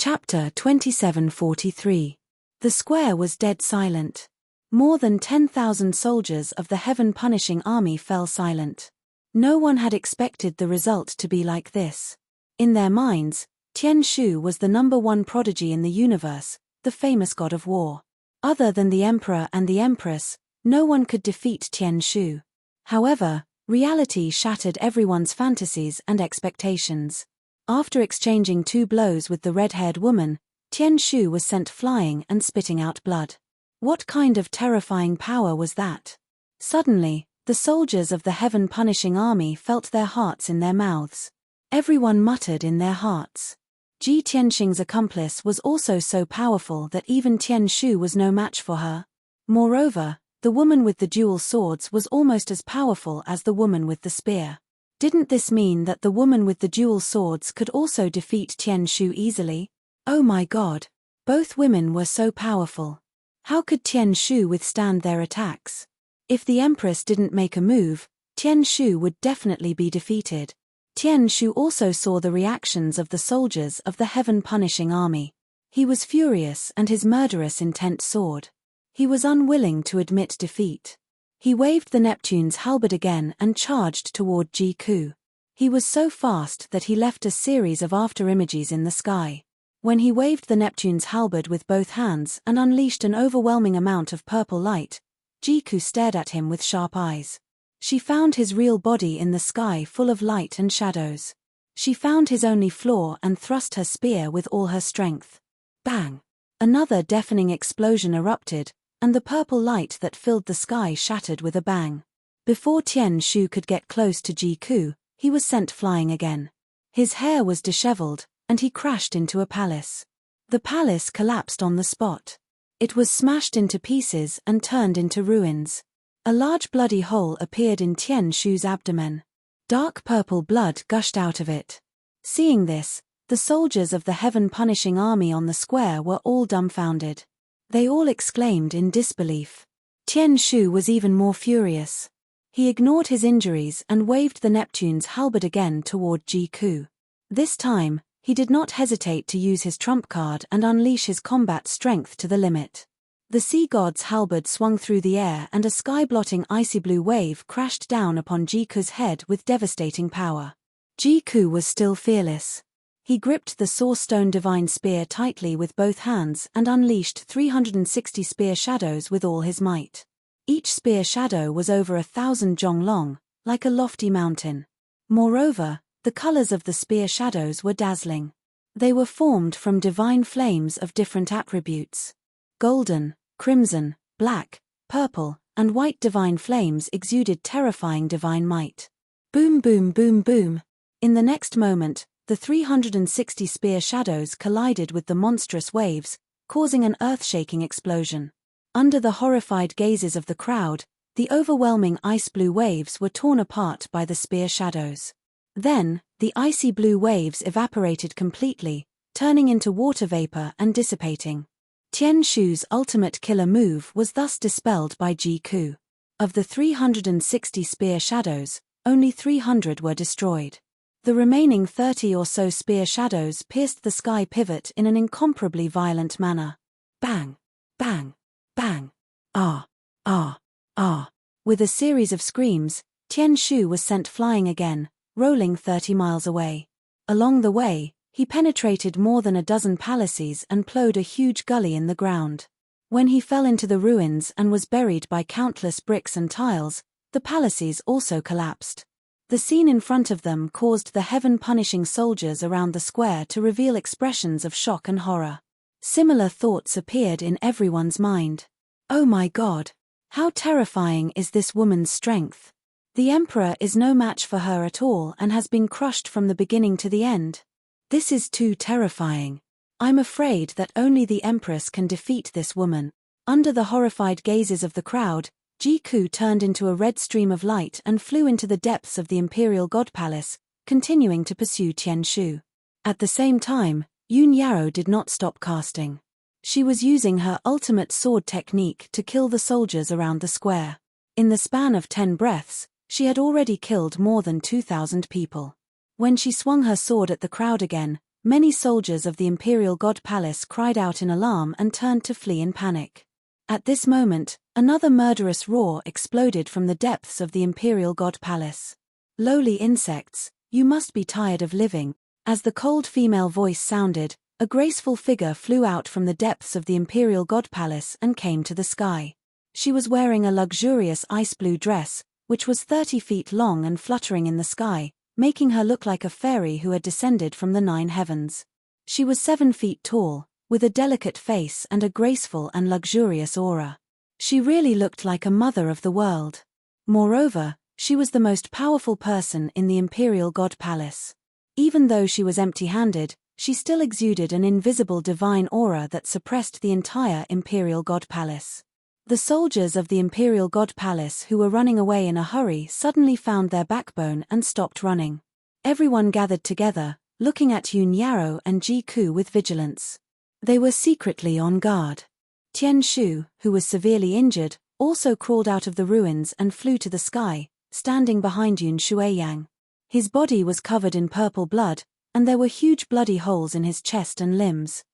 Chapter 2743. The square was dead silent. More than 10,000 soldiers of the heaven-punishing army fell silent. No one had expected the result to be like this. In their minds, Tian Shu was the #1 prodigy in the universe, the famous god of war. Other than the emperor and the empress, no one could defeat Tian Shu. However, reality shattered everyone's fantasies and expectations. After exchanging 2 blows with the red-haired woman, Tian Shu was sent flying and spitting out blood. What kind of terrifying power was that? Suddenly, the soldiers of the heaven-punishing army felt their hearts in their mouths. Everyone muttered in their hearts. Ji Tianxing's accomplice was also so powerful that even Tian Shu was no match for her. Moreover, the woman with the dual swords was almost as powerful as the woman with the spear. Didn't this mean that the woman with the dual swords could also defeat Tian Shu easily? Oh my god! Both women were so powerful. How could Tian Shu withstand their attacks? If the empress didn't make a move, Tian Shu would definitely be defeated. Tian Shu also saw the reactions of the soldiers of the heaven-punishing army. He was furious and his murderous intent soared. He was unwilling to admit defeat. He waved the Neptune's halberd again and charged toward Ji Ku. He was so fast that he left a series of afterimages in the sky. When he waved the Neptune's halberd with both hands and unleashed an overwhelming amount of purple light, Ji Ku stared at him with sharp eyes. She found his real body in the sky full of light and shadows. She found his only flaw and thrust her spear with all her strength. Bang! Another deafening explosion erupted, and the purple light that filled the sky shattered with a bang. Before Tian Shu could get close to Ji Ku, he was sent flying again. His hair was disheveled, and he crashed into a palace. The palace collapsed on the spot. It was smashed into pieces and turned into ruins. A large bloody hole appeared in Tian Shu's abdomen. Dark purple blood gushed out of it. Seeing this, the soldiers of the heaven-punishing army on the square were all dumbfounded. They all exclaimed in disbelief. Tian Shu was even more furious. He ignored his injuries and waved the Neptune's halberd again toward Ji Ku. This time, he did not hesitate to use his trump card and unleash his combat strength to the limit. The sea god's halberd swung through the air and a sky-blotting icy blue wave crashed down upon Ji Ku's head with devastating power. Ji Ku was still fearless. He gripped the source-stone divine spear tightly with both hands and unleashed 360 spear shadows with all his might. Each spear shadow was over 1,000 zhong long, like a lofty mountain. Moreover, the colors of the spear shadows were dazzling. They were formed from divine flames of different attributes. Golden, crimson, black, purple, and white divine flames exuded terrifying divine might. Boom, boom, boom, boom. In the next moment, the 360 spear shadows collided with the monstrous waves, causing an earth-shaking explosion. Under the horrified gazes of the crowd, the overwhelming ice-blue waves were torn apart by the spear shadows. Then, the icy blue waves evaporated completely, turning into water vapor and dissipating. Tian Shu's ultimate killer move was thus dispelled by Ji Ku. Of the 360 spear shadows, only 300 were destroyed. The remaining 30 or so spear shadows pierced the sky pivot in an incomparably violent manner. Bang! Bang! Bang! Ah! Ah! Ah! With a series of screams, Tian Shu was sent flying again, rolling 30 miles away. Along the way, he penetrated more than a dozen palaces and plowed a huge gully in the ground. When he fell into the ruins and was buried by countless bricks and tiles, the palaces also collapsed. The scene in front of them caused the heaven-punishing soldiers around the square to reveal expressions of shock and horror. Similar thoughts appeared in everyone's mind. Oh my god! How terrifying is this woman's strength? The emperor is no match for her at all and has been crushed from the beginning to the end. This is too terrifying. I'm afraid that only the empress can defeat this woman. Under the horrified gazes of the crowd, Ji Ku turned into a red stream of light and flew into the depths of the imperial god palace, continuing to pursue Tian Shu. At the same time, Yun Yao did not stop casting. She was using her ultimate sword technique to kill the soldiers around the square. In the span of 10 breaths, she had already killed more than 2,000 people. When she swung her sword at the crowd again, Many soldiers of the Imperial God Palace cried out in alarm and turned to flee in panic. At this moment, another murderous roar exploded from the depths of the Imperial God Palace. "Lowly insects, you must be tired of living." As the cold female voice sounded, a graceful figure flew out from the depths of the Imperial God Palace and came to the sky. She was wearing a luxurious ice blue dress, which was 30 feet long and fluttering in the sky, making her look like a fairy who had descended from the 9 heavens. She was 7 feet tall, with a delicate face and a graceful and luxurious aura. She really looked like a mother of the world. Moreover, she was the most powerful person in the Imperial God Palace. Even though she was empty-handed, she still exuded an invisible divine aura that suppressed the entire Imperial God Palace. The soldiers of the Imperial God Palace who were running away in a hurry suddenly found their backbone and stopped running. Everyone gathered together, looking at Yun Yarrow and Ji Ku with vigilance. They were secretly on guard. Tian Shu, who was severely injured, also crawled out of the ruins and flew to the sky, standing behind Yun Shuiyang. His body was covered in purple blood, and there were huge bloody holes in his chest and limbs.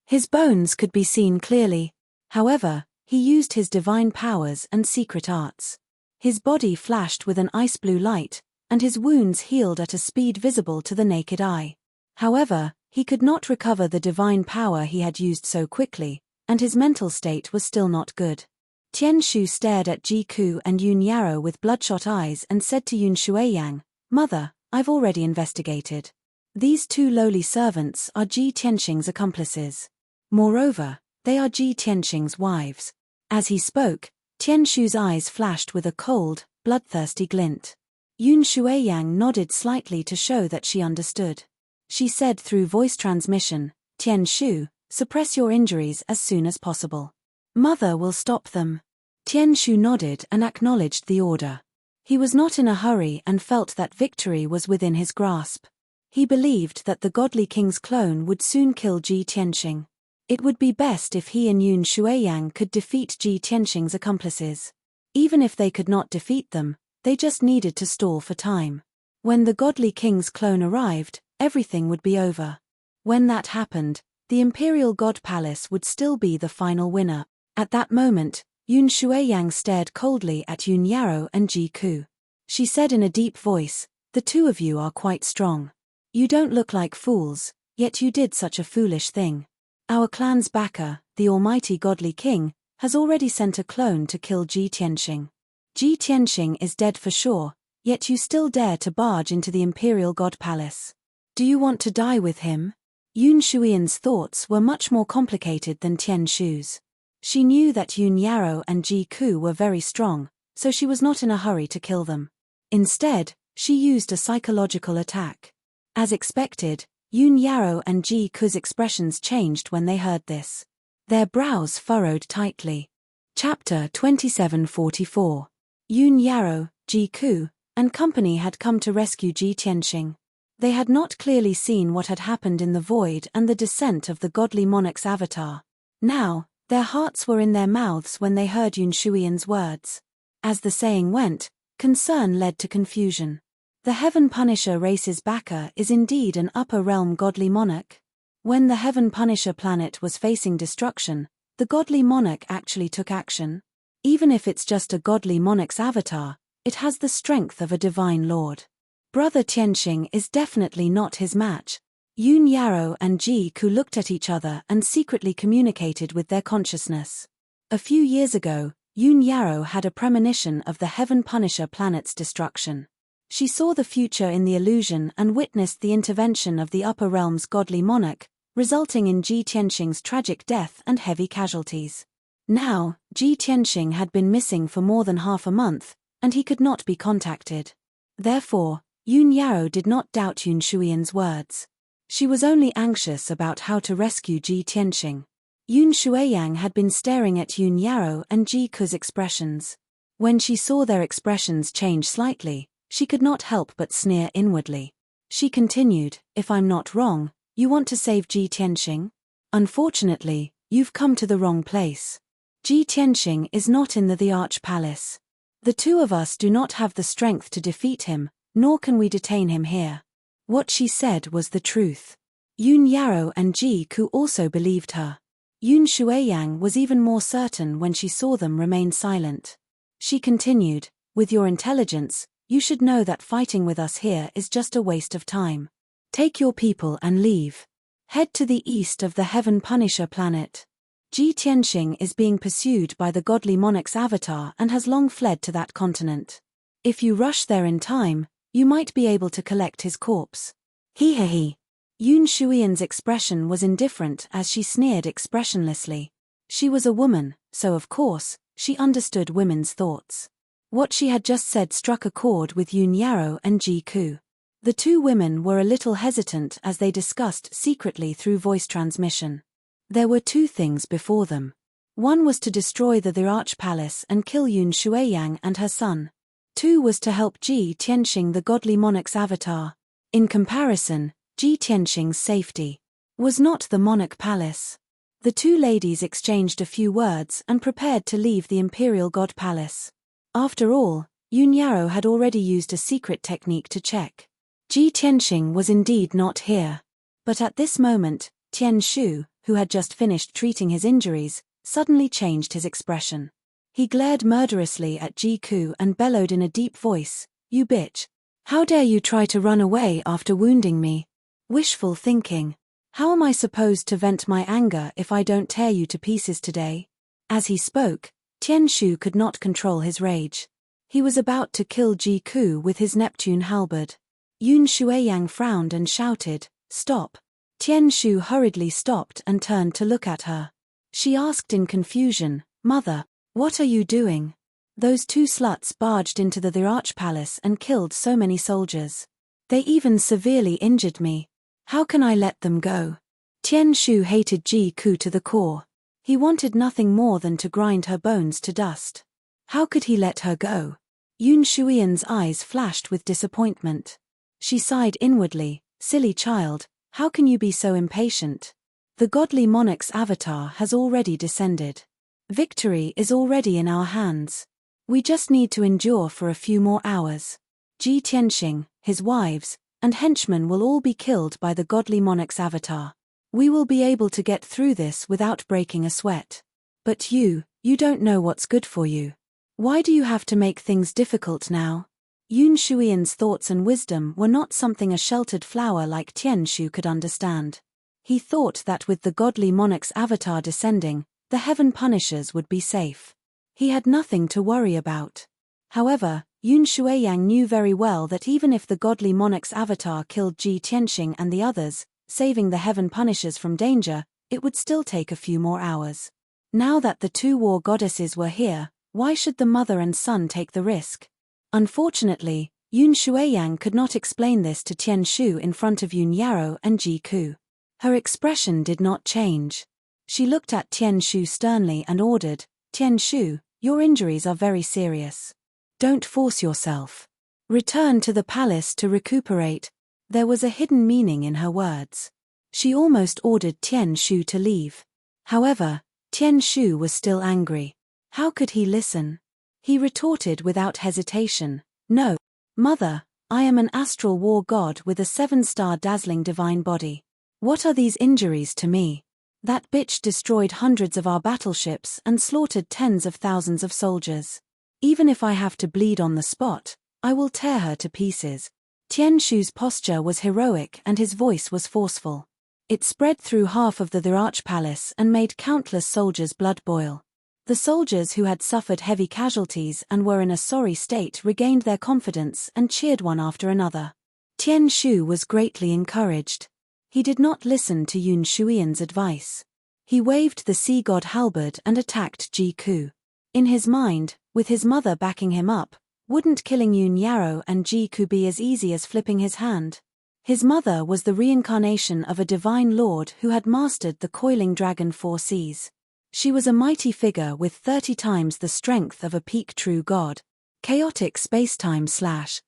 His bones could be seen clearly. However, he used his divine powers and secret arts. His body flashed with an ice blue light, and his wounds healed at a speed visible to the naked eye. However, he could not recover the divine power he had used so quickly, and his mental state was still not good. Tian Shu stared at Ji Ku and Yun Yarrow with bloodshot eyes and said to Yun Shuiyang, "Mother, I've already investigated. These 2 lowly servants are Ji Tianxing's accomplices. Moreover, they are Ji Tianxing's wives." As he spoke, Tian Shu's eyes flashed with a cold, bloodthirsty glint. Yun Shuiyang nodded slightly to show that she understood. She said through voice transmission, "Tian Shu, suppress your injuries as soon as possible. Mother will stop them." Tian Shu nodded and acknowledged the order. He was not in a hurry and felt that victory was within his grasp. He believed that the godly king's clone would soon kill Ji Tianxing. It would be best if he and Yun Shuiyang could defeat Ji Tianxing's accomplices. Even if they could not defeat them, they just needed to stall for time. When the godly king's clone arrived, everything would be over. When that happened, the Imperial God Palace would still be the final winner. At that moment, Yun Shuiyang stared coldly at Yun Yarrow and Ji Ku. She said in a deep voice, "The 2 of you are quite strong. You don't look like fools, yet you did such a foolish thing. Our clan's backer, the almighty godly king, has already sent a clone to kill Ji Tianxing. Ji Tianxing is dead for sure, yet you still dare to barge into the Imperial God Palace. Do you want to die with him?" Yun Shuiyan's thoughts were much more complicated than Tian Shu's. She knew that Yun Yarrow and Ji Ku were very strong, so she was not in a hurry to kill them. Instead, she used a psychological attack. As expected, Yun Yarrow and Ji Ku's expressions changed when they heard this. Their brows furrowed tightly. Chapter 2744. Yun Yarrow, Ji Ku, and company had come to rescue Ji Tianxing. They had not clearly seen what had happened in the void and the descent of the godly monarch's avatar. Now, their hearts were in their mouths when they heard Yun Shuiyan's words. As the saying went, concern led to confusion. The Heaven Punisher race's backer is indeed an upper realm godly monarch. When the Heaven Punisher planet was facing destruction, the godly monarch actually took action. Even if it's just a godly monarch's avatar, it has the strength of a divine lord. Brother Tianxing is definitely not his match. Yun Yarrow and Ji Ku looked at each other and secretly communicated with their consciousness. A few years ago, Yun Yarrow had a premonition of the Heaven Punisher planet's destruction. She saw the future in the illusion and witnessed the intervention of the upper realm's godly monarch, resulting in Ji Tianxing's tragic death and heavy casualties. Now, Ji Tianxing had been missing for more than half a month, and he could not be contacted. Therefore, Yun Yarrow did not doubt Yun Shuiyan's words. She was only anxious about how to rescue Ji Tianxing. Yun Shuiyang had been staring at Yun Yarrow and Ji Ku's expressions. When she saw their expressions change slightly, she could not help but sneer inwardly. She continued, "If I'm not wrong, you want to save Ji Tianxing? Unfortunately, you've come to the wrong place. Ji Tianxing is not in the Arch Palace. The 2 of us do not have the strength to defeat him, nor can we detain him here." What she said was the truth. Yun Yarrow and Ji Ku also believed her. Yun Shuiyang was even more certain when she saw them remain silent. She continued, "With your intelligence, you should know that fighting with us here is just a waste of time. Take your people and leave. Head to the east of the Heavenpiercer planet. Ji Tianxing is being pursued by the godly monarch's avatar and has long fled to that continent. If you rush there in time, you might be able to collect his corpse." He. Yun Shuiyan's expression was indifferent as she sneered expressionlessly. She was a woman, so of course, she understood women's thoughts. What she had just said struck a chord with Yun Yarrow and Ji Ku. The two women were a little hesitant as they discussed secretly through voice transmission. There were two things before them. One was to destroy the Arch Palace and kill Yun Shuiyang and her son. Two was to help Ji Tianxing, the godly monarch's avatar. In comparison, Ji Tianxing's safety was not the monarch palace. The two ladies exchanged a few words and prepared to leave the imperial god palace. After all, Yun Yarrow had already used a secret technique to check. Ji Tianxing was indeed not here. But at this moment, Tian Shu, who had just finished treating his injuries, suddenly changed his expression. He glared murderously at Ji Ku and bellowed in a deep voice, "You bitch! How dare you try to run away after wounding me? Wishful thinking. How am I supposed to vent my anger if I don't tear you to pieces today?" As he spoke, Tian Shu could not control his rage. He was about to kill Ji Ku with his Neptune halberd. Yun Shuiyang frowned and shouted, "Stop." Tian Shu hurriedly stopped and turned to look at her. She asked in confusion, "Mother, what are you doing? Those two sluts barged into the Arch Palace and killed so many soldiers. They even severely injured me. How can I let them go?" Tian Shu hated Ji Ku to the core. He wanted nothing more than to grind her bones to dust. How could he let her go? Yun Shuiyan's eyes flashed with disappointment. She sighed inwardly, "Silly child, how can you be so impatient? The godly monarch's avatar has already descended. Victory is already in our hands. We just need to endure for a few more hours. Ji Tianxing, his wives, and henchmen will all be killed by the godly monarch's avatar. We will be able to get through this without breaking a sweat. But you don't know what's good for you. Why do you have to make things difficult now?" Yun Shuiyan's thoughts and wisdom were not something a sheltered flower like Tian Shu could understand. He thought that with the godly monarch's avatar descending, the Heavenpiercers would be safe. He had nothing to worry about. However, Yun Shuiyang knew very well that even if the godly monarch's avatar killed Ji Tianxing and the others, saving the Heavenpiercers from danger, it would still take a few more hours. Now that the two war goddesses were here, why should the mother and son take the risk? Unfortunately, Yun Shuiyang could not explain this to Tian Shu in front of Yun Yarrow and Ji Ku. Her expression did not change. She looked at Tian Shu sternly and ordered, "Tian Shu, your injuries are very serious. Don't force yourself. Return to the palace to recuperate." There was a hidden meaning in her words. She almost ordered Tian Shu to leave. However, Tian Shu was still angry. How could he listen? He retorted without hesitation, "No, mother, I am an astral war god with a 7-star dazzling divine body. What are these injuries to me? That bitch destroyed hundreds of our battleships and slaughtered tens of thousands of soldiers. Even if I have to bleed on the spot, I will tear her to pieces." Tian Shu's posture was heroic and his voice was forceful. It spread through half of the Arch Palace and made countless soldiers' blood boil. The soldiers who had suffered heavy casualties and were in a sorry state regained their confidence and cheered one after another. Tian Shu was greatly encouraged. He did not listen to Yun Shuiyan's advice. He waved the sea god halberd and attacked Ji Ku. In his mind, with his mother backing him up, wouldn't killing Yun Yarrow and Ji Ku be as easy as flipping his hand? His mother was the reincarnation of a divine lord who had mastered the coiling dragon 4 seas. She was a mighty figure with 30 times the strength of a peak true god. Chaotic spacetime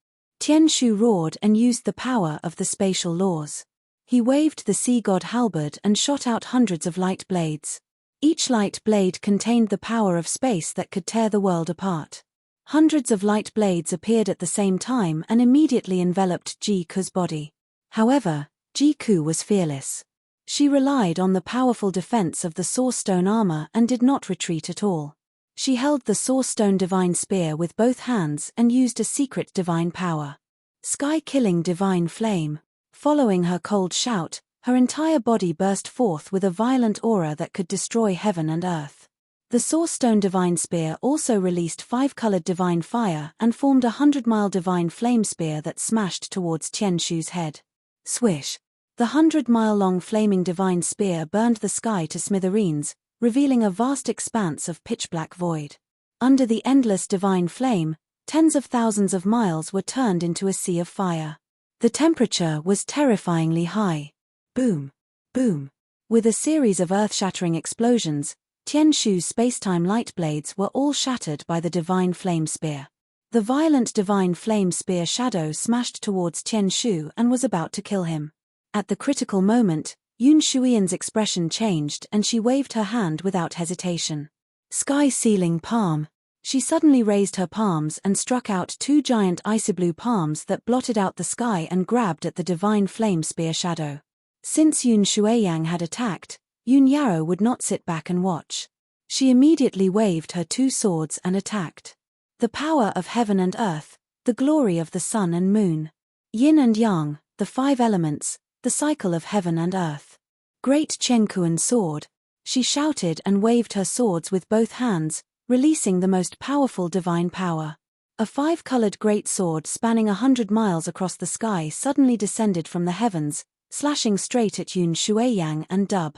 / Tian Shu roared and used the power of the spatial laws. He waved the sea god halberd and shot out hundreds of light blades. Each light blade contained the power of space that could tear the world apart. Hundreds of light blades appeared at the same time and immediately enveloped Ji Ku's body. However, Jiku was fearless. She relied on the powerful defense of the source stone armor and did not retreat at all. She held the source stone divine spear with both hands and used a secret divine power. Sky-killing divine flame. Following her cold shout, her entire body burst forth with a violent aura that could destroy heaven and earth. The source stone divine spear also released 5-colored divine fire and formed a 100-mile divine flame spear that smashed towards Tianshu's head. Swish! The 100-mile-long flaming divine spear burned the sky to smithereens, revealing a vast expanse of pitch-black void. Under the endless divine flame, tens of thousands of miles were turned into a sea of fire. The temperature was terrifyingly high. Boom! Boom! With a series of earth-shattering explosions, Tianshu's space-time light blades were all shattered by the divine flame spear. The violent divine flame spear shadow smashed towards Tianshu and was about to kill him. At the critical moment, Yun Shuiyan's expression changed and she waved her hand without hesitation. Sky-sealing palm. She suddenly raised her palms and struck out 2 giant icy blue palms that blotted out the sky and grabbed at the divine flame spear shadow. Since Yun Shuiyang had attacked, Yun Yarrow would not sit back and watch. She immediately waved her 2 swords and attacked. The power of heaven and earth, the glory of the sun and moon. Yin and yang, the 5 elements, the cycle of heaven and earth. Great Chenkuan sword. She shouted and waved her swords with both hands, releasing the most powerful divine power. A 5-colored great sword spanning 100 miles across the sky suddenly descended from the heavens, slashing straight at Yun Shuiyang and Dub.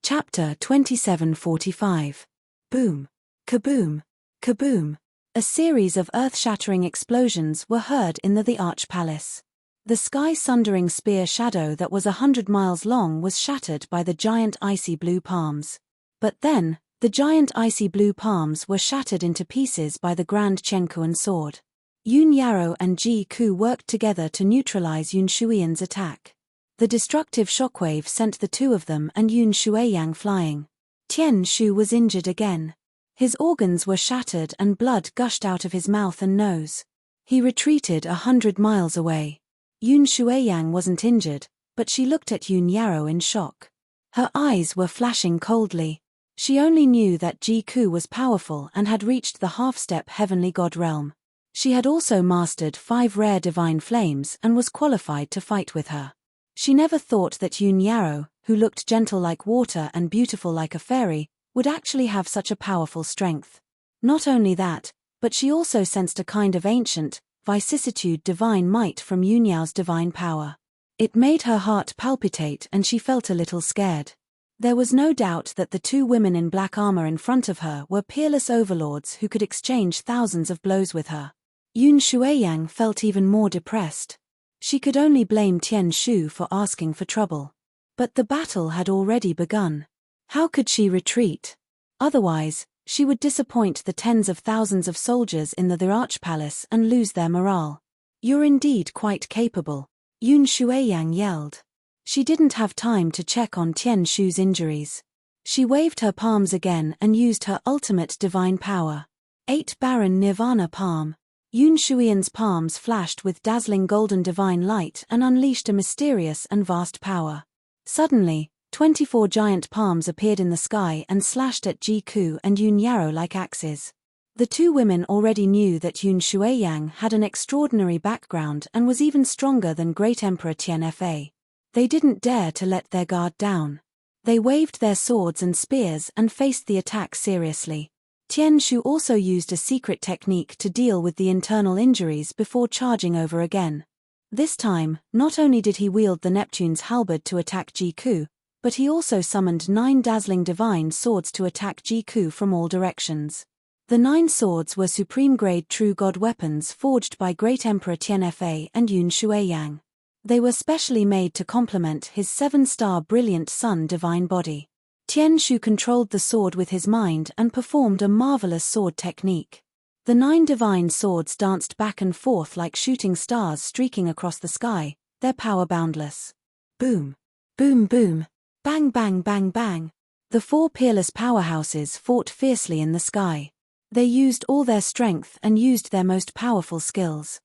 Chapter 2745. Boom! Kaboom! Kaboom! A series of earth-shattering explosions were heard in the Arch Palace. The sky-sundering spear shadow that was 100 miles long was shattered by the giant icy blue palms. But then, the giant icy blue palms were shattered into pieces by the Grand Chenkuan sword. Yun Yarrow and Ji Ku worked together to neutralize Yun Shuiyan's attack. The destructive shockwave sent the 2 of them and Yun Shuiyang flying. Tianshu was injured again. His organs were shattered and blood gushed out of his mouth and nose. He retreated 100 miles away. Yun Shuiyang wasn't injured, but she looked at Yun Yarrow in shock. Her eyes were flashing coldly. She only knew that Ji Ku was powerful and had reached the half-step heavenly god realm. She had also mastered 5 rare divine flames and was qualified to fight with her. She never thought that Yun Yarrow, who looked gentle like water and beautiful like a fairy, would actually have such a powerful strength. Not only that, but she also sensed a kind of ancient, vicissitude divine might from Yun Yao's divine power. It made her heart palpitate and she felt a little scared. There was no doubt that the 2 women in black armor in front of her were peerless overlords who could exchange thousands of blows with her. Yun Shuiyang felt even more depressed. She could only blame Tianshu for asking for trouble. But the battle had already begun. How could she retreat? Otherwise, she would disappoint the tens of thousands of soldiers in the Arch Palace and lose their morale. "You're indeed quite capable," Yun Shuiyang yelled. She didn't have time to check on Tianshu's injuries. She waved her palms again and used her ultimate divine power. 8 Baron Nirvana Palm. Yun Shuiyan's palms flashed with dazzling golden divine light and unleashed a mysterious and vast power. Suddenly, 24 giant palms appeared in the sky and slashed at Ji Ku and Yun Yarrow like axes. The 2 women already knew that Yun Shuiyang had an extraordinary background and was even stronger than Great Emperor Tianfa. They didn't dare to let their guard down. They waved their swords and spears and faced the attack seriously. Tianshu also used a secret technique to deal with the internal injuries before charging over again. This time, not only did he wield the Neptune's halberd to attack Ji Ku, but he also summoned 9 dazzling divine swords to attack Ji Ku from all directions. The 9 swords were supreme-grade true god weapons forged by Great Emperor Tianfa and Yun Shuiyang. They were specially made to complement his 7-star brilliant sun divine body. Tianshu controlled the sword with his mind and performed a marvelous sword technique. The 9 divine swords danced back and forth like shooting stars streaking across the sky, their power boundless. Boom! Boom boom! Bang bang bang bang! The 4 peerless powerhouses fought fiercely in the sky. They used all their strength and used their most powerful skills.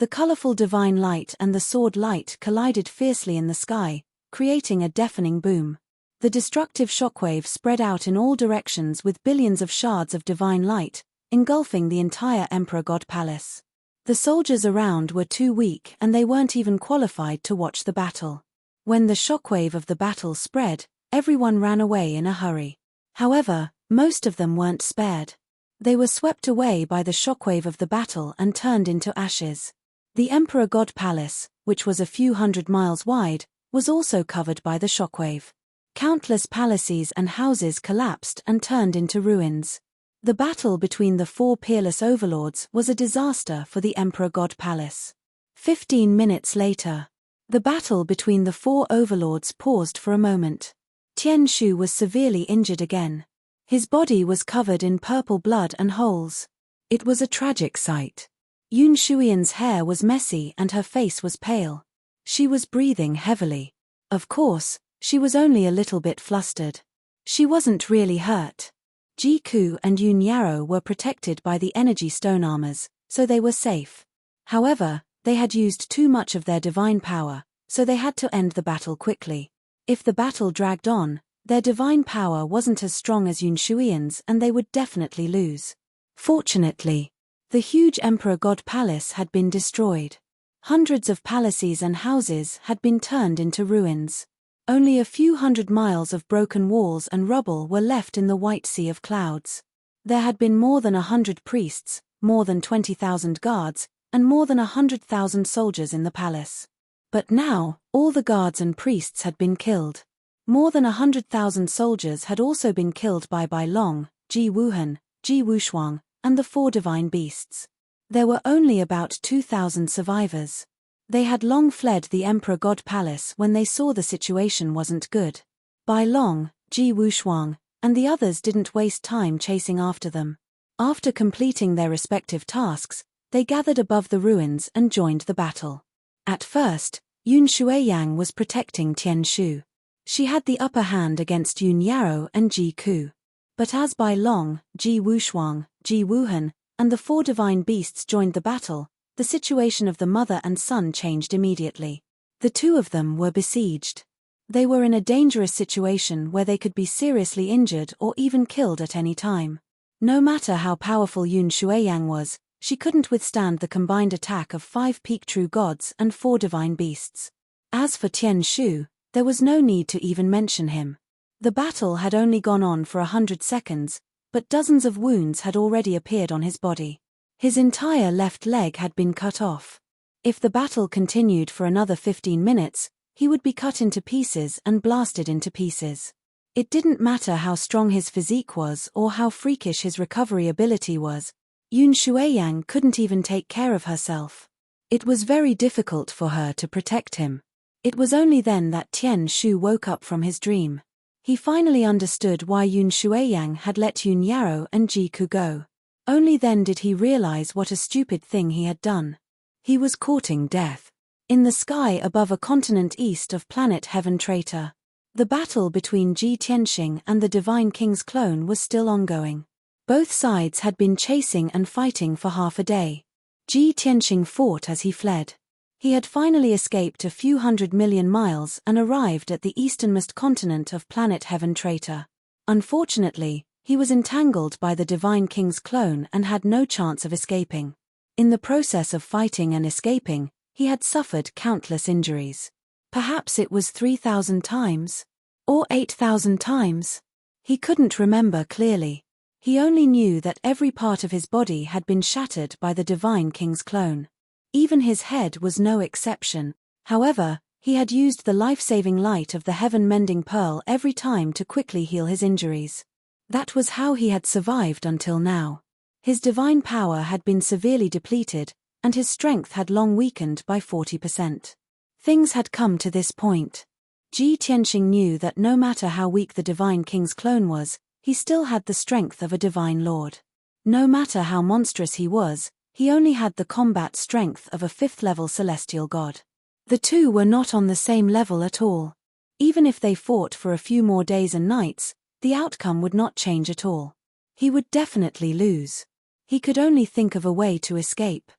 The colorful divine light and the sword light collided fiercely in the sky, creating a deafening boom. The destructive shockwave spread out in all directions with billions of shards of divine light, engulfing the entire Emperor God Palace. The soldiers around were too weak and they weren't even qualified to watch the battle. When the shockwave of the battle spread, everyone ran away in a hurry. However, most of them weren't spared. They were swept away by the shockwave of the battle and turned into ashes. The Emperor God Palace, which was a few hundred miles wide, was also covered by the shockwave. Countless palaces and houses collapsed and turned into ruins. The battle between the four peerless overlords was a disaster for the Emperor God Palace. 15 minutes later, the battle between the four overlords paused for a moment. Tian Shu was severely injured again. His body was covered in purple blood and holes. It was a tragic sight. Yun Shuiyan's hair was messy and her face was pale. She was breathing heavily. Of course, she was only a little bit flustered. She wasn't really hurt. Ji Ku and Yun Yarrow were protected by the energy stone armors, so they were safe. However, they had used too much of their divine power, so they had to end the battle quickly. If the battle dragged on, their divine power wasn't as strong as Yun Shuiyan's and they would definitely lose. Fortunately, the huge Emperor God Palace had been destroyed. Hundreds of palaces and houses had been turned into ruins. Only a few hundred miles of broken walls and rubble were left in the white sea of clouds. There had been more than 100 priests, more than 20,000 guards, and more than 100,000 soldiers in the palace. But now, all the guards and priests had been killed. More than 100,000 soldiers had also been killed by Bai Long, Ji Wuhan, Ji Wushuang, and the four divine beasts. There were only about 2,000 survivors. They had long fled the Emperor God Palace when they saw the situation wasn't good. Bai Long, Ji Wushuang, and the others didn't waste time chasing after them. After completing their respective tasks, they gathered above the ruins and joined the battle. At first, Yun Shuiyang was protecting Tian Shu. She had the upper hand against Yun Yarrow and Ji Ku. But as Bai Long, Ji Wushuang, Ji Wuhan, and the four divine beasts joined the battle, the situation of the mother and son changed immediately. The two of them were besieged. They were in a dangerous situation where they could be seriously injured or even killed at any time. No matter how powerful Yun Shuiyang was, she couldn't withstand the combined attack of 5 peak true gods and 4 divine beasts. As for Tian Shu, there was no need to even mention him. The battle had only gone on for 100 seconds, but dozens of wounds had already appeared on his body. His entire left leg had been cut off. If the battle continued for another 15 minutes, he would be cut into pieces and blasted into pieces. It didn't matter how strong his physique was or how freakish his recovery ability was. Yun Shuiyang couldn't even take care of herself. It was very difficult for her to protect him. It was only then that Tian Shu woke up from his dream. He finally understood why Yun Shuiyang had let Yun Yarrow and Ji Ku go. Only then did he realize what a stupid thing he had done. He was courting death. In the sky above a continent east of planet Heavenpiercer, the battle between Ji Tianxing and the Divine King's clone was still ongoing. Both sides had been chasing and fighting for half a day. Ji Tianxing fought as he fled. He had finally escaped a few 100 million miles and arrived at the easternmost continent of planet Heavenpiercer. Unfortunately, he was entangled by the Divine King's clone and had no chance of escaping. In the process of fighting and escaping, he had suffered countless injuries. Perhaps it was 3,000 times? Or 8,000 times? He couldn't remember clearly. He only knew that every part of his body had been shattered by the Divine King's clone. Even his head was no exception. However, he had used the life-saving light of the heaven-mending pearl every time to quickly heal his injuries. That was how he had survived until now. His divine power had been severely depleted, and his strength had long weakened by 40%. Things had come to this point. Ji Tianxing knew that no matter how weak the Divine King's clone was, he still had the strength of a divine lord. No matter how monstrous he was, he only had the combat strength of a 5th-level celestial god. The two were not on the same level at all. Even if they fought for a few more days and nights, the outcome would not change at all. He would definitely lose. He could only think of a way to escape.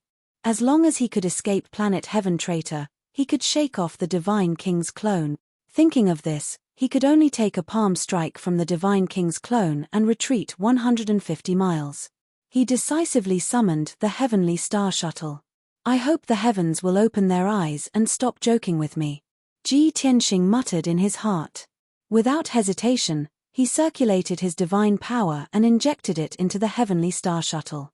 As long as he could escape planet Heaven traitor, he could shake off the Divine King's clone. Thinking of this, he could only take a palm strike from the Divine King's clone and retreat 150 miles. He decisively summoned the Heavenly Star Shuttle. I hope the heavens will open their eyes and stop joking with me, Ji Tianxing muttered in his heart. Without hesitation, he circulated his divine power and injected it into the Heavenly Star Shuttle.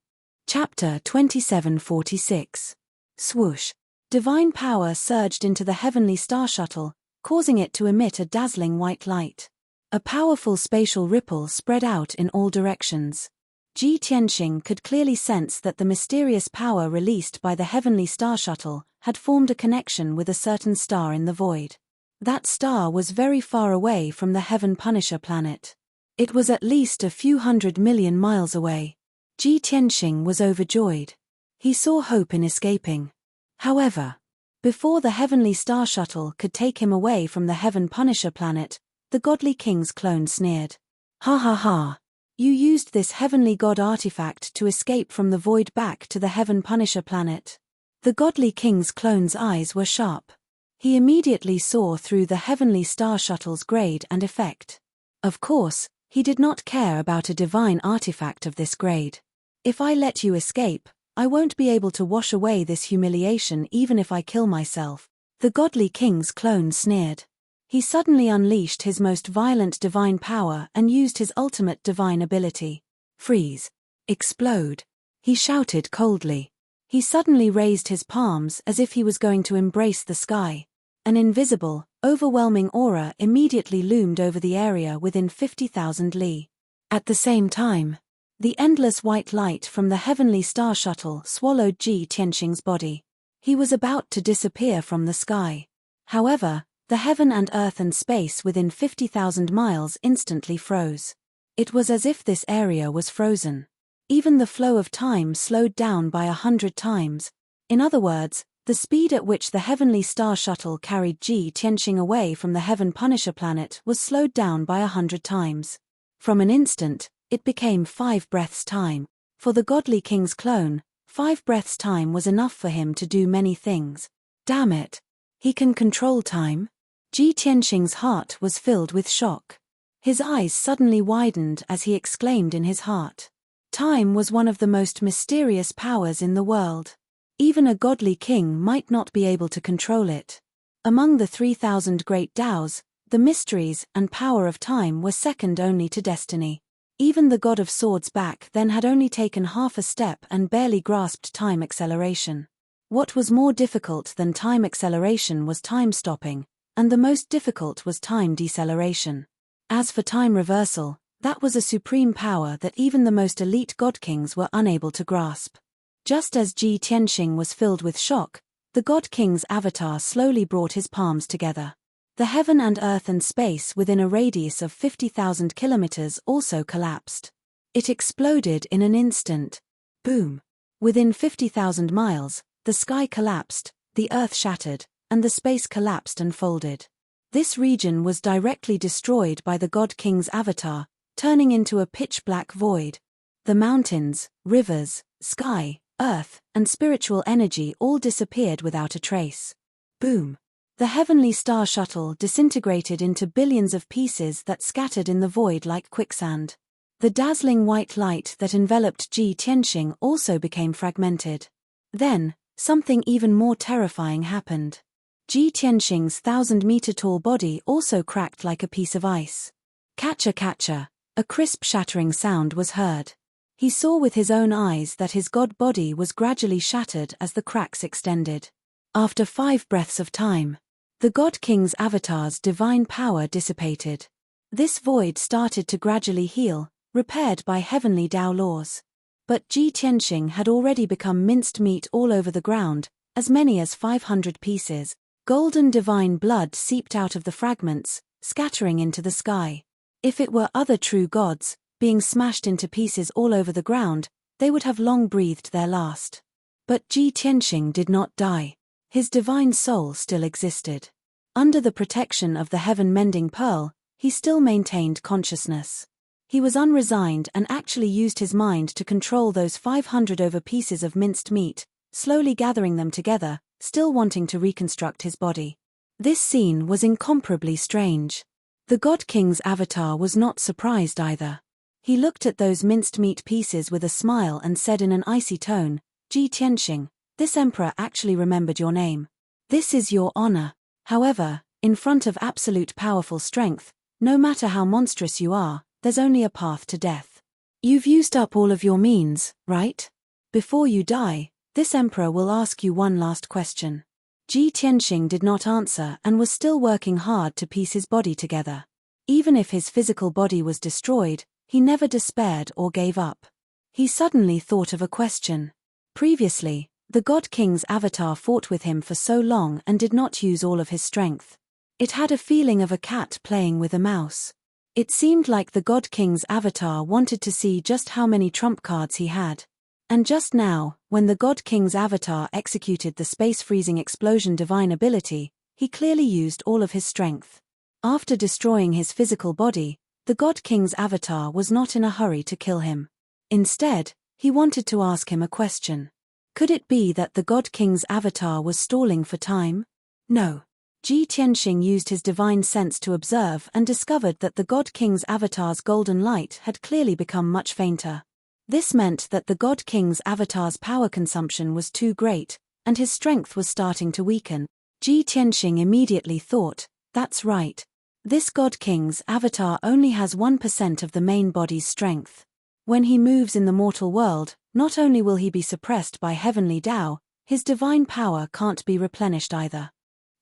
Chapter 2746. Swoosh. Divine power surged into the Heavenly Star Shuttle, causing it to emit a dazzling white light. A powerful spatial ripple spread out in all directions. Ji Tianxing could clearly sense that the mysterious power released by the Heavenly Star Shuttle had formed a connection with a certain star in the void. That star was very far away from the Heavenpiercer planet. It was at least a few 100 million miles away. Ji Tianxing was overjoyed. He saw hope in escaping. However, before the Heavenly Star Shuttle could take him away from the Heavenpiercer planet, the Godly King's clone sneered. Ha ha ha! You used this heavenly god artifact to escape from the void back to the Heavenpiercer planet. The Godly King's clone's eyes were sharp. He immediately saw through the Heavenly Star Shuttle's grade and effect. Of course, he did not care about a divine artifact of this grade. If I let you escape, I won't be able to wash away this humiliation even if I kill myself, the Godly King's clone sneered. He suddenly unleashed his most violent divine power and used his ultimate divine ability. Freeze. Explode. He shouted coldly. He suddenly raised his palms as if he was going to embrace the sky. An invisible, overwhelming aura immediately loomed over the area within 50,000 li. At the same time, the endless white light from the Heavenly Star Shuttle swallowed Ji Tianxing's body. He was about to disappear from the sky. However, the heaven and earth and space within 50,000 miles instantly froze. It was as if this area was frozen. Even the flow of time slowed down by 100 times. In other words, the speed at which the Heavenly Star Shuttle carried Ji Tianxing away from the Heavenpiercer planet was slowed down by 100 times. From an instant, it became 5 breaths time. For the Godly King's clone, 5 breaths time was enough for him to do many things. Damn it! He can control time? Ji Tianxing's heart was filled with shock. His eyes suddenly widened as he exclaimed in his heart. Time was one of the most mysterious powers in the world. Even a godly king might not be able to control it. Among the 3,000 great Taos, the mysteries and power of time were second only to destiny. Even the god of swords back then had only taken half a step and barely grasped time acceleration. What was more difficult than time acceleration was time stopping, and the most difficult was time deceleration. As for time reversal, that was a supreme power that even the most elite god kings were unable to grasp. Just as Ji Tianxing was filled with shock, the god king's avatar slowly brought his palms together. The heaven and earth and space within a radius of 50,000 kilometers also collapsed. It exploded in an instant. Boom! Within 50,000 miles, the sky collapsed, the earth shattered, and the space collapsed and folded. This region was directly destroyed by the God King's avatar, turning into a pitch-black void. The mountains, rivers, sky, earth, and spiritual energy all disappeared without a trace. Boom! The Heavenly Star Shuttle disintegrated into billions of pieces that scattered in the void like quicksand. The dazzling white light that enveloped Ji Tianxing also became fragmented. Then, something even more terrifying happened. Ji Tianxing's 1,000-meter-tall body also cracked like a piece of ice. Catcha catcha, a crisp shattering sound was heard. He saw with his own eyes that his god body was gradually shattered as the cracks extended. After 5 breaths of time, the God King's avatar's divine power dissipated. This void started to gradually heal, repaired by heavenly Tao laws. But Ji Tianxing had already become minced meat all over the ground, as many as 500 pieces. Golden divine blood seeped out of the fragments, scattering into the sky. If it were other true gods, being smashed into pieces all over the ground, they would have long breathed their last. But Ji Tianxing did not die. His divine soul still existed. Under the protection of the heaven-mending pearl, he still maintained consciousness. He was unresigned and actually used his mind to control those 500 over pieces of minced meat, slowly gathering them together, still wanting to reconstruct his body. This scene was incomparably strange. The God King's avatar was not surprised either. He looked at those minced meat pieces with a smile and said in an icy tone, "Ji Tianxing, this emperor actually remembered your name. This is your honor. However, in front of absolute powerful strength, no matter how monstrous you are, there's only a path to death. You've used up all of your means, right? Before you die, this emperor will ask you one last question." Ji Tianxing did not answer and was still working hard to piece his body together. Even if his physical body was destroyed, he never despaired or gave up. He suddenly thought of a question. Previously, the God King's avatar fought with him for so long and did not use all of his strength. It had a feeling of a cat playing with a mouse. It seemed like the God King's avatar wanted to see just how many trump cards he had. And just now, when the God King's avatar executed the space-freezing explosion divine ability, he clearly used all of his strength. After destroying his physical body, the God King's avatar was not in a hurry to kill him. Instead, he wanted to ask him a question. Could it be that the God King's avatar was stalling for time? No. Ji Tianxing used his divine sense to observe and discovered that the God King's avatar's golden light had clearly become much fainter. This meant that the God King's avatar's power consumption was too great, and his strength was starting to weaken. Ji Tianxing immediately thought, "That's right. This God King's avatar only has 1% of the main body's strength. When he moves in the mortal world, not only will he be suppressed by heavenly Tao, his divine power can't be replenished either.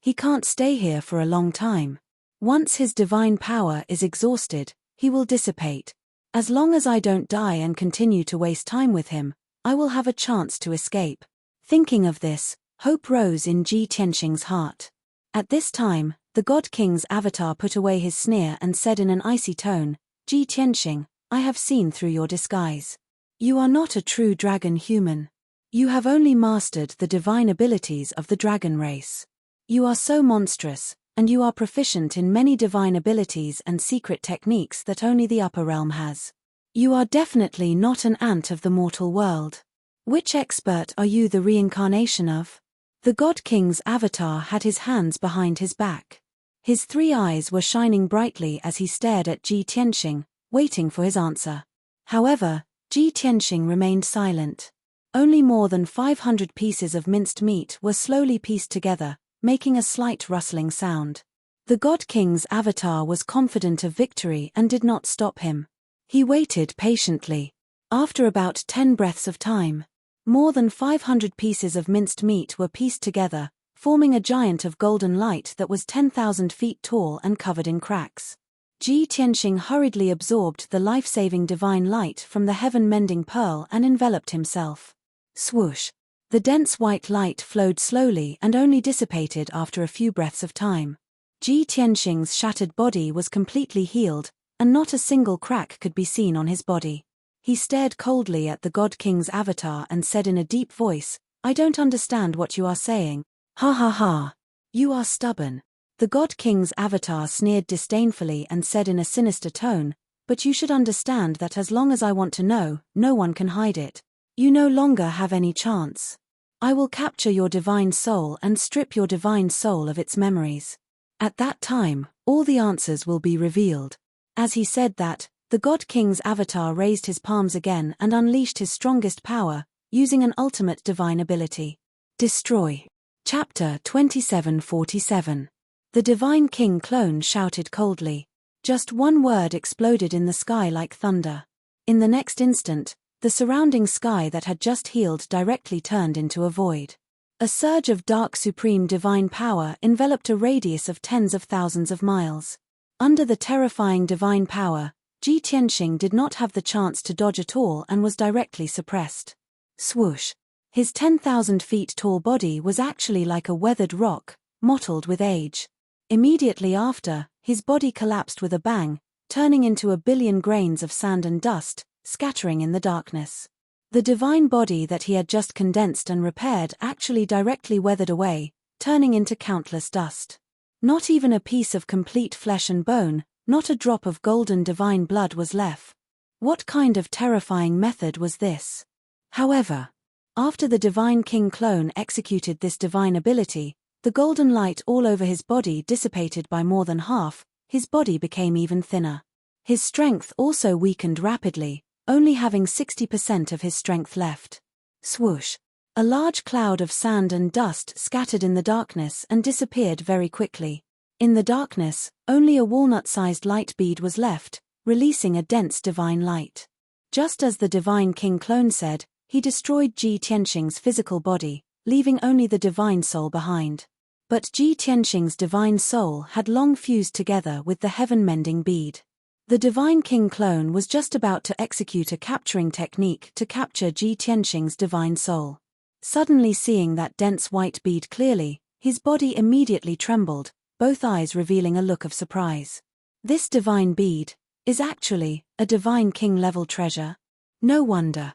He can't stay here for a long time. Once his divine power is exhausted, he will dissipate. As long as I don't die and continue to waste time with him, I will have a chance to escape." Thinking of this, hope rose in Ji Tianxing's heart. At this time, the God King's avatar put away his sneer and said in an icy tone, "Ji Tianxing, I have seen through your disguise. You are not a true dragon human. You have only mastered the divine abilities of the dragon race. You are so monstrous, and you are proficient in many divine abilities and secret techniques that only the upper realm has. You are definitely not an ant of the mortal world. Which expert are you the reincarnation of?" The God King's avatar had his hands behind his back. His 3 eyes were shining brightly as he stared at Ji Tianxing, waiting for his answer. However, Ji Tianxing remained silent. Only more than 500 pieces of minced meat were slowly pieced together, making a slight rustling sound. The God King's avatar was confident of victory and did not stop him. He waited patiently. After about 10 breaths of time, more than 500 pieces of minced meat were pieced together, forming a giant of golden light that was 10,000 feet tall and covered in cracks. Ji Tianxing hurriedly absorbed the life-saving divine light from the heaven-mending pearl and enveloped himself. Swoosh! The dense white light flowed slowly and only dissipated after a few breaths of time. Ji Tianxing's shattered body was completely healed, and not a single crack could be seen on his body. He stared coldly at the God King's avatar and said in a deep voice, "I don't understand what you are saying. Ha ha ha. You are stubborn." The God King's avatar sneered disdainfully and said in a sinister tone, "But you should understand that as long as I want to know, no one can hide it. You no longer have any chance. I will capture your divine soul and strip your divine soul of its memories. At that time, all the answers will be revealed." As he said that, the God King's avatar raised his palms again and unleashed his strongest power, using an ultimate divine ability. Destroy. Chapter 2747. The Divine King clone shouted coldly. Just one word exploded in the sky like thunder. In the next instant, the surrounding sky that had just healed directly turned into a void. A surge of dark supreme divine power enveloped a radius of tens of thousands of miles. Under the terrifying divine power, Ji Tianxing did not have the chance to dodge at all and was directly suppressed. Swoosh! His 10,000 feet tall body was actually like a weathered rock, mottled with age. Immediately after, his body collapsed with a bang, turning into a billion grains of sand and dust, scattering in the darkness. The divine body that he had just condensed and repaired actually directly weathered away, turning into countless dust. Not even a piece of complete flesh and bone, not a drop of golden divine blood was left. What kind of terrifying method was this? However, After the divine king clone executed this divine ability, the golden light all over his body dissipated by more than half, his body became even thinner. His strength also weakened rapidly, only having 60% of his strength left. Swoosh! A large cloud of sand and dust scattered in the darkness and disappeared very quickly. In the darkness, only a walnut-sized light bead was left, releasing a dense divine light. Just as the divine king clone said, he destroyed Ji Tianxing's physical body, leaving only the divine soul behind. But Ji Tianxing's divine soul had long fused together with the heaven-mending bead. The divine king clone was just about to execute a capturing technique to capture Ji Tianxing's divine soul. Suddenly seeing that dense white bead clearly, his body immediately trembled, both eyes revealing a look of surprise. This divine bead is actually a divine king-level treasure. No wonder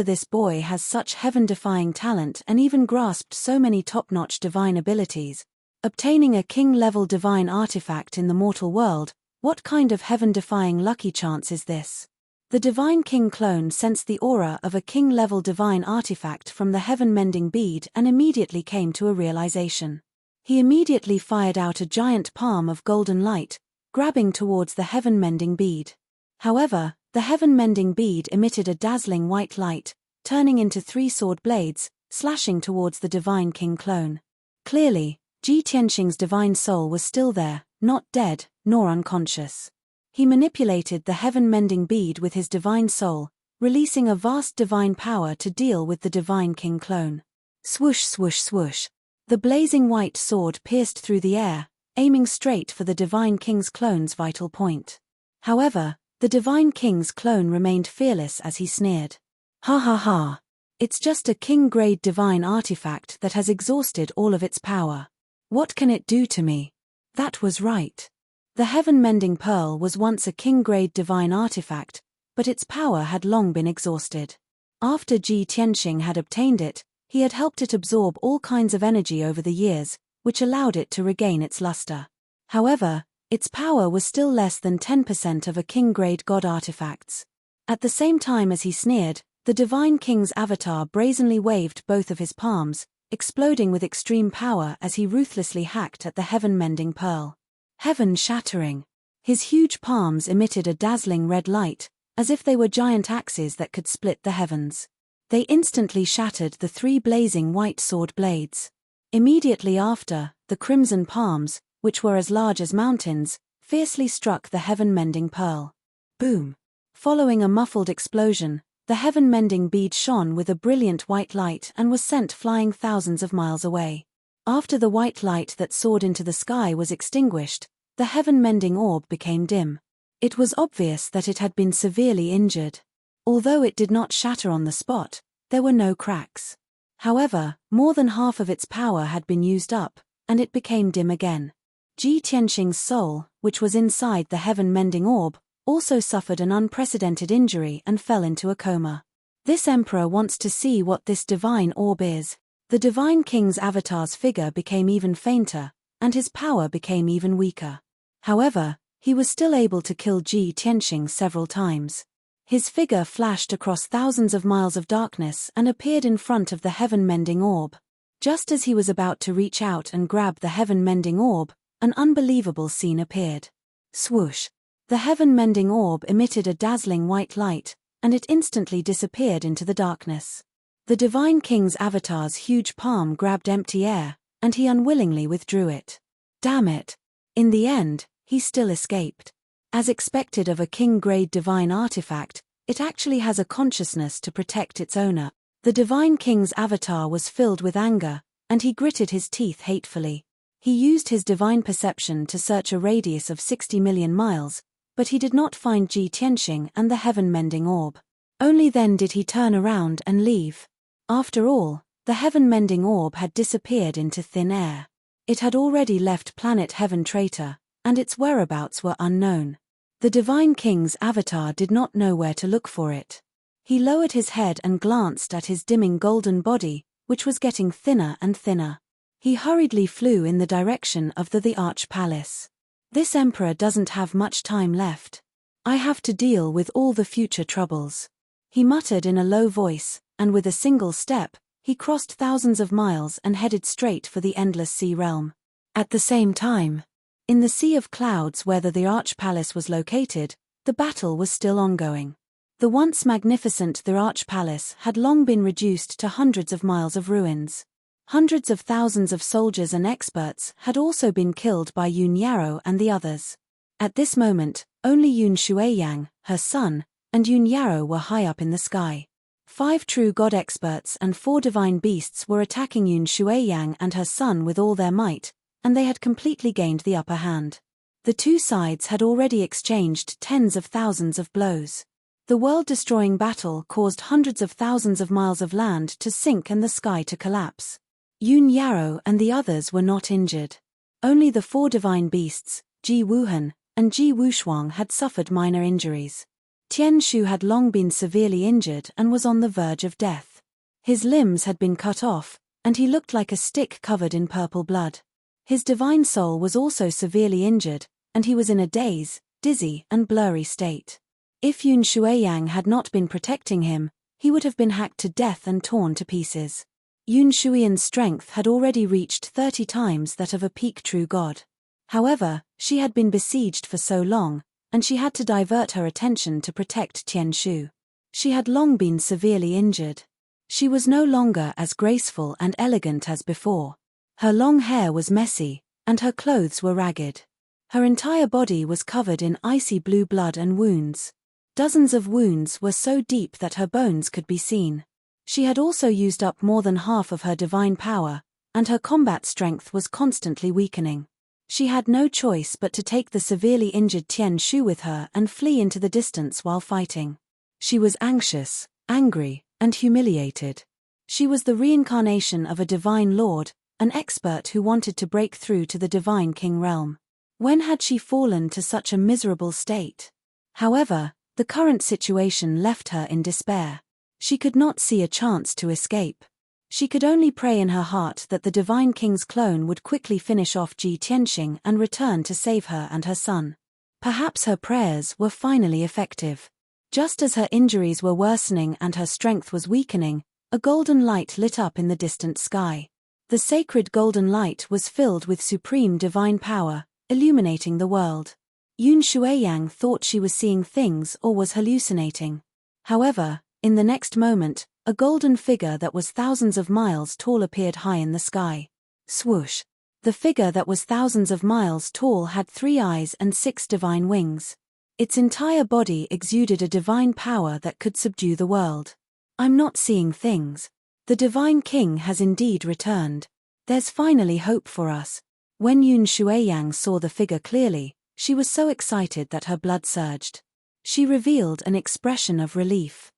this boy has such heaven-defying talent and even grasped so many top-notch divine abilities. Obtaining a king-level divine artifact in the mortal world, what kind of heaven-defying lucky chance is this? The divine king clone sensed the aura of a king-level divine artifact from the heaven-mending bead and immediately came to a realization. He immediately fired out a giant palm of golden light, grabbing towards the heaven-mending bead. However, the heaven-mending bead emitted a dazzling white light, turning into 3 sword blades, slashing towards the divine king clone. Clearly, Ji Tianxing's divine soul was still there, not dead, nor unconscious. He manipulated the heaven-mending bead with his divine soul, releasing a vast divine power to deal with the divine king clone. Swoosh swoosh swoosh. The blazing white sword pierced through the air, aiming straight for the divine king's clone's vital point. However, the divine king's clone remained fearless as he sneered. Ha ha ha. It's just a king-grade divine artifact that has exhausted all of its power. What can it do to me? That was right. The heaven-mending pearl was once a king-grade divine artifact, but its power had long been exhausted. After Ji Tianxing had obtained it, he had helped it absorb all kinds of energy over the years, which allowed it to regain its luster. However, its power was still less than 10% of a king-grade god artifacts. At the same time as he sneered, the divine king's avatar brazenly waved both of his palms, exploding with extreme power as he ruthlessly hacked at the heaven-mending pearl. Heaven-shattering. His huge palms emitted a dazzling red light, as if they were giant axes that could split the heavens. They instantly shattered the 3 blazing white sword blades. Immediately after, the crimson palms, which were as large as mountains, fiercely struck the heaven-mending pearl. Boom! Following a muffled explosion, the heaven-mending bead shone with a brilliant white light and was sent flying thousands of miles away. After the white light that soared into the sky was extinguished, the heaven-mending orb became dim. It was obvious that it had been severely injured. Although it did not shatter on the spot, there were no cracks. However, more than half of its power had been used up, and it became dim again. Ji Tianxing's soul, which was inside the heaven-mending orb, also suffered an unprecedented injury and fell into a coma. This emperor wants to see what this divine orb is. The divine king's avatar's figure became even fainter, and his power became even weaker. However, he was still able to kill Ji Tianxing several times. His figure flashed across thousands of miles of darkness and appeared in front of the heaven-mending orb. Just as he was about to reach out and grab the heaven-mending orb, an unbelievable scene appeared. Swoosh! The heaven-mending orb emitted a dazzling white light, and it instantly disappeared into the darkness. The divine king's avatar's huge palm grabbed empty air, and he unwillingly withdrew it. Damn it! In the end, he still escaped. As expected of a king-grade divine artifact, it actually has a consciousness to protect its owner. The divine king's avatar was filled with anger, and he gritted his teeth hatefully. He used his divine perception to search a radius of 60 million miles, but he did not find Ji Tianxing and the heaven-mending orb. Only then did he turn around and leave. After all, the heaven-mending orb had disappeared into thin air. It had already left planet Heaven Traitor, and its whereabouts were unknown. The divine king's avatar did not know where to look for it. He lowered his head and glanced at his dimming golden body, which was getting thinner and thinner. He hurriedly flew in the direction of the Arch Palace. This emperor doesn't have much time left. I have to deal with all the future troubles. He muttered in a low voice, and with a single step, he crossed thousands of miles and headed straight for the endless sea realm. At the same time, in the Sea of Clouds where the Arch Palace was located, the battle was still ongoing. The once magnificent the Arch Palace had long been reduced to hundreds of miles of ruins. Hundreds of thousands of soldiers and experts had also been killed by Yun Yarrow and the others. At this moment, only Yun Shuiyang, her son, and Yun Yarrow were high up in the sky. 5 true god experts and 4 divine beasts were attacking Yun Shuiyang and her son with all their might, and they had completely gained the upper hand. The two sides had already exchanged tens of thousands of blows. The world-destroying battle caused hundreds of thousands of miles of land to sink and the sky to collapse. Yun Yarrow and the others were not injured. Only the 4 divine beasts, Ji Wuhan and Ji Wushuang, had suffered minor injuries. Tian Shu had long been severely injured and was on the verge of death. His limbs had been cut off, and he looked like a stick covered in purple blood. His divine soul was also severely injured, and he was in a daze, dizzy and blurry state. If Yun Shuiyang had not been protecting him, he would have been hacked to death and torn to pieces. Yun Shuiyan's strength had already reached 30 times that of a peak true god. However, she had been besieged for so long, and she had to divert her attention to protect Tian Shu. She had long been severely injured. She was no longer as graceful and elegant as before. Her long hair was messy, and her clothes were ragged. Her entire body was covered in icy blue blood and wounds. Dozens of wounds were so deep that her bones could be seen. She had also used up more than half of her divine power, and her combat strength was constantly weakening. She had no choice but to take the severely injured Tian Shu with her and flee into the distance while fighting. She was anxious, angry, and humiliated. She was the reincarnation of a divine lord, an expert who wanted to break through to the divine king realm. When had she fallen to such a miserable state? However, the current situation left her in despair. She could not see a chance to escape. She could only pray in her heart that the divine king's clone would quickly finish off Ji Tianxing and return to save her and her son. Perhaps her prayers were finally effective. Just as her injuries were worsening and her strength was weakening, a golden light lit up in the distant sky. The sacred golden light was filled with supreme divine power, illuminating the world. Yun Shuiyang thought she was seeing things or was hallucinating. However, in the next moment, a golden figure that was thousands of miles tall appeared high in the sky. Swoosh! The figure that was thousands of miles tall had 3 eyes and 6 divine wings. Its entire body exuded a divine power that could subdue the world. I'm not seeing things. The divine king has indeed returned. There's finally hope for us. When Yun Shuiyang saw the figure clearly, she was so excited that her blood surged. She revealed an expression of relief.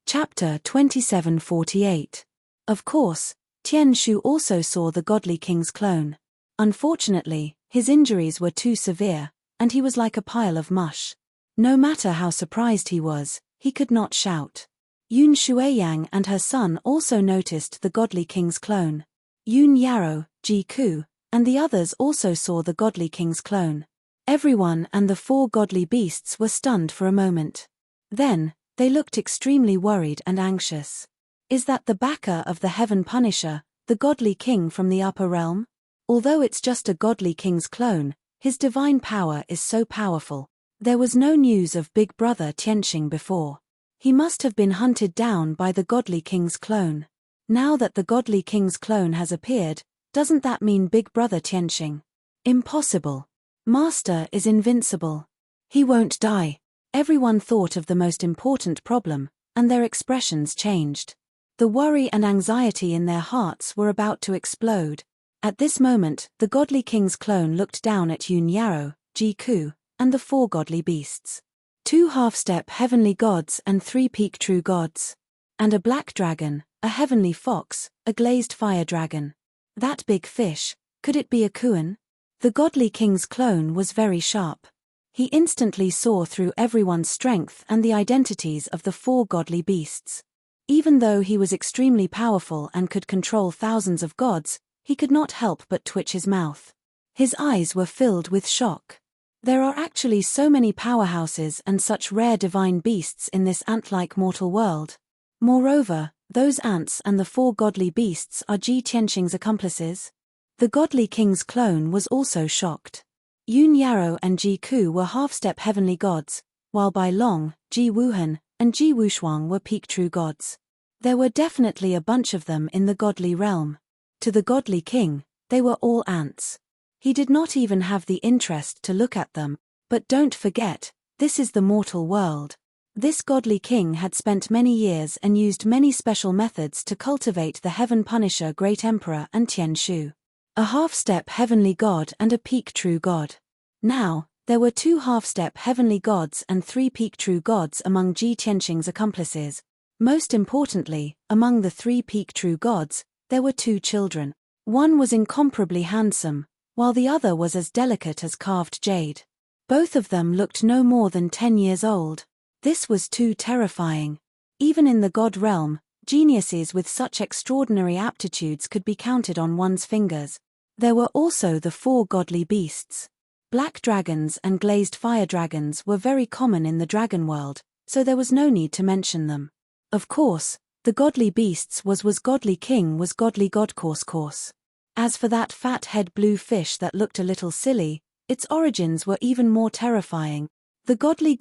Chapter 2748. Of course, Tian Shu also saw the godly king's clone. Unfortunately, his injuries were too severe, and he was like a pile of mush. No matter how surprised he was, he could not shout. Yun Shuiyang and her son also noticed the godly king's clone. Yun Yarrow, Ji Ku, and the others also saw the godly king's clone. Everyone and the 4 godly beasts were stunned for a moment. Then, they looked extremely worried and anxious. Is that the backer of the Heaven Punisher, the godly king from the upper realm? Although it's just a godly king's clone, his divine power is so powerful. There was no news of Big Brother Tianxing before. He must have been hunted down by the godly king's clone. Now that the godly king's clone has appeared, doesn't that mean Big Brother Tianxing? Impossible. Master is invincible. He won't die. Everyone thought of the most important problem, and their expressions changed. The worry and anxiety in their hearts were about to explode. At this moment, the godly king's clone looked down at Yun Yarrow, Ji Ku, and the 4 godly beasts. 2 half-step heavenly gods and 3 peak true gods. And a black dragon, a heavenly fox, a glazed fire dragon. That big fish, could it be a Kuan? The godly king's clone was very sharp. He instantly saw through everyone's strength and the identities of the 4 godly beasts. Even though he was extremely powerful and could control thousands of gods, he could not help but twitch his mouth. His eyes were filled with shock. There are actually so many powerhouses and such rare divine beasts in this ant-like mortal world. Moreover, those ants and the 4 godly beasts are Ji Tianqing's accomplices. The godly king's clone was also shocked. Yun Yarrow and Ji Ku were half-step heavenly gods, while Bai Long, Ji Wuhan, and Ji Wushuang were peak true gods. There were definitely a bunch of them in the godly realm. To the godly king, they were all ants. He did not even have the interest to look at them, but don't forget, this is the mortal world. This godly king had spent many years and used many special methods to cultivate the Heaven Punisher Great Emperor and Tian Shu. A half-step heavenly god and a peak true god. Now, there were 2 half-step heavenly gods and 3 peak true gods among Ji Tianqing's accomplices. Most importantly, among the 3 peak true gods, there were 2 children. One was incomparably handsome, while the other was as delicate as carved jade. Both of them looked no more than 10 years old. This was too terrifying. Even in the god realm, geniuses with such extraordinary aptitudes could be counted on one's fingers. There were also the 4 godly beasts. Black dragons and glazed fire dragons were very common in the dragon world, so there was no need to mention them. Of course, the godly beasts was godly king was godly god course. As for that fat head blue fish that looked a little silly, its origins were even more terrifying. The godly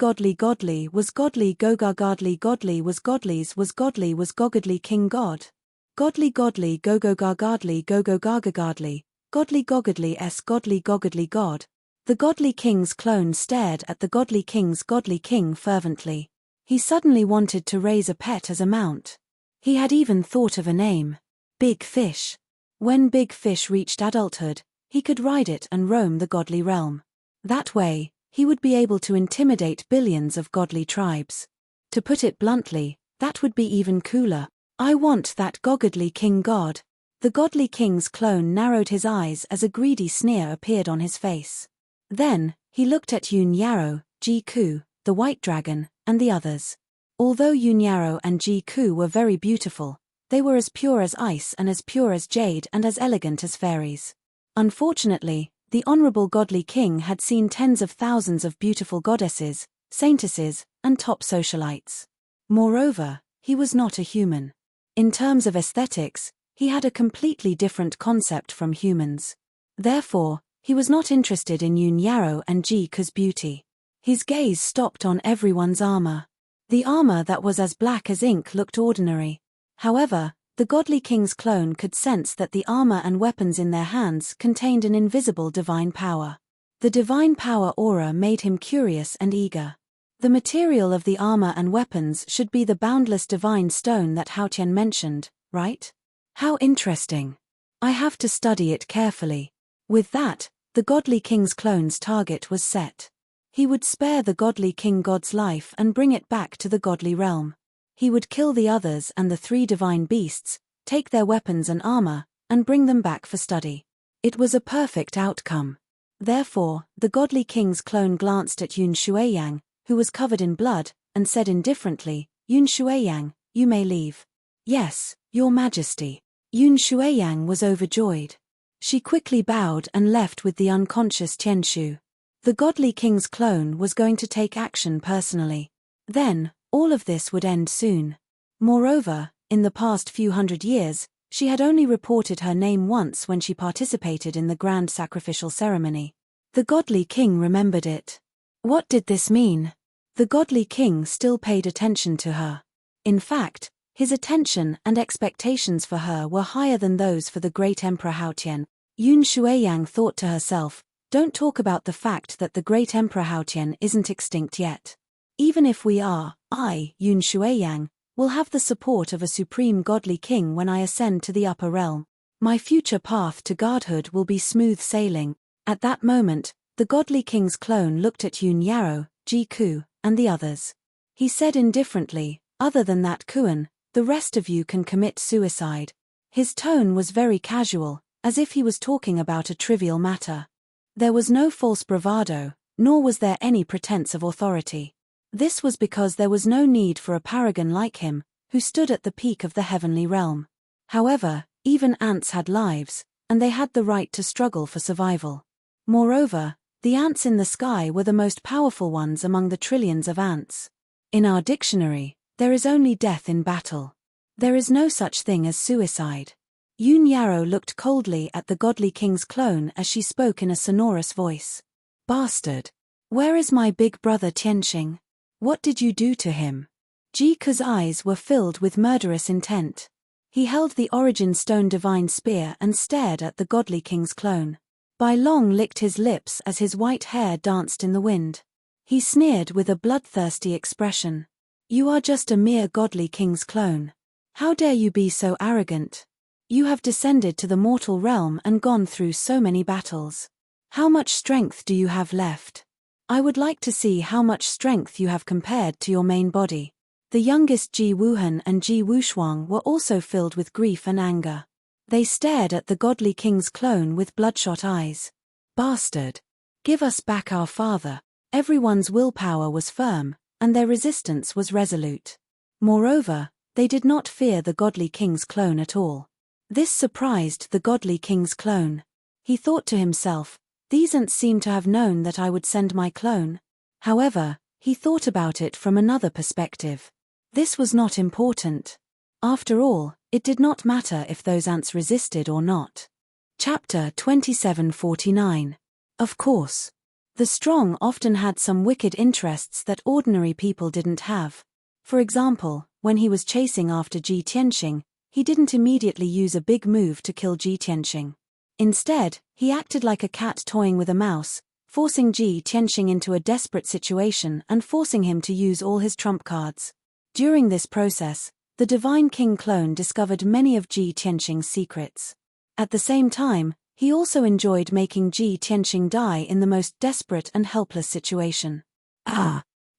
was godly goga godly was godlies was godly was gogodly king god. Godly gogo gagadly gogo gagagadly, godly gogodly s godly gogodly god. The godly king's clone stared at the godly king fervently. He suddenly wanted to raise a pet as a mount. He had even thought of a name. Big Fish. When Big Fish reached adulthood, he could ride it and roam the godly realm. That way, he would be able to intimidate billions of godly tribes. To put it bluntly, that would be even cooler. I want that gogodly king god. The godly king's clone narrowed his eyes as a greedy sneer appeared on his face. Then, he looked at Yun Yarrow, Ji Ku, the white dragon, and the others. Although Yun Yarrow and Ji Ku were very beautiful, they were as pure as ice and as pure as jade and as elegant as fairies. Unfortunately, the honorable godly king had seen tens of thousands of beautiful goddesses, saintesses, and top socialites. Moreover, he was not a human. In terms of aesthetics, he had a completely different concept from humans. Therefore, he was not interested in Yun Yarrow and Ji Ku's beauty. His gaze stopped on everyone's armor. The armor that was as black as ink looked ordinary. However, the godly king's clone could sense that the armor and weapons in their hands contained an invisible divine power. The divine power aura made him curious and eager. The material of the armor and weapons should be the boundless divine stone that Hao Tian mentioned, right? How interesting. I have to study it carefully. With that, the godly king's clone's target was set. He would spare the godly king god's life and bring it back to the godly realm. He would kill the others and the 3 divine beasts, take their weapons and armor, and bring them back for study. It was a perfect outcome. Therefore, the godly king's clone glanced at Yun Shuiyang, who was covered in blood, and said indifferently, "Yun Shuiyang, you may leave." "Yes, Your Majesty." Yun Shuiyang was overjoyed. She quickly bowed and left with the unconscious Tianshu. The godly king's clone was going to take action personally. Then, all of this would end soon. Moreover, in the past few hundred years, she had only reported her name once when she participated in the grand sacrificial ceremony. The godly king remembered it. What did this mean? The godly king still paid attention to her. In fact, his attention and expectations for her were higher than those for the great Emperor Hao Tian. Yun Shuiyang thought to herself, don't talk about the fact that the great Emperor Hao Tian isn't extinct yet. Even if we are, I, Yun Shuiyang, will have the support of a supreme godly king when I ascend to the upper realm. My future path to godhood will be smooth sailing. At that moment, the godly king's clone looked at Yun Yarrow, Ji Ku, and the others. He said indifferently, other than that Kuan, the rest of you can commit suicide. His tone was very casual, as if he was talking about a trivial matter. There was no false bravado, nor was there any pretense of authority. This was because there was no need for a paragon like him, who stood at the peak of the heavenly realm. However, even ants had lives, and they had the right to struggle for survival. Moreover, The ants in the sky were the most powerful ones among the trillions of ants. In our dictionary, there is only death in battle. There is no such thing as suicide. Yun Yarrow looked coldly at the godly king's clone as she spoke in a sonorous voice. Bastard! Where is my big brother Tianqing? What did you do to him? Ji Ku's eyes were filled with murderous intent. He held the origin stone divine spear and stared at the godly king's clone. Bai Long licked his lips as his white hair danced in the wind. He sneered with a bloodthirsty expression. You are just a mere godly king's clone. How dare you be so arrogant? You have descended to the mortal realm and gone through so many battles. How much strength do you have left? I would like to see how much strength you have compared to your main body. The youngest Ji Wuhan and Ji Wushuang were also filled with grief and anger. They stared at the godly king's clone with bloodshot eyes. Bastard! Give us back our father. Everyone's willpower was firm, and their resistance was resolute. Moreover, they did not fear the godly king's clone at all. This surprised the godly king's clone. He thought to himself, these ants seem to have known that I would send my clone. However, he thought about it from another perspective. This was not important. After all, it did not matter if those ants resisted or not. Chapter 2749. Of course. The strong often had some wicked interests that ordinary people didn't have. For example, when he was chasing after Ji Tianqing, he didn't immediately use a big move to kill Ji Tianqing. Instead, he acted like a cat toying with a mouse, forcing Ji Tianqing into a desperate situation and forcing him to use all his trump cards. During this process, the Divine King clone discovered many of Ji Tianqing's secrets. At the same time, he also enjoyed making Ji Tianqing die in the most desperate and helpless situation.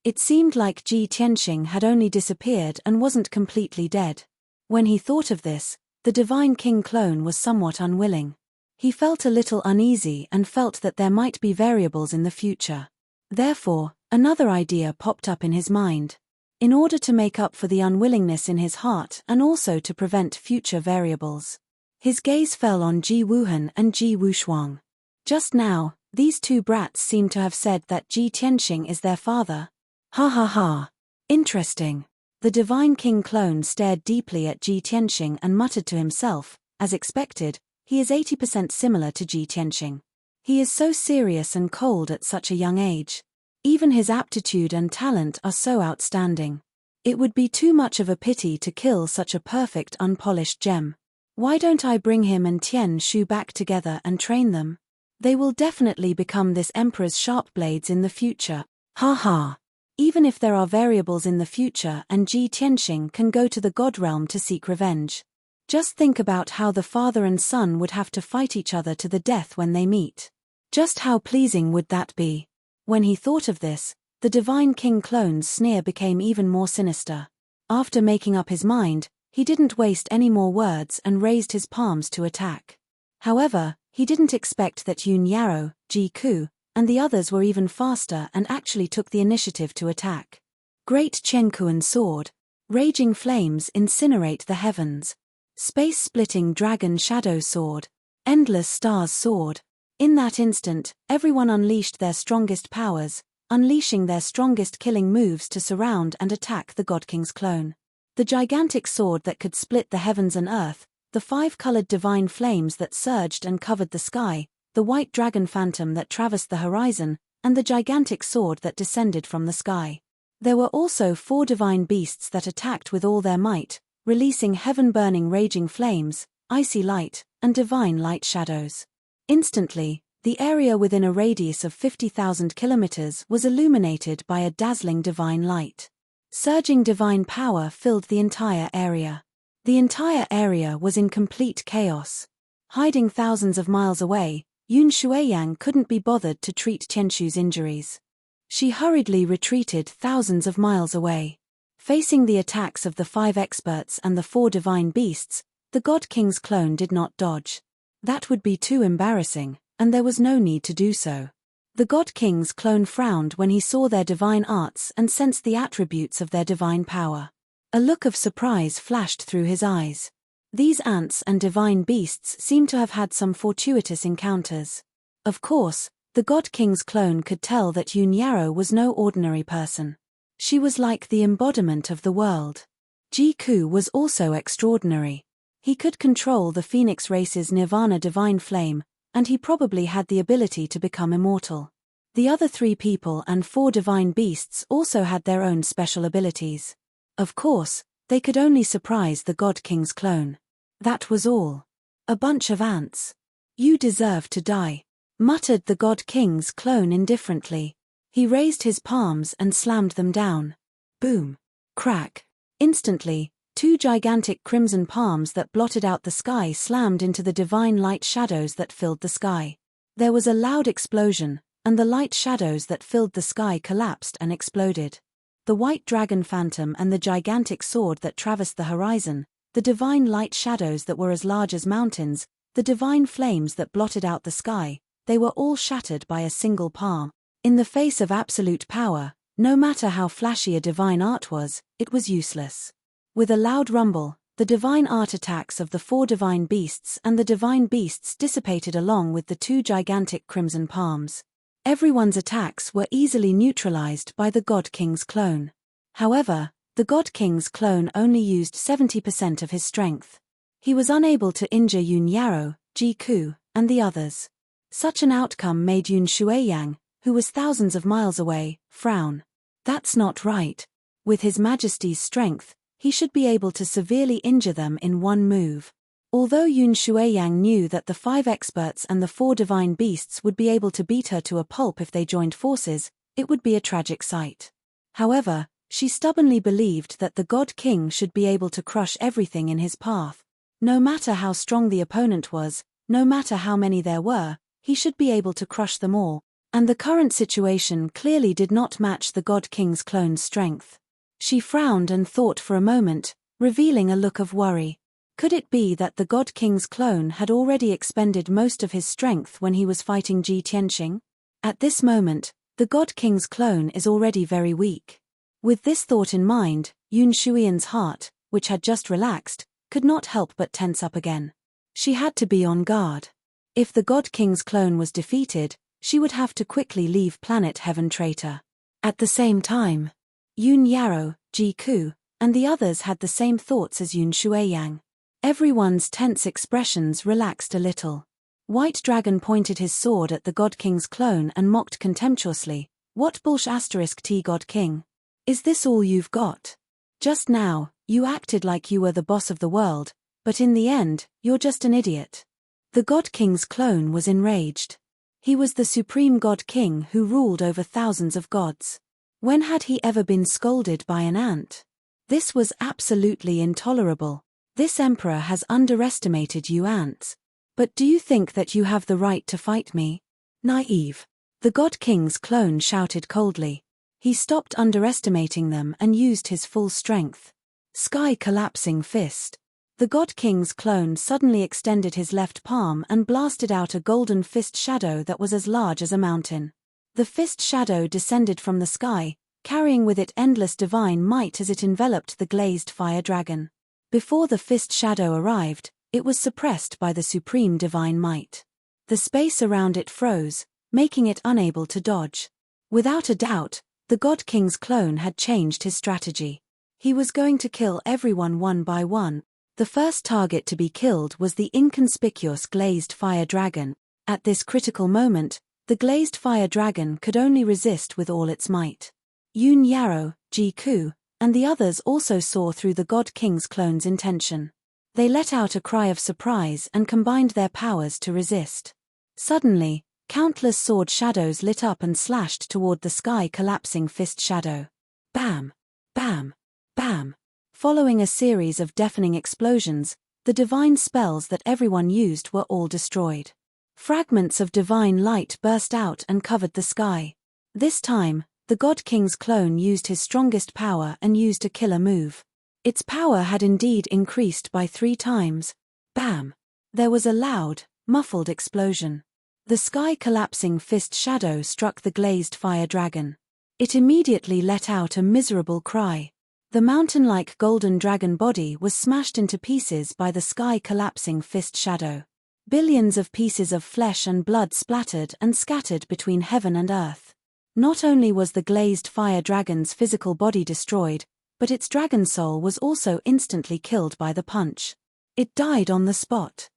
It seemed like Ji Tianqing had only disappeared and wasn't completely dead. When he thought of this, the Divine King clone was somewhat unwilling. He felt a little uneasy and felt that there might be variables in the future. Therefore, another idea popped up in his mind. In order to make up for the unwillingness in his heart and also to prevent future variables, his gaze fell on Ji Wuhan and Ji Wushuang. Just now, these two brats seem to have said that Ji Tianqing is their father. Ha ha ha. Interesting. The Divine King clone stared deeply at Ji Tianqing and muttered to himself, as expected, he is 80% similar to Ji Tianqing. He is so serious and cold at such a young age. Even his aptitude and talent are so outstanding. It would be too much of a pity to kill such a perfect unpolished gem. Why don't I bring him and Tian Shu back together and train them? They will definitely become this emperor's sharp blades in the future. Ha ha. Even if there are variables in the future and Ji Tianqing can go to the God realm to seek revenge. Just think about how the father and son would have to fight each other to the death when they meet. Just how pleasing would that be? When he thought of this, the Divine King clone's sneer became even more sinister. After making up his mind, he didn't waste any more words and raised his palms to attack. However, he didn't expect that Yun Yarrow, Ji Ku, and the others were even faster and actually took the initiative to attack. Great Chenkuan sword. Raging flames incinerate the heavens. Space-splitting dragon shadow sword. Endless stars sword. In that instant, everyone unleashed their strongest powers, unleashing their strongest killing moves to surround and attack the God King's clone. The gigantic sword that could split the heavens and earth, the five-colored divine flames that surged and covered the sky, the white dragon phantom that traversed the horizon, and the gigantic sword that descended from the sky. There were also 4 divine beasts that attacked with all their might, releasing heaven-burning raging flames, icy light, and divine light shadows. Instantly, the area within a radius of 50,000 kilometers was illuminated by a dazzling divine light. Surging divine power filled the entire area. The entire area was in complete chaos. Hiding thousands of miles away, Yun Shuiyang couldn't be bothered to treat Tianshu's injuries. She hurriedly retreated thousands of miles away. Facing the attacks of the 5 experts and the 4 divine beasts, the God King's clone did not dodge. That would be too embarrassing, and there was no need to do so. The God King's clone frowned when he saw their divine arts and sensed the attributes of their divine power. A look of surprise flashed through his eyes. These ants and divine beasts seemed to have had some fortuitous encounters. Of course, The God King's clone could tell that Yoon Yarrow was no ordinary person. She was like the embodiment of the world. Ji-ku was also extraordinary. He could control the Phoenix race's Nirvana divine flame, and he probably had the ability to become immortal. The other 3 people and 4 divine beasts also had their own special abilities. Of course, they could only surprise the God King's clone. That was all. A bunch of ants. You deserve to die, muttered the God King's clone indifferently. He raised his palms and slammed them down. Boom. Crack. Instantly, 2 gigantic crimson palms that blotted out the sky slammed into the divine light shadows that filled the sky. There was a loud explosion, and the light shadows that filled the sky collapsed and exploded. The white dragon phantom and the gigantic sword that traversed the horizon, the divine light shadows that were as large as mountains, the divine flames that blotted out the sky, they were all shattered by a single palm. In the face of absolute power, no matter how flashy a divine art was, it was useless. With a loud rumble, the divine art attacks of the 4 divine beasts and the divine beasts dissipated along with the 2 gigantic crimson palms. Everyone's attacks were easily neutralized by the God King's clone. However, the God King's clone only used 70% of his strength. He was unable to injure Yoon Yarrow, Ji-ku, and the others. Such an outcome made Yoon Shueyang, who was thousands of miles away, frown. That's not right. With His Majesty's strength, he should be able to severely injure them in one move. Although Yoon Shueyang knew that the 5 experts and the 4 divine beasts would be able to beat her to a pulp if they joined forces, it would be a tragic sight. However, she stubbornly believed that the God King should be able to crush everything in his path. No matter how strong the opponent was, no matter how many there were, he should be able to crush them all, and the current situation clearly did not match the God King's clone's strength. She frowned and thought for a moment, revealing a look of worry. Could it be that the God King's clone had already expended most of his strength when he was fighting Ji Tianxing? At this moment, the God King's clone is already very weak. With this thought in mind, Yoon Shuian's heart, which had just relaxed, could not help but tense up again. She had to be on guard. If the God King's clone was defeated, she would have to quickly leave planet Heaven Traitor. At the same time, Yoon Yarrow, Ji-ku, and the others had the same thoughts as Yoon Shueyang. Everyone's tense expressions relaxed a little. White Dragon pointed his sword at the God King's clone and mocked contemptuously, "What bullsh** T God King? Is this all you've got? Just now, you acted like you were the boss of the world, but in the end, you're just an idiot." The God King's clone was enraged. He was the supreme God King who ruled over thousands of gods. When had he ever been scolded by an ant? This was absolutely intolerable. This emperor has underestimated you ants. But do you think that you have the right to fight me? Naive. The God King's clone shouted coldly. He stopped underestimating them and used his full strength. Sky collapsing fist. The God King's clone suddenly extended his left palm and blasted out a golden fist shadow that was as large as a mountain. The fist shadow descended from the sky, carrying with it endless divine might as it enveloped the glazed fire dragon. Before the fist shadow arrived, it was suppressed by the supreme divine might. The space around it froze, making it unable to dodge. Without a doubt, the God King's clone had changed his strategy. He was going to kill everyone one by one. The first target to be killed was the inconspicuous glazed fire dragon. At this critical moment, the glazed fire dragon could only resist with all its might. Yoon Yarrow, Ji-ku, and the others also saw through the God King's clone's intention. They let out a cry of surprise and combined their powers to resist. Suddenly, countless sword shadows lit up and slashed toward the sky collapsing fist shadow. Bam! Bam! Bam! Following a series of deafening explosions, the divine spells that everyone used were all destroyed. Fragments of divine light burst out and covered the sky. This time, the God King's clone used his strongest power and used a killer move. Its power had indeed increased by 3 times. Bam! There was a loud, muffled explosion. The sky collapsing fist shadow struck the glazed fire dragon. It immediately let out a miserable cry. The mountain-like golden dragon body was smashed into pieces by the sky collapsing fist shadow. Billions of pieces of flesh and blood splattered and scattered between heaven and earth. Not only was the glazed fire dragon's physical body destroyed, but its dragon soul was also instantly killed by the punch. It died on the spot.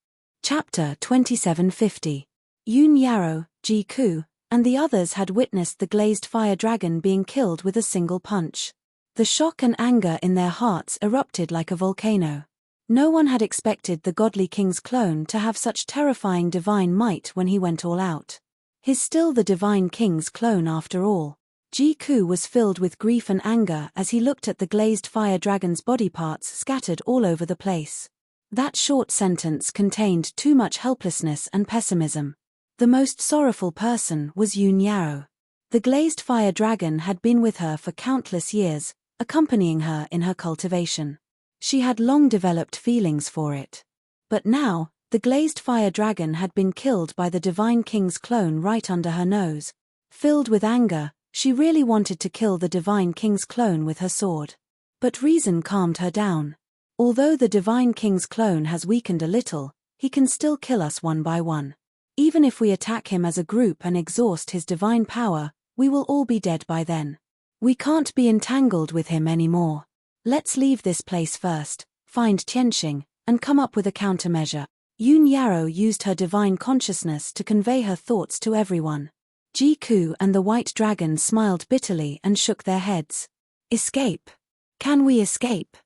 Chapter 2750. Yun Yarrow, Ji Ku, and the others had witnessed the glazed fire dragon being killed with a single punch. The shock and anger in their hearts erupted like a volcano. No one had expected the godly king's clone to have such terrifying divine might when he went all out. He's still the divine king's clone after all. Ji Ku was filled with grief and anger as he looked at the glazed fire dragon's body parts scattered all over the place. That short sentence contained too much helplessness and pessimism. The most sorrowful person was Yun Yarrow. The glazed fire dragon had been with her for countless years, accompanying her in her cultivation. She had long developed feelings for it. But now, the glazed fire dragon had been killed by the divine king's clone right under her nose. Filled with anger, she really wanted to kill the divine king's clone with her sword. But reason calmed her down. Although the divine king's clone has weakened a little, he can still kill us one by one. Even if we attack him as a group and exhaust his divine power, we will all be dead by then. We can't be entangled with him anymore. Let's leave this place first, find Tianxing, and come up with a countermeasure. Yun Yarrow used her divine consciousness to convey her thoughts to everyone. Ji Ku and the white dragon smiled bitterly and shook their heads. Escape? Can we escape?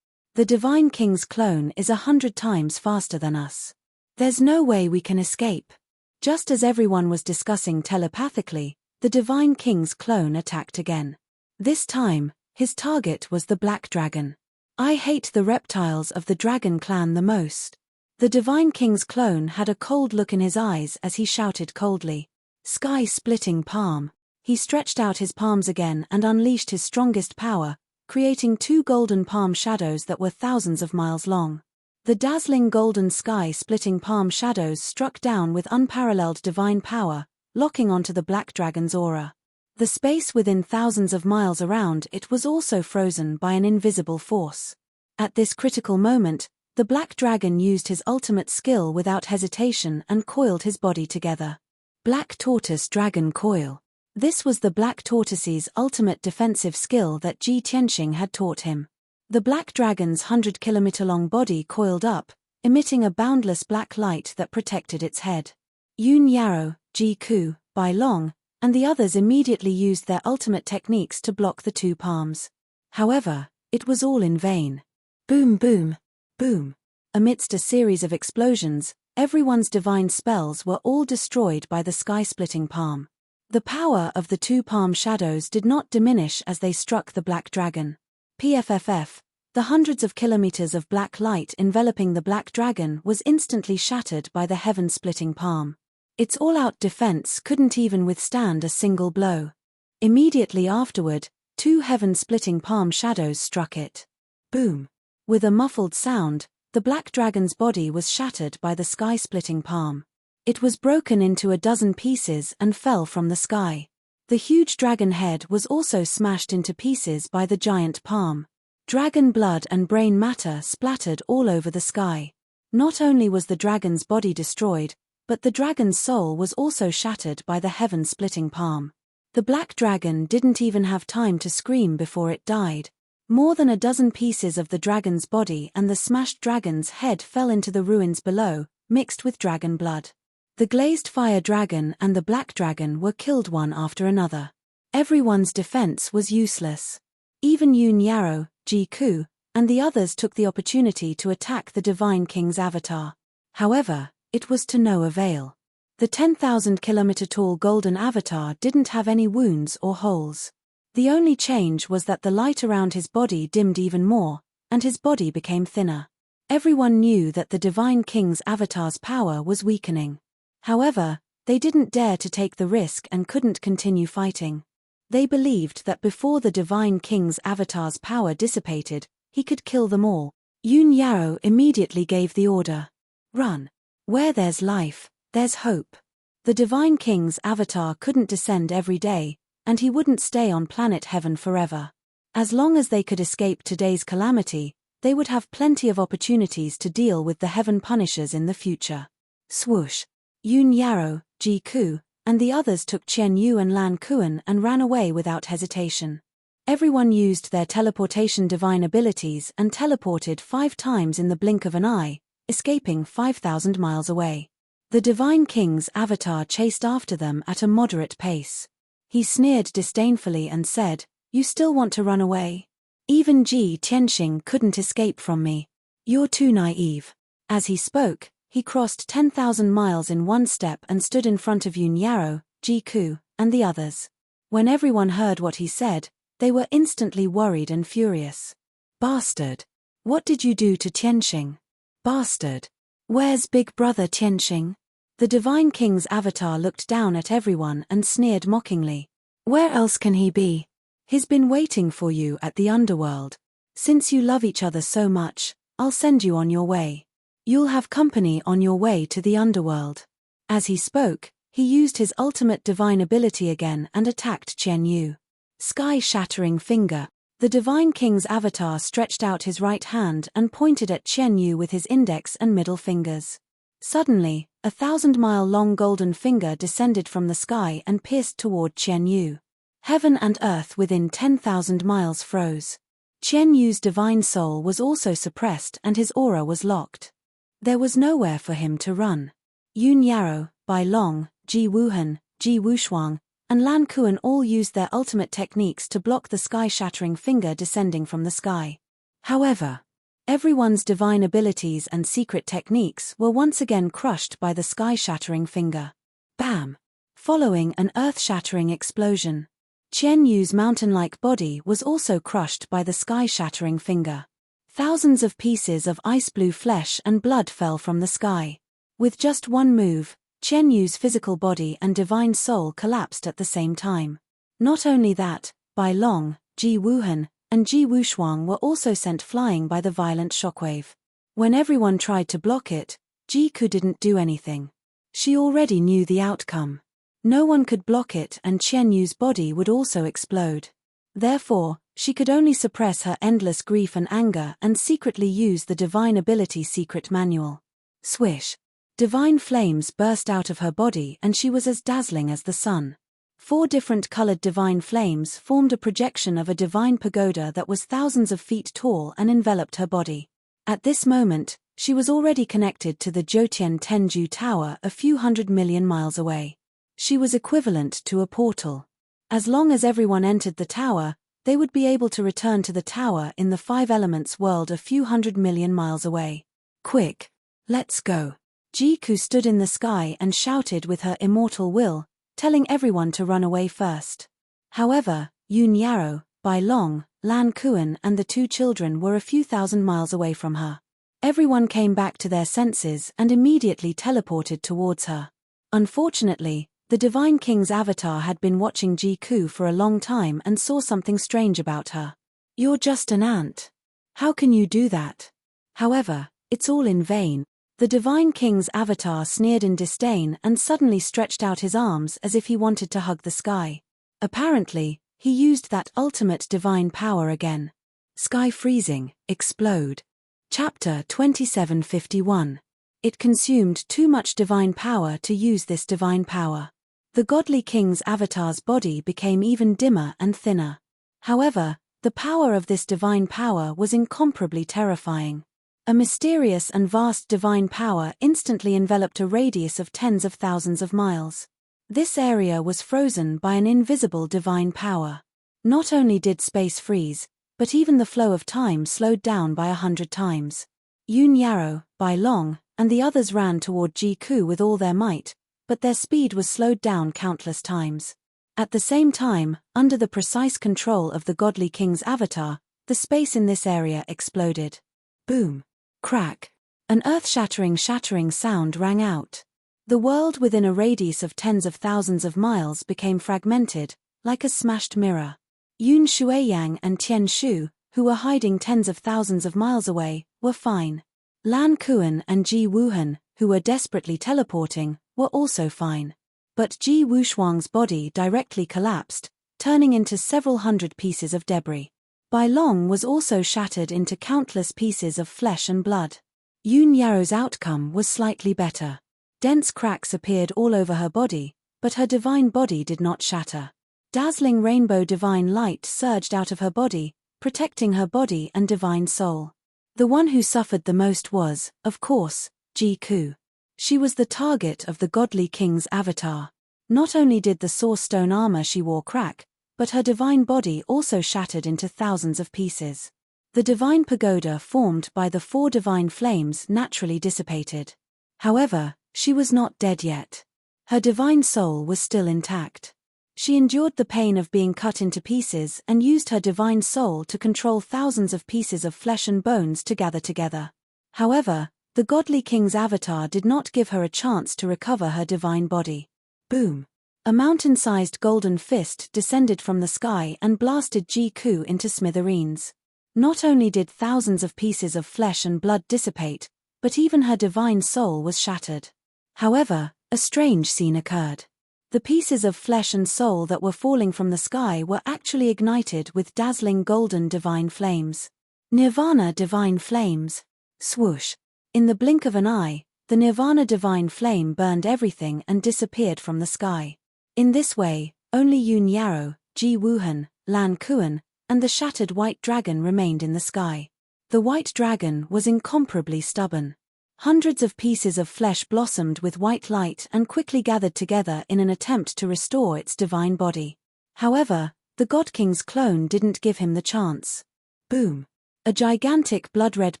The divine king's clone is 100 times faster than us. There's no way we can escape. Just as everyone was discussing telepathically, the divine king's clone attacked again. This time, his target was the black dragon. I hate the reptiles of the dragon clan the most. The divine king's clone had a cold look in his eyes as he shouted coldly. Sky-splitting palm. He stretched out his palms again and unleashed his strongest power, creating 2 golden palm shadows that were thousands of miles long. The dazzling golden sky-splitting palm shadows struck down with unparalleled divine power, locking onto the black dragon's aura. The space within thousands of miles around it was also frozen by an invisible force. At this critical moment, the black dragon used his ultimate skill without hesitation and coiled his body together. Black Tortoise Dragon Coil. This was the black tortoise's ultimate defensive skill that Ji Tianxing had taught him. The black dragon's 100-kilometer-long body coiled up, emitting a boundless black light that protected its head. Yun Yarrow, Ji Ku, Bai Long, and the others immediately used their ultimate techniques to block the 2 palms. However, it was all in vain. Boom boom, boom. Amidst a series of explosions, everyone's divine spells were all destroyed by the sky-splitting palm. The power of the 2 palm shadows did not diminish as they struck the black dragon. PFFF, the hundreds of kilometers of black light enveloping the black dragon was instantly shattered by the heaven-splitting palm. Its all-out defense couldn't even withstand a single blow. Immediately afterward, 2 heaven-splitting palm shadows struck it. Boom! With a muffled sound, the black dragon's body was shattered by the sky-splitting palm. It was broken into a dozen pieces and fell from the sky. The huge dragon head was also smashed into pieces by the giant palm. Dragon blood and brain matter splattered all over the sky. Not only was the dragon's body destroyed, but the dragon's soul was also shattered by the heaven-splitting palm. The black dragon didn't even have time to scream before it died. More than a dozen pieces of the dragon's body and the smashed dragon's head fell into the ruins below, mixed with dragon blood. The glazed fire dragon and the black dragon were killed one after another. Everyone's defense was useless. Even Yun Yarrow, Ji Ku, and the others took the opportunity to attack the divine king's avatar. However, it was to no avail. The 10,000-kilometer-tall golden avatar didn't have any wounds or holes. The only change was that the light around his body dimmed even more, and his body became thinner. Everyone knew that the divine king's avatar's power was weakening. However, they didn't dare to take the risk and couldn't continue fighting. They believed that before the divine king's avatar's power dissipated, he could kill them all. Yun Yarrow immediately gave the order. Run. Where there's life, there's hope. The divine king's avatar couldn't descend every day, and he wouldn't stay on planet Heaven forever. As long as they could escape today's calamity, they would have plenty of opportunities to deal with the Heaven Punishers in the future. Swoosh! Yun Yaro, Ji Ku, and the others took Qian Yu and Lan Kuan and ran away without hesitation. Everyone used their teleportation divine abilities and teleported 5 times in the blink of an eye, escaping 5,000 miles away. The Divine King's avatar chased after them at a moderate pace. He sneered disdainfully and said, "You still want to run away? Even Ji Tianxing couldn't escape from me. You're too naive." As he spoke, he crossed 10,000 miles in one step and stood in front of Yun Yaro, Ji Ku, and the others. When everyone heard what he said, they were instantly worried and furious. "Bastard! What did you do to Tianxing? Bastard! Where's Big Brother Tianxing?" The Divine King's avatar looked down at everyone and sneered mockingly. "Where else can he be? He's been waiting for you at the underworld. Since you love each other so much, I'll send you on your way. You'll have company on your way to the underworld." As he spoke, he used his ultimate divine ability again and attacked Qian Yu. Sky-shattering finger. The Divine King's avatar stretched out his right hand and pointed at Qian Yu with his index and middle fingers. Suddenly, a 1,000-mile-long golden finger descended from the sky and pierced toward Qian Yu. Heaven and earth within 10,000 miles froze. Qian Yu's divine soul was also suppressed and his aura was locked. There was nowhere for him to run. Yun Yaro, Bai Long, Ji Wuhan, Ji Wushuang, and Lan Kuan all used their ultimate techniques to block the sky-shattering finger descending from the sky. However, everyone's divine abilities and secret techniques were once again crushed by the sky-shattering finger. Bam! Following an earth-shattering explosion, Qian Yu's mountain-like body was also crushed by the sky-shattering finger. Thousands of pieces of ice-blue flesh and blood fell from the sky. With just one move, Qian Yu's physical body and divine soul collapsed at the same time. Not only that, Bai Long, Ji Wuhan, and Ji Wushuang were also sent flying by the violent shockwave. When everyone tried to block it, Ji Ku didn't do anything. She already knew the outcome. No one could block it and Qian Yu's body would also explode. Therefore, she could only suppress her endless grief and anger and secretly use the divine ability secret manual. Swish! Divine flames burst out of her body and she was as dazzling as the sun. 4 different colored divine flames formed a projection of a divine pagoda that was thousands of feet tall and enveloped her body. At this moment, she was already connected to the Jiutian Tenju Tower a few 100 million miles away. She was equivalent to a portal. As long as everyone entered the tower, they would be able to return to the tower in the 5 elements world a few 100 million miles away. "Quick! Let's go!" Ji Ku stood in the sky and shouted with her immortal will, telling everyone to run away first. However, Yun Yaro, Bai Long, Lan Kuan and the 2 children were a few thousand miles away from her. Everyone came back to their senses and immediately teleported towards her. Unfortunately, the Divine King's avatar had been watching Ji Ku for a long time and saw something strange about her. "You're just an ant. How can you do that?" However, it's all in vain. The Divine King's avatar sneered in disdain and suddenly stretched out his arms as if he wanted to hug the sky. Apparently, he used that ultimate divine power again. Sky freezing, explode. Chapter 2751. It consumed too much divine power to use this divine power. The godly king's avatar's body became even dimmer and thinner. However, the power of this divine power was incomparably terrifying. A mysterious and vast divine power instantly enveloped a radius of tens of thousands of miles. This area was frozen by an invisible divine power. Not only did space freeze, but even the flow of time slowed down by 100 times. Yun Yaro, Bai Long, and the others ran toward Ji Ku with all their might, but their speed was slowed down countless times. At the same time, under the precise control of the godly king's avatar, the space in this area exploded. Boom! Crack! An earth-shattering sound rang out. The world within a radius of tens of thousands of miles became fragmented, like a smashed mirror. Yun Shuiyang and Tian Shu, who were hiding tens of thousands of miles away, were fine. Lan Kuan and Ji Wuhan, who were desperately teleporting, were also fine. But Ji Wushuang's body directly collapsed, turning into several hundred pieces of debris. Bai Long was also shattered into countless pieces of flesh and blood. Yun Yaro's outcome was slightly better. Dense cracks appeared all over her body, but her divine body did not shatter. Dazzling rainbow divine light surged out of her body, protecting her body and divine soul. The one who suffered the most was, of course, Ji-ku. She was the target of the godly king's avatar. Not only did the source stone armor she wore crack, but her divine body also shattered into thousands of pieces. The divine pagoda formed by the 4 divine flames naturally dissipated. However, she was not dead yet. Her divine soul was still intact. She endured the pain of being cut into pieces and used her divine soul to control thousands of pieces of flesh and bones to gather together. However, the godly king's avatar did not give her a chance to recover her divine body. Boom! A mountain-sized golden fist descended from the sky and blasted Ji-ku into smithereens. Not only did thousands of pieces of flesh and blood dissipate, but even her divine soul was shattered. However, a strange scene occurred. The pieces of flesh and soul that were falling from the sky were actually ignited with dazzling golden divine flames. Nirvana divine flames. Swoosh! In the blink of an eye, the Nirvana divine flame burned everything and disappeared from the sky. In this way, only Yun Yarrow, Ji Wuhan, Lan Kuan, and the shattered white dragon remained in the sky. The white dragon was incomparably stubborn. Hundreds of pieces of flesh blossomed with white light and quickly gathered together in an attempt to restore its divine body. However, the God King's clone didn't give him the chance. Boom! A gigantic blood-red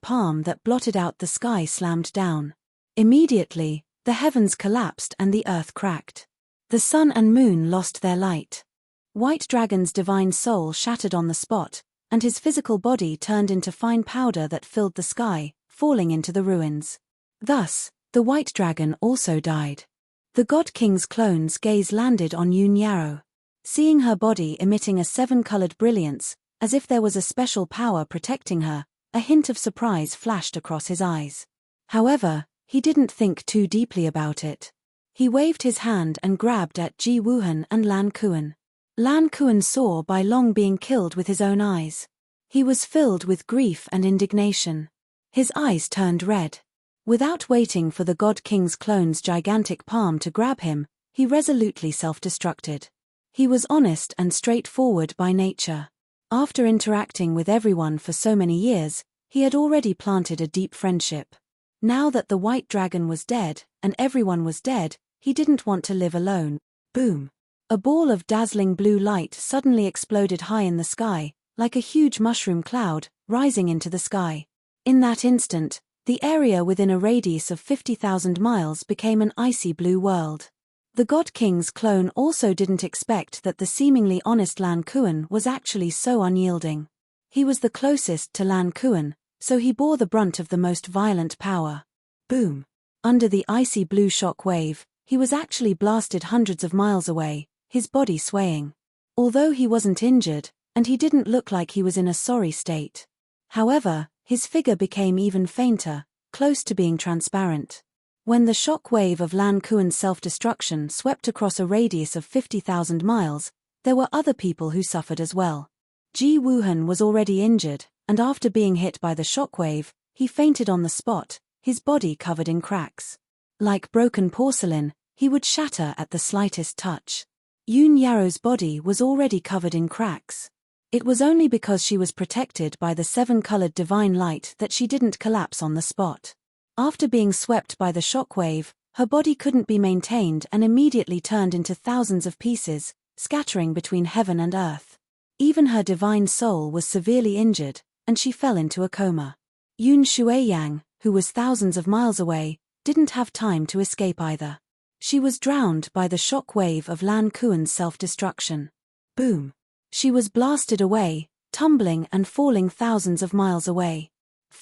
palm that blotted out the sky slammed down. Immediately, the heavens collapsed and the earth cracked. The sun and moon lost their light. White Dragon's divine soul shattered on the spot, and his physical body turned into fine powder that filled the sky, falling into the ruins. Thus, the White Dragon also died. The God King's clone's gaze landed on Yun Yarrow. Seeing her body emitting a 7-colored brilliance, as if there was a special power protecting her, a hint of surprise flashed across his eyes. However, he didn't think too deeply about it. He waved his hand and grabbed at Ji Wuhan and Lan Kuan. Lan Kuan saw Bai Long being killed with his own eyes. He was filled with grief and indignation. His eyes turned red. Without waiting for the God King's clone's gigantic palm to grab him, he resolutely self-destructed. He was honest and straightforward by nature. After interacting with everyone for so many years, he had already planted a deep friendship. Now that the White Dragon was dead, and everyone was dead, he didn't want to live alone. Boom! A ball of dazzling blue light suddenly exploded high in the sky, like a huge mushroom cloud, rising into the sky. In that instant, the area within a radius of 50,000 miles became an icy blue world. The God King's clone also didn't expect that the seemingly honest Lan Kuan was actually so unyielding. He was the closest to Lan Kuan, so he bore the brunt of the most violent power. Boom! Under the icy blue shock wave, he was actually blasted hundreds of miles away, his body swaying. Although he wasn't injured, and he didn't look like he was in a sorry state. However, his figure became even fainter, close to being transparent. When the shock wave of Lan Kuan's self-destruction swept across a radius of 50,000 miles, there were other people who suffered as well. Ji Wuhan was already injured, and after being hit by the shock wave, he fainted on the spot, his body covered in cracks. Like broken porcelain, he would shatter at the slightest touch. Yun Yarrow's body was already covered in cracks. It was only because she was protected by the 7-colored divine light that she didn't collapse on the spot. After being swept by the shockwave, her body couldn't be maintained and immediately turned into thousands of pieces, scattering between heaven and earth. Even her divine soul was severely injured, and she fell into a coma. Yun Shuiyang, who was thousands of miles away, didn't have time to escape either. She was drowned by the shock wave of Lan Kuan's self-destruction. Boom! She was blasted away, tumbling and falling thousands of miles away.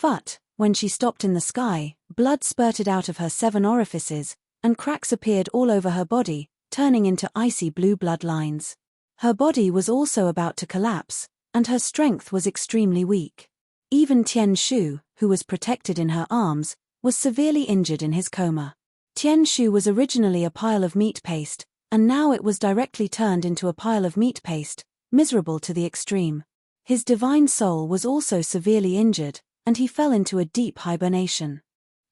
But, when she stopped in the sky, blood spurted out of her 7 orifices, and cracks appeared all over her body, turning into icy blue blood lines. Her body was also about to collapse, and her strength was extremely weak. Even Tian Shu, who was protected in her arms, was severely injured in his coma. Tian Shu was originally a pile of meat paste, and now it was directly turned into a pile of meat paste, miserable to the extreme. His divine soul was also severely injured, and he fell into a deep hibernation.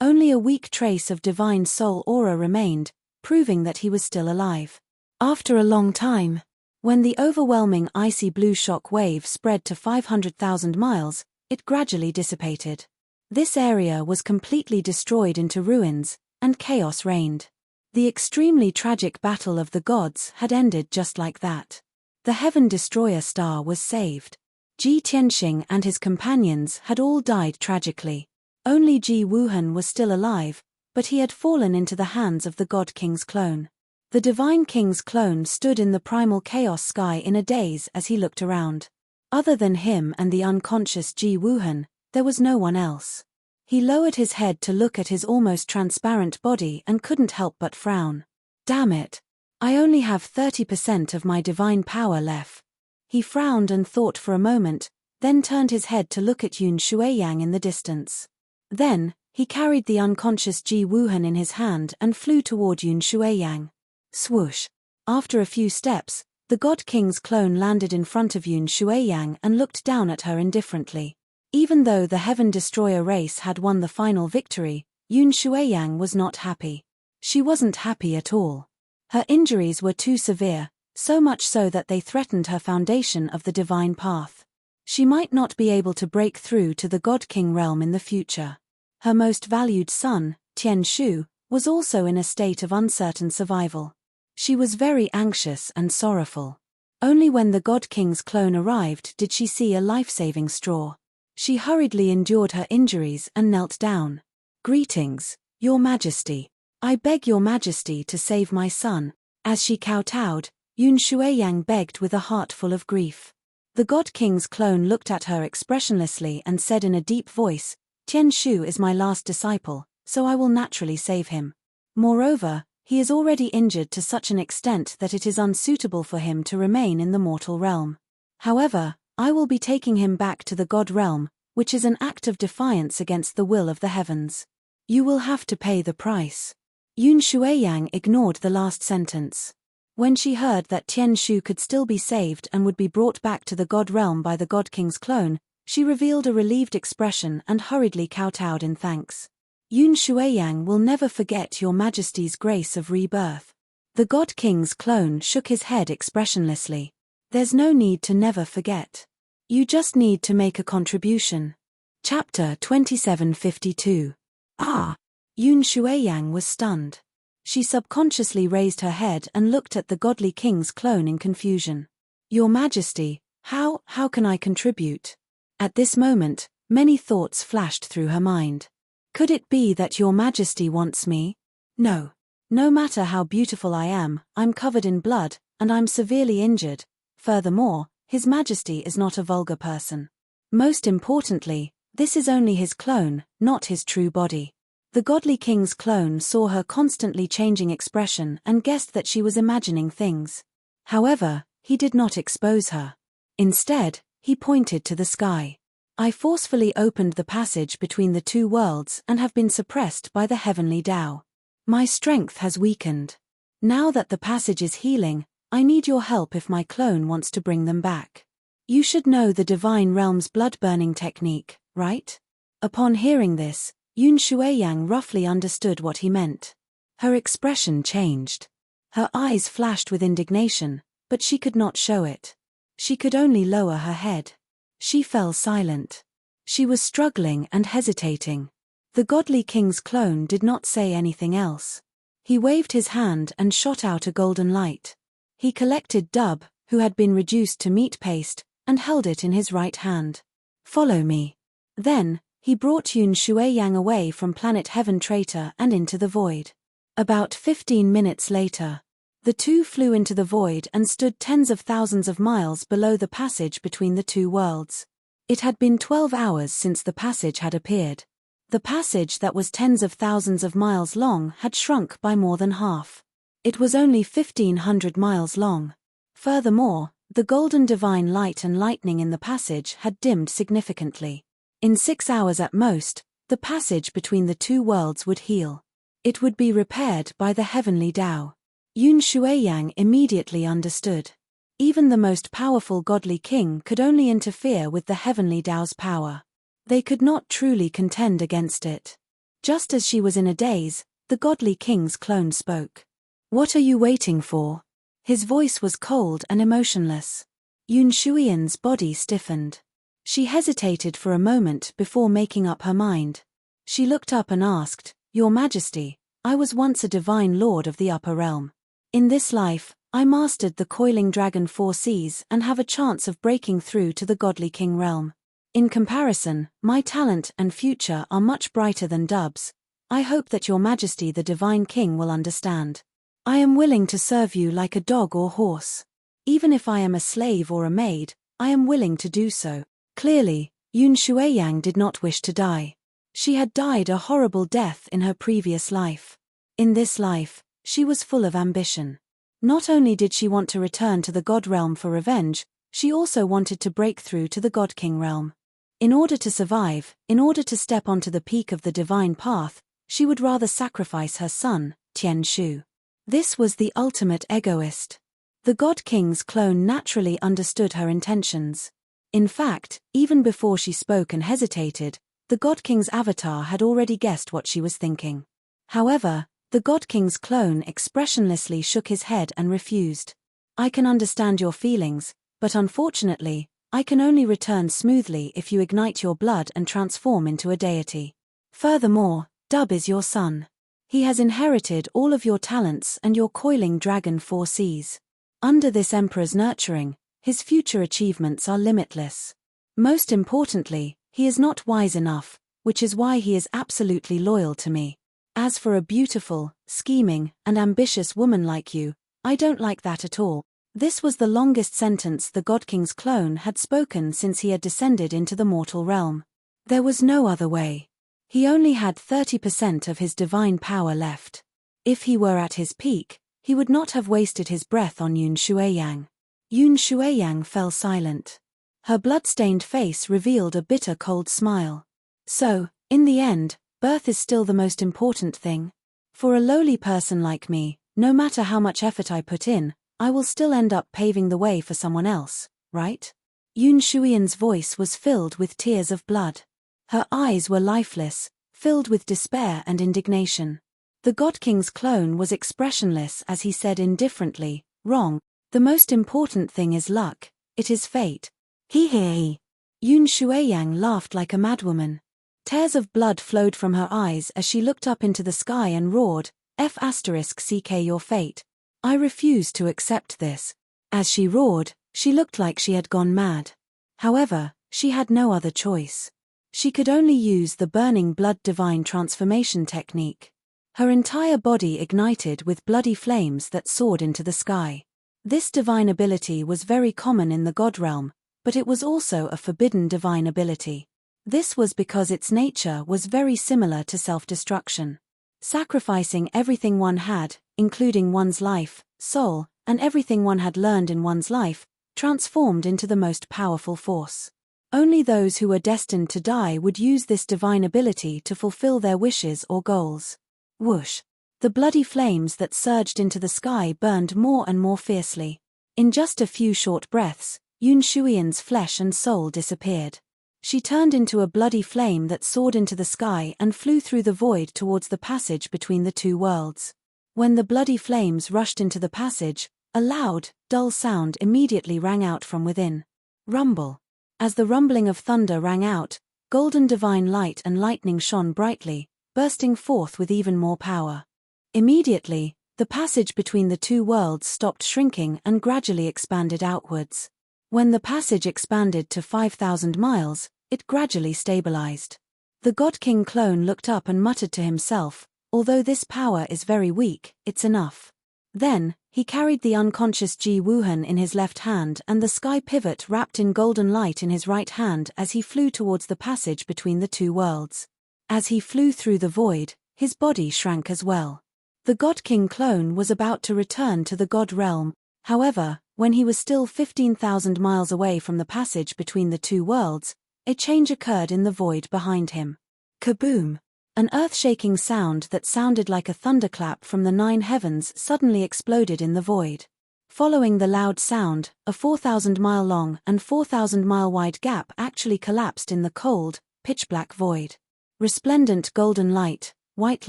Only a weak trace of divine soul aura remained, proving that he was still alive. After a long time, when the overwhelming icy blue shock wave spread to 500,000 miles, it gradually dissipated. This area was completely destroyed into ruins, and chaos reigned. The extremely tragic battle of the gods had ended just like that. The Heaven Destroyer star was saved. Ji Tianxing and his companions had all died tragically. Only Ji Wuhan was still alive, but he had fallen into the hands of the God King's clone. The Divine King's clone stood in the primal chaos sky in a daze as he looked around. Other than him and the unconscious Ji Wuhan, there was no one else. He lowered his head to look at his almost transparent body and couldn't help but frown. Damn it. I only have 30% of my divine power left. He frowned and thought for a moment, then turned his head to look at Yun Shuiyang in the distance. Then, he carried the unconscious Ji Wuhan in his hand and flew toward Yun Shuiyang. Swoosh. After a few steps, the God King's clone landed in front of Yun Shuiyang and looked down at her indifferently. Even though the Heaven Destroyer race had won the final victory, Yun Shuiyang was not happy. She wasn't happy at all. Her injuries were too severe, so much so that they threatened her foundation of the divine path. She might not be able to break through to the God King realm in the future. Her most valued son, Tian Shu, was also in a state of uncertain survival. She was very anxious and sorrowful. Only when the God King's clone arrived did she see a life-saving straw. She hurriedly endured her injuries and knelt down. "Greetings, Your Majesty. I beg Your Majesty to save my son." As she kowtowed, Yun Shuiyang begged with a heart full of grief. The God King's clone looked at her expressionlessly and said in a deep voice, "Tian Shu is my last disciple, so I will naturally save him. Moreover, he is already injured to such an extent that it is unsuitable for him to remain in the mortal realm. However, I will be taking him back to the God realm, which is an act of defiance against the will of the heavens. You will have to pay the price." Yun Shuiyang ignored the last sentence. When she heard that Tian Shu could still be saved and would be brought back to the God realm by the God King's clone, she revealed a relieved expression and hurriedly kowtowed in thanks. "Yun Shuiyang will never forget Your Majesty's grace of rebirth." The God King's clone shook his head expressionlessly. "There's no need to never forget. You just need to make a contribution." Chapter 2752. Ah! Yun Shuiyang was stunned. She subconsciously raised her head and looked at the godly king's clone in confusion. "Your Majesty, how can I contribute?" At this moment, many thoughts flashed through her mind. Could it be that Your Majesty wants me? No. No matter how beautiful I am, I'm covered in blood, and I'm severely injured. Furthermore, His Majesty is not a vulgar person. Most importantly, this is only his clone, not his true body. The godly king's clone saw her constantly changing expression and guessed that she was imagining things. However, he did not expose her. Instead, he pointed to the sky. "I forcefully opened the passage between the two worlds and have been suppressed by the heavenly Tao. My strength has weakened. Now that the passage is healing, I need your help if my clone wants to bring them back. You should know the divine realm's blood-burning technique, right?" Upon hearing this, Yun Shuiyang roughly understood what he meant. Her expression changed. Her eyes flashed with indignation, but she could not show it. She could only lower her head. She fell silent. She was struggling and hesitating. The godly king's clone did not say anything else. He waved his hand and shot out a golden light. He collected Dub, who had been reduced to meat paste, and held it in his right hand. "Follow me." Then, he brought Yun Shuiyang away from planet Heaven Traitor and into the void. About 15 minutes later, the two flew into the void and stood tens of thousands of miles below the passage between the two worlds. It had been 12 hours since the passage had appeared. The passage that was tens of thousands of miles long had shrunk by more than half. It was only 1,500 miles long. Furthermore, the golden divine light and lightning in the passage had dimmed significantly. In 6 hours at most, the passage between the two worlds would heal. It would be repaired by the heavenly Tao. Yun Shuiyang immediately understood. Even the most powerful godly king could only interfere with the heavenly Tao's power. They could not truly contend against it. Just as she was in a daze, the godly king's clone spoke. "What are you waiting for?" His voice was cold and emotionless. Yun Shuiyan's body stiffened. She hesitated for a moment before making up her mind. She looked up and asked, "Your Majesty, I was once a divine lord of the upper realm. In this life, I mastered the coiling dragon 4 seas and have a chance of breaking through to the godly king realm. In comparison, my talent and future are much brighter than Dub's. I hope that Your Majesty the divine king will understand. I am willing to serve you like a dog or horse. Even if I am a slave or a maid, I am willing to do so." Clearly, Yun Shuiyang did not wish to die. She had died a horrible death in her previous life. In this life, she was full of ambition. Not only did she want to return to the God realm for revenge, she also wanted to break through to the God King realm. In order to survive, in order to step onto the peak of the divine path, she would rather sacrifice her son, Tian Shu. This was the ultimate egoist. The God King's clone naturally understood her intentions. In fact, even before she spoke and hesitated, the God King's avatar had already guessed what she was thinking. However, the God King's clone expressionlessly shook his head and refused. "I can understand your feelings, but unfortunately, I can only return smoothly if you ignite your blood and transform into a deity. Furthermore, Dub is your son. He has inherited all of your talents and your coiling dragon 4 seas. Under this emperor's nurturing, his future achievements are limitless. Most importantly, he is not wise enough, which is why he is absolutely loyal to me. As for a beautiful, scheming, and ambitious woman like you, I don't like that at all." This was the longest sentence the God King's clone had spoken since he had descended into the mortal realm. There was no other way. He only had 30% of his divine power left. If he were at his peak, he would not have wasted his breath on Yun Shuiyang. Yun Shuiyang fell silent. Her blood-stained face revealed a bitter cold smile. "So, in the end, birth is still the most important thing. For a lowly person like me, no matter how much effort I put in, I will still end up paving the way for someone else, right?" Yun Shuiyan's voice was filled with tears of blood. Her eyes were lifeless, filled with despair and indignation. The God King's clone was expressionless as he said indifferently, "Wrong. The most important thing is luck. It is fate." He. Yun Shuiyang laughed like a madwoman. Tears of blood flowed from her eyes as she looked up into the sky and roared, "F***ck your fate. I refuse to accept this." As she roared, she looked like she had gone mad. However, she had no other choice. She could only use the burning blood divine transformation technique. Her entire body ignited with bloody flames that soared into the sky. This divine ability was very common in the God realm, but it was also a forbidden divine ability. This was because its nature was very similar to self-destruction. Sacrificing everything one had, including one's life, soul, and everything one had learned in one's life, transformed into the most powerful force. Only those who were destined to die would use this divine ability to fulfill their wishes or goals. Whoosh! The bloody flames that surged into the sky burned more and more fiercely. In just a few short breaths, Yun Shuiyan's flesh and soul disappeared. She turned into a bloody flame that soared into the sky and flew through the void towards the passage between the two worlds. When the bloody flames rushed into the passage, a loud, dull sound immediately rang out from within. Rumble. As the rumbling of thunder rang out, golden divine light and lightning shone brightly, bursting forth with even more power. Immediately, the passage between the two worlds stopped shrinking and gradually expanded outwards. When the passage expanded to 5,000 miles, it gradually stabilized. The God King clone looked up and muttered to himself, "Although this power is very weak, it's enough." Then, he carried the unconscious Ji Wuhan in his left hand and the sky pivot wrapped in golden light in his right hand as he flew towards the passage between the two worlds. As he flew through the void, his body shrank as well. The God King clone was about to return to the God realm. However, when he was still 15,000 miles away from the passage between the two worlds, a change occurred in the void behind him. Kaboom! An earth-shaking sound that sounded like a thunderclap from the 9 heavens suddenly exploded in the void. Following the loud sound, a 4,000-mile long and 4,000-mile wide gap actually collapsed in the cold, pitch-black void. Resplendent golden light, white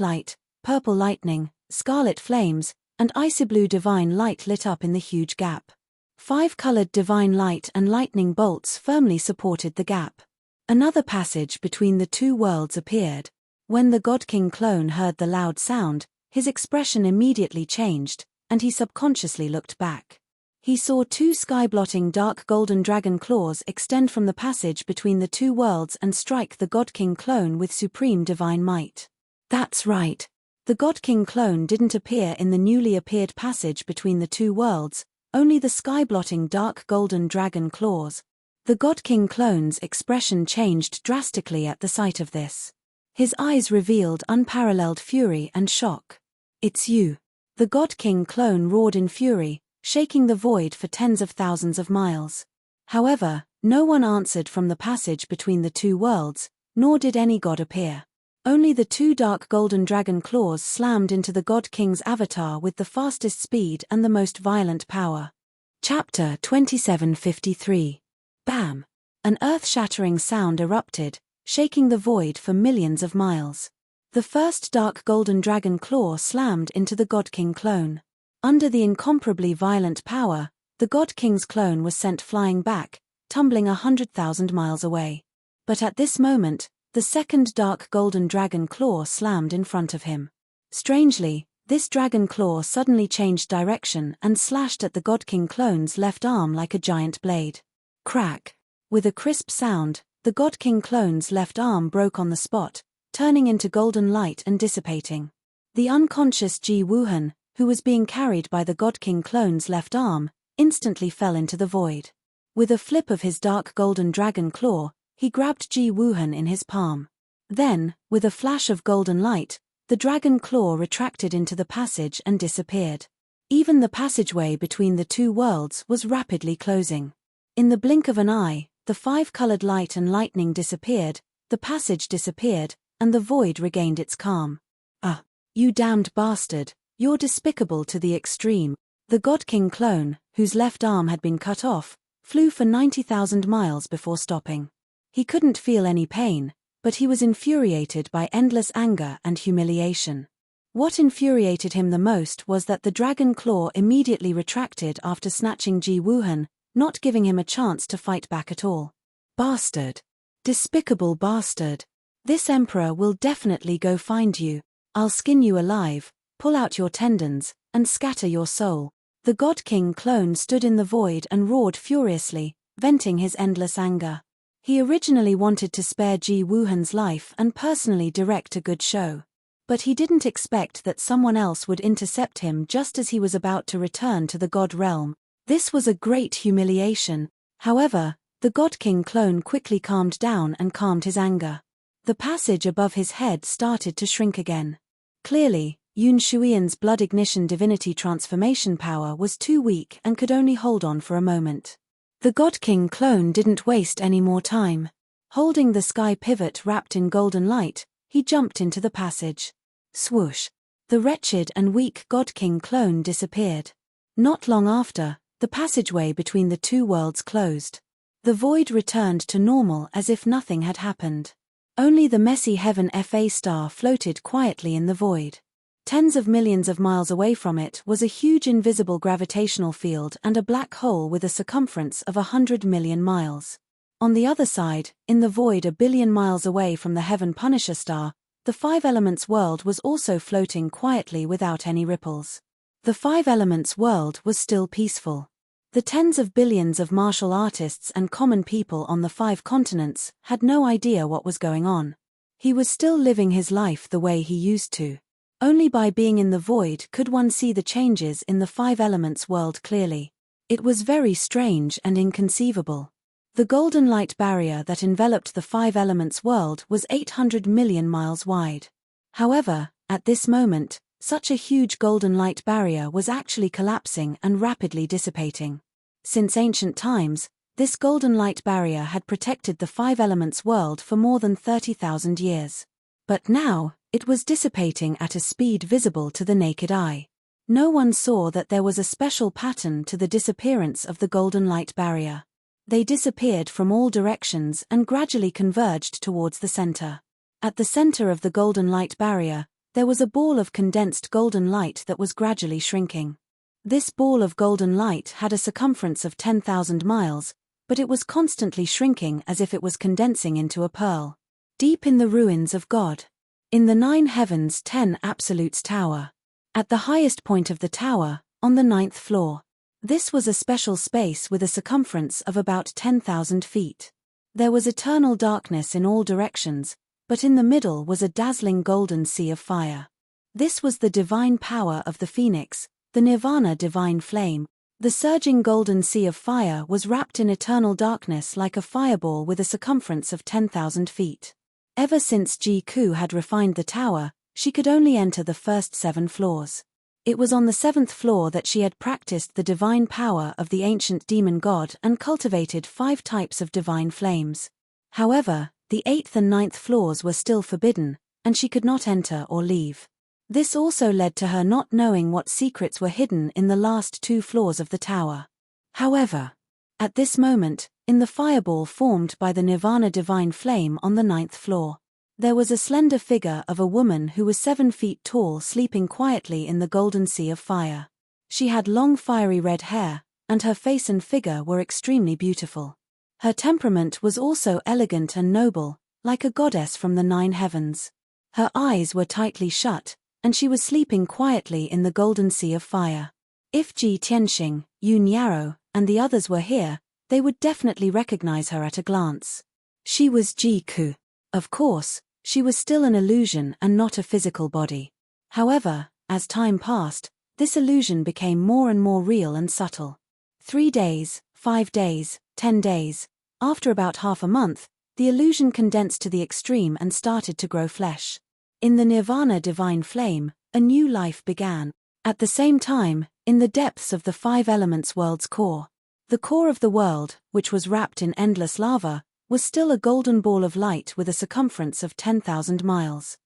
light, purple lightning, scarlet flames, and icy blue divine light lit up in the huge gap. 5-colored divine light and lightning bolts firmly supported the gap. Another passage between the two worlds appeared. When the God King clone heard the loud sound, his expression immediately changed, and he subconsciously looked back. He saw 2 sky-blotting dark golden dragon claws extend from the passage between the two worlds and strike the God King clone with supreme divine might. That's right. The God King clone didn't appear in the newly appeared passage between the two worlds, only the sky-blotting dark golden dragon claws. The God King clone's expression changed drastically at the sight of this. His eyes revealed unparalleled fury and shock. "It's you." The God King clone roared in fury, shaking the void for tens of thousands of miles. However, no one answered from the passage between the two worlds, nor did any god appear. Only the 2 dark golden dragon claws slammed into the God King's avatar with the fastest speed and the most violent power. Chapter 2753. Bam! An earth-shattering sound erupted, shaking the void for millions of miles. The first dark golden dragon claw slammed into the God King clone. Under the incomparably violent power, the God King's clone was sent flying back, tumbling 100,000 miles away. But at this moment, the second dark golden dragon claw slammed in front of him. Strangely, this dragon claw suddenly changed direction and slashed at the God King clone's left arm like a giant blade. Crack! With a crisp sound, the God King clone's left arm broke on the spot, turning into golden light and dissipating. The unconscious Ji Wuhan, who was being carried by the God King clone's left arm, instantly fell into the void. With a flip of his dark golden dragon claw, he grabbed Ji Wuhan in his palm. Then, with a flash of golden light, the dragon claw retracted into the passage and disappeared. Even the passageway between the two worlds was rapidly closing. In the blink of an eye, the 5-colored light and lightning disappeared, the passage disappeared, and the void regained its calm. "Ah, you damned bastard. You're despicable to the extreme." The God King clone, whose left arm had been cut off, flew for 90,000 miles before stopping. He couldn't feel any pain, but he was infuriated by endless anger and humiliation. What infuriated him the most was that the dragon claw immediately retracted after snatching Ji Wuhan, not giving him a chance to fight back at all. "Bastard. Despicable bastard. This emperor will definitely go find you. I'll skin you alive, pull out your tendons, and scatter your soul." The God King clone stood in the void and roared furiously, venting his endless anger. He originally wanted to spare Ji Wuhan's life and personally direct a good show. But he didn't expect that someone else would intercept him just as he was about to return to the God realm. This was a great humiliation. However, the God King clone quickly calmed down and calmed his anger. The passage above his head started to shrink again. Clearly, Yun Shuiyan's blood ignition divinity transformation power was too weak and could only hold on for a moment. The God King clone didn't waste any more time. Holding the sky pivot wrapped in golden light, he jumped into the passage. Swoosh! The wretched and weak God King clone disappeared. Not long after, the passageway between the two worlds closed. The void returned to normal as if nothing had happened. Only the messy Heavenpiercer star floated quietly in the void. Tens of millions of miles away from it was a huge invisible gravitational field and a black hole with a circumference of 100 million miles. On the other side, in the void a billion miles away from the Heavenpiercer star, the Five Elements world was also floating quietly without any ripples. The Five Elements world was still peaceful. The tens of billions of martial artists and common people on the 5 continents had no idea what was going on. He was still living his life the way he used to. Only by being in the void could one see the changes in the Five Elements world clearly. It was very strange and inconceivable. The golden light barrier that enveloped the Five Elements world was 800 million miles wide. However, at this moment, such a huge golden light barrier was actually collapsing and rapidly dissipating. Since ancient times, this golden light barrier had protected the Five Elements world for more than 30,000 years. But now, it was dissipating at a speed visible to the naked eye. No one saw that there was a special pattern to the disappearance of the golden light barrier. They disappeared from all directions and gradually converged towards the center. At the center of the golden light barrier, there was a ball of condensed golden light that was gradually shrinking. This ball of golden light had a circumference of 10,000 miles, but it was constantly shrinking as if it was condensing into a pearl. Deep in the ruins of God. In the 9 heavens 10 absolutes tower. At the highest point of the tower, on the 9th floor. This was a special space with a circumference of about 10,000 feet. There was eternal darkness in all directions, but in the middle was a dazzling golden sea of fire. This was the divine power of the phoenix, the nirvana divine flame. The surging golden sea of fire was wrapped in eternal darkness like a fireball with a circumference of 10,000 feet. Ever since Ji-Ku had refined the tower, she could only enter the first 7 floors. It was on the 7th floor that she had practiced the divine power of the ancient demon god and cultivated 5 types of divine flames. However, the 8th and 9th floors were still forbidden, and she could not enter or leave. This also led to her not knowing what secrets were hidden in the last 2 floors of the tower. However, at this moment, in the fireball formed by the nirvana divine flame on the 9th floor, there was a slender figure of a woman who was 7 feet tall sleeping quietly in the golden sea of fire. She had long fiery red hair, and her face and figure were extremely beautiful. Her temperament was also elegant and noble, like a goddess from the 9 heavens. Her eyes were tightly shut, and she was sleeping quietly in the golden sea of fire. If Ji Tianxing, Yun Yarrow, and the others were here, they would definitely recognize her at a glance. She was Ji-Ku. Of course, she was still an illusion and not a physical body. However, as time passed, this illusion became more and more real and subtle. 3 days, 5 days, 10 days. After about half a month, the illusion condensed to the extreme and started to grow flesh. In the nirvana divine flame, a new life began. At the same time, in the depths of the 5 elements world's core, the core of the world, which was wrapped in endless lava, was still a golden ball of light with a circumference of 10,000 miles.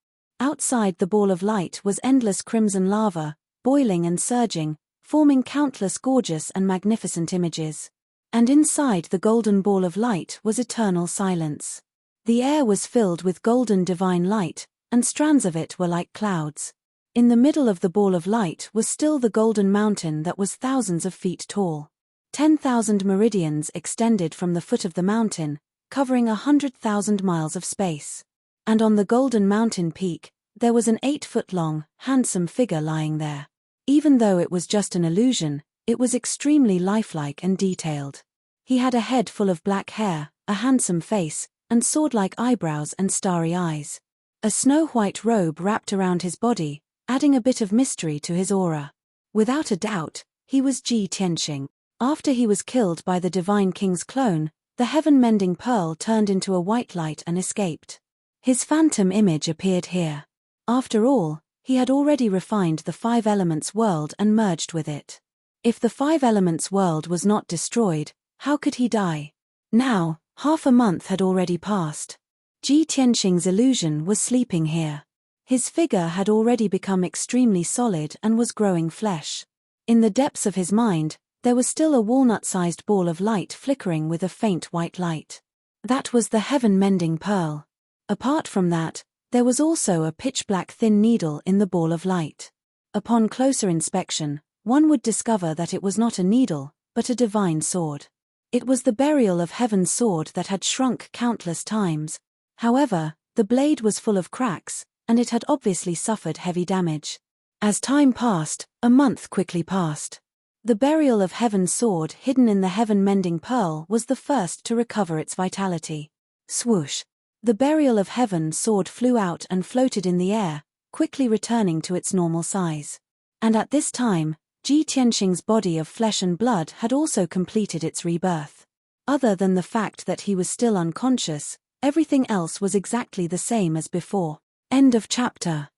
Outside the ball of light was endless crimson lava, boiling and surging, forming countless gorgeous and magnificent images. And inside the golden ball of light was eternal silence. The air was filled with golden divine light, and strands of it were like clouds. In the middle of the ball of light was still the golden mountain that was thousands of feet tall. 10,000 meridians extended from the foot of the mountain, covering 100,000 miles of space. And on the golden mountain peak, there was an 8-foot-long, handsome figure lying there. Even though it was just an illusion, it was extremely lifelike and detailed. He had a head full of black hair, a handsome face, and sword-like eyebrows and starry eyes. A snow-white robe wrapped around his body, adding a bit of mystery to his aura. Without a doubt, he was Ji Tianxing. After he was killed by the Divine King's clone, the heaven-mending pearl turned into a white light and escaped. His phantom image appeared here. After all, he had already refined the 5 elements world and merged with it. If the 5 elements world was not destroyed, how could he die? Now, half a month had already passed. Ji Tianxing's illusion was sleeping here. His figure had already become extremely solid and was growing flesh. In the depths of his mind, there was still a walnut-sized ball of light flickering with a faint white light. That was the heaven-mending pearl. Apart from that, there was also a pitch-black thin needle in the ball of light. Upon closer inspection, one would discover that it was not a needle, but a divine sword. It was the burial of heaven's sword that had shrunk countless times. However, the blade was full of cracks, and it had obviously suffered heavy damage. As time passed, a month quickly passed. The burial of heaven's sword hidden in the heaven-mending pearl was the first to recover its vitality. Swoosh! The burial of heaven's sword flew out and floated in the air, quickly returning to its normal size. And at this time, Ji Tianxing's body of flesh and blood had also completed its rebirth. Other than the fact that he was still unconscious, everything else was exactly the same as before. End of chapter.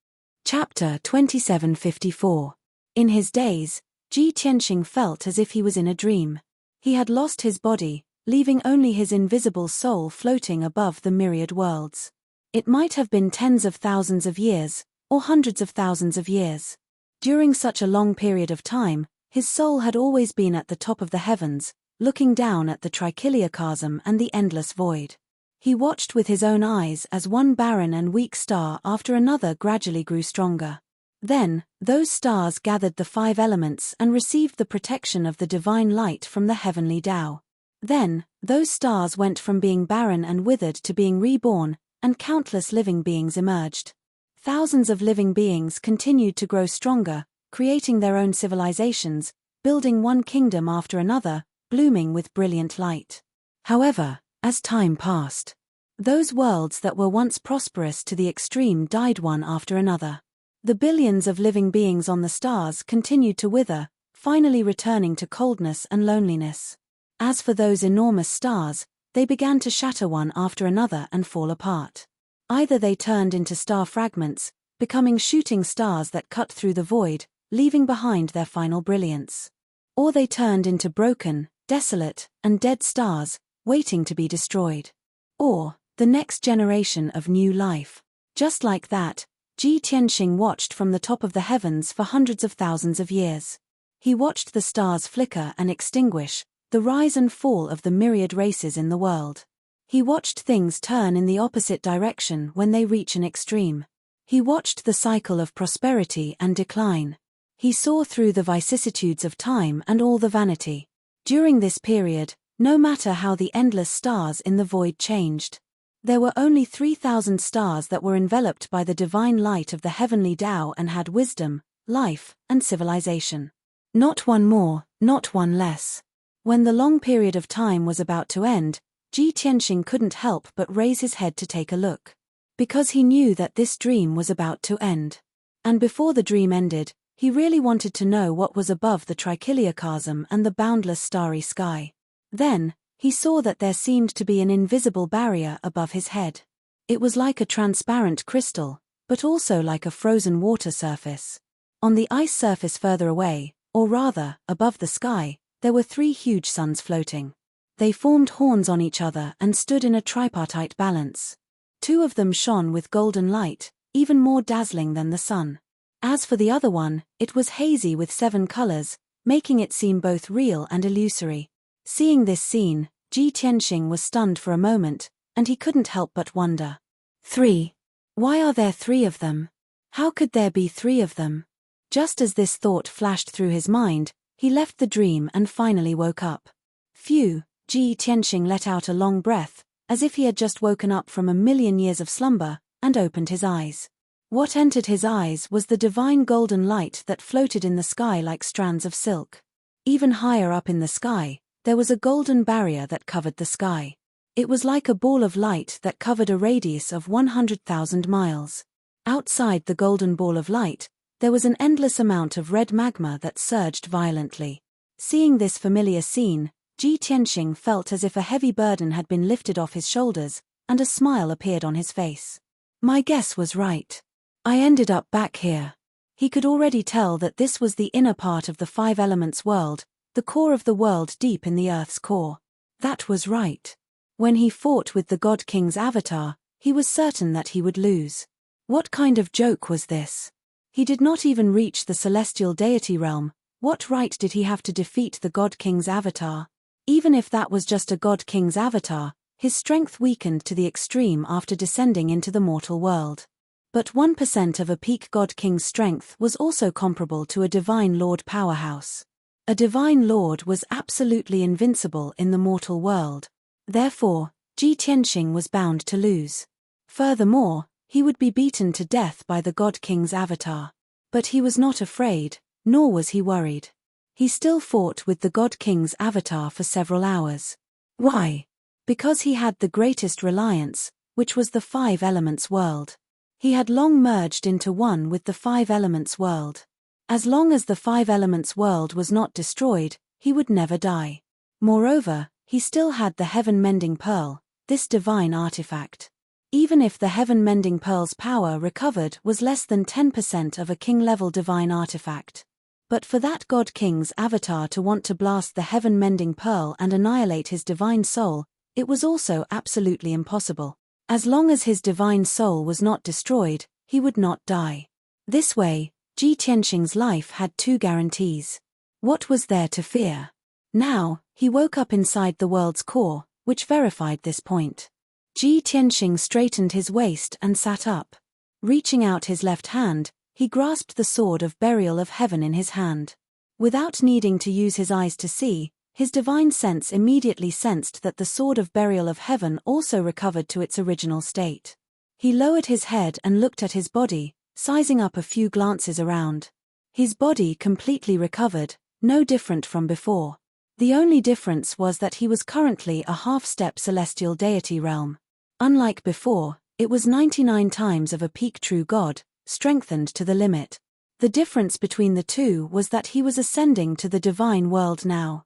Chapter 2754. In his days, Ji Tianxing felt as if he was in a dream. He had lost his body, leaving only his invisible soul floating above the myriad worlds. It might have been tens of thousands of years, or hundreds of thousands of years. During such a long period of time, his soul had always been at the top of the heavens, looking down at the trichiliachasm and the endless void. He watched with his own eyes as one barren and weak star after another gradually grew stronger. Then, those stars gathered the 5 elements and received the protection of the divine light from the heavenly Tao. Then, those stars went from being barren and withered to being reborn, and countless living beings emerged. Thousands of living beings continued to grow stronger, creating their own civilizations, building one kingdom after another, blooming with brilliant light. However, as time passed, those worlds that were once prosperous to the extreme died one after another. The billions of living beings on the stars continued to wither, finally returning to coldness and loneliness. As for those enormous stars, they began to shatter one after another and fall apart. Either they turned into star fragments, becoming shooting stars that cut through the void, leaving behind their final brilliance. Or they turned into broken, desolate, and dead stars, waiting to be destroyed. Or, the next generation of new life. Just like that, Ji Tianxing watched from the top of the heavens for hundreds of thousands of years. He watched the stars flicker and extinguish, the rise and fall of the myriad races in the world. He watched things turn in the opposite direction when they reach an extreme. He watched the cycle of prosperity and decline. He saw through the vicissitudes of time and all the vanity. During this period, no matter how the endless stars in the void changed, there were only 3,000 stars that were enveloped by the divine light of the heavenly Tao and had wisdom, life, and civilization. Not one more, not one less. When the long period of time was about to end, Ji Tianxing couldn't help but raise his head to take a look. Because he knew that this dream was about to end. And before the dream ended, he really wanted to know what was above the trichiliocosm and the boundless starry sky. Then, he saw that there seemed to be an invisible barrier above his head. It was like a transparent crystal, but also like a frozen water surface. On the ice surface further away, or rather, above the sky, there were 3 huge suns floating. They formed horns on each other and stood in a tripartite balance. 2 of them shone with golden light, even more dazzling than the sun. As for the other one, it was hazy with 7 colors, making it seem both real and illusory. Seeing this scene, Ji Tianxing was stunned for a moment, and he couldn't help but wonder. 3. Why are there 3 of them? How could there be 3 of them? Just as this thought flashed through his mind, he left the dream and finally woke up. Phew, Ji Tianxing let out a long breath, as if he had just woken up from a million years of slumber, and opened his eyes. What entered his eyes was the divine golden light that floated in the sky like strands of silk. Even higher up in the sky, there was a golden barrier that covered the sky. It was like a ball of light that covered a radius of 100,000 miles. Outside the golden ball of light, there was an endless amount of red magma that surged violently. Seeing this familiar scene, Ji Tianxing felt as if a heavy burden had been lifted off his shoulders, and a smile appeared on his face. My guess was right. I ended up back here. He could already tell that this was the inner part of the 5 elements world, the core of the world deep in the Earth's core. That was right. When he fought with the God King's avatar, he was certain that he would lose. What kind of joke was this? He did not even reach the celestial deity realm. What right did he have to defeat the God King's avatar? Even if that was just a God King's avatar, his strength weakened to the extreme after descending into the mortal world. But 1% of a peak God King's strength was also comparable to a Divine Lord powerhouse. A Divine Lord was absolutely invincible in the mortal world. Therefore, Ji Tianxing was bound to lose. Furthermore, he would be beaten to death by the God King's avatar. But he was not afraid, nor was he worried. He still fought with the God King's avatar for several hours. Why? Because he had the greatest reliance, which was the 5 elements world. He had long merged into one with the 5 elements world. As long as the 5 elements world was not destroyed, he would never die. Moreover, he still had the heaven-mending pearl, this divine artifact. Even if the heaven-mending pearl's power recovered was less than 10% of a king-level divine artifact. But for that God King's avatar to want to blast the heaven-mending pearl and annihilate his divine soul, it was also absolutely impossible. As long as his divine soul was not destroyed, he would not die. This way, Ji Tianxing's life had 2 guarantees. What was there to fear? Now, he woke up inside the world's core, which verified this point. Ji Tianxing straightened his waist and sat up. Reaching out his left hand, he grasped the sword of burial of heaven in his hand. Without needing to use his eyes to see, his divine sense immediately sensed that the sword of burial of heaven also recovered to its original state. He lowered his head and looked at his body, sizing up a few glances around. His body completely recovered, no different from before. The only difference was that he was currently a half-step celestial deity realm. Unlike before, it was 99 times of a peak true god, strengthened to the limit. The difference between the two was that he was ascending to the divine world now.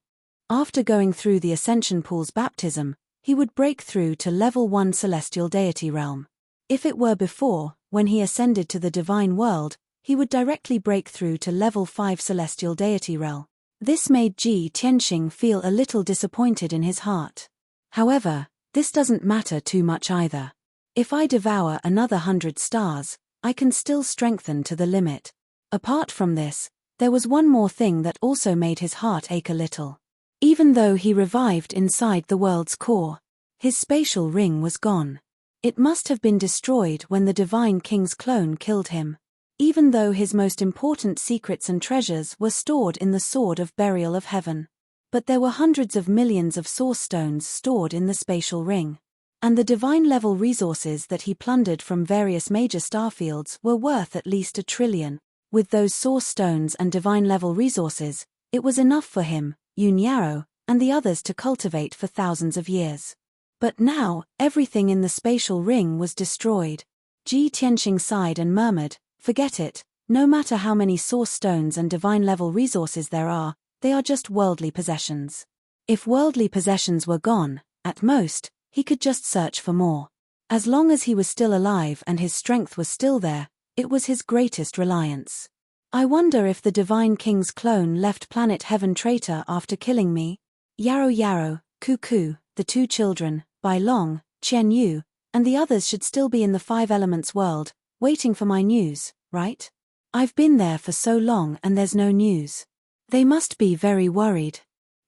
After going through the Ascension Pool's baptism, he would break through to level 1 celestial deity realm. If it were before, when he ascended to the divine world, he would directly break through to level 5 celestial deity realm. This made Ji Tianxing feel a little disappointed in his heart. However, this doesn't matter too much either. If I devour another 100 stars, I can still strengthen to the limit. Apart from this, there was one more thing that also made his heart ache a little. Even though he revived inside the world's core, his spatial ring was gone. It must have been destroyed when the Divine King's clone killed him. Even though his most important secrets and treasures were stored in the Sword of Burial of Heaven. But there were hundreds of millions of source stones stored in the spatial ring. And the divine-level resources that he plundered from various major starfields were worth at least 1 trillion. With those source stones and divine-level resources, it was enough for him, Yun Yarrow, and the others to cultivate for thousands of years. But now, everything in the spatial ring was destroyed. Ji Tianxing sighed and murmured, "Forget it, no matter how many source stones and divine-level resources there are, they are just worldly possessions." If worldly possessions were gone, at most, he could just search for more. As long as he was still alive and his strength was still there, it was his greatest reliance. I wonder if the Divine King's clone left planet Heaven traitor after killing me? Yarrow, Cuckoo, the 2 children, Bai Long, Qian Yu, and the others should still be in the 5 elements world, waiting for my news, right? I've been there for so long and there's no news. They must be very worried.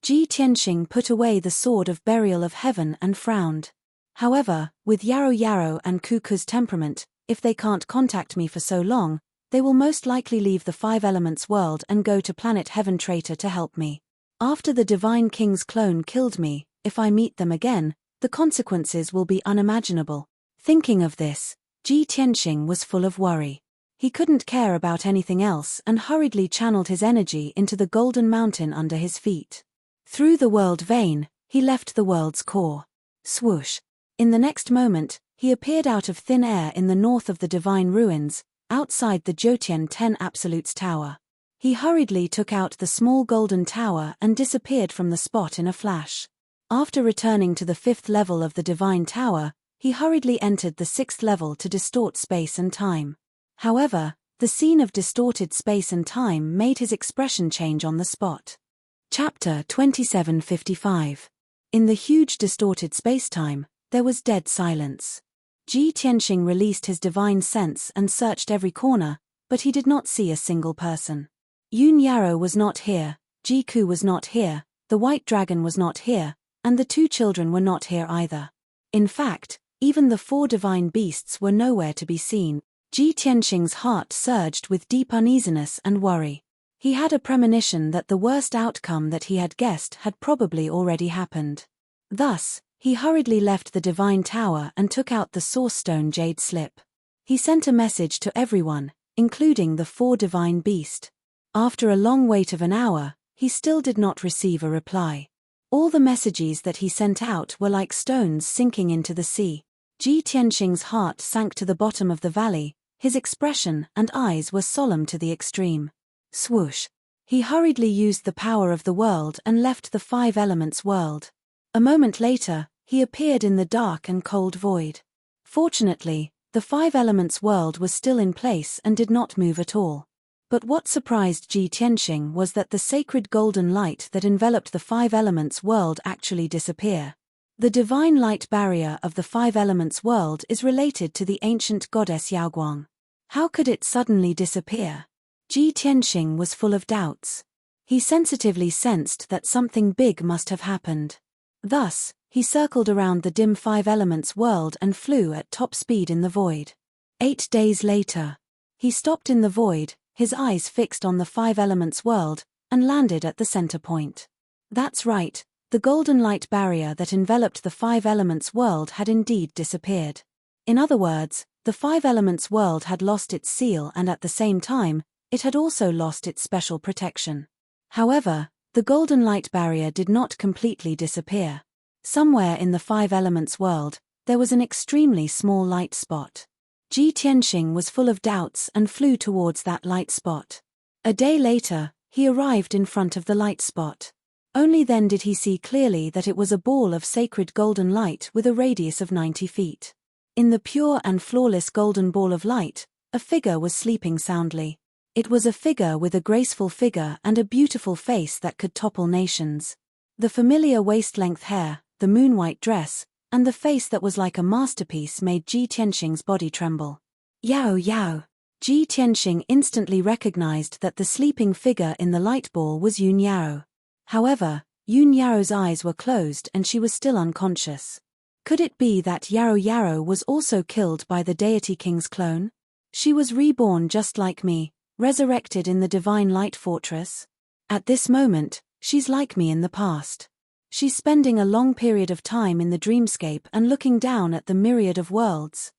Ji Tianxing put away the sword of burial of heaven and frowned. However, with Yarrow and Cuckoo's temperament, if they can't contact me for so long, they will most likely leave the 5 elements world and go to planet Heaven traitor to help me. After the Divine King's clone killed me, if I meet them again, the consequences will be unimaginable. Thinking of this, Ji Tianxing was full of worry. He couldn't care about anything else and hurriedly channeled his energy into the golden mountain under his feet. Through the world vein, he left the world's core. Swoosh! In the next moment, he appeared out of thin air in the north of the divine ruins, outside the Jotian 10 Absolutes Tower. He hurriedly took out the small golden tower and disappeared from the spot in a flash. After returning to the 5th level of the divine tower, he hurriedly entered the 6th level to distort space and time. However, the scene of distorted space and time made his expression change on the spot. Chapter 2755. In the huge distorted space-time, there was dead silence. Ji Tianxing released his divine sense and searched every corner, but he did not see a single person. Yun Yarrow was not here, Jiku was not here, the white dragon was not here, and the 2 children were not here either. In fact, even the 4 divine beasts were nowhere to be seen. Ji Tianxing's heart surged with deep uneasiness and worry. He had a premonition that the worst outcome that he had guessed had probably already happened. Thus, he hurriedly left the divine tower and took out the source stone jade slip. He sent a message to everyone, including the 4 divine beasts. After a long wait of an hour, he still did not receive a reply. All the messages that he sent out were like stones sinking into the sea. Ji Tianxing's heart sank to the bottom of the valley, his expression and eyes were solemn to the extreme. Swoosh! He hurriedly used the power of the world and left the 5 elements world. A moment later, he appeared in the dark and cold void. Fortunately, the 5 elements world was still in place and did not move at all. But what surprised Ji Tianxing was that the sacred golden light that enveloped the 5 elements world actually disappeared. The divine light barrier of the 5 elements world is related to the ancient goddess Yaoguang. How could it suddenly disappear? Ji Tianxing was full of doubts. He sensitively sensed that something big must have happened. Thus, He circled around the dim Five Elements world and flew at top speed in the void. 8 days later, he stopped in the void, his eyes fixed on the Five Elements world, and landed at the center point. That's right, the golden light barrier that enveloped the Five Elements world had indeed disappeared. In other words, the Five Elements world had lost its seal, and at the same time, it had also lost its special protection. However, the golden light barrier did not completely disappear. Somewhere in the Five Elements world, there was an extremely small light spot. Ji Tianxing was full of doubts and flew towards that light spot. A day later, he arrived in front of the light spot. Only then did he see clearly that it was a ball of sacred golden light with a radius of 90 feet. In the pure and flawless golden ball of light, a figure was sleeping soundly. It was a figure with a graceful figure and a beautiful face that could topple nations. The familiar waist-length hair, the moon-white dress, and the face that was like a masterpiece made Ji Tianxing's body tremble. Yao Yao! Ji Tianxing instantly recognized that the sleeping figure in the light ball was Yun Yao. However, Yun Yao's eyes were closed and she was still unconscious. Could it be that Yao Yao was also killed by the deity king's clone? She was reborn just like me, resurrected in the divine light fortress. At this moment, she's like me in the past. She's spending a long period of time in the dreamscape and looking down at the myriad of worlds.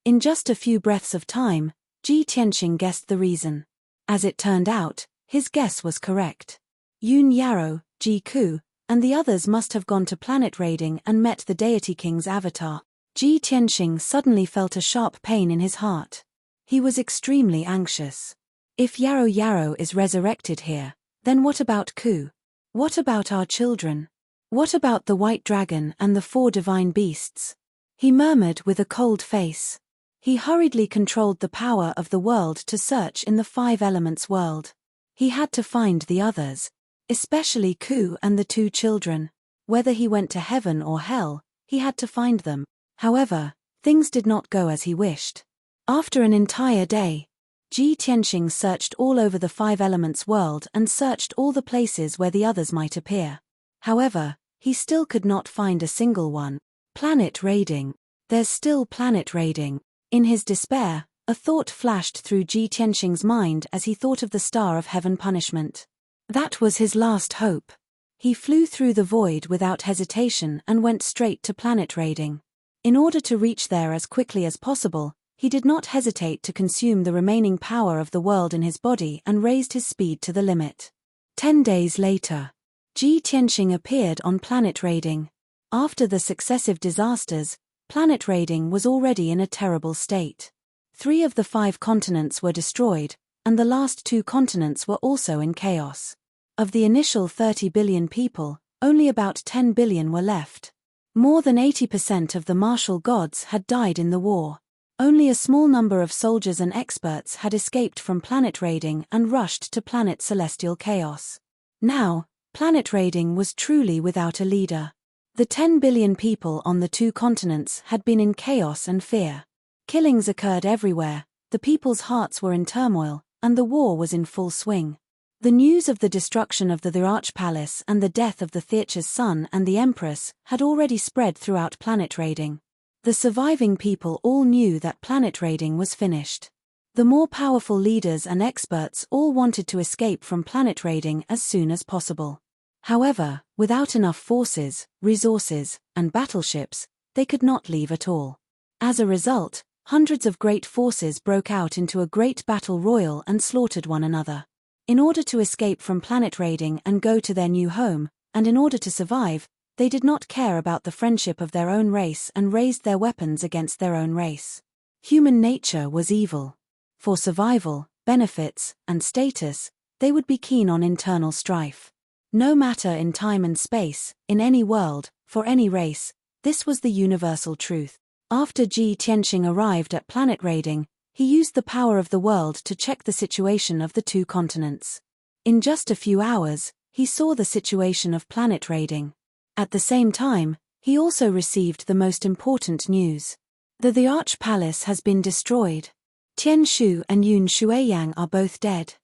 In just a few breaths of time, Ji Tianxing guessed the reason. As it turned out, his guess was correct. Yun Yao, Ji Ku, and the others must have gone to planet raiding and met the deity king's avatar. Ji Tianxing suddenly felt a sharp pain in his heart. He was extremely anxious. If Yao Yao is resurrected here, then what about Ku? What about our children? What about the white dragon and the 4 divine beasts? He murmured with a cold face. He hurriedly controlled the power of the world to search in the Five Elements world. He had to find the others, especially Ku and the 2 children. Whether he went to heaven or hell, he had to find them. However, things did not go as he wished. After an entire day, Ji Tianxing searched all over the Five Elements world and searched all the places where the others might appear. However, he still could not find a single one. Planet raiding. There's still planet raiding. In his despair, a thought flashed through Ji Tianxing's mind as he thought of the Star of Heaven punishment. That was his last hope. He flew through the void without hesitation and went straight to planet raiding. In order to reach there as quickly as possible, he did not hesitate to consume the remaining power of the world in his body and raised his speed to the limit. 10 days later, Ji Tianxing appeared on planet raiding. After the successive disasters, planet raiding was already in a terrible state. 3 of the 5 continents were destroyed, and the last 2 continents were also in chaos. Of the initial 30 billion people, only about 10 billion were left. More than 80% of the martial gods had died in the war. Only a small number of soldiers and experts had escaped from planet raiding and rushed to planet celestial chaos. Now, planet raiding was truly without a leader. The 10 billion people on the 2 continents had been in chaos and fear. Killings occurred everywhere, the people's hearts were in turmoil, and the war was in full swing. The news of the destruction of the Arch Palace and the death of the Theacher's son and the Empress had already spread throughout planet raiding. The surviving people all knew that planet raiding was finished. The more powerful leaders and experts all wanted to escape from planet raiding as soon as possible. However, without enough forces, resources, and battleships, they could not leave at all. As a result, hundreds of great forces broke out into a great battle royal and slaughtered one another. In order to escape from planet raiding and go to their new home, and in order to survive, they did not care about the friendship of their own race and raised their weapons against their own race. Human nature was evil. For survival, benefits, and status, they would be keen on internal strife. No matter in time and space, in any world, for any race, this was the universal truth. After Ji Tianxing arrived at planet raiding, he used the power of the world to check the situation of the 2 continents. In just a few hours, he saw the situation of planet raiding. At the same time, he also received the most important news. The Arch Palace has been destroyed. Tian Shu and Yun Shuiyang are both dead.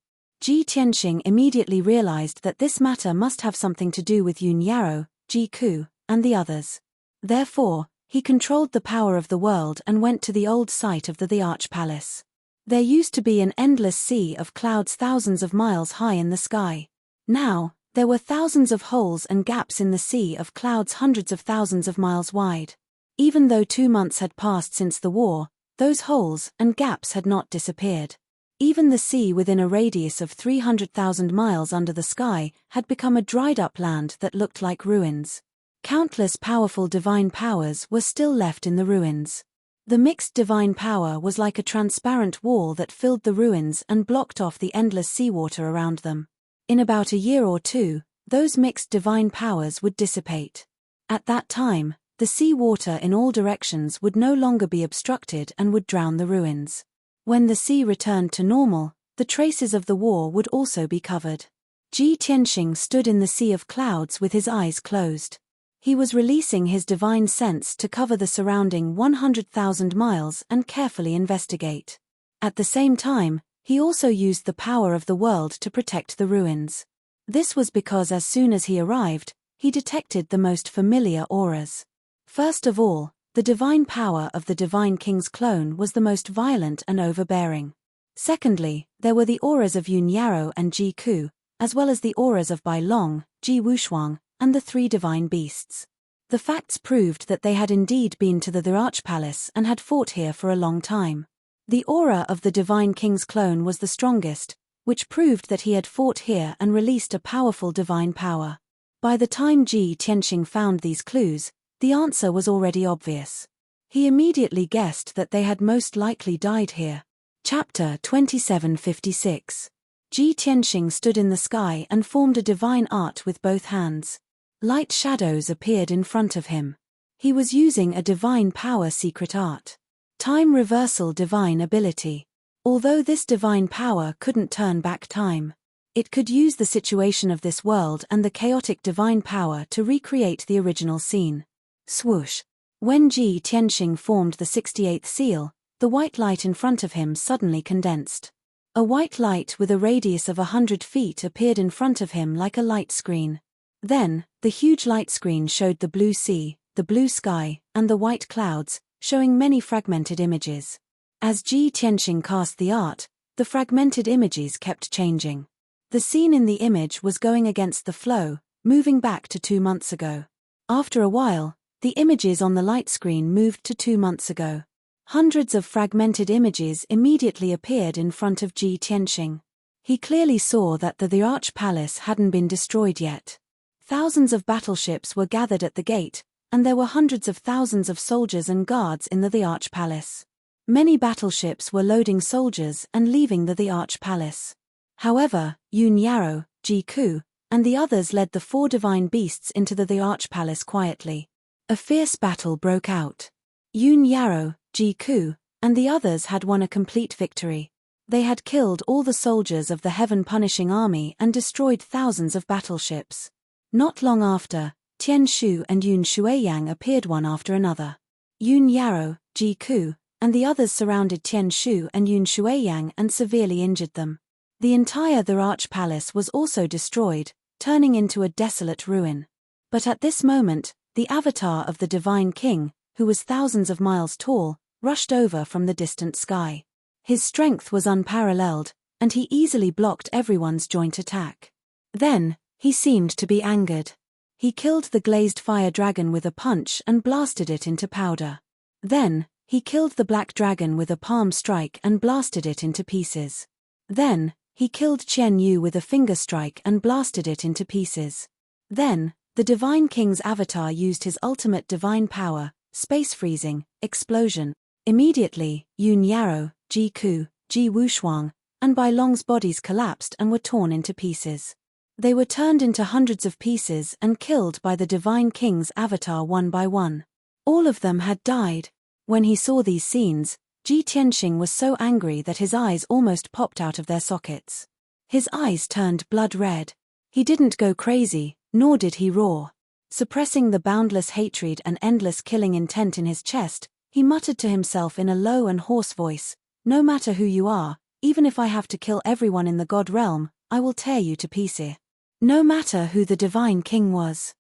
Ji Tianxing immediately realized that this matter must have something to do with Yun Yao, Ji Ku, and the others. Therefore, he controlled the power of the world and went to the old site of the Arch Palace. There used to be an endless sea of clouds thousands of miles high in the sky. Now, there were thousands of holes and gaps in the sea of clouds hundreds of thousands of miles wide. Even though 2 months had passed since the war, those holes and gaps had not disappeared. Even the sea within a radius of 300,000 miles under the sky had become a dried-up land that looked like ruins. Countless powerful divine powers were still left in the ruins. The mixed divine power was like a transparent wall that filled the ruins and blocked off the endless seawater around them. In about a year or two, those mixed divine powers would dissipate. At that time, the sea water in all directions would no longer be obstructed and would drown the ruins. When the sea returned to normal, the traces of the war would also be covered. Ji Tianxing stood in the sea of clouds with his eyes closed. He was releasing his divine sense to cover the surrounding 100,000 miles and carefully investigate. At the same time, he also used the power of the world to protect the ruins. This was because as soon as he arrived, he detected the most familiar auras. First of all, the divine power of the Divine King's clone was the most violent and overbearing. Secondly, there were the auras of Yun Yarrow and Ji Ku, as well as the auras of Bai Long, Ji Wushuang, and the 3 divine beasts. The facts proved that they had indeed been to the Arch Palace and had fought here for a long time. The aura of the Divine King's clone was the strongest, which proved that he had fought here and released a powerful divine power. By the time Ji Tianxing found these clues, the answer was already obvious. He immediately guessed that they had most likely died here. Chapter 2756. Ji Tianxing stood in the sky and formed a divine art with both hands. Light shadows appeared in front of him. He was using a divine power secret art. Time reversal divine ability. Although this divine power couldn't turn back time, it could use the situation of this world and the chaotic divine power to recreate the original scene. Swoosh. When Ji Tianxing formed the 68th seal, the white light in front of him suddenly condensed. A white light with a radius of 100 feet appeared in front of him like a light screen. Then, the huge light screen showed the blue sea, the blue sky, and the white clouds, showing many fragmented images. As Ji Tianxing cast the art, the fragmented images kept changing. The scene in the image was going against the flow, moving back to 2 months ago. After a while, the images on the light screen moved to 2 months ago. Hundreds of fragmented images immediately appeared in front of Ji Tianxing. He clearly saw that the Arch Palace hadn't been destroyed yet. Thousands of battleships were gathered at the gate, and there were hundreds of thousands of soldiers and guards in the Arch Palace. Many battleships were loading soldiers and leaving the Arch Palace. However, Yun Yarrow, Ji Ku, and the others led the 4 divine beasts into the Arch Palace quietly. A fierce battle broke out. Yun Yarrow, Ji Ku, and the others had won a complete victory. They had killed all the soldiers of the heaven-punishing army and destroyed thousands of battleships. Not long after, Tian Shu and Yun Shuiyang appeared one after another. Yun Yarrow, Ji Ku, and the others surrounded Tian Shu and Yun Shuiyang and severely injured them. The entire Arch Palace was also destroyed, turning into a desolate ruin. But at this moment, the avatar of the Divine King, who was thousands of miles tall, rushed over from the distant sky. His strength was unparalleled, and he easily blocked everyone's joint attack. Then, he seemed to be angered. He killed the glazed fire dragon with a punch and blasted it into powder. Then, he killed the black dragon with a palm strike and blasted it into pieces. Then, he killed Qian Yu with a finger strike and blasted it into pieces. Then, the Divine King's avatar used his ultimate divine power, space freezing, explosion. Immediately, Yun Yarrow, Ji Ku, Ji Wushuang, and Bai Long's bodies collapsed and were torn into pieces. They were turned into hundreds of pieces and killed by the Divine King's avatar one by one. All of them had died. When he saw these scenes, Ji Tianxing was so angry that his eyes almost popped out of their sockets. His eyes turned blood red. He didn't go crazy, nor did he roar. Suppressing the boundless hatred and endless killing intent in his chest, he muttered to himself in a low and hoarse voice, "No matter who you are, even if I have to kill everyone in the God realm, I will tear you to pieces." No matter who the Divine King was.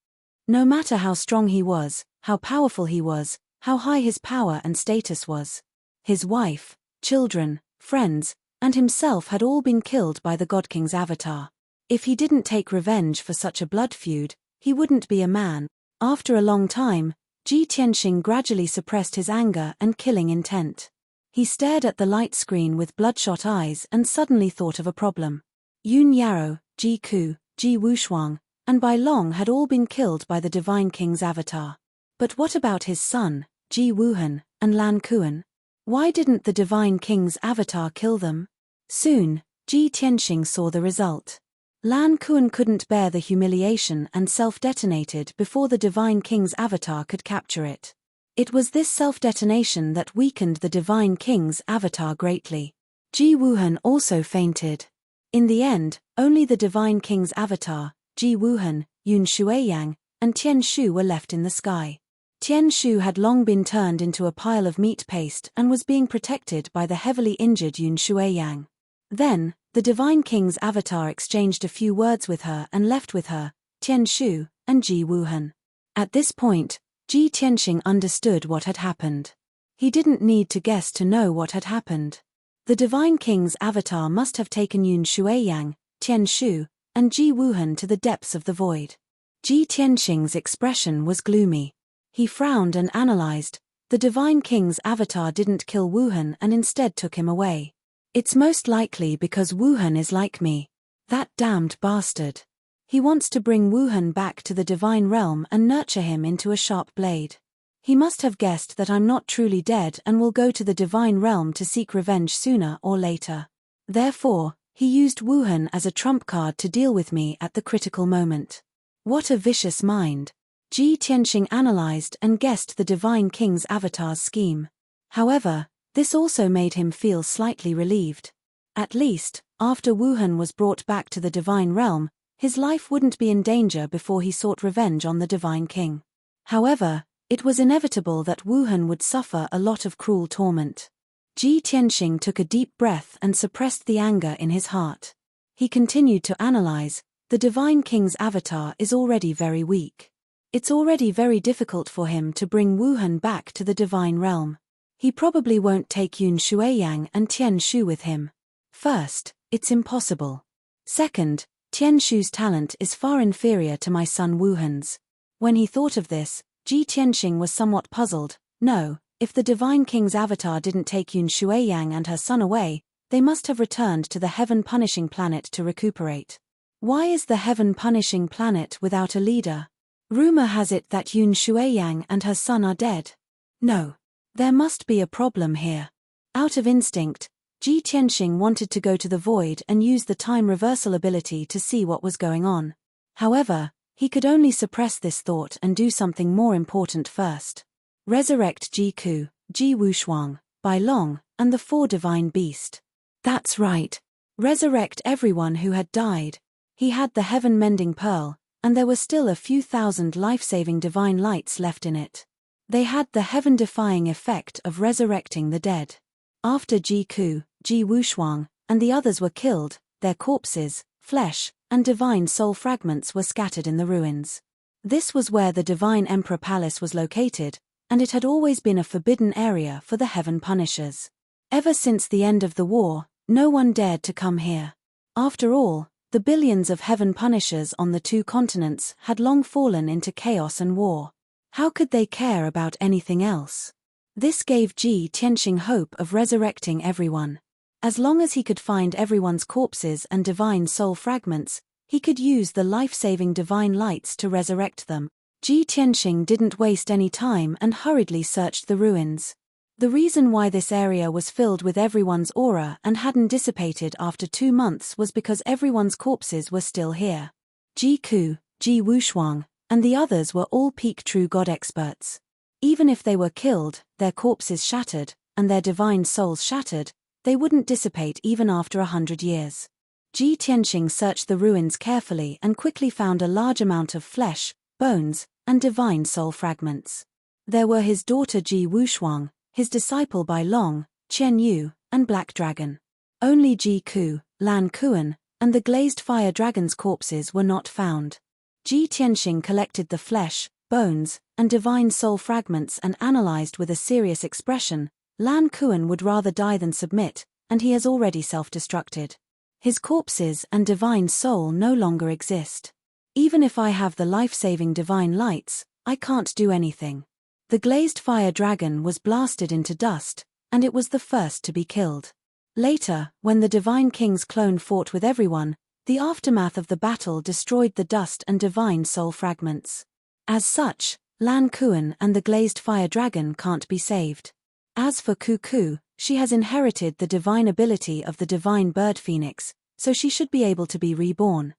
No matter how strong he was, how powerful he was, how high his power and status was. His wife, children, friends, and himself had all been killed by the God King's avatar. If he didn't take revenge for such a blood feud, he wouldn't be a man. After a long time, Ji Tianxing gradually suppressed his anger and killing intent. He stared at the light screen with bloodshot eyes and suddenly thought of a problem. Yun Yarrow, Ji Ku, Ji Wushuang, and Bai Long had all been killed by the Divine King's avatar. But what about his son, Ji Wuhan, and Lan Kuan? Why didn't the Divine King's avatar kill them? Soon, Ji Tianxing saw the result. Lan Kuan couldn't bear the humiliation and self-detonated before the Divine King's avatar could capture it. It was this self-detonation that weakened the Divine King's avatar greatly. Ji Wuhan also fainted. In the end, only the Divine King's avatar, Ji Wuhan, Yun Shuiyang, and Tian Shu were left in the sky. Tian Shu had long been turned into a pile of meat paste and was being protected by the heavily injured Yun Shuiyang. Then, the Divine King's avatar exchanged a few words with her and left with her, Tian Shu, and Ji Wuhan. At this point, Ji Tianxing understood what had happened. He didn't need to guess to know what had happened. The Divine King's avatar must have taken Yun Shuiyang, Tian Shu, and Ji Wuhan to the depths of the void. Ji Tianxing's expression was gloomy. He frowned and analyzed. The Divine King's avatar didn't kill Wuhan and instead took him away. It's most likely because Wuhan is like me. That damned bastard. He wants to bring Wuhan back to the divine realm and nurture him into a sharp blade. He must have guessed that I'm not truly dead and will go to the divine realm to seek revenge sooner or later. Therefore, he used Wuhan as a trump card to deal with me at the critical moment. What a vicious mind. Ji Tianxing analyzed and guessed the Divine King's avatar's scheme. However, this also made him feel slightly relieved. At least, after Wuhan was brought back to the divine realm, his life wouldn't be in danger before he sought revenge on the Divine King. However, it was inevitable that Wuhan would suffer a lot of cruel torment. Ji Tianxing took a deep breath and suppressed the anger in his heart. He continued to analyze. The Divine King's avatar is already very weak. It's already very difficult for him to bring Wuhan back to the divine realm. He probably won't take Yun Shuiyang and Tian Shu with him. First, it's impossible. Second, Tian Shu's talent is far inferior to my son Wuhan's. When he thought of this, Ji Tianxing was somewhat puzzled. No, if the Divine King's avatar didn't take Yun Shuiyang and her son away, they must have returned to the heaven-punishing planet to recuperate. Why is the heaven-punishing planet without a leader? Rumor has it that Yun Shuiyang and her son are dead. No. There must be a problem here. Out of instinct, Ji Tianxing wanted to go to the void and use the time reversal ability to see what was going on. However, he could only suppress this thought and do something more important first. Resurrect Ji Ku, Ji Wushuang, Bai Long, and the 4 divine beast. That's right. Resurrect everyone who had died. He had the heaven-mending pearl, and there were still a few thousand life-saving divine lights left in it. They had the heaven-defying effect of resurrecting the dead. After Ji Ku, Ji Wushuang, and the others were killed, their corpses, flesh, and divine soul fragments were scattered in the ruins. This was where the Divine Emperor Palace was located, and it had always been a forbidden area for the Heaven Punishers. Ever since the end of the war, no one dared to come here. After all, the billions of Heaven Punishers on the 2 continents had long fallen into chaos and war. How could they care about anything else? This gave Ji Tianxing hope of resurrecting everyone. As long as he could find everyone's corpses and divine soul fragments, he could use the life-saving divine lights to resurrect them. Ji Tianxing didn't waste any time and hurriedly searched the ruins. The reason why this area was filled with everyone's aura and hadn't dissipated after 2 months was because everyone's corpses were still here. Ji Ku, Ji Wushuang, and the others were all peak true god experts. Even if they were killed, their corpses shattered, and their divine souls shattered, they wouldn't dissipate even after 100 years. Ji Tianxing searched the ruins carefully and quickly found a large amount of flesh, bones, and divine soul fragments. There were his daughter Ji Wushuang, his disciple Bai Long, Chen Yu, and Black Dragon. Only Ji Ku, Lan Kuan, and the glazed fire dragon's corpses were not found. Ji Tianxing collected the flesh, bones and divine soul fragments and analyzed with a serious expression, Lan Kuan would rather die than submit, and he has already self-destructed. His corpses and divine soul no longer exist. Even if I have the life-saving divine lights, I can't do anything. The glazed fire dragon was blasted into dust, and it was the first to be killed. Later, when the Divine King's clone fought with everyone, the aftermath of the battle destroyed the dust and divine soul fragments. As such, Lan Kuan and the glazed fire dragon can't be saved. As for Cuckoo, she has inherited the divine ability of the divine bird phoenix, so she should be able to be reborn.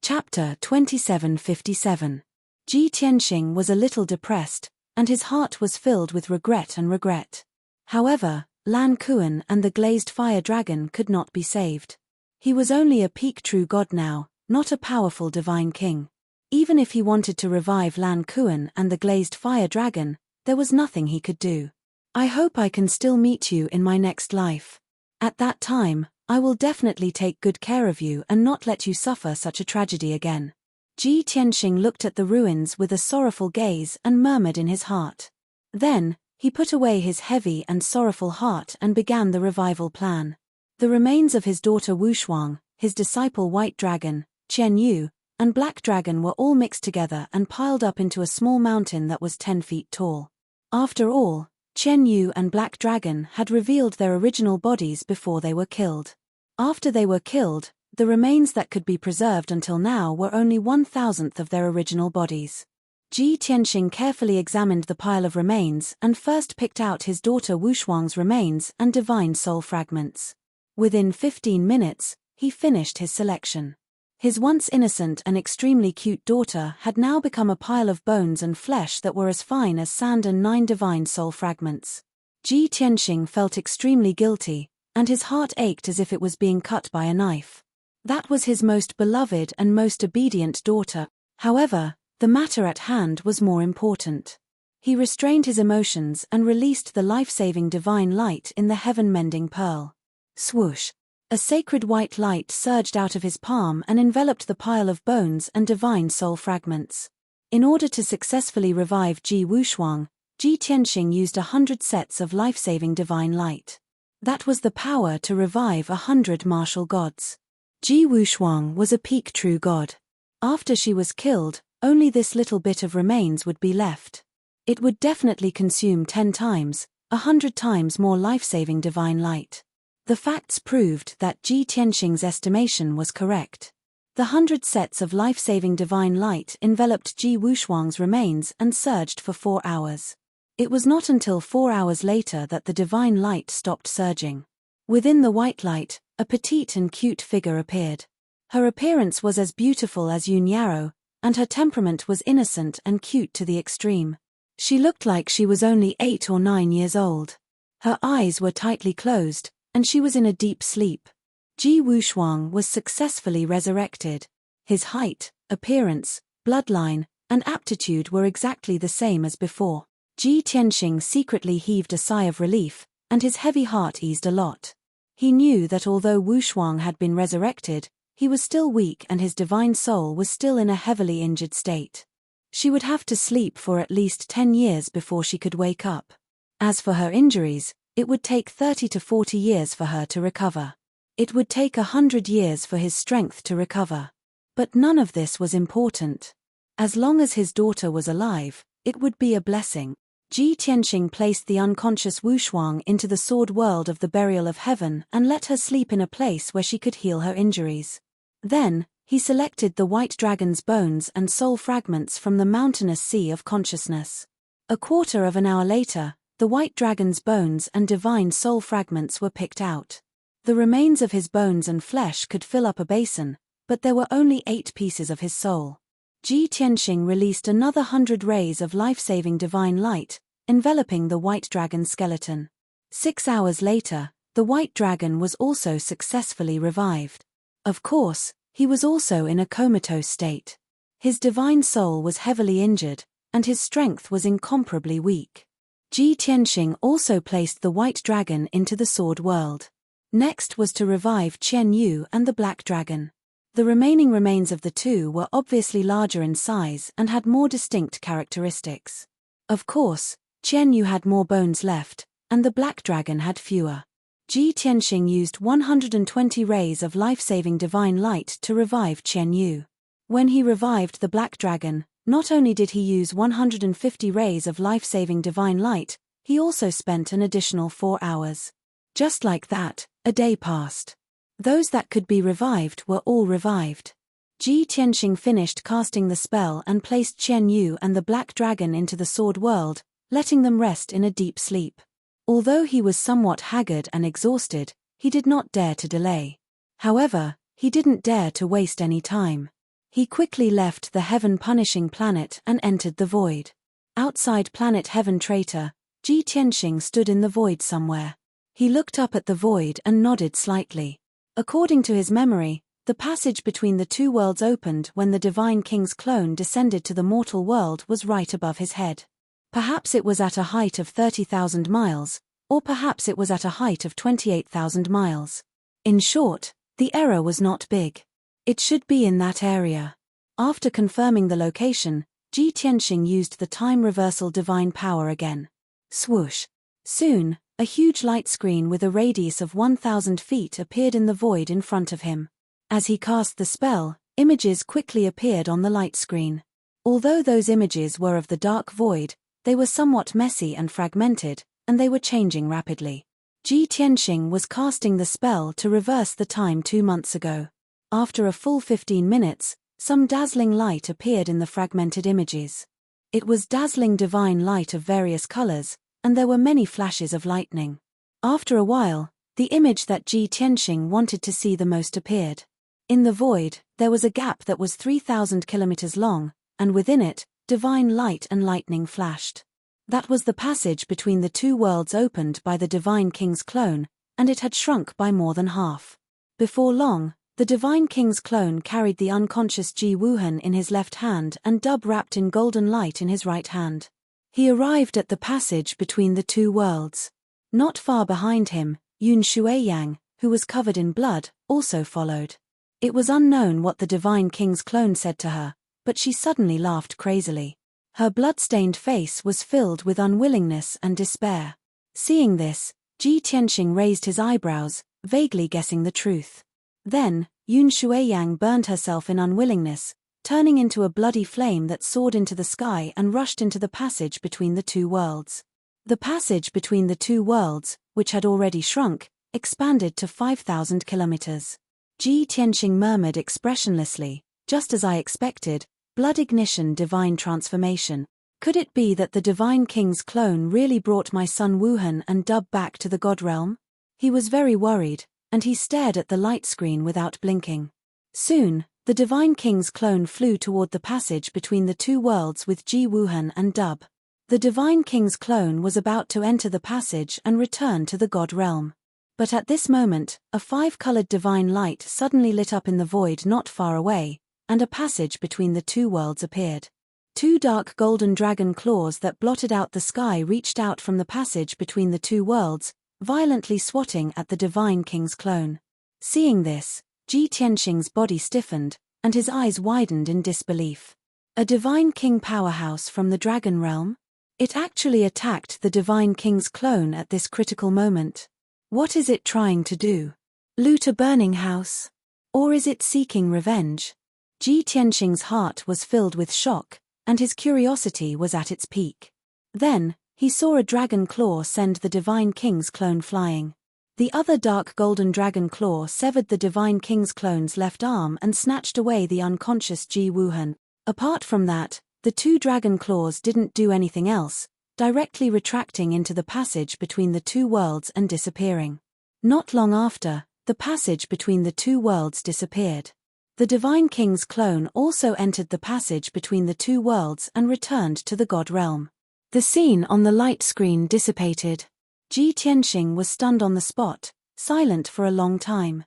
Chapter 2757. Ji Tianxing was a little depressed, and his heart was filled with regret. However, Lan Kuan and the glazed fire dragon could not be saved. He was only a peak true god now, not a powerful divine king. Even if he wanted to revive Lan Kuan and the glazed fire dragon, there was nothing he could do. I hope I can still meet you in my next life. At that time, I will definitely take good care of you and not let you suffer such a tragedy again. Ji Tianxing looked at the ruins with a sorrowful gaze and murmured in his heart. Then, he put away his heavy and sorrowful heart and began the revival plan. The remains of his daughter Wushuang, his disciple White Dragon, Qian Yu, and Black Dragon were all mixed together and piled up into a small mountain that was 10 feet tall. After all, Qian Yu and Black Dragon had revealed their original bodies before they were killed. After they were killed, the remains that could be preserved until now were only 1/1000th of their original bodies. Ji Tianxing carefully examined the pile of remains and first picked out his daughter Wushuang's remains and divine soul fragments. Within 15 minutes, he finished his selection. His once innocent and extremely cute daughter had now become a pile of bones and flesh that were as fine as sand and 9 divine soul fragments. Ji Tianxing felt extremely guilty, and his heart ached as if it was being cut by a knife. That was his most beloved and most obedient daughter. However, the matter at hand was more important. He restrained his emotions and released the life-saving divine light in the heaven-mending pearl. Swoosh! A sacred white light surged out of his palm and enveloped the pile of bones and divine soul fragments. In order to successfully revive Ji Wushuang, Ji Tianxing used 100 sets of life-saving divine light. That was the power to revive 100 martial gods. Ji Wushuang was a peak true god. After she was killed, only this little bit of remains would be left. It would definitely consume 10 times, 100 times more life-saving divine light. The facts proved that Ji Tianxing's estimation was correct. The 100 sets of life-saving divine light enveloped Ji Wushuang's remains and surged for 4 hours. It was not until 4 hours later that the divine light stopped surging. Within the white light, a petite and cute figure appeared. Her appearance was as beautiful as Yun Yarrow, and her temperament was innocent and cute to the extreme. She looked like she was only 8 or 9 years old. Her eyes were tightly closed, and she was in a deep sleep. Ji Wushuang was successfully resurrected. His height, appearance, bloodline, and aptitude were exactly the same as before. Ji Tianxing secretly heaved a sigh of relief, and his heavy heart eased a lot. He knew that although Wushuang had been resurrected, he was still weak and his divine soul was still in a heavily injured state. She would have to sleep for at least 10 years before she could wake up. As for her injuries, it would take 30 to 40 years for her to recover. It would take 100 years for his strength to recover. But none of this was important. As long as his daughter was alive, it would be a blessing. Ji Tianxing placed the unconscious Wushuang into the sword world of the burial of heaven and let her sleep in a place where she could heal her injuries. Then, he selected the white dragon's bones and soul fragments from the mountainous sea of consciousness. A quarter of an hour later, the white dragon's bones and divine soul fragments were picked out. The remains of his bones and flesh could fill up a basin, but there were only 8 pieces of his soul. Ji Tianxing released another 100 rays of life-saving divine light, enveloping the white dragon's skeleton. 6 hours later, the white dragon was also successfully revived. Of course, he was also in a comatose state. His divine soul was heavily injured, and his strength was incomparably weak. Ji Tianxing also placed the white dragon into the sword world. Next was to revive Qian Yu and the black dragon. The remaining remains of the two were obviously larger in size and had more distinct characteristics. Of course, Qian Yu had more bones left, and the black dragon had fewer. Ji Tianxing used 120 rays of life-saving divine light to revive Qian Yu. When he revived the black dragon, not only did he use 150 rays of life-saving divine light, he also spent an additional 4 hours. Just like that, a day passed. Those that could be revived were all revived. Ji Tianxing finished casting the spell and placed Qian Yu and the black dragon into the sword world, letting them rest in a deep sleep. Although he was somewhat haggard and exhausted, he did not dare to delay. However, he didn't dare to waste any time. He quickly left the heaven-punishing planet and entered the void. Outside planet Heaven Traitor, Ji Tianxing stood in the void somewhere. He looked up at the void and nodded slightly. According to his memory, the passage between the two worlds opened when the Divine King's clone descended to the mortal world was right above his head. Perhaps it was at a height of 30,000 miles, or perhaps it was at a height of 28,000 miles. In short, the error was not big. It should be in that area. After confirming the location, Ji Tianxing used the time reversal divine power again. Swoosh. Soon, a huge light screen with a radius of 1,000 feet appeared in the void in front of him. As he cast the spell, images quickly appeared on the light screen. Although those images were of the dark void, they were somewhat messy and fragmented, and they were changing rapidly. Ji Tianxing was casting the spell to reverse the time 2 months ago. After a full 15 minutes, some dazzling light appeared in the fragmented images. It was dazzling divine light of various colors, and there were many flashes of lightning. After a while, the image that Ji Tianxing wanted to see the most appeared. In the void, there was a gap that was 3,000 kilometers long, and within it, divine light and lightning flashed. That was the passage between the two worlds opened by the Divine King's clone, and it had shrunk by more than half. Before long, the Divine King's clone carried the unconscious Ji Wuhan in his left hand and Dub wrapped in golden light in his right hand. He arrived at the passage between the two worlds. Not far behind him, Yun Shuiyang, who was covered in blood, also followed. It was unknown what the Divine King's clone said to her, but she suddenly laughed crazily. Her blood-stained face was filled with unwillingness and despair. Seeing this, Ji Tianxing raised his eyebrows, vaguely guessing the truth. Then, Yun Shuiyang burned herself in unwillingness, turning into a bloody flame that soared into the sky and rushed into the passage between the two worlds. The passage between the two worlds, which had already shrunk, expanded to 5,000 kilometers. Ji Tianxing murmured expressionlessly, "Just as I expected, blood ignition divine transformation. Could it be that the Divine King's clone really brought my son Wuhan and Dub back to the God realm?" He was very worried, and he stared at the light screen without blinking. Soon, the Divine King's clone flew toward the passage between the two worlds with Ji Wuhan and Dub. The Divine King's clone was about to enter the passage and return to the God realm. But at this moment, a 5-colored divine light suddenly lit up in the void not far away, and a passage between the two worlds appeared. 2 dark golden dragon claws that blotted out the sky reached out from the passage between the two worlds, violently swatting at the Divine King's clone. Seeing this, Ji Tianxing's body stiffened, and his eyes widened in disbelief. A Divine King powerhouse from the Dragon Realm? It actually attacked the Divine King's clone at this critical moment. What is it trying to do? Loot a burning house? Or is it seeking revenge? Ji Tianxing's heart was filled with shock, and his curiosity was at its peak. Then, he saw a dragon claw send the Divine King's clone flying. The other dark golden dragon claw severed the Divine King's clone's left arm and snatched away the unconscious Ji Wuhan. Apart from that, the 2 dragon claws didn't do anything else, directly retracting into the passage between the two worlds and disappearing. Not long after, the passage between the two worlds disappeared. The Divine King's clone also entered the passage between the two worlds and returned to the God realm. The scene on the light screen dissipated. Ji Tianxing was stunned on the spot, silent for a long time.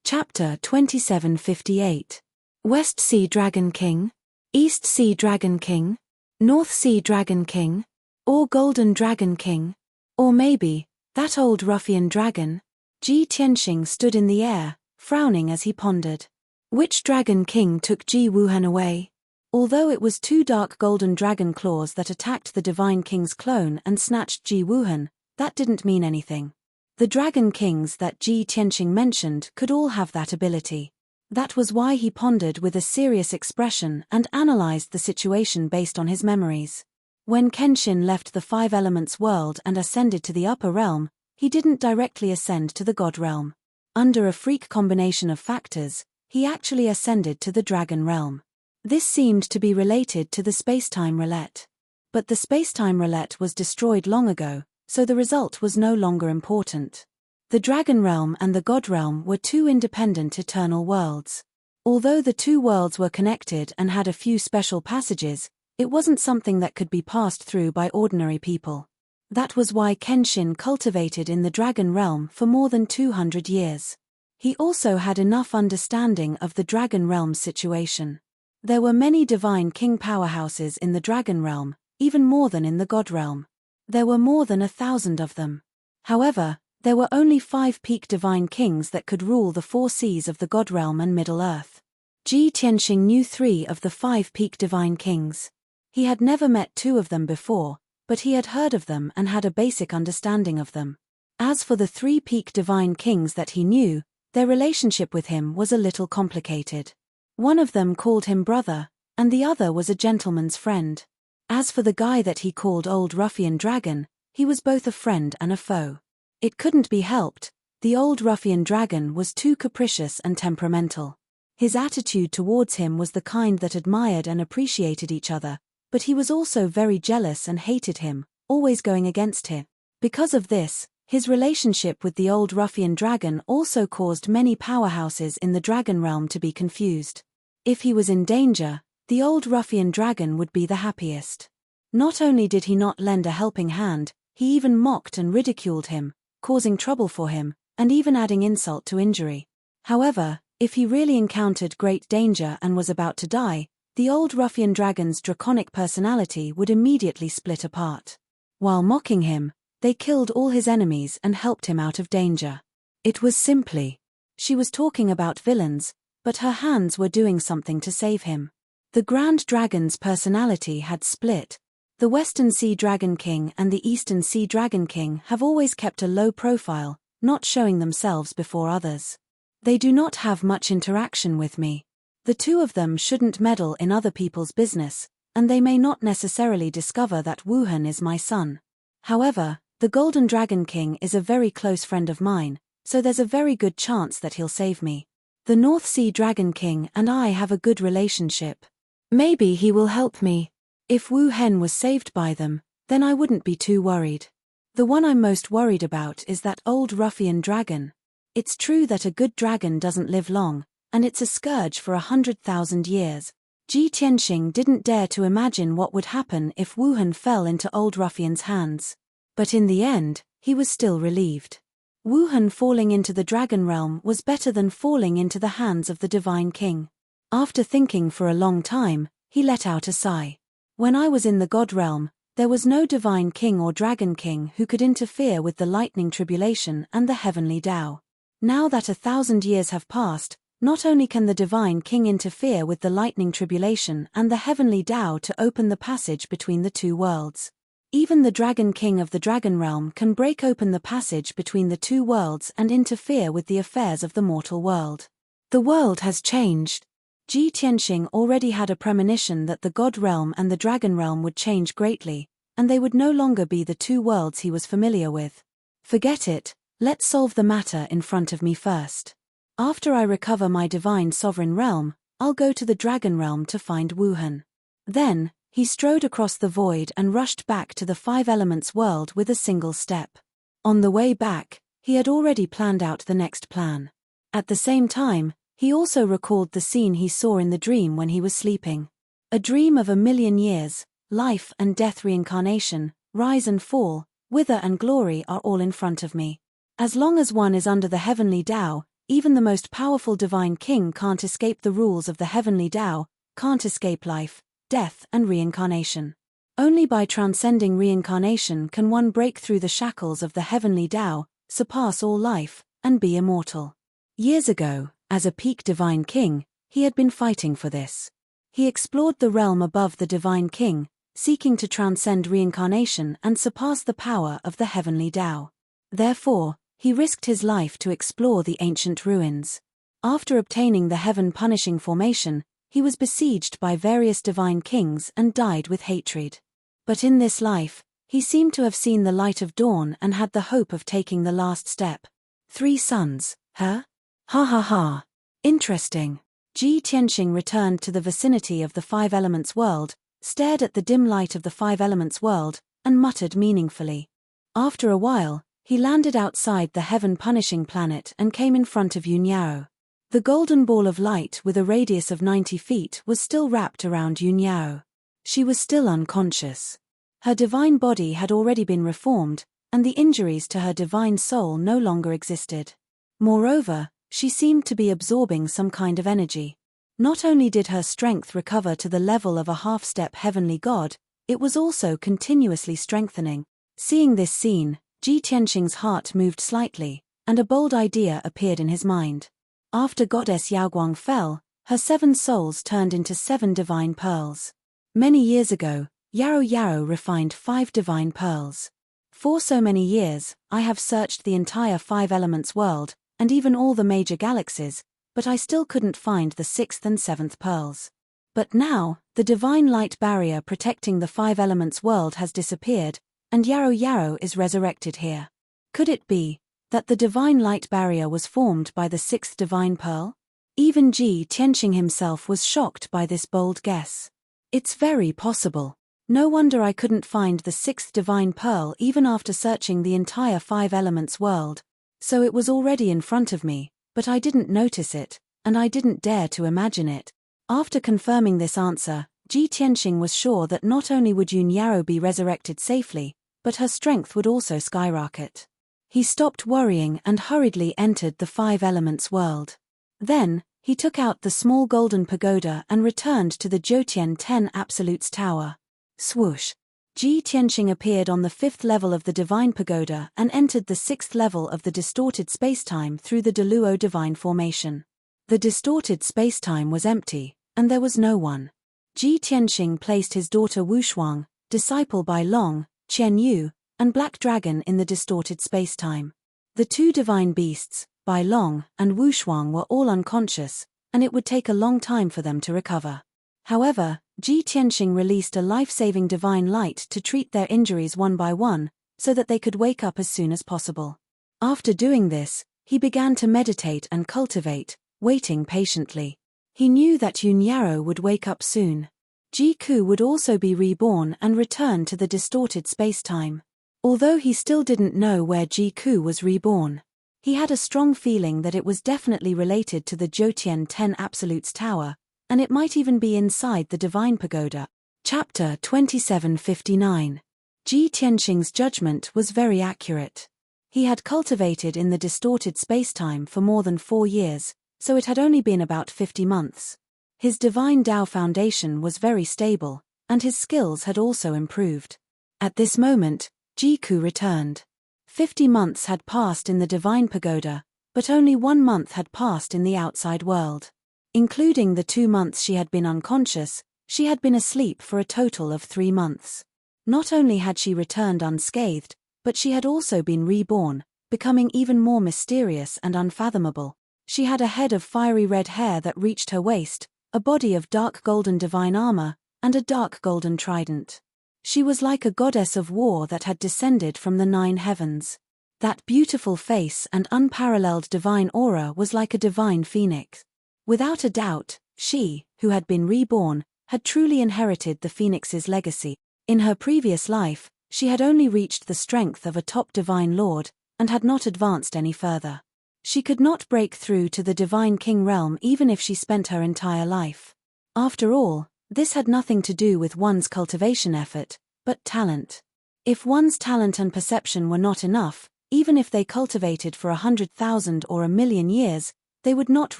Chapter 2758. West Sea Dragon King? East Sea Dragon King? North Sea Dragon King? Or Golden Dragon King? Or maybe, that old ruffian dragon? Ji Tianxing stood in the air, frowning as he pondered. Which dragon king took Ji Wuhan away? Although it was two dark golden dragon claws that attacked the divine king's clone and snatched Ji Wuhan, that didn't mean anything. The dragon kings that Ji Tianqing mentioned could all have that ability. That was why he pondered with a serious expression and analyzed the situation based on his memories. When Kenshin left the Five Elements world and ascended to the upper realm, he didn't directly ascend to the god realm. Under a freak combination of factors, he actually ascended to the dragon realm. This seemed to be related to the spacetime roulette. But the spacetime roulette was destroyed long ago, so the result was no longer important. The dragon realm and the god realm were two independent eternal worlds. Although the two worlds were connected and had a few special passages, it wasn't something that could be passed through by ordinary people. That was why Kenshin cultivated in the dragon realm for more than 200 years. He also had enough understanding of the dragon realm's situation. There were many divine king powerhouses in the dragon realm, even more than in the god realm. There were more than 1,000 of them. However, there were only 5 peak divine kings that could rule the 4 seas of the god realm and Middle Earth. Ji Tianqing knew 3 of the 5 peak divine kings. He had never met 2 of them before, but he had heard of them and had a basic understanding of them. As for the 3 peak divine kings that he knew, their relationship with him was a little complicated. One of them called him brother, and the other was a gentleman's friend. As for the guy that he called Old Ruffian Dragon, he was both a friend and a foe. It couldn't be helped, the Old Ruffian Dragon was too capricious and temperamental. His attitude towards him was the kind that admired and appreciated each other, but he was also very jealous and hated him, always going against him. Because of this, his relationship with the Old Ruffian Dragon also caused many powerhouses in the dragon realm to be confused. If he was in danger, the Old Ruffian Dragon would be the happiest. Not only did he not lend a helping hand, he even mocked and ridiculed him, causing trouble for him, and even adding insult to injury. However, if he really encountered great danger and was about to die, the Old Ruffian Dragon's draconic personality would immediately split apart. While mocking him, they killed all his enemies and helped him out of danger. It was simply, she was talking about villains, but her hands were doing something to save him. The Grand Dragon's personality had split. The Western Sea Dragon King and the Eastern Sea Dragon King have always kept a low profile, not showing themselves before others. They do not have much interaction with me. The 2 of them shouldn't meddle in other people's business, and they may not necessarily discover that Wuhan is my son. However, the Golden Dragon King is a very close friend of mine, so there's a very good chance that he'll save me. The North Sea Dragon King and I have a good relationship. Maybe he will help me. If Wu Hen was saved by them, then I wouldn't be too worried. The one I'm most worried about is that Old Ruffian Dragon. It's true that a good dragon doesn't live long, and it's a scourge for 100,000 years. Ji Tianqing didn't dare to imagine what would happen if Wuhan fell into Old Ruffian's hands. But in the end, he was still relieved. Wuhan falling into the dragon realm was better than falling into the hands of the divine king. After thinking for a long time, he let out a sigh. When I was in the god realm, there was no divine king or dragon king who could interfere with the lightning tribulation and the heavenly Tao. Now that 1,000 years have passed, not only can the divine king interfere with the lightning tribulation and the heavenly Tao to open the passage between the 2 worlds. Even the dragon king of the dragon realm can break open the passage between the 2 worlds and interfere with the affairs of the mortal world. The world has changed. Ji Tianqing already had a premonition that the god realm and the dragon realm would change greatly, and they would no longer be the 2 worlds he was familiar with. Forget it, let's solve the matter in front of me first. After I recover my divine sovereign realm, I'll go to the dragon realm to find Wuhan. Then, he strode across the void and rushed back to the 5 Elements world with a single step. On the way back, he had already planned out the next plan. At the same time, he also recalled the scene he saw in the dream when he was sleeping. A dream of 1,000,000 years, life and death, reincarnation, rise and fall, wither and glory are all in front of me. As long as one is under the heavenly Tao, even the most powerful divine king can't escape the rules of the heavenly Tao, can't escape life, death and reincarnation. Only by transcending reincarnation can one break through the shackles of the heavenly Tao, surpass all life, and be immortal. Years ago, as a peak divine king, He had been fighting for this. He explored the realm above the divine king, seeking to transcend reincarnation and surpass the power of the heavenly Tao. Therefore, he risked his life to explore the ancient ruins. After obtaining the heaven-punishing formation, he was besieged by various divine kings and died with hatred. But in this life, he seemed to have seen the light of dawn and had the hope of taking the last step. 3 sons, huh? Ha ha ha. Interesting. Ji Tianxing returned to the vicinity of the Five Elements world, stared at the dim light of the Five Elements world, and muttered meaningfully. After a while, he landed outside the heaven-punishing planet and came in front of Yunyao. The golden ball of light with a radius of 90 feet was still wrapped around Yunyao. She was still unconscious. Her divine body had already been reformed, and the injuries to her divine soul no longer existed. Moreover, she seemed to be absorbing some kind of energy. Not only did her strength recover to the level of a half-step heavenly god, it was also continuously strengthening. Seeing this scene, Ji Tianxing's heart moved slightly, and a bold idea appeared in his mind. After goddess Yaoguang fell, her 7 souls turned into 7 divine pearls. Many years ago, Yarrow refined 5 divine pearls. For so many years, I have searched the entire Five Elements world, and even all the major galaxies, but I still couldn't find the 6th and 7th pearls. But now, the divine light barrier protecting the Five Elements world has disappeared, and Yarrow is resurrected here. Could it be that the divine light barrier was formed by the 6th divine pearl? Even Ji Tianxing himself was shocked by this bold guess. It's very possible. No wonder I couldn't find the 6th divine pearl even after searching the entire Five Elements world. So it was already in front of me, but I didn't notice it, and I didn't dare to imagine it. After confirming this answer, Ji Tianxing was sure that not only would Yunyao be resurrected safely, but her strength would also skyrocket. He stopped worrying and hurriedly entered the Five Elements world. Then, he took out the small golden pagoda and returned to the Jiutian 10 Absolutes Tower. Swoosh! Ji Tianxing appeared on the 5th level of the Divine Pagoda and entered the 6th level of the distorted spacetime through the Deluo Divine Formation. The distorted spacetime was empty, and there was no one. Ji Tianxing placed his daughter Wushuang, disciple by Long, Qian Yu, and Black Dragon in the distorted spacetime. The 2 divine beasts, Bai Long and Wushuang, were all unconscious, and it would take a long time for them to recover. However, Ji Tianxing released a life-saving divine light to treat their injuries one by one, so that they could wake up as soon as possible. After doing this, he began to meditate and cultivate, waiting patiently. He knew that Yunyao would wake up soon. Ji Ku would also be reborn and return to the distorted spacetime. Although he still didn't know where Ji Ku was reborn, he had a strong feeling that it was definitely related to the Jiutian 10 Absolutes Tower, and it might even be inside the Divine Pagoda. Chapter 2759. Ji Tianxing's judgment was very accurate. He had cultivated in the distorted spacetime for more than 4 years, so it had only been about 50 months. His divine Tao foundation was very stable, and his skills had also improved. At this moment, Ji Ku returned. 50 months had passed in the Divine Pagoda, but only 1 month had passed in the outside world. Including the 2 months she had been unconscious, she had been asleep for a total of 3 months. Not only had she returned unscathed, but she had also been reborn, becoming even more mysterious and unfathomable. She had a head of fiery red hair that reached her waist, a body of dark golden divine armor, and a dark golden trident. She was like a goddess of war that had descended from the 9 heavens. That beautiful face and unparalleled divine aura was like a divine phoenix. Without a doubt, she, who had been reborn, had truly inherited the phoenix's legacy. In her previous life, she had only reached the strength of a top divine lord, and had not advanced any further. She could not break through to the divine king realm even if she spent her entire life. After all, this had nothing to do with one's cultivation effort, but talent. If one's talent and perception were not enough, even if they cultivated for 100,000 or 1,000,000 years, they would not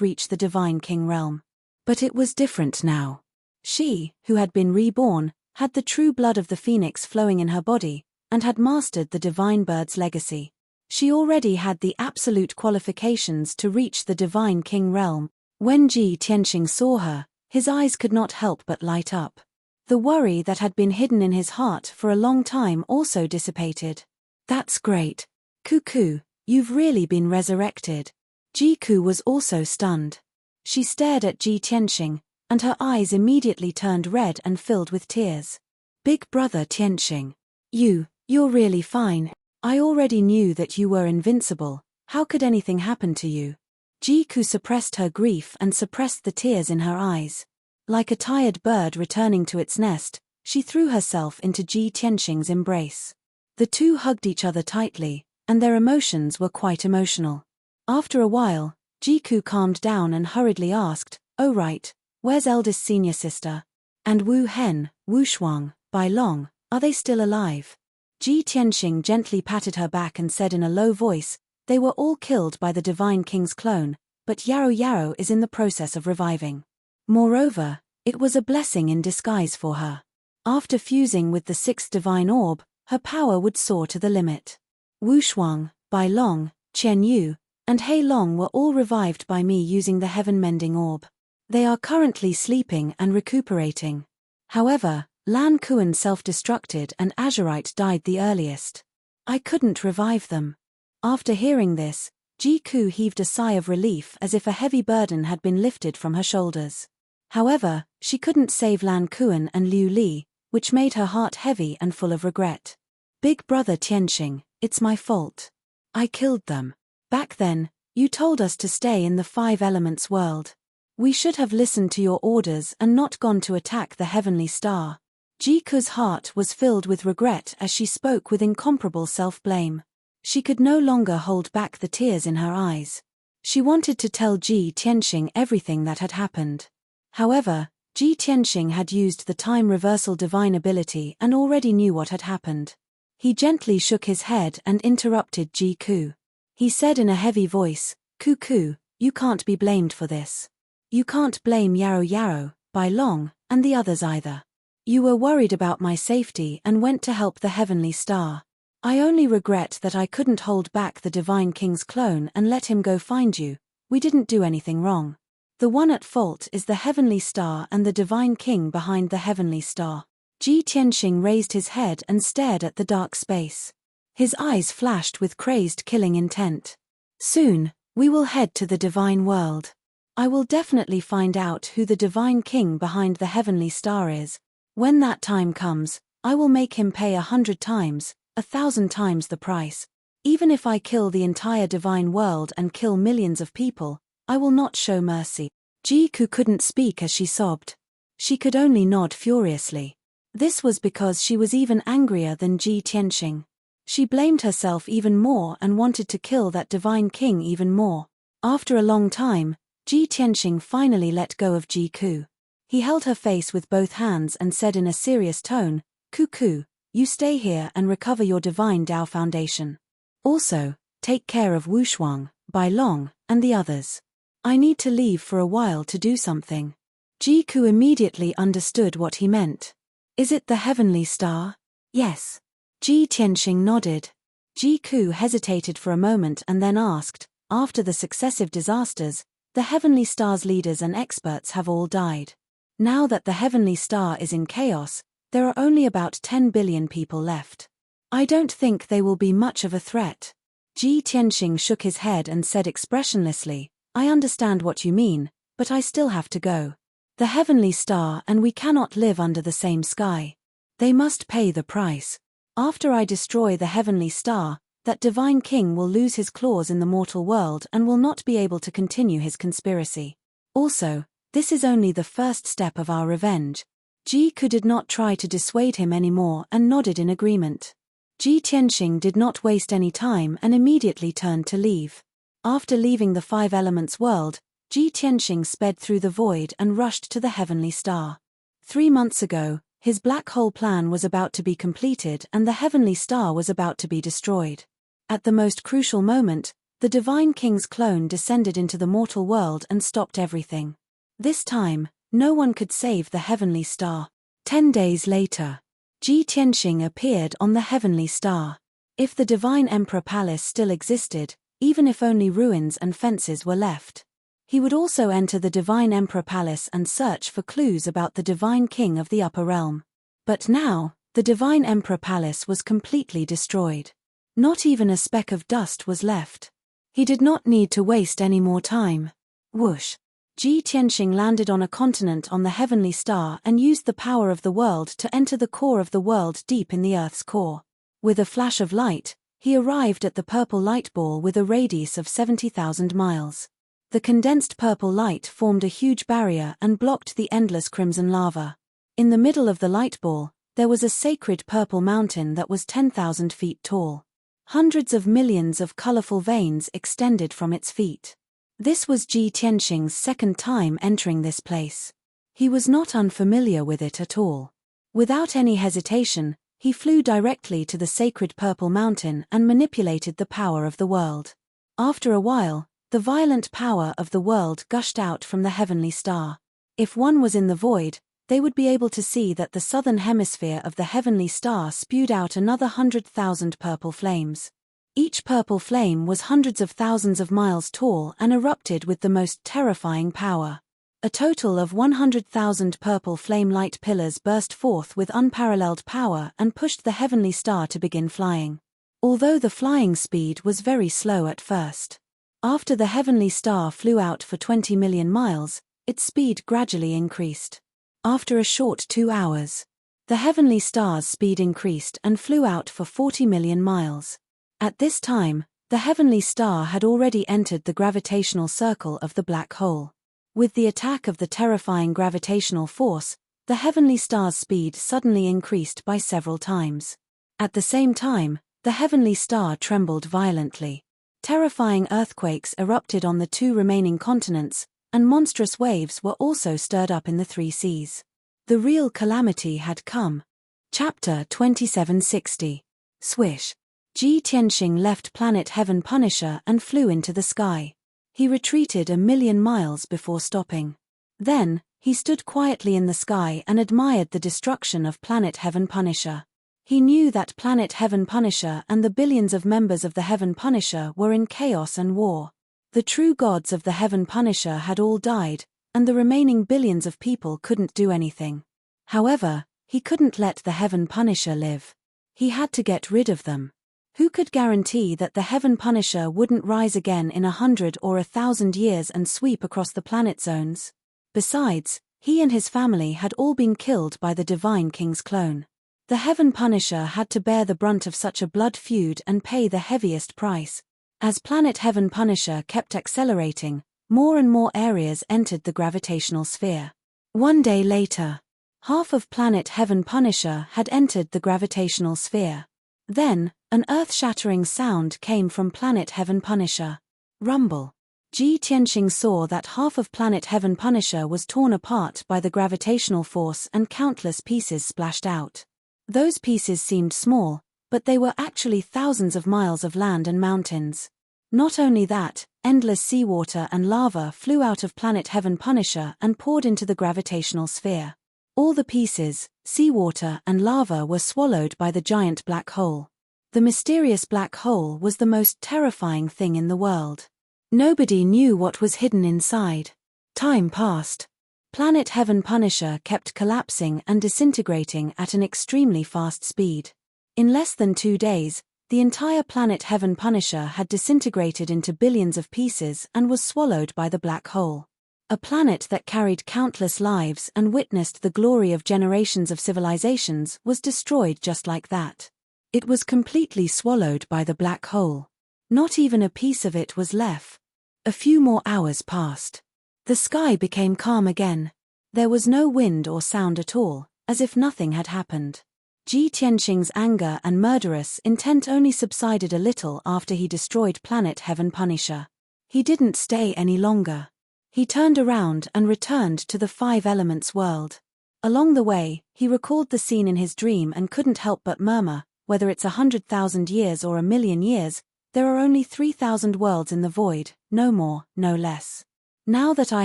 reach the divine king realm. But it was different now. She, who had been reborn, had the true blood of the phoenix flowing in her body, and had mastered the divine bird's legacy. She already had the absolute qualifications to reach the divine king realm. When Ji Tianxing saw her, his eyes could not help but light up. The worry that had been hidden in his heart for a long time also dissipated. That's great. Cuckoo, you've really been resurrected. Jiku was also stunned. She stared at Ji Tianxing, and her eyes immediately turned red and filled with tears. Big brother Tianxing. You're really fine. I already knew that you were invincible. How could anything happen to you? Jiku suppressed her grief and suppressed the tears in her eyes. Like a tired bird returning to its nest, she threw herself into Ji Tianxing's embrace. The two hugged each other tightly, and their emotions were quite emotional. After a while, Jiku calmed down and hurriedly asked, "Oh right, where's eldest senior sister? And Wu Hen, Wu Shuang, Bai Long, are they still alive?" Ji Tianxing gently patted her back and said in a low voice, "They were all killed by the Divine King's clone, but Yarrow Yarrow is in the process of reviving. Moreover, it was a blessing in disguise for her. After fusing with the sixth divine orb, her power would soar to the limit. Wu Shuang, Bai Long, Qian Yu, and Hei Long were all revived by me using the heaven-mending orb. They are currently sleeping and recuperating. However, Lan Kuan self-destructed and Azurite died the earliest. I couldn't revive them." After hearing this, Jiku heaved a sigh of relief as if a heavy burden had been lifted from her shoulders. However, she couldn't save Lan Kuan and Liu Li, which made her heart heavy and full of regret. "Big brother Tianxing, it's my fault. I killed them. Back then, you told us to stay in the five elements world. We should have listened to your orders and not gone to attack the heavenly star." Jiku's heart was filled with regret as she spoke with incomparable self-blame. She could no longer hold back the tears in her eyes. She wanted to tell Ji Tianxing everything that had happened. However, Ji Tianxing had used the time reversal divine ability and already knew what had happened. He gently shook his head and interrupted Jiku. He said in a heavy voice, "Cuckoo, you can't be blamed for this. You can't blame Yarrow Yarrow, Bai Long, and the others either. You were worried about my safety and went to help the heavenly star. I only regret that I couldn't hold back the Divine King's clone and let him go find you. We didn't do anything wrong. The one at fault is the heavenly star and the Divine King behind the heavenly star." Ji Tianxing raised his head and stared at the dark space. His eyes flashed with crazed killing intent. "Soon, we will head to the divine world. I will definitely find out who the Divine King behind the heavenly star is. When that time comes, I will make him pay 100 times, 1,000 times the price. Even if I kill the entire divine world and kill millions of people, I will not show mercy." Jiku couldn't speak as she sobbed. She could only nod furiously. This was because she was even angrier than Ji Tianxing. She blamed herself even more and wanted to kill that Divine King even more. After a long time, Ji Tianxing finally let go of Jiku. He held her face with both hands and said in a serious tone, "Cuckoo, you stay here and recover your divine Tao foundation. Also, take care of Wu Shuang, Bai Long, and the others. I need to leave for a while to do something." Jiku immediately understood what he meant. "Is it the heavenly star?" "Yes." Ji Tianxing nodded. Jiku hesitated for a moment and then asked, "After the successive disasters, the heavenly star's leaders and experts have all died. Now that the heavenly star is in chaos, there are only about 10 billion people left. I don't think they will be much of a threat." Ji Tianxing shook his head and said expressionlessly, "I understand what you mean, but I still have to go. The heavenly star and we cannot live under the same sky. They must pay the price. After I destroy the heavenly star, that Divine King will lose his claws in the mortal world and will not be able to continue his conspiracy. Also, this is only the first step of our revenge." Jiku did not try to dissuade him anymore and nodded in agreement. Ji Tianxing did not waste any time and immediately turned to leave. After leaving the Five Elements world, Ji Tianxing sped through the void and rushed to the heavenly star. 3 months ago, his black hole plan was about to be completed and the heavenly star was about to be destroyed. At the most crucial moment, the Divine King's clone descended into the mortal world and stopped everything. This time, no one could save the heavenly star. 10 days later, Ji Tianxing appeared on the heavenly star. If the Divine Emperor Palace still existed, even if only ruins and fences were left, He would also enter the Divine Emperor Palace and search for clues about the Divine King of the Upper Realm. But now, the Divine Emperor Palace was completely destroyed. Not even a speck of dust was left. He did not need to waste any more time. Whoosh! Ji Tianxing landed on a continent on the heavenly star and used the power of the world to enter the core of the world deep in the Earth's core. With a flash of light, he arrived at the purple light ball with a radius of 70,000 miles. The condensed purple light formed a huge barrier and blocked the endless crimson lava. In the middle of the light ball, there was a sacred purple mountain that was 10,000 feet tall. Hundreds of millions of colorful veins extended from its feet. This was Ji Tianxing's second time entering this place. He was not unfamiliar with it at all. Without any hesitation, he flew directly to the sacred purple mountain and manipulated the power of the world. After a while, the violent power of the world gushed out from the heavenly star. If one was in the void, they would be able to see that the southern hemisphere of the heavenly star spewed out another 100,000 purple flames. Each purple flame was hundreds of thousands of miles tall and erupted with the most terrifying power. A total of 100,000 purple flame-light pillars burst forth with unparalleled power and pushed the heavenly star to begin flying. Although the flying speed was very slow at first. After the heavenly star flew out for 20 million miles, its speed gradually increased. After a short 2 hours, the heavenly star's speed increased and flew out for 40 million miles. At this time, the heavenly star had already entered the gravitational circle of the black hole. With the attack of the terrifying gravitational force, the heavenly star's speed suddenly increased by several times. At the same time, the heavenly star trembled violently. Terrifying earthquakes erupted on the 2 remaining continents, and monstrous waves were also stirred up in the 3 seas. The real calamity had come. Chapter 2760. Swish. Ji Tianxing left planet Heaven Punisher and flew into the sky. He retreated 1,000,000 miles before stopping. Then, he stood quietly in the sky and admired the destruction of planet Heaven Punisher. He knew that planet Heaven Punisher and the billions of members of the Heaven Punisher were in chaos and war. The true gods of the Heaven Punisher had all died, and the remaining billions of people couldn't do anything. However, he couldn't let the Heaven Punisher live. He had to get rid of them. Who could guarantee that the Heaven Punisher wouldn't rise again in 100 or 1,000 years and sweep across the planet zones? Besides, he and his family had all been killed by the Divine King's clone. The Heaven Punisher had to bear the brunt of such a blood feud and pay the heaviest price. As planet Heaven Punisher kept accelerating, more and more areas entered the gravitational sphere. One day later, half of planet Heaven Punisher had entered the gravitational sphere. Then, an earth-shattering sound came from planet Heaven Punisher. Rumble. Ji Tianxing saw that half of planet Heaven Punisher was torn apart by the gravitational force and countless pieces splashed out. Those pieces seemed small, but they were actually thousands of miles of land and mountains. Not only that, endless seawater and lava flew out of planet Heaven Punisher and poured into the gravitational sphere. All the pieces, seawater and lava were swallowed by the giant black hole. The mysterious black hole was the most terrifying thing in the world. Nobody knew what was hidden inside. Time passed. Planet Heaven Punisher kept collapsing and disintegrating at an extremely fast speed. In less than 2 days, the entire planet Heaven Punisher had disintegrated into billions of pieces and was swallowed by the black hole. A planet that carried countless lives and witnessed the glory of generations of civilizations was destroyed just like that. It was completely swallowed by the black hole. Not even a piece of it was left. A few more hours passed. The sky became calm again. There was no wind or sound at all, as if nothing had happened. Ji Tianxing's anger and murderous intent only subsided a little after he destroyed planet Heaven Punisher. He didn't stay any longer. He turned around and returned to the 5 elements world. Along the way, he recalled the scene in his dream and couldn't help but murmur, whether it's 100,000 years or 1,000,000 years, there are only 3,000 worlds in the void, no more, no less. Now that I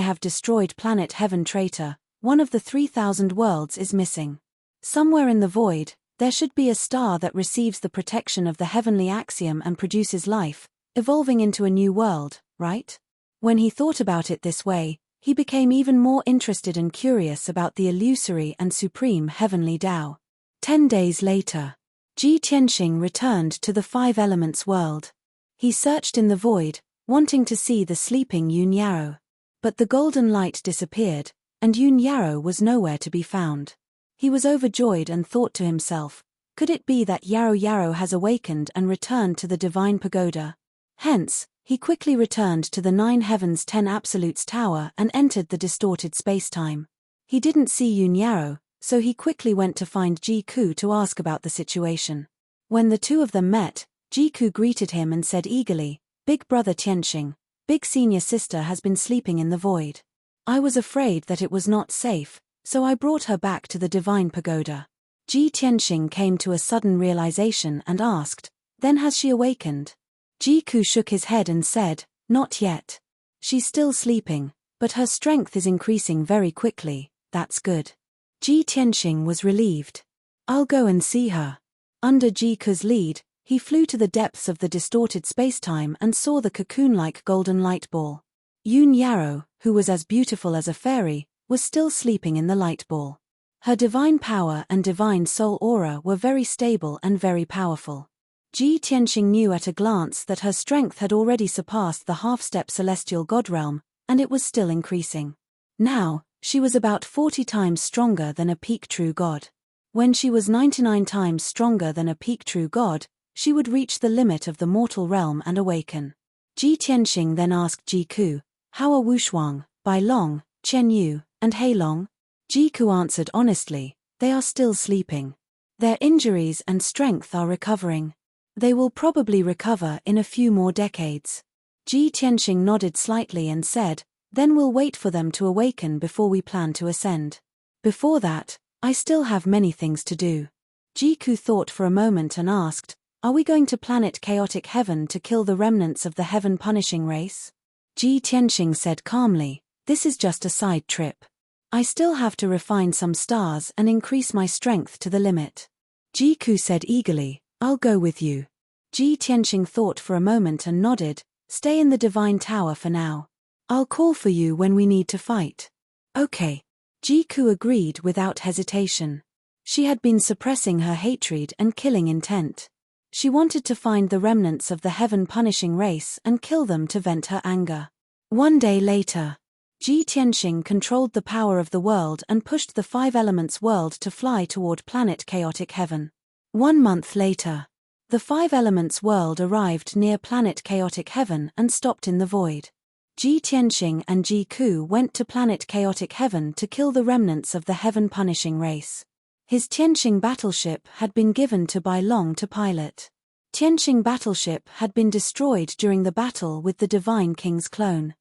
have destroyed planet Heaven Traitor, one of the 3,000 worlds is missing. Somewhere in the void, there should be a star that receives the protection of the heavenly axiom and produces life, evolving into a new world, right? When he thought about it this way, he became even more interested and curious about the illusory and supreme heavenly Tao. 10 days later, Ji Tianxing returned to the Five Elements world. He searched in the void, wanting to see the sleeping Yun Yarrow. But the golden light disappeared, and Yun Yarrow was nowhere to be found. He was overjoyed and thought to himself, could it be that Yarrow Yarrow has awakened and returned to the divine pagoda? Hence, he quickly returned to the 9 Heavens 10 Absolutes Tower and entered the distorted spacetime. He didn't see Yun Yarrow, so he quickly went to find Ji Ku to ask about the situation. When the two of them met, Ji Ku greeted him and said eagerly, "Big brother Tianxing, big senior sister has been sleeping in the void. I was afraid that it was not safe, so I brought her back to the divine pagoda." Ji Tianxing came to a sudden realization and asked, "Then has she awakened?" Ji Ku shook his head and said, "Not yet. She's still sleeping, but her strength is increasing very quickly, that's good." Ji Tianxing was relieved. "I'll go and see her." Under Ji Ku's lead, he flew to the depths of the distorted spacetime and saw the cocoon-like golden light ball. Yun Yarrow, who was as beautiful as a fairy, was still sleeping in the light ball. Her divine power and divine soul aura were very stable and very powerful. Ji Tianxing knew at a glance that her strength had already surpassed the half-step celestial god realm, and it was still increasing. Now, she was about 40 times stronger than a peak true god. When she was 99 times stronger than a peak true god, she would reach the limit of the mortal realm and awaken. Ji Tianxing then asked Ji Ku, "How are Wushuang, Bai Long, Chen Yu, and Hei Long?" Ji Ku answered honestly, "They are still sleeping. Their injuries and strength are recovering. They will probably recover in a few more decades." Ji Tianxing nodded slightly and said, "Then we'll wait for them to awaken before we plan to ascend. Before that, I still have many things to do." Ji Ku thought for a moment and asked, "Are we going to planet Chaotic Heaven to kill the remnants of the heaven punishing race?" Ji Tianxing said calmly, "This is just a side trip. I still have to refine some stars and increase my strength to the limit." Ji Ku said eagerly, "I'll go with you." Ji Tianxing thought for a moment and nodded, "Stay in the divine tower for now. I'll call for you when we need to fight." "Okay." Ji Ku agreed without hesitation. She had been suppressing her hatred and killing intent. She wanted to find the remnants of the heaven-punishing race and kill them to vent her anger. One day later, Ji Tianxing controlled the power of the world and pushed the Five Elements world to fly toward planet Chaotic Heaven. 1 month later, the Five Elements world arrived near planet Chaotic Heaven and stopped in the void. Ji Tianxing and Ji Ku went to planet Chaotic Heaven to kill the remnants of the heaven-punishing race. His Tianxing battleship had been given to Bai Long to pilot. Tianxing battleship had been destroyed during the battle with the Divine King's clone.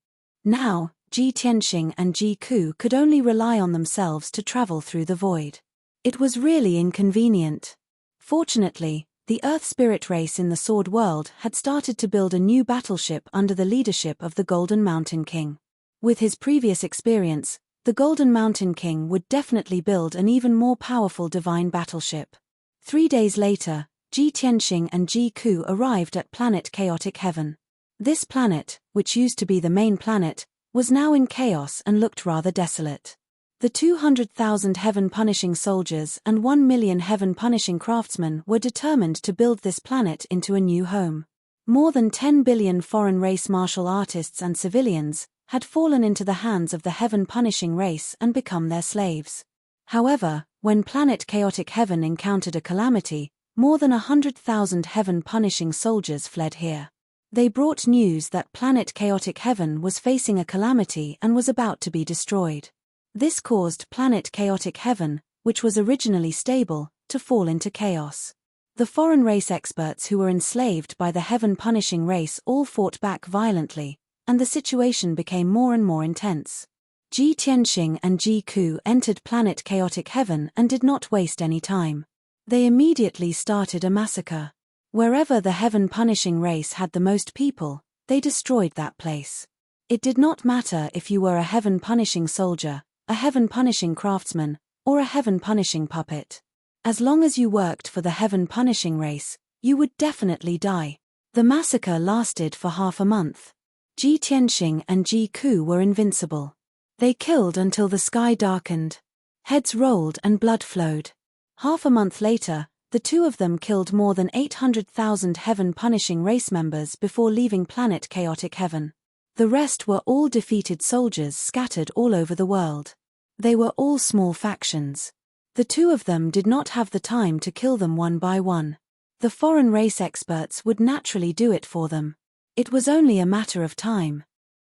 Now, Ji Tianxing and Ji Ku could only rely on themselves to travel through the void. It was really inconvenient. Fortunately, the Earth Spirit race in the Sword World had started to build a new battleship under the leadership of the Golden Mountain King. With his previous experience, the Golden Mountain King would definitely build an even more powerful divine battleship. 3 days later, Ji Tianxing and Ji Ku arrived at planet Chaotic Heaven. This planet, which used to be the main planet, was now in chaos and looked rather desolate. The 200,000 heaven-punishing soldiers and 1 million heaven-punishing craftsmen were determined to build this planet into a new home. More than 10 billion foreign race martial artists and civilians had fallen into the hands of the heaven-punishing race and become their slaves. However, when planet Chaotic Heaven encountered a calamity, more than 100,000 heaven-punishing soldiers fled here. They brought news that planet Chaotic Heaven was facing a calamity and was about to be destroyed. This caused planet Chaotic Heaven, which was originally stable, to fall into chaos. The foreign race experts who were enslaved by the heaven-punishing race all fought back violently, and the situation became more and more intense. Ji Tianxing and Ji Ku entered planet Chaotic Heaven and did not waste any time. They immediately started a massacre. Wherever the heaven-punishing race had the most people, they destroyed that place. It did not matter if you were a heaven-punishing soldier, a heaven-punishing craftsman, or a heaven-punishing puppet. As long as you worked for the heaven-punishing race, you would definitely die. The massacre lasted for half a month. Ji Tianxing and Ji Ku were invincible. They killed until the sky darkened. Heads rolled and blood flowed. Half a month later, the two of them killed more than 800,000 heaven-punishing race members before leaving planet Chaotic Heaven. The rest were all defeated soldiers scattered all over the world. They were all small factions. The two of them did not have the time to kill them one by one. The foreign race experts would naturally do it for them. It was only a matter of time.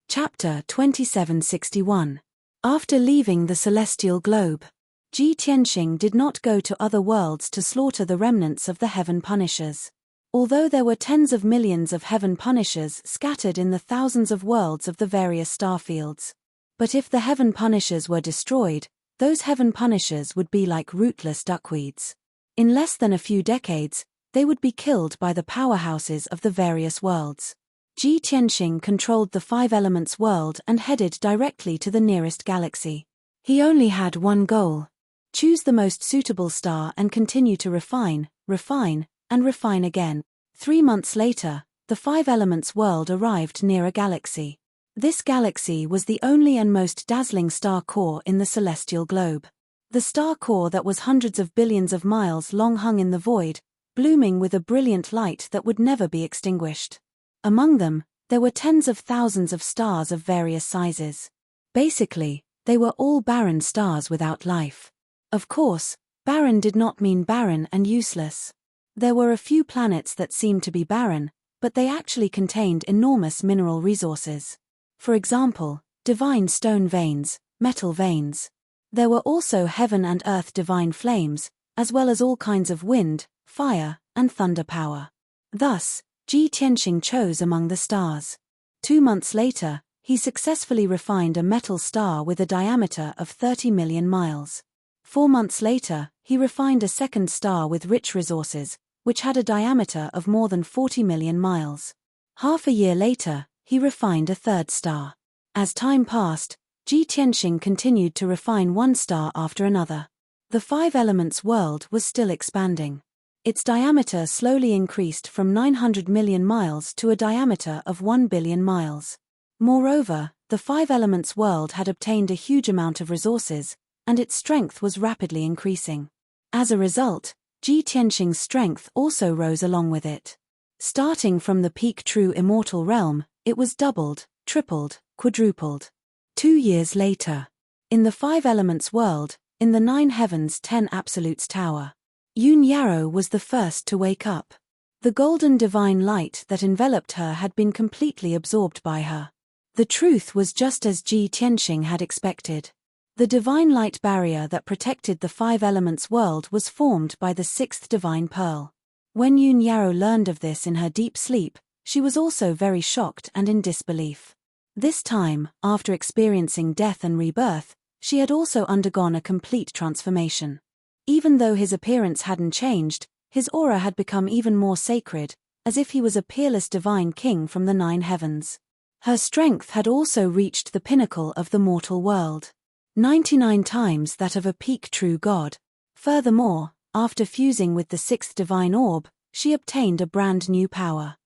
Chapter 2761. After leaving the celestial globe, Ji Tianxing did not go to other worlds to slaughter the remnants of the Heaven Punishers. Although there were tens of millions of Heaven Punishers scattered in the thousands of worlds of the various starfields. But if the Heaven Punishers were destroyed, those Heaven Punishers would be like rootless duckweeds. In less than a few decades, they would be killed by the powerhouses of the various worlds. Ji Tianxing controlled the Five Elements world and headed directly to the nearest galaxy. He only had one goal. Choose the most suitable star and continue to refine, and refine again. 3 months later, the Five Elements world arrived near a galaxy. This galaxy was the only and most dazzling star core in the celestial globe. The star core that was hundreds of billions of miles long hung in the void, blooming with a brilliant light that would never be extinguished. Among them, there were tens of thousands of stars of various sizes. Basically, they were all barren stars without life. Of course, barren did not mean barren and useless. There were a few planets that seemed to be barren, but they actually contained enormous mineral resources. For example, divine stone veins, metal veins. There were also heaven and earth divine flames, as well as all kinds of wind, fire, and thunder power. Thus, Ji Tianxing chose among the stars. 2 months later, he successfully refined a metal star with a diameter of 30 million miles. 4 months later, he refined a second star with rich resources, which had a diameter of more than 40 million miles. Half a year later, he refined a third star. As time passed, Ji Tianxing continued to refine one star after another. The Five Elements world was still expanding. Its diameter slowly increased from 900 million miles to a diameter of 1 billion miles. Moreover, the Five Elements world had obtained a huge amount of resources, and its strength was rapidly increasing. As a result, Ji Tianxing's strength also rose along with it. Starting from the peak true immortal realm, it was doubled, tripled, quadrupled. 2 years later, in the Five Elements world, in the 9 Heavens 10 Absolutes Tower, Yun Yarrow was the first to wake up. The golden divine light that enveloped her had been completely absorbed by her. The truth was just as Ji Tianxing had expected. The divine light barrier that protected the Five Elements world was formed by the 6th divine pearl. When Yun Yarrow learned of this in her deep sleep, she was also very shocked and in disbelief. This time, after experiencing death and rebirth, she had also undergone a complete transformation. Even though his appearance hadn't changed, his aura had become even more sacred, as if he was a peerless divine king from the 9 heavens. Her strength had also reached the pinnacle of the mortal world. 99 times that of a peak true god. Furthermore, after fusing with the 6th divine orb, she obtained a brand new power.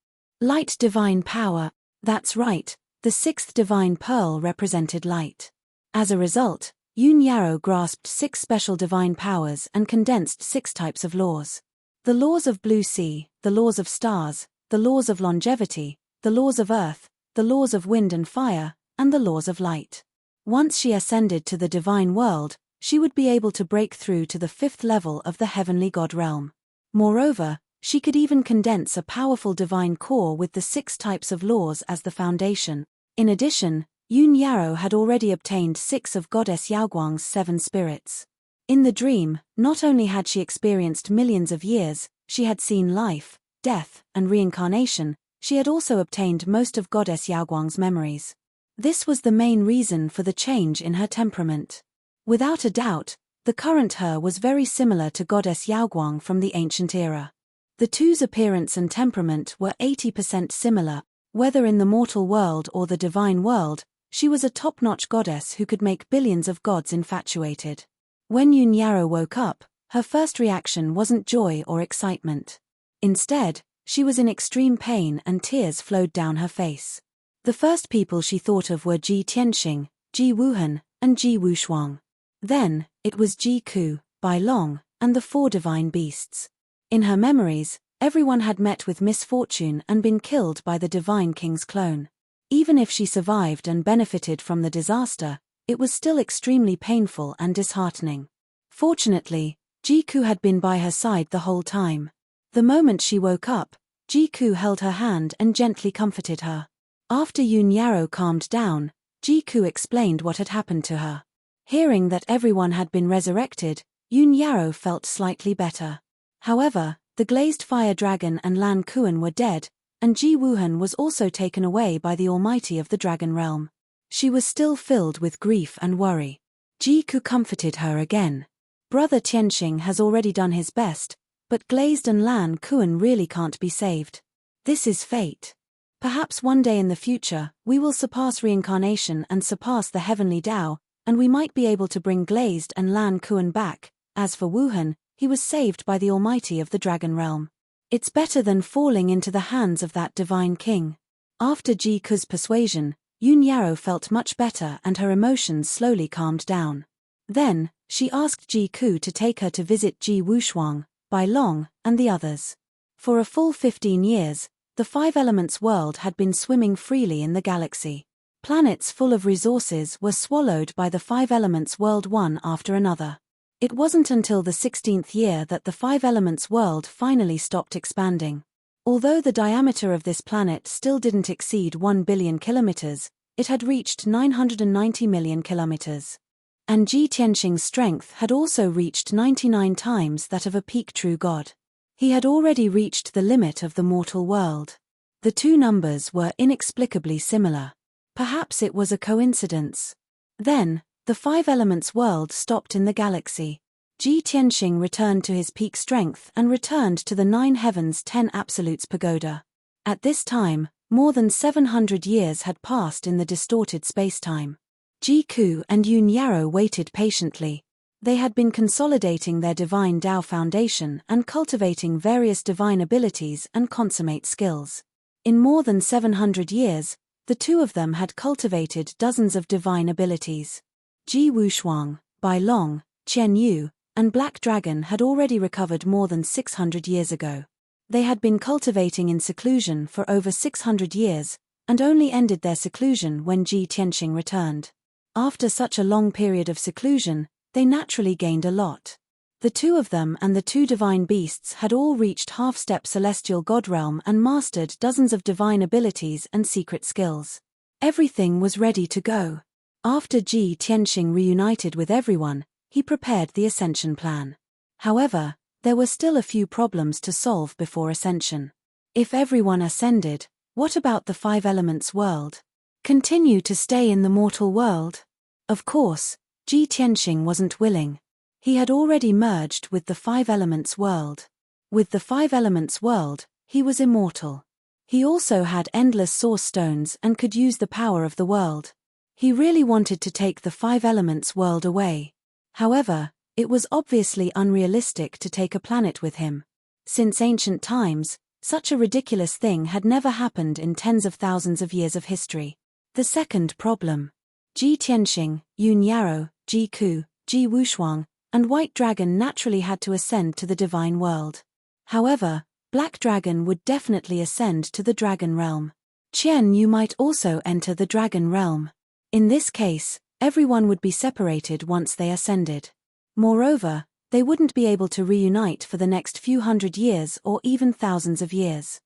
Light divine power, that's right, the 6th divine pearl represented light. As a result, Yun Yarrow grasped 6 special divine powers and condensed 6 types of laws. The laws of blue sea, the laws of stars, the laws of longevity, the laws of earth, the laws of wind and fire, and the laws of light. Once she ascended to the divine world, she would be able to break through to the 5th level of the heavenly god realm. Moreover, she could even condense a powerful divine core with the 6 types of laws as the foundation. In addition, Yun Yarrow had already obtained 6 of Goddess Yaoguang's 7 spirits. In the dream, not only had she experienced millions of years, she had seen life, death, and reincarnation, she had also obtained most of Goddess Yaoguang's memories. This was the main reason for the change in her temperament. Without a doubt, the current her was very similar to Goddess Yaoguang from the ancient era. The two's appearance and temperament were 80% similar. Whether in the mortal world or the divine world, she was a top-notch goddess who could make billions of gods infatuated. When Yun Yarrow woke up, her first reaction wasn't joy or excitement. Instead, she was in extreme pain and tears flowed down her face. The first people she thought of were Ji Tianxing, Ji Wuhan, and Ji Wushuang. Then, it was Ji Ku, Bai Long, and the 4 divine beasts. In her memories, everyone had met with misfortune and been killed by the divine king's clone. Even if she survived and benefited from the disaster, it was still extremely painful and disheartening. Fortunately, Ji Ku had been by her side the whole time. The moment she woke up, Ji Ku held her hand and gently comforted her. After Yun Yarrow calmed down, Ji Ku explained what had happened to her. Hearing that everyone had been resurrected, Yun Yarrow felt slightly better. However, the glazed fire dragon and Lan Kuan were dead, and Ji Wuhan was also taken away by the Almighty of the Dragon Realm. She was still filled with grief and worry. Ji Ku comforted her again. Brother Tianxing has already done his best, but Glazed and Lan Kuan really can't be saved. This is fate. Perhaps one day in the future, we will surpass reincarnation and surpass the heavenly Tao, and we might be able to bring Glazed and Lan Kuan back. As for Wuhan, he was saved by the Almighty of the Dragon Realm. It's better than falling into the hands of that divine king. After Ji Ku's persuasion, Yun Yarrow felt much better and her emotions slowly calmed down. Then, she asked Ji Ku to take her to visit Ji Wushuang, Bai Long, and the others. For a full 15 years, the 5 elements world had been swimming freely in the galaxy. Planets full of resources were swallowed by the 5 elements world one after another. It wasn't until the 16th year that the 5 elements world finally stopped expanding. Although the diameter of this planet still didn't exceed 1 billion kilometers, it had reached 990 million kilometers. And Ji Tianxing's strength had also reached 99 times that of a peak true god. He had already reached the limit of the mortal world. The two numbers were inexplicably similar. Perhaps it was a coincidence. Then, the 5 elements world stopped in the galaxy. Ji Tianxing returned to his peak strength and returned to the 9 heavens 10 absolutes pagoda. At this time, more than 700 years had passed in the distorted spacetime. Ji Ku and Yun Yarrow waited patiently. They had been consolidating their divine Tao foundation and cultivating various divine abilities and consummate skills. In more than 700 years, the two of them had cultivated dozens of divine abilities. Ji Wushuang, Bai Long, Qian Yu, and Black Dragon had already recovered more than 600 years ago. They had been cultivating in seclusion for over 600 years, and only ended their seclusion when Ji Tianxing returned. After such a long period of seclusion, they naturally gained a lot. The two of them and the 2 divine beasts had all reached half-step celestial god realm and mastered dozens of divine abilities and secret skills. Everything was ready to go. After Ji Tianxing reunited with everyone, he prepared the ascension plan. However, there were still a few problems to solve before ascension. If everyone ascended, what about the 5 elements world? Continue to stay in the mortal world? Of course, Ji Tianxing wasn't willing. He had already merged with the 5 elements world. With the 5 elements world, he was immortal. He also had endless source stones and could use the power of the world. He really wanted to take the 5 elements world away. However, it was obviously unrealistic to take a planet with him. Since ancient times, such a ridiculous thing had never happened in tens of thousands of years of history. The second problem. Ji Tianxing, Yun Yarrow, Ji Ku, Ji Wushuang, and White Dragon naturally had to ascend to the divine world. However, Black Dragon would definitely ascend to the dragon realm. Qian Yu might also enter the dragon realm. In this case, everyone would be separated once they ascended. Moreover, they wouldn't be able to reunite for the next few hundred years or even thousands of years.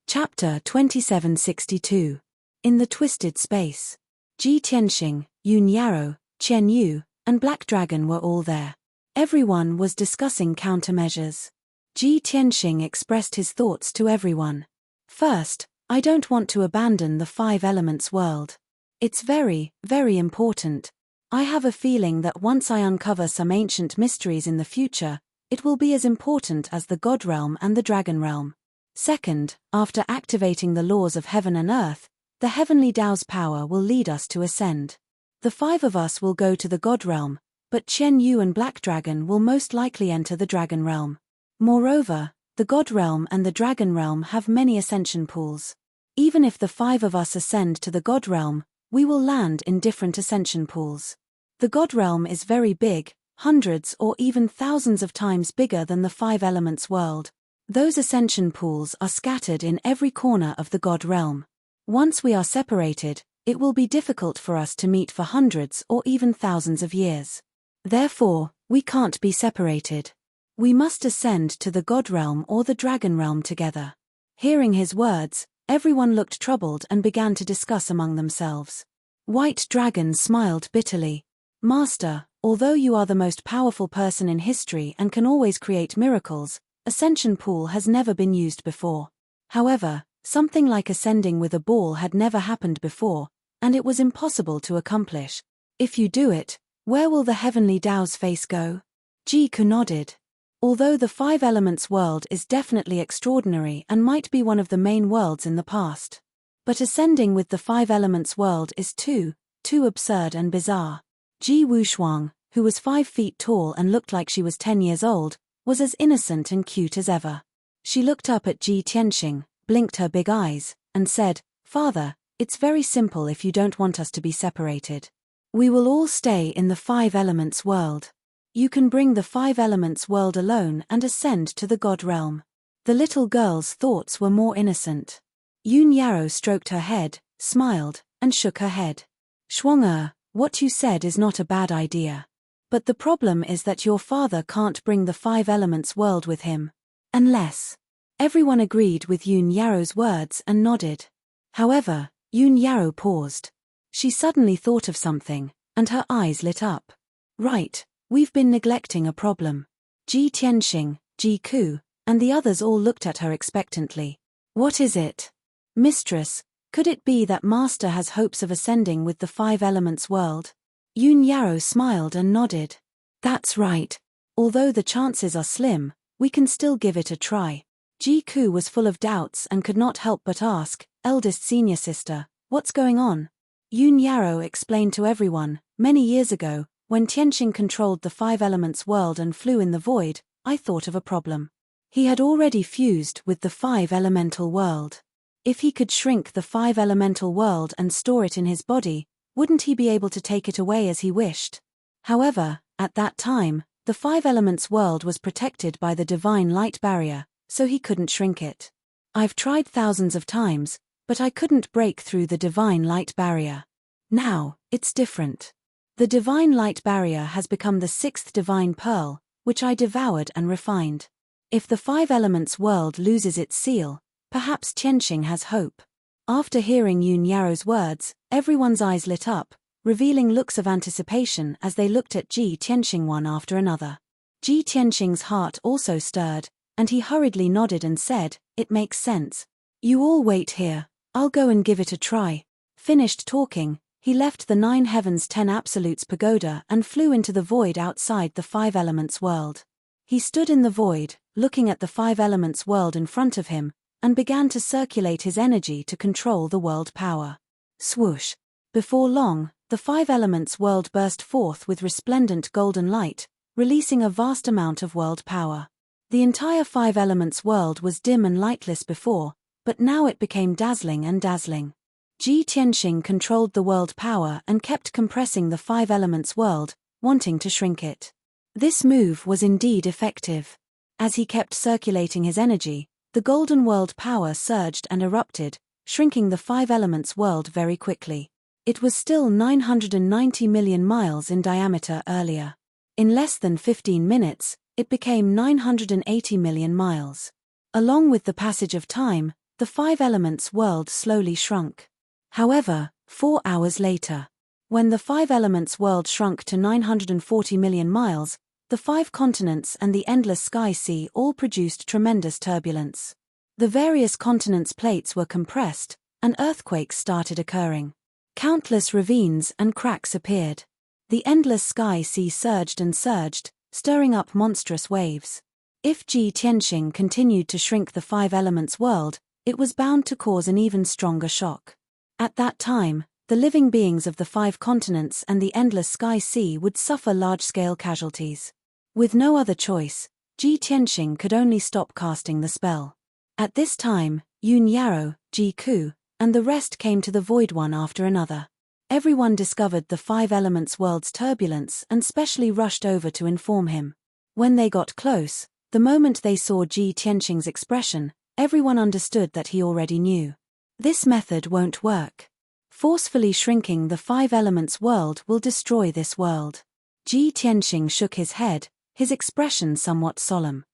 Chapter 2762. In the Twisted Space. Ji Tianxing, Yun Yarrow, Qian Yu, and Black Dragon were all there. Everyone was discussing countermeasures. Ji Tianxing expressed his thoughts to everyone. First, I don't want to abandon the 5 elements world. It's very, very important. I have a feeling that once I uncover some ancient mysteries in the future, it will be as important as the God realm and the Dragon realm. Second, after activating the laws of heaven and earth, the heavenly Tao's power will lead us to ascend. The 5 of us will go to the God realm, but Qian Yu and Black Dragon will most likely enter the Dragon realm. Moreover, the God realm and the Dragon realm have many ascension pools. Even if the 5 of us ascend to the God realm, we will land in different ascension pools. The God realm is very big, hundreds or even thousands of times bigger than the 5 elements world. Those ascension pools are scattered in every corner of the God realm. Once we are separated, it will be difficult for us to meet for hundreds or even thousands of years. Therefore, we can't be separated. We must ascend to the God realm or the dragon realm together. Hearing his words, everyone looked troubled and began to discuss among themselves. White Dragon smiled bitterly. Master, although you are the most powerful person in history and can always create miracles, Ascension Pool has never been used before. However, something like ascending with a ball had never happened before, and it was impossible to accomplish. If you do it, where will the heavenly Tao's face go? Jiku nodded. Although the 5 elements world is definitely extraordinary and might be one of the main worlds in the past. But ascending with the 5 elements world is too absurd and bizarre. Ji Wushuang, who was 5 feet tall and looked like she was 10 years old, was as innocent and cute as ever. She looked up at Ji Tianxing, blinked her big eyes, and said, "Father, it's very simple if you don't want us to be separated. We will all stay in the 5 elements world. You can bring the 5 elements world alone and ascend to the God realm." The little girl's thoughts were more innocent. Yun Yarrow stroked her head, smiled, and shook her head. "Shuang, what you said is not a bad idea. But the problem is that your father can't bring the 5 elements world with him. Unless." Everyone agreed with Yun Yarrow's words and nodded. However, Yun Yarrow paused. She suddenly thought of something, and her eyes lit up. "Right, we've been neglecting a problem." Ji Tianxing, Ji Ku, and the others all looked at her expectantly. "What is it?" "Mistress, could it be that Master has hopes of ascending with the 5 elements world?" Yun Yarrow smiled and nodded. "That's right. Although the chances are slim, we can still give it a try." Ji Ku was full of doubts and could not help but ask, "Eldest senior sister, what's going on?" Yun Yarrow explained to everyone, "Many years ago, when Tianxing controlled the 5 elements world and flew in the void, I thought of a problem. He had already fused with the 5 elemental world. If he could shrink the 5 elemental world and store it in his body, wouldn't he be able to take it away as he wished? However, at that time, the 5 elements world was protected by the divine light barrier, so he couldn't shrink it. I've tried thousands of times, but I couldn't break through the divine light barrier. Now, it's different. The divine light barrier has become the 6th divine pearl, which I devoured and refined. If the 5 elements world loses its seal, perhaps Tianxing has hope." After hearing Yun Yarrow's words, everyone's eyes lit up, revealing looks of anticipation as they looked at Ji Tianxing one after another. Ji Tianxing's heart also stirred, and he hurriedly nodded and said, "It makes sense. You all wait here, I'll go and give it a try." Finished talking, he left the 9 Heavens 10 Absolutes pagoda and flew into the void outside the 5 elements world. He stood in the void, looking at the 5 elements world in front of him, and began to circulate his energy to control the world power. Swoosh! Before long, the 5 elements world burst forth with resplendent golden light, releasing a vast amount of world power. The entire 5 elements world was dim and lightless before, but now it became dazzling and dazzling. Ji Tianxing controlled the world power and kept compressing the 5 elements world, wanting to shrink it. This move was indeed effective. As he kept circulating his energy, the golden world power surged and erupted, shrinking the 5 elements world very quickly. It was still 990 million miles in diameter earlier. In less than 15 minutes, it became 980 million miles. Along with the passage of time, the 5 elements world slowly shrunk. However, 4 hours later, when the 5 elements world shrunk to 940 million miles, the 5 continents and the endless sky sea all produced tremendous turbulence. The various continents' plates were compressed, and earthquakes started occurring. Countless ravines and cracks appeared. The endless sky sea surged and surged, stirring up monstrous waves. If Ji Tianxing continued to shrink the 5 elements world, it was bound to cause an even stronger shock. At that time, the living beings of the 5 continents and the endless sky sea would suffer large-scale casualties. With no other choice, Ji Tianxing could only stop casting the spell. At this time, Yun Yarrow, Ji Ku, and the rest came to the void one after another. Everyone discovered the five elements world's turbulence and specially rushed over to inform him. When they got close, the moment they saw Ji Tianqing's expression, everyone understood that he already knew. This method won't work. Forcefully shrinking the five elements world will destroy this world. Ji Tianqing shook his head, his expression somewhat solemn.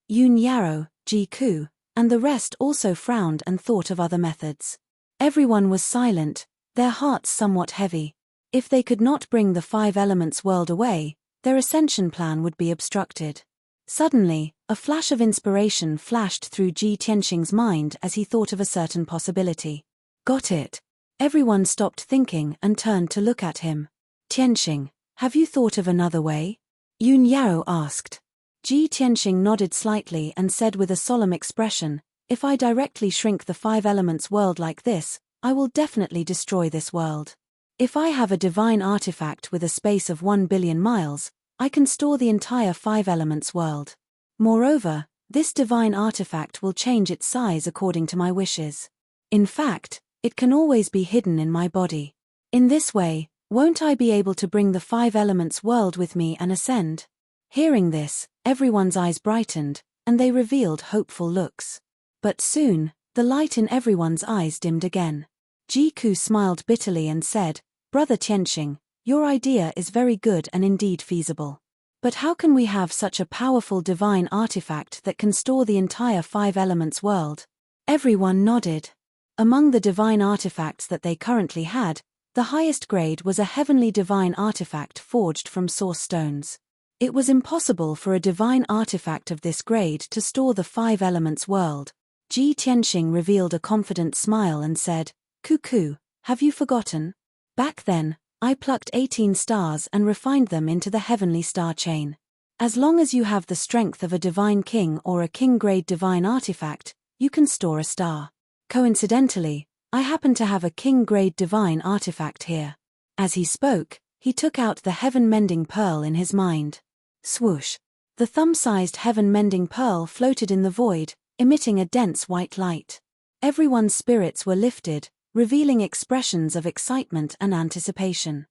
Yun Yarrow, Ji Ku, and the rest also frowned and thought of other methods. Everyone was silent, their hearts somewhat heavy. If they could not bring the five elements world away, their ascension plan would be obstructed. Suddenly, a flash of inspiration flashed through Ji Tianqing's mind as he thought of a certain possibility. Got it. Everyone stopped thinking and turned to look at him. Tianqing, have you thought of another way? Yun Yarrow asked. Ji Tianqing nodded slightly and said with a solemn expression, if I directly shrink the five elements world like this, I will definitely destroy this world. If I have a divine artifact with a space of 1 billion miles, I can store the entire five elements world. Moreover, this divine artifact will change its size according to my wishes. In fact, it can always be hidden in my body. In this way, won't I be able to bring the five elements world with me and ascend? Hearing this, everyone's eyes brightened, and they revealed hopeful looks. But soon, the light in everyone's eyes dimmed again. Ji Ku smiled bitterly and said, Brother Tianqing, your idea is very good and indeed feasible. But how can we have such a powerful divine artifact that can store the entire five elements world? Everyone nodded. Among the divine artifacts that they currently had, the highest grade was a heavenly divine artifact forged from source stones. It was impossible for a divine artifact of this grade to store the five elements world. Ji Tianqing revealed a confident smile and said, Cuckoo, have you forgotten? Back then, I plucked 18 stars and refined them into the heavenly star chain. As long as you have the strength of a divine king or a king-grade divine artifact, you can store a star. Coincidentally, I happen to have a king-grade divine artifact here. As he spoke, he took out the heaven-mending pearl in his mind. Swoosh! The thumb-sized heaven-mending pearl floated in the void, emitting a dense white light. Everyone's spirits were lifted, revealing expressions of excitement and anticipation.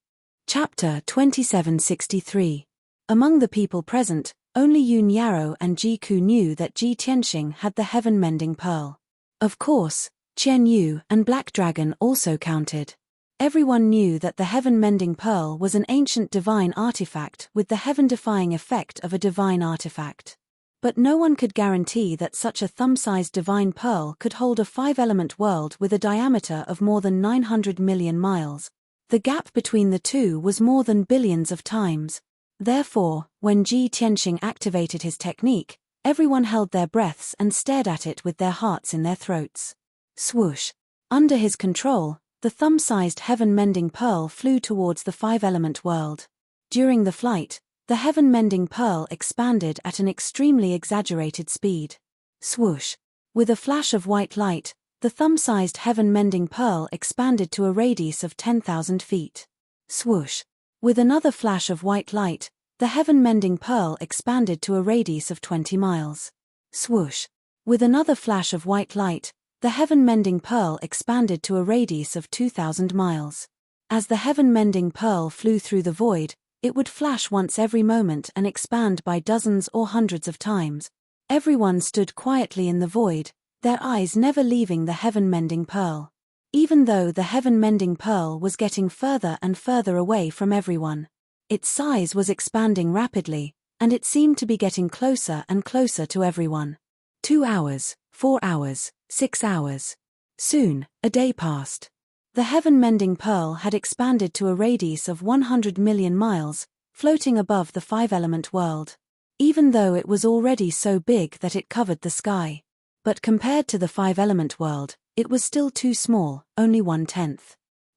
Chapter 2763. Among the people present, only Yun Yarrow and Ji Ku knew that Ji Tianqing had the heaven-mending pearl. Of course, Qian Yu and Black Dragon also counted. Everyone knew that the heaven-mending pearl was an ancient divine artifact with the heaven-defying effect of a divine artifact. But no one could guarantee that such a thumb-sized divine pearl could hold a five-element world with a diameter of more than 900 million miles. The gap between the two was more than billions of times. Therefore, when Ji Tianqing activated his technique, everyone held their breaths and stared at it with their hearts in their throats. Swoosh! Under his control, the thumb-sized heaven-mending pearl flew towards the five-element world. During the flight, the heaven-mending pearl expanded at an extremely exaggerated speed. Swoosh! With a flash of white light, the thumb-sized heaven-mending pearl expanded to a radius of 10,000 feet. Swoosh! With another flash of white light, the heaven-mending pearl expanded to a radius of 20 miles. Swoosh! With another flash of white light, the heaven-mending pearl expanded to a radius of 2,000 miles. As the heaven-mending pearl flew through the void, it would flash once every moment and expand by dozens or hundreds of times. Everyone stood quietly in the void, their eyes never leaving the heaven-mending pearl. Even though the heaven-mending pearl was getting further and further away from everyone. Its size was expanding rapidly, and it seemed to be getting closer and closer to everyone. 2 hours, 4 hours, 6 hours. Soon, a day passed. The heaven-mending pearl had expanded to a radius of 100 million miles, floating above the five-element world. Even though it was already so big that it covered the sky. But compared to the five-element world, it was still too small, only 1/10.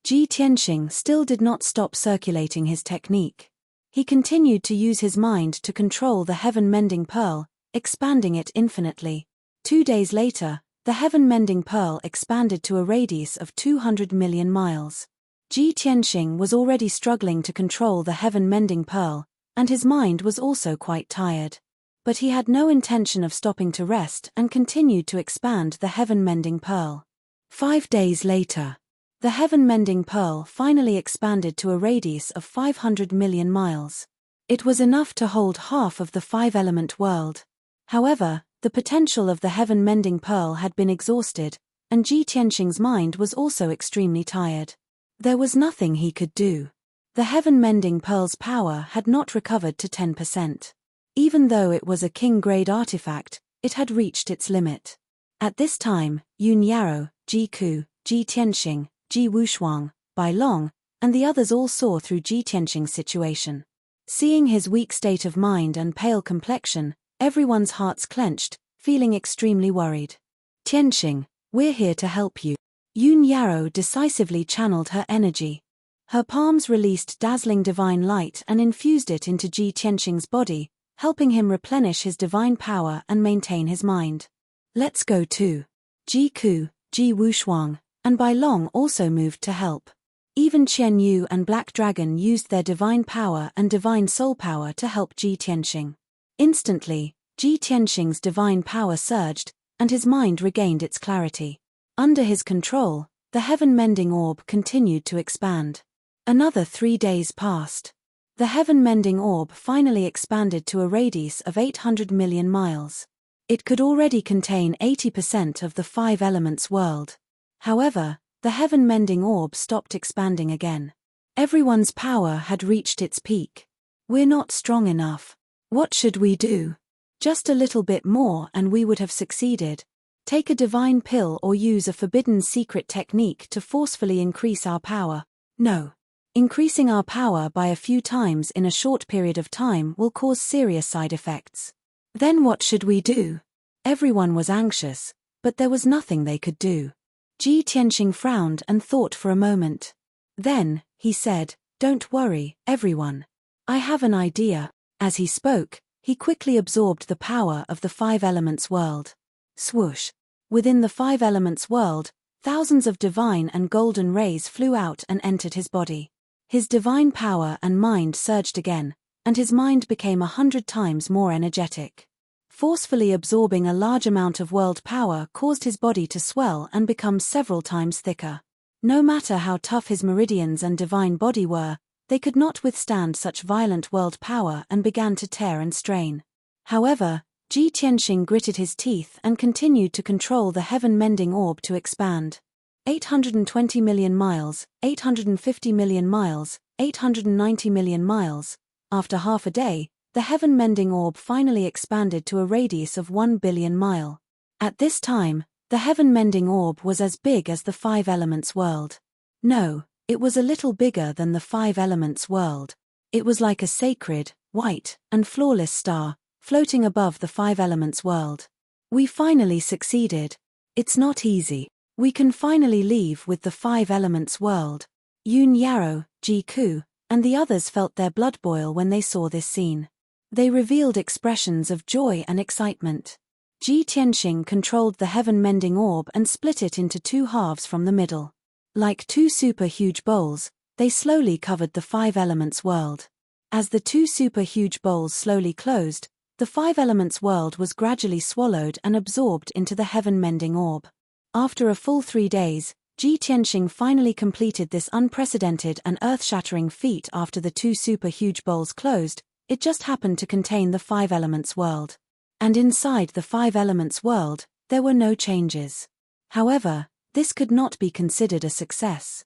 Ji Tianqing still did not stop circulating his technique. He continued to use his mind to control the heaven-mending pearl, expanding it infinitely. 2 days later, the heaven-mending pearl expanded to a radius of 200 million miles. Ji Tianqing was already struggling to control the heaven-mending pearl, and his mind was also quite tired. But he had no intention of stopping to rest and continued to expand the heaven-mending pearl. 5 days later, the heaven-mending pearl finally expanded to a radius of 500 million miles. It was enough to hold half of the five-element world. However, the potential of the heaven-mending pearl had been exhausted, and Ji Tianxing's mind was also extremely tired. There was nothing he could do. The heaven-mending pearl's power had not recovered to 10%. Even though it was a king-grade artifact, it had reached its limit. At this time, Yun Yarrow, Ji Ku, Ji Tianxing, Ji Wushuang, Bai Long, and the others all saw through Ji Tianxing's situation. Seeing his weak state of mind and pale complexion, everyone's hearts clenched, feeling extremely worried. Tianxing, we're here to help you. Yun Yarrow decisively channeled her energy. Her palms released dazzling divine light and infused it into Ji Tianxing's body, helping him replenish his divine power and maintain his mind. Let's go too. Ji Ku, Ji Wushuang, and Bai Long also moved to help. Even Qian Yu and Black Dragon used their divine power and divine soul power to help Ji Tianxing. Instantly, Ji Tianxing's divine power surged, and his mind regained its clarity. Under his control, the heaven-mending orb continued to expand. Another 3 days passed. The heaven-mending orb finally expanded to a radius of 800 million miles. It could already contain 80% of the five elements world. However, the heaven-mending orb stopped expanding again. Everyone's power had reached its peak. We're not strong enough. What should we do? Just a little bit more and we would have succeeded. Take a divine pill or use a forbidden secret technique to forcefully increase our power. No. Increasing our power by a few times in a short period of time will cause serious side effects. Then what should we do? Everyone was anxious, but there was nothing they could do. Ji Tianxing frowned and thought for a moment. Then, he said, "Don't worry, everyone. I have an idea." As he spoke, he quickly absorbed the power of the five elements world. Swoosh! Within the five elements world, thousands of divine and golden rays flew out and entered his body. His divine power and mind surged again, and his mind became 100 times more energetic. Forcefully absorbing a large amount of world power caused his body to swell and become several times thicker. No matter how tough his meridians and divine body were, they could not withstand such violent world power and began to tear and strain. However, Ji Tianxing gritted his teeth and continued to control the heaven-mending orb to expand. 820 million miles, 850 million miles, 890 million miles. After half a day, the heaven-mending orb finally expanded to a radius of 1 billion mile. At this time, the heaven-mending orb was as big as the five elements world. No, it was a little bigger than the five elements world. It was like a sacred, white, and flawless star, floating above the five elements world. We finally succeeded. It's not easy. We can finally leave with the five elements world. Yun Yarrow, Ji Ku, and the others felt their blood boil when they saw this scene. They revealed expressions of joy and excitement. Ji Tianxing controlled the heaven-mending orb and split it into two halves from the middle. Like two super huge bowls, they slowly covered the five elements world. As the two super huge bowls slowly closed, the five elements world was gradually swallowed and absorbed into the heaven-mending orb. After a full 3 days, Ji Tianxing finally completed this unprecedented and earth-shattering feat. After the two super huge bowls closed, it just happened to contain the five elements world. And inside the five elements world, there were no changes. However, this could not be considered a success.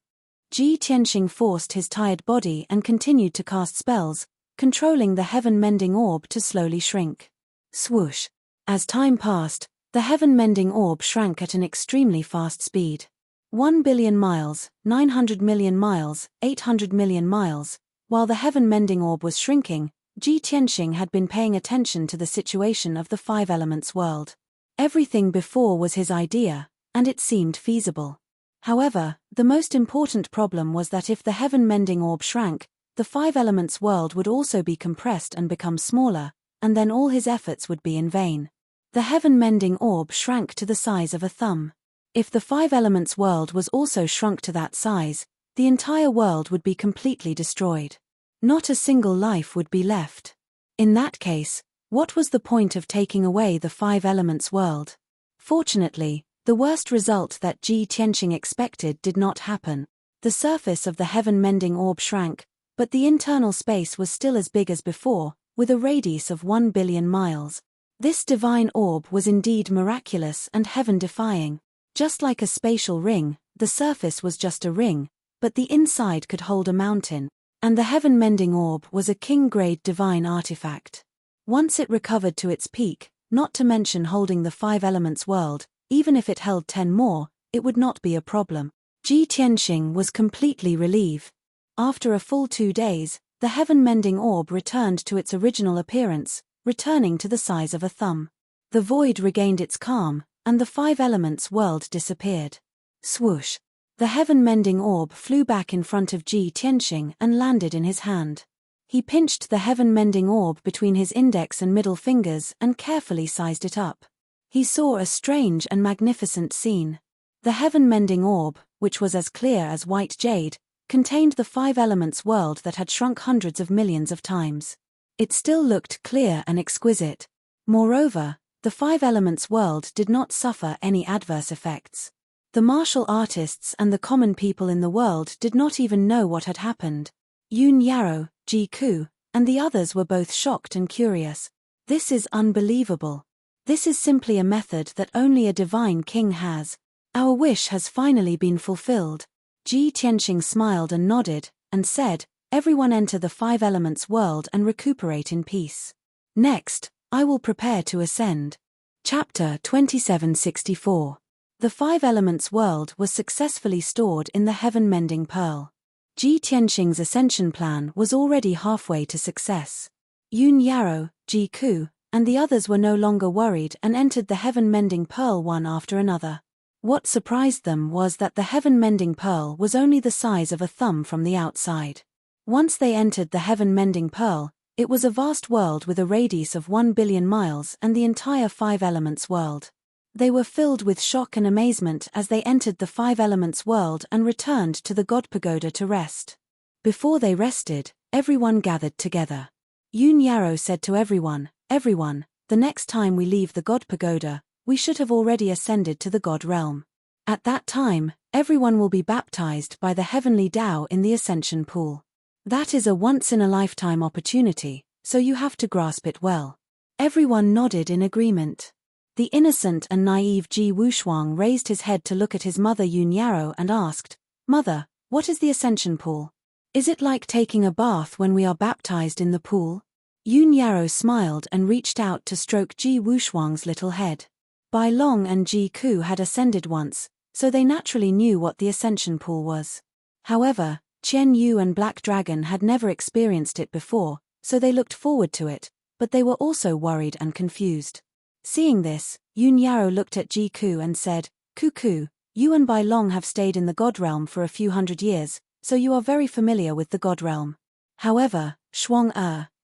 Ji Tianxing forced his tired body and continued to cast spells, controlling the heaven-mending orb to slowly shrink. Swoosh! As time passed, the heaven-mending orb shrank at an extremely fast speed. 1 billion miles, 900 million miles, 800 million miles. While the heaven-mending orb was shrinking, Ji Tianxing had been paying attention to the situation of the five elements world. Everything before was his idea, and it seemed feasible. However, the most important problem was that if the heaven-mending orb shrank, the five elements world would also be compressed and become smaller, and then all his efforts would be in vain. The heaven-mending orb shrank to the size of a thumb. If the five elements world was also shrunk to that size, the entire world would be completely destroyed. Not a single life would be left. In that case, what was the point of taking away the five elements world? Fortunately, the The worst result that Ji Tianqing expected did not happen. The surface of the heaven-mending orb shrank, but the internal space was still as big as before, with a radius of 1 billion miles. This divine orb was indeed miraculous and heaven-defying. Just like a spatial ring, the surface was just a ring, but the inside could hold a mountain. And the heaven-mending orb was a king-grade divine artifact. Once it recovered to its peak, not to mention holding the 5 elements world, even if it held 10 more, it would not be a problem. Ji Tianqing was completely relieved. After a full 2 days, the heaven-mending orb returned to its original appearance, returning to the size of a thumb. The void regained its calm, and the 5 elements world disappeared. Swoosh! The heaven-mending orb flew back in front of Ji Tianqing and landed in his hand. He pinched the heaven-mending orb between his index and middle fingers and carefully sized it up. He saw a strange and magnificent scene. The heaven-mending orb, which was as clear as white jade, contained the 5 elements world that had shrunk hundreds of millions of times. It still looked clear and exquisite. Moreover, the 5 elements world did not suffer any adverse effects. The martial artists and the common people in the world did not even know what had happened. Yun Yarrow, Ji Ku, and the others were both shocked and curious. This is unbelievable. This is simply a method that only a divine king has. Our wish has finally been fulfilled. Ji Tianqing smiled and nodded, and said, "Everyone enter the 5 elements world and recuperate in peace. Next, I will prepare to ascend." Chapter 2764. The 5 elements world was successfully stored in the heaven-mending pearl. Ji Tianqing's ascension plan was already halfway to success. Yun Yarrow, Ji Ku, and the others were no longer worried and entered the heaven-mending pearl one after another. What surprised them was that the heaven-mending pearl was only the size of a thumb from the outside. Once they entered the heaven-mending pearl, it was a vast world with a radius of 1 billion miles and the entire 5 elements world. They were filled with shock and amazement as they entered the 5 elements world and returned to the God Pagoda to rest. Before they rested, everyone gathered together. Yun Yarrow said to everyone, "Everyone, the next time we leave the God Pagoda, we should have already ascended to the God realm. At that time, everyone will be baptized by the heavenly Tao in the ascension pool. That is a once-in-a-lifetime opportunity, so you have to grasp it well." Everyone nodded in agreement. The innocent and naive Ji Wushuang raised his head to look at his mother Yun Yarrow and asked, "Mother, what is the ascension pool? Is it like taking a bath when we are baptized in the pool?" Yun Yarrow smiled and reached out to stroke Ji Wushuang's little head. Bai Long and Ji Ku had ascended once, so they naturally knew what the ascension pool was. However, Qian Yu and Black Dragon had never experienced it before, so they looked forward to it, but they were also worried and confused. Seeing this, Yun Yarrow looked at Ji Ku and said, "Ku, you and Bai Long have stayed in the God realm for a few hundred years, so you are very familiar with the God realm. However, Shuang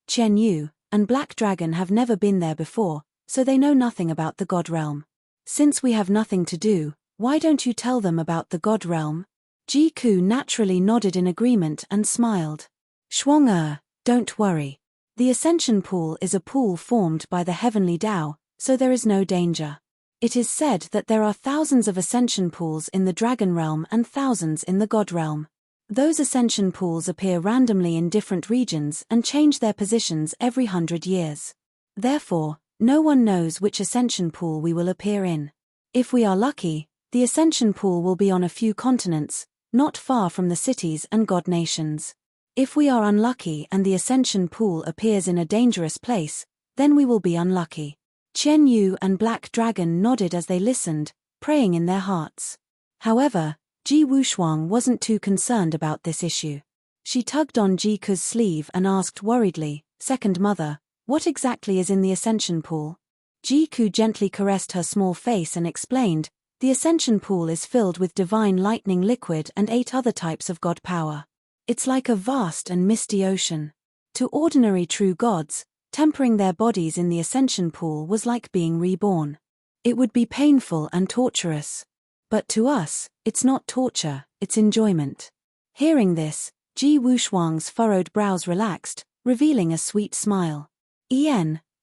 Qian Yu, and Black Dragon have never been there before, so they know nothing about the God realm. Since we have nothing to do, why don't you tell them about the God realm?" Ji Ku naturally nodded in agreement and smiled. "Shuang don't worry. The ascension pool is a pool formed by the heavenly Tao, so there is no danger. It is said that there are thousands of ascension pools in the Dragon realm and thousands in the God realm. Those ascension pools appear randomly in different regions and change their positions every 100 years. Therefore, no one knows which ascension pool we will appear in. If we are lucky, the ascension pool will be on a few continents, not far from the cities and god nations. If we are unlucky and the ascension pool appears in a dangerous place, then we will be unlucky." Qian Yu and Black Dragon nodded as they listened, praying in their hearts. However, Ji Wushuang wasn't too concerned about this issue. She tugged on Ji Ku's sleeve and asked worriedly, "Second mother, what exactly is in the ascension pool?" Ji Ku gently caressed her small face and explained, "The ascension pool is filled with divine lightning liquid and 8 other types of God power. It's like a vast and misty ocean. To ordinary true gods, tempering their bodies in the ascension pool was like being reborn. It would be painful and torturous. But to us, it's not torture, it's enjoyment." Hearing this, Ji Wushuang's furrowed brows relaxed, revealing a sweet smile.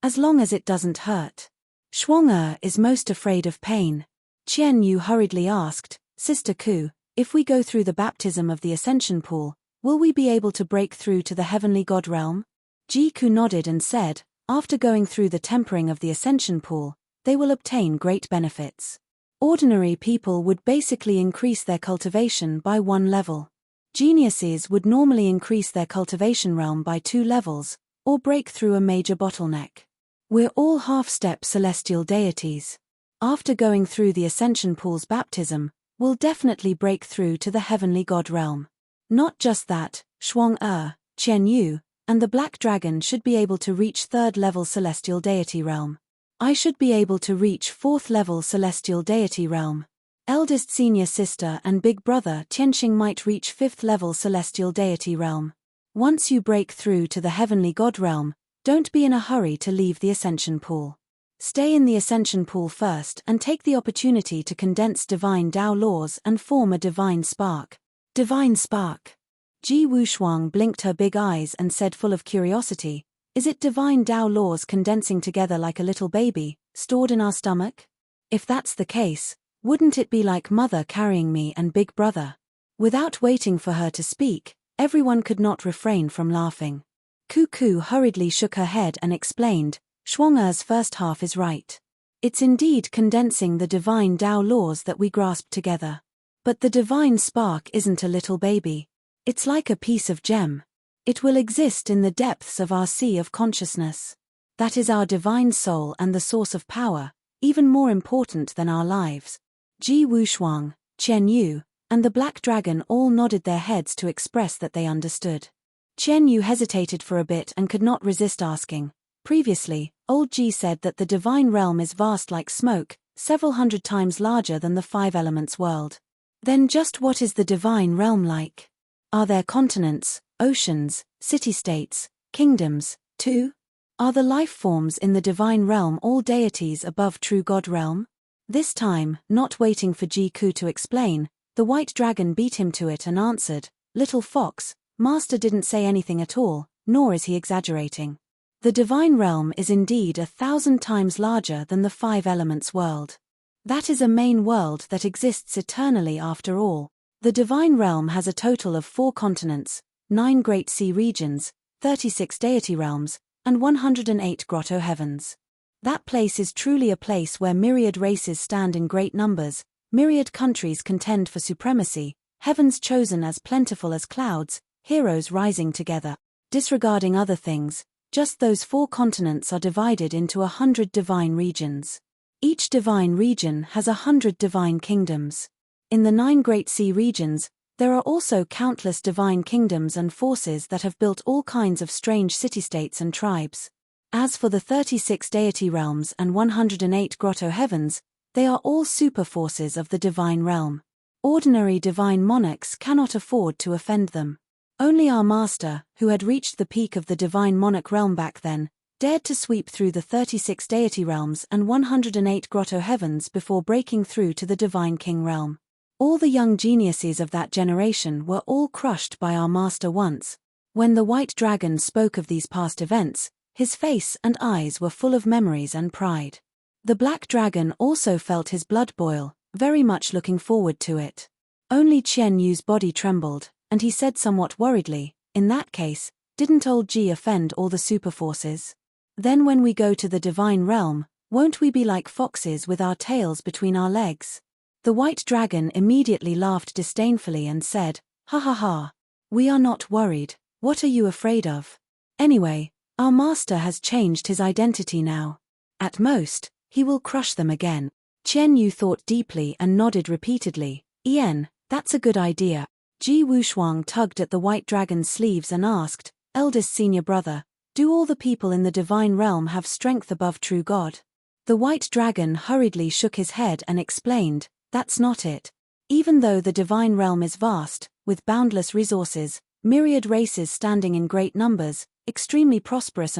"As long as it doesn't hurt. Shuang is most afraid of pain. Qian Yu hurriedly asked, Sister Ku, if we go through the baptism of the ascension pool, will we be able to break through to the heavenly God realm? Ji Ku nodded and said, after going through the tempering of the ascension pool, they will obtain great benefits. Ordinary people would basically increase their cultivation by 1 level. Geniuses would normally increase their cultivation realm by 2 levels, or break through a major bottleneck. We're all half-step celestial deities. After going through the ascension pool's baptism, we'll definitely break through to the heavenly God realm. Not just that, Shuang-Er, Qian Yu, and the Black Dragon should be able to reach 3rd level celestial deity realm. I should be able to reach 4th level celestial deity realm. Eldest senior sister and big brother Tianxing might reach 5th level celestial deity realm. Once you break through to the heavenly God realm, don't be in a hurry to leave the ascension pool. Stay in the ascension pool first and take the opportunity to condense divine Tao laws and form a divine spark. Divine spark. Ji Wushuang blinked her big eyes and said, full of curiosity, is it divine Tao laws condensing together like a little baby, stored in our stomach? If that's the case, wouldn't it be like mother carrying me and big brother? Without waiting for her to speak, everyone could not refrain from laughing. Cuckoo hurriedly shook her head and explained, Shuang-Er's first half is right. It's indeed condensing the divine Tao laws that we grasped together. But the divine spark isn't a little baby. It's like a piece of gem. It will exist in the depths of our sea of consciousness. That is our divine soul and the source of power, even more important than our lives. Ji Wushuang, Qian Yu, and the Black Dragon all nodded their heads to express that they understood. Qian Yu hesitated for a bit and could not resist asking. Previously, old Ji said that the divine realm is vast like smoke, several hundred times larger than the 5 elements world. Then just what is the divine realm like? Are there continents, oceans, city-states, kingdoms, too? Are the life forms in the divine realm all deities above true God realm? This time, not waiting for Ji Ku to explain, the white dragon beat him to it and answered, Little fox, Master didn't say anything at all, nor is he exaggerating. The divine realm is indeed 1,000 times larger than the 5 elements world. That is a main world that exists eternally after all. The divine realm has a total of 4 continents, 9 great sea regions, 36 deity realms, and 108 grotto heavens. That place is truly a place where myriad races stand in great numbers, myriad countries contend for supremacy, heavens chosen as plentiful as clouds, heroes rising together. Disregarding other things, just those 4 continents are divided into 100 divine regions. Each divine region has 100 divine kingdoms. In the 9 great sea regions, there are also countless divine kingdoms and forces that have built all kinds of strange city-states and tribes. As for the 36 deity realms and 108 grotto heavens, they are all super forces of the divine realm. Ordinary divine monarchs cannot afford to offend them. Only our master, who had reached the peak of the divine monarch realm back then, dared to sweep through the 36 deity realms and 108 grotto heavens before breaking through to the divine king realm. All the young geniuses of that generation were all crushed by our master once. When the white dragon spoke of these past events, his face and eyes were full of memories and pride. The black dragon also felt his blood boil, very much looking forward to it. Only Qian Yu's body trembled, and he said somewhat worriedly, in that case, didn't old Ji offend all the super forces? Then when we go to the divine realm, won't we be like foxes with our tails between our legs? The white dragon immediately laughed disdainfully and said, Ha ha ha. We are not worried, what are you afraid of? Anyway, our master has changed his identity now. At most, he will crush them again. Qian Yu thought deeply and nodded repeatedly, Ian, that's a good idea. Ji Wushuang tugged at the white dragon's sleeves and asked, Eldest senior brother, do all the people in the divine realm have strength above true God? The white dragon hurriedly shook his head and explained, that's not it. Even though the divine realm is vast, with boundless resources, myriad races standing in great numbers, extremely prosperous,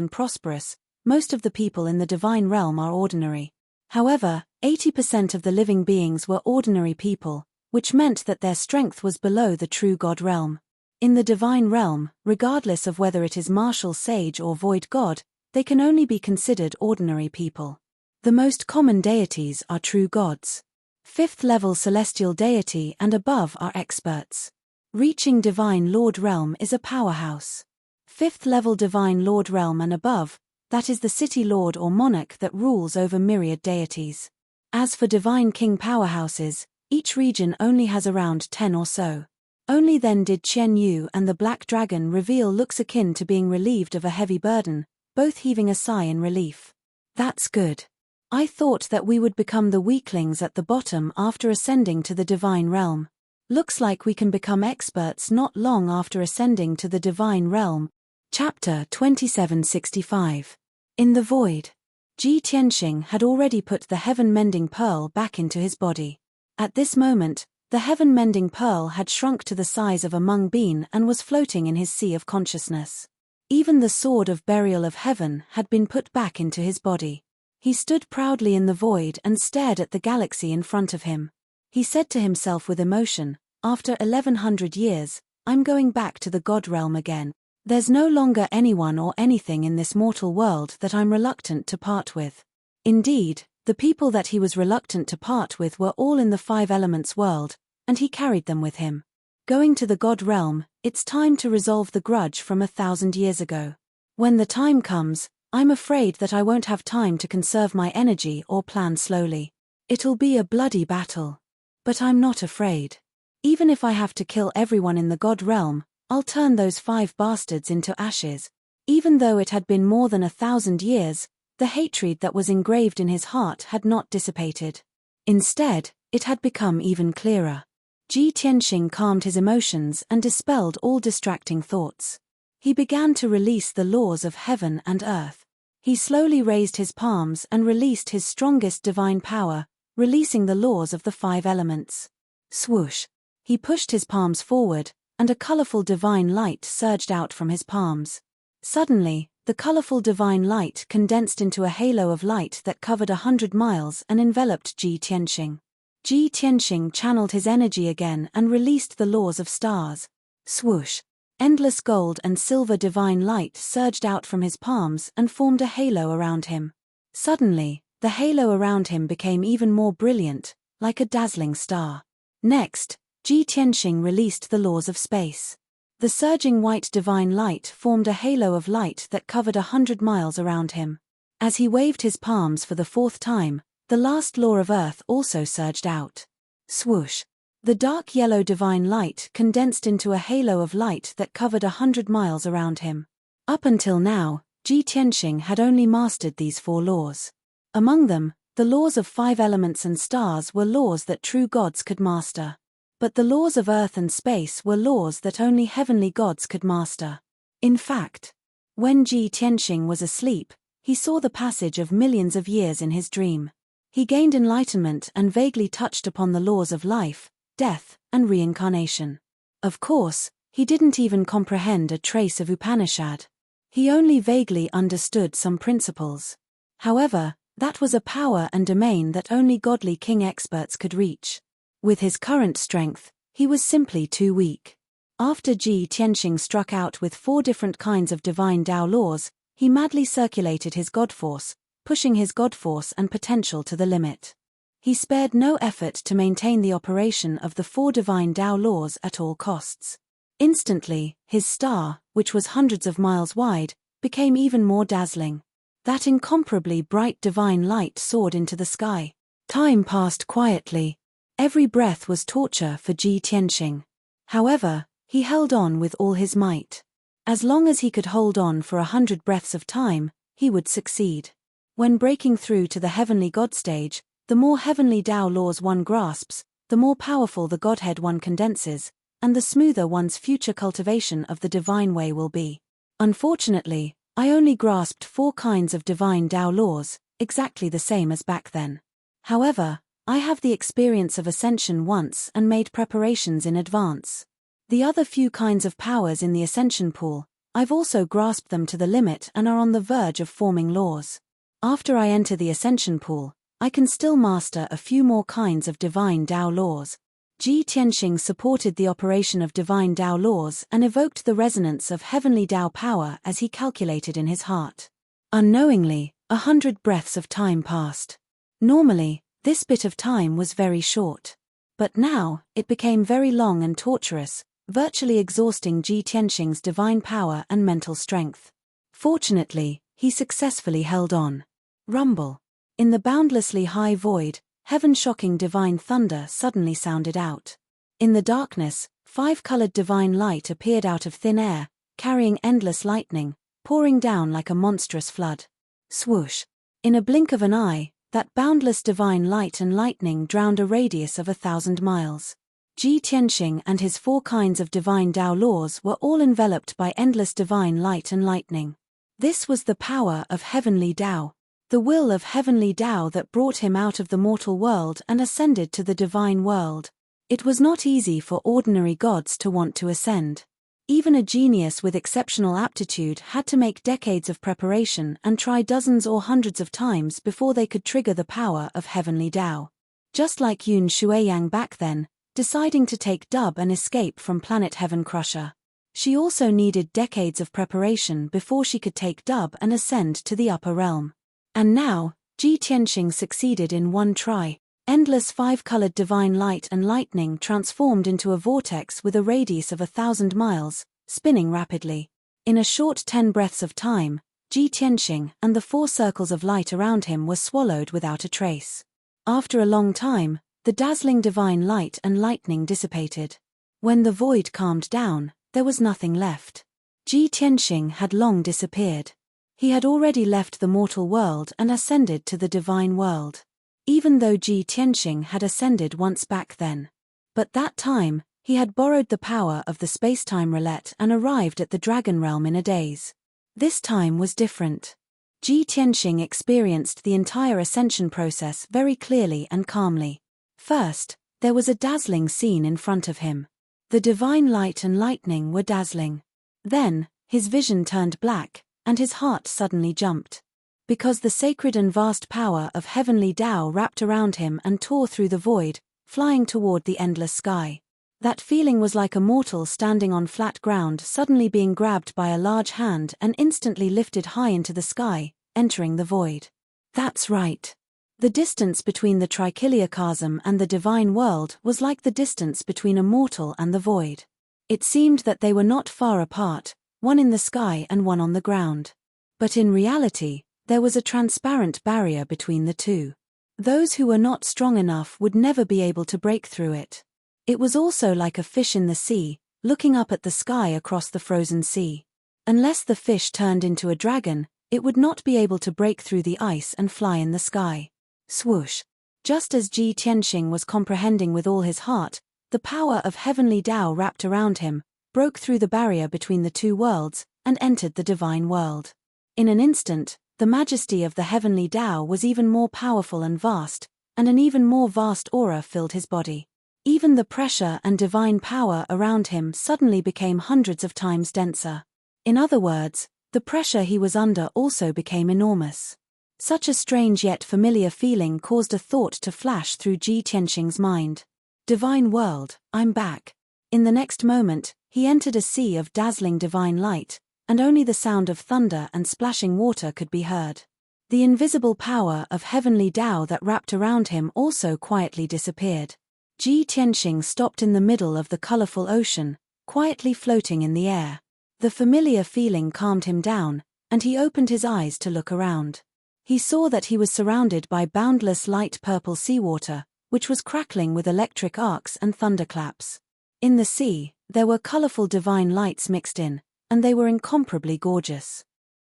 most of the people in the divine realm are ordinary. However, 80% of the living beings were ordinary people, which meant that their strength was below the true God realm. In the divine realm, regardless of whether it is martial sage or void god, they can only be considered ordinary people. The most common deities are true gods. 5th-level celestial deity and above are experts. Reaching Divine Lord Realm is a powerhouse. 5th-level Divine Lord Realm and above, that is the city lord or monarch that rules over myriad deities. As for Divine King powerhouses, each region only has around 10 or so. Only then did Qian Yu and the Black Dragon reveal looks akin to being relieved of a heavy burden, both heaving a sigh in relief. That's good. I thought that we would become the weaklings at the bottom after ascending to the Divine Realm. Looks like we can become experts not long after ascending to the Divine Realm. Chapter 2765. In the Void. Ji Tianxing had already put the heaven-mending pearl back into his body. At this moment, the heaven-mending pearl had shrunk to the size of a mung bean and was floating in his sea of consciousness. Even the sword of burial of heaven had been put back into his body. He stood proudly in the void and stared at the galaxy in front of him. He said to himself with emotion, after 1100 years, I'm going back to the God realm again. There's no longer anyone or anything in this mortal world that I'm reluctant to part with. Indeed, the people that he was reluctant to part with were all in the 5 elements world, and he carried them with him. Going to the God realm, it's time to resolve the grudge from 1,000 years ago. When the time comes, I'm afraid that I won't have time to conserve my energy or plan slowly. It'll be a bloody battle. But I'm not afraid. Even if I have to kill everyone in the God realm, I'll turn those 5 bastards into ashes. Even though it had been more than 1,000 years, the hatred that was engraved in his heart had not dissipated. Instead, it had become even clearer. Ji Tianxing calmed his emotions and dispelled all distracting thoughts. He began to release the laws of heaven and earth. He slowly raised his palms and released his strongest divine power, releasing the laws of the 5 elements. Swoosh! He pushed his palms forward, and a colorful divine light surged out from his palms. Suddenly, the colorful divine light condensed into a halo of light that covered 100 miles and enveloped Ji Tianxing. Ji Tianxing channeled his energy again and released the laws of stars. Swoosh! Endless gold and silver divine light surged out from his palms and formed a halo around him. Suddenly, the halo around him became even more brilliant, like a dazzling star. Next, Ji Tianxing released the laws of space. The surging white divine light formed a halo of light that covered 100 miles around him. As he waved his palms for the 4th time, the last law of earth also surged out. Swoosh! The dark yellow divine light condensed into a halo of light that covered 100 miles around him. Up until now, Ji Tianxing had only mastered these 4 laws. Among them, the laws of 5 elements and stars were laws that true gods could master. But the laws of earth and space were laws that only heavenly gods could master. In fact, when Ji Tianxing was asleep, he saw the passage of millions of years in his dream. He gained enlightenment and vaguely touched upon the laws of life, death, and reincarnation. Of course, he didn't even comprehend a trace of Upanishad. He only vaguely understood some principles. However, that was a power and domain that only godly king experts could reach. With his current strength, he was simply too weak. After Ji Tianxing struck out with 4 different kinds of divine Tao laws, he madly circulated his God force, pushing his God force and potential to the limit. He spared no effort to maintain the operation of the 4 divine Tao laws at all costs. Instantly, his star, which was hundreds of miles wide, became even more dazzling. That incomparably bright divine light soared into the sky. Time passed quietly. Every breath was torture for Ji Tianxing. However, he held on with all his might. As long as he could hold on for 100 breaths of time, he would succeed. When breaking through to the heavenly God stage, the more heavenly Tao laws one grasps, the more powerful the Godhead one condenses, and the smoother one's future cultivation of the divine way will be. Unfortunately, I only grasped 4 kinds of divine Tao laws, exactly the same as back then. However, I have the experience of ascension once and made preparations in advance. The other few kinds of powers in the ascension pool, I've also grasped them to the limit and are on the verge of forming laws. After I enter the ascension pool, I can still master a few more kinds of divine Tao laws. Ji Tianxing supported the operation of divine Tao laws and evoked the resonance of heavenly Tao power as he calculated in his heart. Unknowingly, 100 breaths of time passed. Normally, This bit of time was very short. But now, it became very long and torturous, virtually exhausting Ji Tianxing's divine power and mental strength. Fortunately, he successfully held on. Rumble. In the boundlessly high void, heaven-shocking divine thunder suddenly sounded out. In the darkness, 5-colored divine light appeared out of thin air, carrying endless lightning, pouring down like a monstrous flood. Swoosh. In a blink of an eye, that boundless divine light and lightning drowned a radius of 1,000 miles. Ji Tianxing and his 4 kinds of divine Tao laws were all enveloped by endless divine light and lightning. This was the power of heavenly Tao, the will of heavenly Tao that brought him out of the mortal world and ascended to the divine world. It was not easy for ordinary gods to want to ascend. Even a genius with exceptional aptitude had to make decades of preparation and try dozens or hundreds of times before they could trigger the power of heavenly Tao. Just like Yun Shuiyang back then, deciding to take dub and escape from planet Heaven Crusher. She also needed decades of preparation before she could take dub and ascend to the upper realm. And now, Ji Tianxing succeeded in one try. Endless 5-colored divine light and lightning transformed into a vortex with a radius of 1,000 miles, spinning rapidly. In a short 10 breaths of time, Ji Tianxing and the 4 circles of light around him were swallowed without a trace. After a long time, the dazzling divine light and lightning dissipated. When the void calmed down, there was nothing left. Ji Tianxing had long disappeared. He had already left the mortal world and ascended to the divine world. Even though Ji Tianxing had ascended once back then. But that time, he had borrowed the power of the space-time roulette and arrived at the dragon realm in a daze. This time was different. Ji Tianxing experienced the entire ascension process very clearly and calmly. First, there was a dazzling scene in front of him. The divine light and lightning were dazzling. Then, his vision turned black, and his heart suddenly jumped. Because the sacred and vast power of heavenly Tao wrapped around him and tore through the void, flying toward the endless sky. That feeling was like a mortal standing on flat ground suddenly being grabbed by a large hand and instantly lifted high into the sky, entering the void. That's right. The distance between the trichiliocosm and the divine world was like the distance between a mortal and the void. It seemed that they were not far apart, one in the sky and one on the ground. But in reality, there was a transparent barrier between the two. Those who were not strong enough would never be able to break through it. It was also like a fish in the sea, looking up at the sky across the frozen sea. Unless the fish turned into a dragon, it would not be able to break through the ice and fly in the sky. Swoosh. Just as Ji Tianxing was comprehending with all his heart, the power of heavenly Tao wrapped around him, broke through the barrier between the two worlds, and entered the divine world. In an instant, the majesty of the heavenly Tao was even more powerful and vast, and an even more vast aura filled his body. Even the pressure and divine power around him suddenly became hundreds of times denser. In other words, the pressure he was under also became enormous. Such a strange yet familiar feeling caused a thought to flash through Ji Tianxing's mind. Divine world, I'm back. In the next moment, he entered a sea of dazzling divine light, and only the sound of thunder and splashing water could be heard. The invisible power of heavenly Tao that wrapped around him also quietly disappeared. Ji Tianxing stopped in the middle of the colorful ocean, quietly floating in the air. The familiar feeling calmed him down, and he opened his eyes to look around. He saw that he was surrounded by boundless light purple seawater, which was crackling with electric arcs and thunderclaps. In the sea, there were colorful divine lights mixed in, and they were incomparably gorgeous.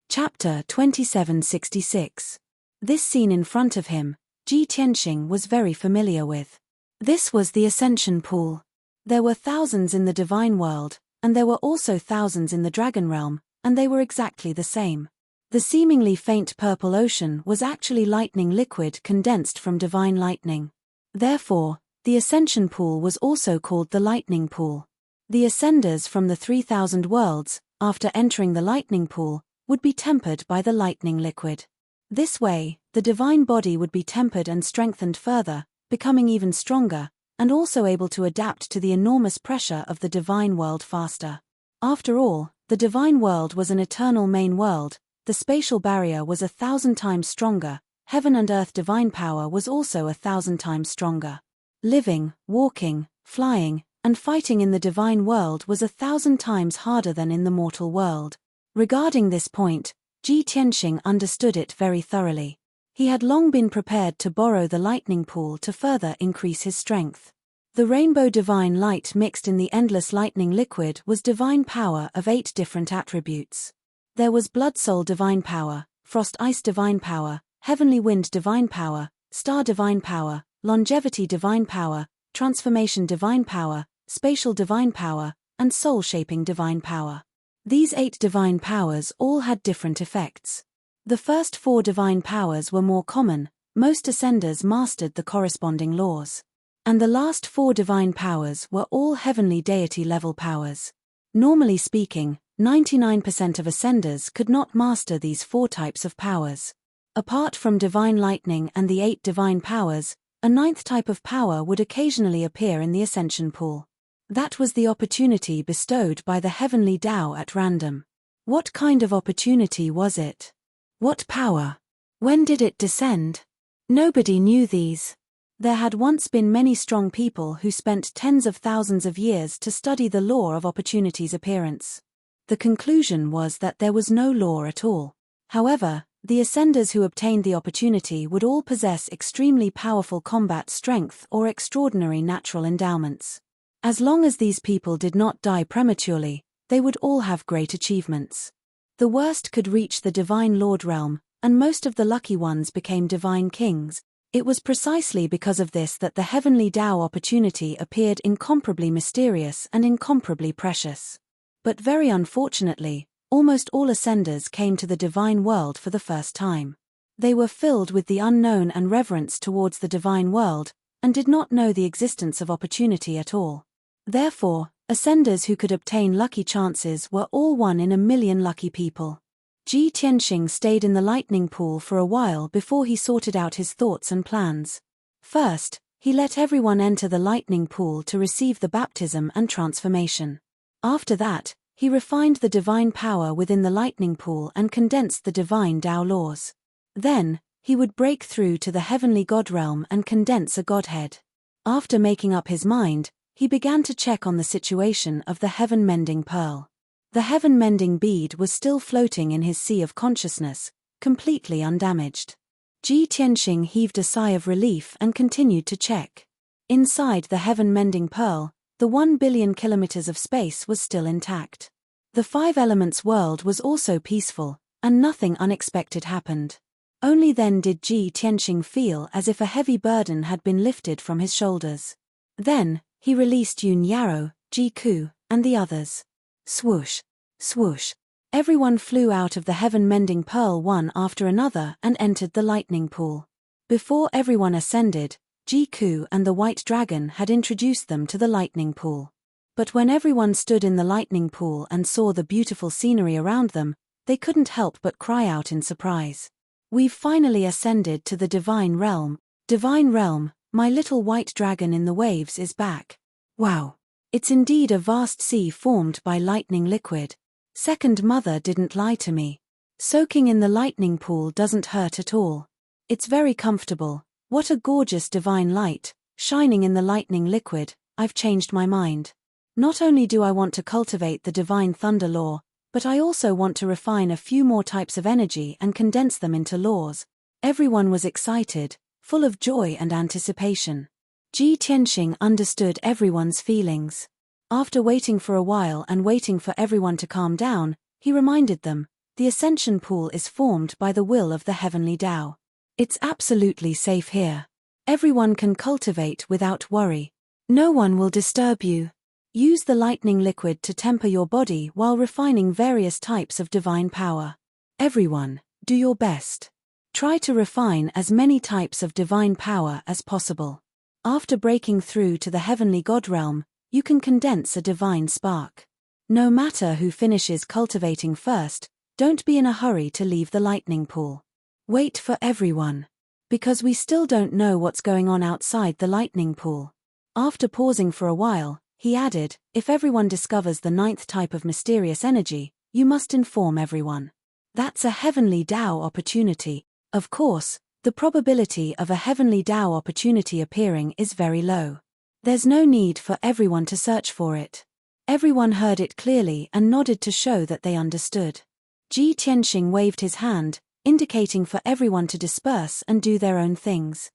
Chapter 2766. This scene in front of him, Ji Tianxing was very familiar with. This was the Ascension Pool. There were thousands in the divine world, and there were also thousands in the dragon realm, and they were exactly the same. The seemingly faint purple ocean was actually lightning liquid condensed from divine lightning. Therefore, the Ascension Pool was also called the Lightning Pool. The ascenders from the 3,000 worlds, after entering the lightning pool, would be tempered by the lightning liquid. This way, the divine body would be tempered and strengthened further, becoming even stronger, and also able to adapt to the enormous pressure of the divine world faster. After all, the divine world was an eternal main world, the spatial barrier was 1,000 times stronger, heaven and earth divine power was also 1,000 times stronger. Living, walking, flying, and fighting in the divine world was 1,000 times harder than in the mortal world. Regarding this point, Ji Tianxing understood it very thoroughly. He had long been prepared to borrow the lightning pool to further increase his strength. The rainbow divine light mixed in the endless lightning liquid was divine power of 8 different attributes. There was blood soul divine power, frost ice divine power, heavenly wind divine power, star divine power, longevity divine power, transformation divine power, spatial divine power, and soul-shaping divine power. These 8 divine powers all had different effects. The first 4 divine powers were more common, most ascenders mastered the corresponding laws. And the last 4 divine powers were all heavenly deity-level powers. Normally speaking, 99% of ascenders could not master these 4 types of powers. Apart from divine lightning and the 8 divine powers, a 9th type of power would occasionally appear in the ascension pool. That was the opportunity bestowed by the heavenly Tao at random. What kind of opportunity was it? What power? When did it descend? Nobody knew these. There had once been many strong people who spent tens of thousands of years to study the law of opportunity's appearance. The conclusion was that there was no law at all. However, the ascenders who obtained the opportunity would all possess extremely powerful combat strength or extraordinary natural endowments. As long as these people did not die prematurely, they would all have great achievements. The worst could reach the divine lord realm, and most of the lucky ones became divine kings. It was precisely because of this that the heavenly Tao opportunity appeared incomparably mysterious and incomparably precious. But very unfortunately, almost all ascenders came to the divine world for the first time. They were filled with the unknown and reverence towards the divine world, and did not know the existence of opportunity at all. Therefore, ascenders who could obtain lucky chances were all 1 in a million lucky people. Ji Tianxing stayed in the lightning pool for a while before he sorted out his thoughts and plans. First, he let everyone enter the lightning pool to receive the baptism and transformation. After that, he refined the divine power within the lightning pool and condensed the divine Tao laws. Then, he would break through to the heavenly God realm and condense a Godhead. After making up his mind, he began to check on the situation of the heaven-mending pearl. The heaven-mending bead was still floating in his sea of consciousness, completely undamaged. Ji Tianxing heaved a sigh of relief and continued to check. Inside the heaven-mending pearl, the 1 billion kilometers of space was still intact. The 5 elements world was also peaceful, and nothing unexpected happened. Only then did Ji Tianxing feel as if a heavy burden had been lifted from his shoulders. Then, he released Yun Yarrow, Ji Ku, and the others. Swoosh, swoosh. Everyone flew out of the heaven-mending pearl one after another and entered the lightning pool. Before everyone ascended, Ji Ku and the white dragon had introduced them to the lightning pool. But when everyone stood in the lightning pool and saw the beautiful scenery around them, they couldn't help but cry out in surprise. "We've finally ascended to the divine realm. Divine realm, my little white dragon in the waves is back. Wow. It's indeed a vast sea formed by lightning liquid. Second mother didn't lie to me. Soaking in the lightning pool doesn't hurt at all. It's very comfortable. What a gorgeous divine light, shining in the lightning liquid. I've changed my mind. Not only do I want to cultivate the divine thunder law, but I also want to refine a few more types of energy and condense them into laws." Everyone was excited, full of joy and anticipation. Ji Tianxing understood everyone's feelings. After waiting for a while and waiting for everyone to calm down, he reminded them, the ascension pool is formed by the will of the heavenly Tao. It's absolutely safe here. Everyone can cultivate without worry. No one will disturb you. Use the lightning liquid to temper your body while refining various types of divine power. Everyone, do your best. Try to refine as many types of divine power as possible. After breaking through to the heavenly God realm, you can condense a divine spark. No matter who finishes cultivating first, don't be in a hurry to leave the lightning pool. Wait for everyone. Because we still don't know what's going on outside the lightning pool. After pausing for a while, he added, if everyone discovers the 9th type of mysterious energy, you must inform everyone. That's a heavenly Tao opportunity. Of course, The probability of a heavenly Tao opportunity appearing is very low. There's no need for everyone to search for it. Everyone heard it clearly and nodded to show that they understood. Ji Tianxing waved his hand, indicating for everyone to disperse and do their own things.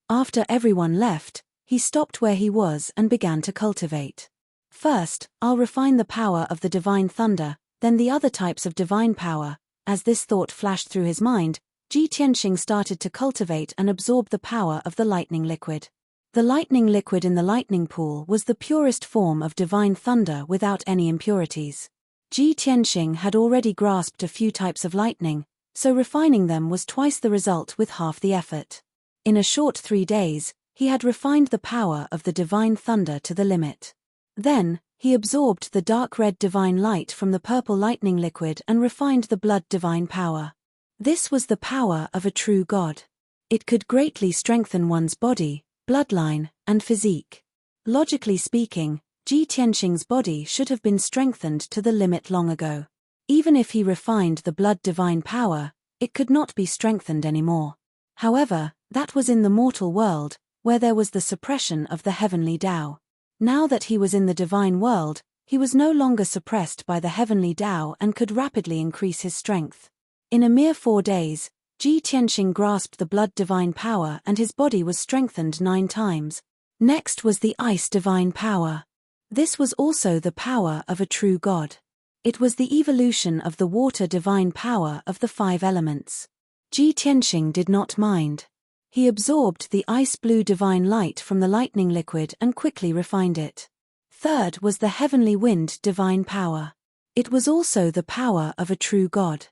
After everyone left, he stopped where he was and began to cultivate. First, I'll refine the power of the divine thunder, then the other types of divine power. As this thought flashed through his mind, Ji Tianxing started to cultivate and absorb the power of the lightning liquid. The lightning liquid in the lightning pool was the purest form of divine thunder without any impurities. Ji Tianxing had already grasped a few types of lightning, so refining them was twice the result with half the effort. In a short 3 days, he had refined the power of the divine thunder to the limit. Then, he absorbed the dark red divine light from the purple lightning liquid and refined the blood divine power. This was the power of a true god. It could greatly strengthen one's body, bloodline, and physique. Logically speaking, Ji Tianxing's body should have been strengthened to the limit long ago. Even if he refined the blood divine power, it could not be strengthened anymore. However, that was in the mortal world, where there was the suppression of the heavenly Tao. Now that he was in the divine world, he was no longer suppressed by the heavenly Tao and could rapidly increase his strength. In a mere 4 days, Ji Tianxing grasped the blood divine power and his body was strengthened 9 times. Next was the ice divine power. This was also the power of a true god. It was the evolution of the water divine power of the 5 elements. Ji Tianxing did not mind. He absorbed the ice blue divine light from the lightning liquid and quickly refined it. Third was the heavenly wind divine power. It was also the power of a true god.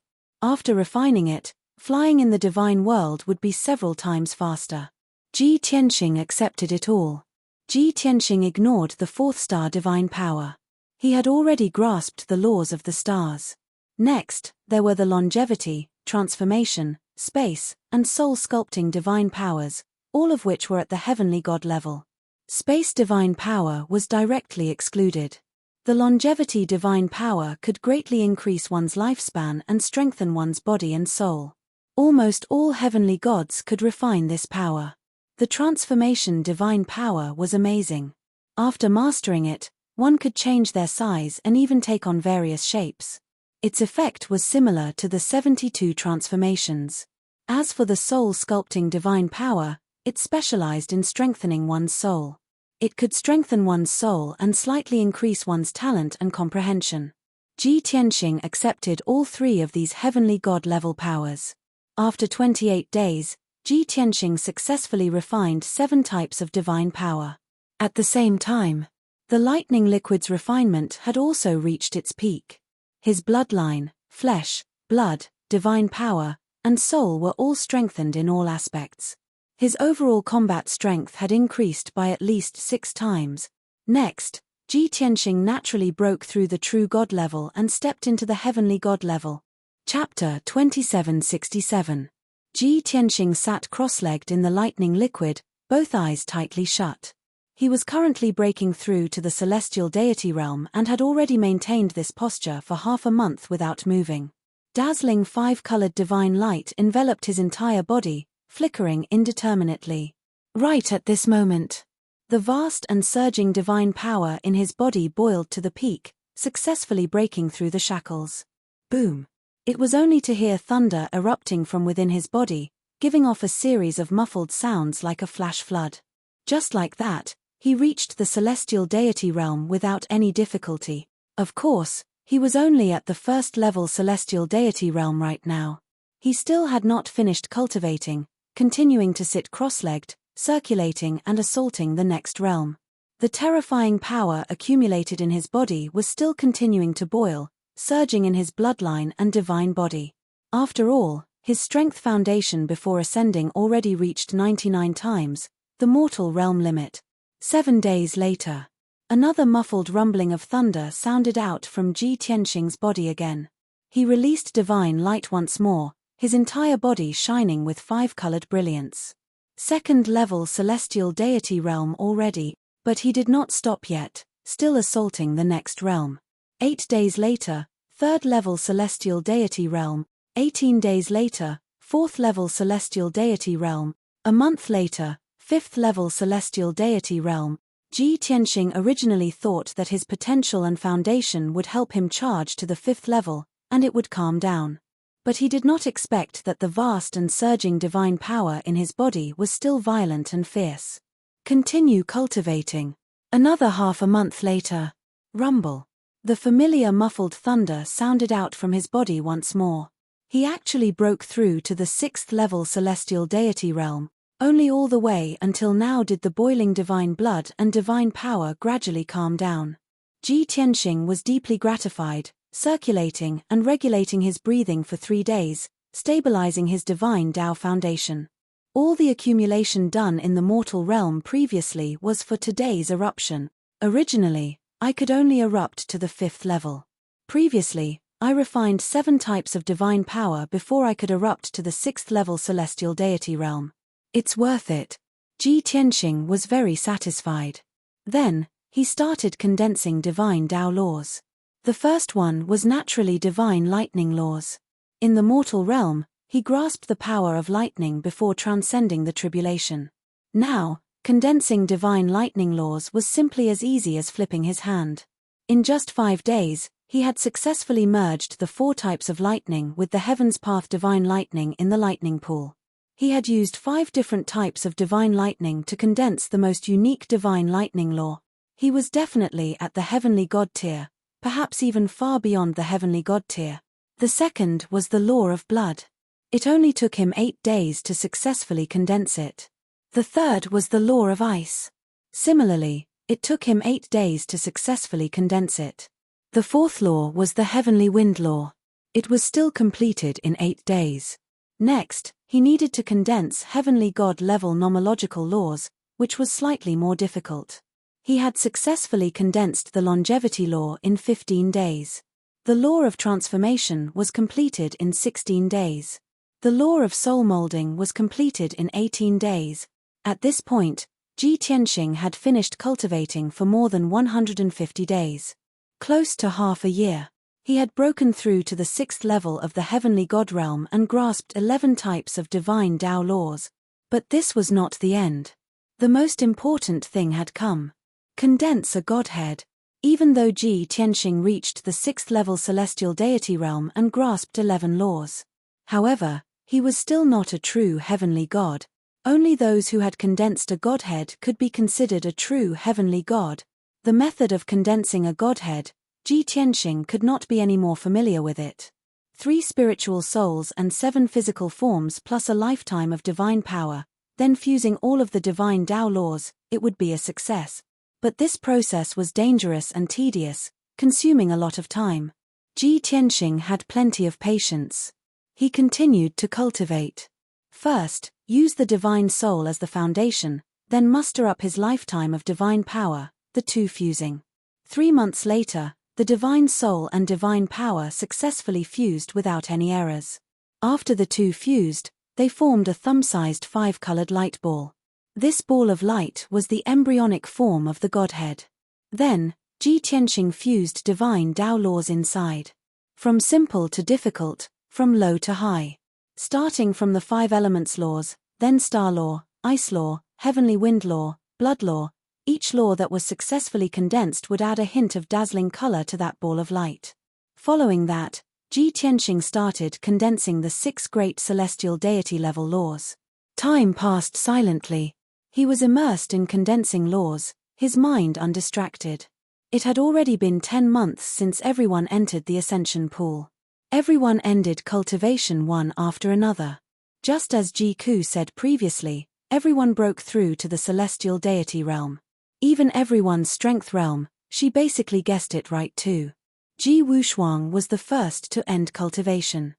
After refining it, flying in the divine world would be several times faster. Ji Tianxing accepted it all. Ji Tianxing ignored the 4th star divine power. He had already grasped the laws of the stars. Next, there were the longevity, transformation, space, and soul sculpting divine powers, all of which were at the heavenly god level. Space divine power was directly excluded. The longevity divine power could greatly increase one's lifespan and strengthen one's body and soul. Almost all heavenly gods could refine this power. The transformation divine power was amazing. After mastering it, one could change their size and even take on various shapes. Its effect was similar to the 72 transformations. As for the soul sculpting divine power, it specialized in strengthening one's soul. It could strengthen one's soul and slightly increase one's talent and comprehension. Ji Tianxing accepted all 3 of these heavenly god-level powers. After 28 days, Ji Tianxing successfully refined 7 types of divine power. At the same time, the lightning liquid's refinement had also reached its peak. His bloodline, flesh, blood, divine power, and soul were all strengthened in all aspects. His overall combat strength had increased by at least 6 times. Next, Ji Tianxing naturally broke through the true god level and stepped into the heavenly god level. Chapter 2767. Ji Tianxing sat cross-legged in the lightning liquid, both eyes tightly shut. He was currently breaking through to the celestial deity realm and had already maintained this posture for half a month without moving. Dazzling 5-colored divine light enveloped his entire body, flickering indeterminately. Right at this moment, the vast and surging divine power in his body boiled to the peak, successfully breaking through the shackles. Boom! It was only to hear thunder erupting from within his body, giving off a series of muffled sounds like a flash flood. Just like that, he reached the celestial deity realm without any difficulty. Of course, he was only at the 1st level celestial deity realm right now. He still had not finished cultivating, continuing to sit cross-legged, circulating and assaulting the next realm. The terrifying power accumulated in his body was still continuing to boil, surging in his bloodline and divine body. After all, his strength foundation before ascending already reached 99 times, the mortal realm limit. 7 days later, another muffled rumbling of thunder sounded out from Ji Tianxing's body again. He released divine light once more, his entire body shining with 5-colored brilliance. 2nd level celestial deity realm already, but he did not stop yet, still assaulting the next realm. 8 days later, 3rd level celestial deity realm, 18 days later, 4th level celestial deity realm. A month later, 5th level celestial deity realm. Ji Tianxing originally thought that his potential and foundation would help him charge to the 5th level, and it would calm down. But he did not expect that the vast and surging divine power in his body was still violent and fierce. Continue cultivating. Another half a month later. Rumble. The familiar muffled thunder sounded out from his body once more. He actually broke through to the 6th level celestial deity realm. Only all the way until now did the boiling divine blood and divine power gradually calm down. Ji Tianxing was deeply gratified, circulating and regulating his breathing for 3 days, stabilizing his divine Tao foundation. All the accumulation done in the mortal realm previously was for today's eruption. Originally, I could only erupt to the 5th level. Previously, I refined 7 types of divine power before I could erupt to the 6th level celestial deity realm. It's worth it. Ji Tianxing was very satisfied. Then, he started condensing divine Tao laws. The first one was naturally divine lightning laws. In the mortal realm, he grasped the power of lightning before transcending the tribulation. Now, condensing divine lightning laws was simply as easy as flipping his hand. In just 5 days, he had successfully merged the 4 types of lightning with the Heaven's Path divine lightning in the lightning pool. He had used 5 different types of divine lightning to condense the most unique divine lightning law. He was definitely at the heavenly God tier, perhaps even far beyond the heavenly God tier. The second was the law of blood. It only took him 8 days to successfully condense it. The third was the law of ice. Similarly, it took him 8 days to successfully condense it. The 4th law was the heavenly wind law. It was still completed in 8 days. Next, he needed to condense heavenly God-level nomological laws, which was slightly more difficult. He had successfully condensed the longevity law in 15 days. The law of transformation was completed in 16 days. The law of soul molding was completed in 18 days. At this point, Ji Tianxing had finished cultivating for more than 150 days. Close to half a year. He had broken through to the 6th level of the heavenly God realm and grasped 11 types of divine Tao laws. But this was not the end. The most important thing had come. Condense a Godhead. Even though Ji Tianxing reached the 6th level celestial deity realm and grasped 11 laws. However, he was still not a true heavenly God. Only those who had condensed a Godhead could be considered a true heavenly God. The method of condensing a Godhead, Ji Tianxing could not be any more familiar with it. 3 spiritual souls and 7 physical forms plus a lifetime of divine power, then fusing all of the divine Tao laws, it would be a success. But this process was dangerous and tedious, consuming a lot of time. Ji Tianxing had plenty of patience. He continued to cultivate. First, use the divine soul as the foundation, then muster up his lifetime of divine power, the 2 fusing. 3 months later, the divine soul and divine power successfully fused without any errors. After the 2 fused, they formed a thumb-sized 5-colored light ball. This ball of light was the embryonic form of the Godhead. Then, Ji Tianxing fused divine Tao laws inside. From simple to difficult, from low to high. Starting from the 5 elements laws, then star law, ice law, heavenly wind law, blood law, each law that was successfully condensed would add a hint of dazzling color to that ball of light. Following that, Ji Tianxing started condensing the 6 great celestial deity level laws. Time passed silently. He was immersed in condensing laws, his mind undistracted. It had already been 10 months since everyone entered the ascension pool. Everyone ended cultivation one after another. Just as Ji Ku said previously, everyone broke through to the celestial deity realm. Even everyone's strength realm, she basically guessed it right too. Ji Wushuang was the first to end cultivation.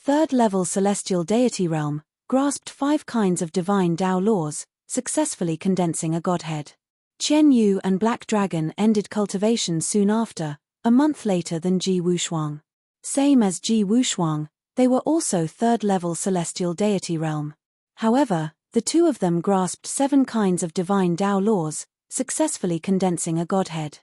3rd level celestial deity realm, grasped 5 kinds of divine Tao laws, successfully condensing a Godhead. Qian Yu and Black Dragon ended cultivation soon after, a month later than Ji Wushuang. Same as Ji Wushuang, they were also 3rd level celestial deity realm. However, the 2 of them grasped 7 kinds of divine Tao laws, successfully condensing a Godhead.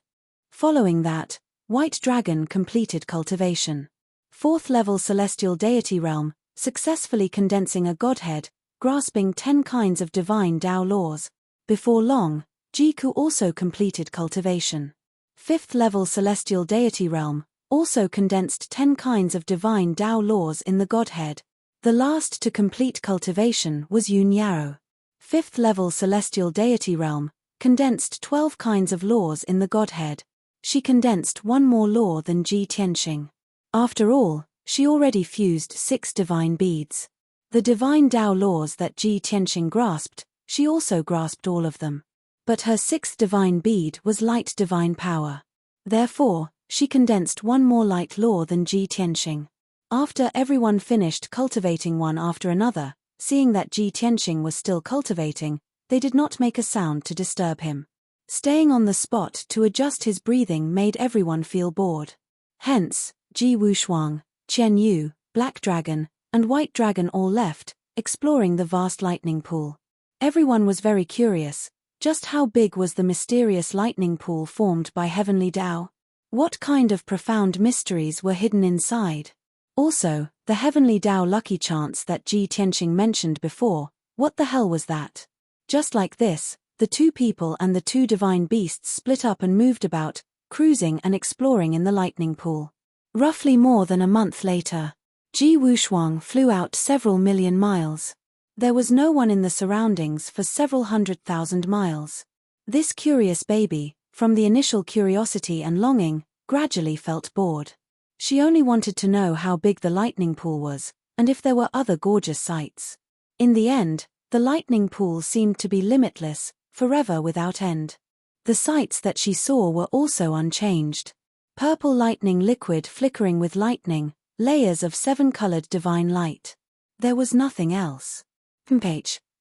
Following that, White Dragon completed cultivation. 4th level celestial deity realm, successfully condensing a godhead, grasping 10 kinds of divine Tao laws. Before long, Jiku also completed cultivation. 5th level celestial deity realm, also condensed 10 kinds of divine Tao laws in the godhead. The last to complete cultivation was Yun Yao. 5th level celestial deity realm, condensed 12 kinds of laws in the godhead. She condensed one more law than Ji Tianxing. After all, she already fused 6 divine beads. The divine Tao laws that Ji Tianxing grasped, she also grasped all of them. But her 6th divine bead was light divine power. Therefore, she condensed one more light law than Ji Tianxing. After everyone finished cultivating one after another, seeing that Ji Tianxing was still cultivating, they did not make a sound to disturb him. Staying on the spot to adjust his breathing made everyone feel bored. Hence, Ji Wushuang, Qian Yu, Black Dragon, and White Dragon all left, exploring the vast lightning pool. Everyone was very curious. Just how big was the mysterious lightning pool formed by heavenly Tao? What kind of profound mysteries were hidden inside? Also, the heavenly Tao lucky chance that Ji Tianxing mentioned before, what the hell was that? Just like this, the 2 people and the 2 divine beasts split up and moved about, cruising and exploring in the lightning pool. Roughly more than a month later, Ji Wushuang flew out several million miles. There was no one in the surroundings for several 100,000 miles. This curious baby, from the initial curiosity and longing, gradually felt bored. She only wanted to know how big the lightning pool was, and if there were other gorgeous sights. In the end, the lightning pool seemed to be limitless, forever without end. The sights that she saw were also unchanged. Purple lightning liquid flickering with lightning, layers of 7-colored divine light. There was nothing else.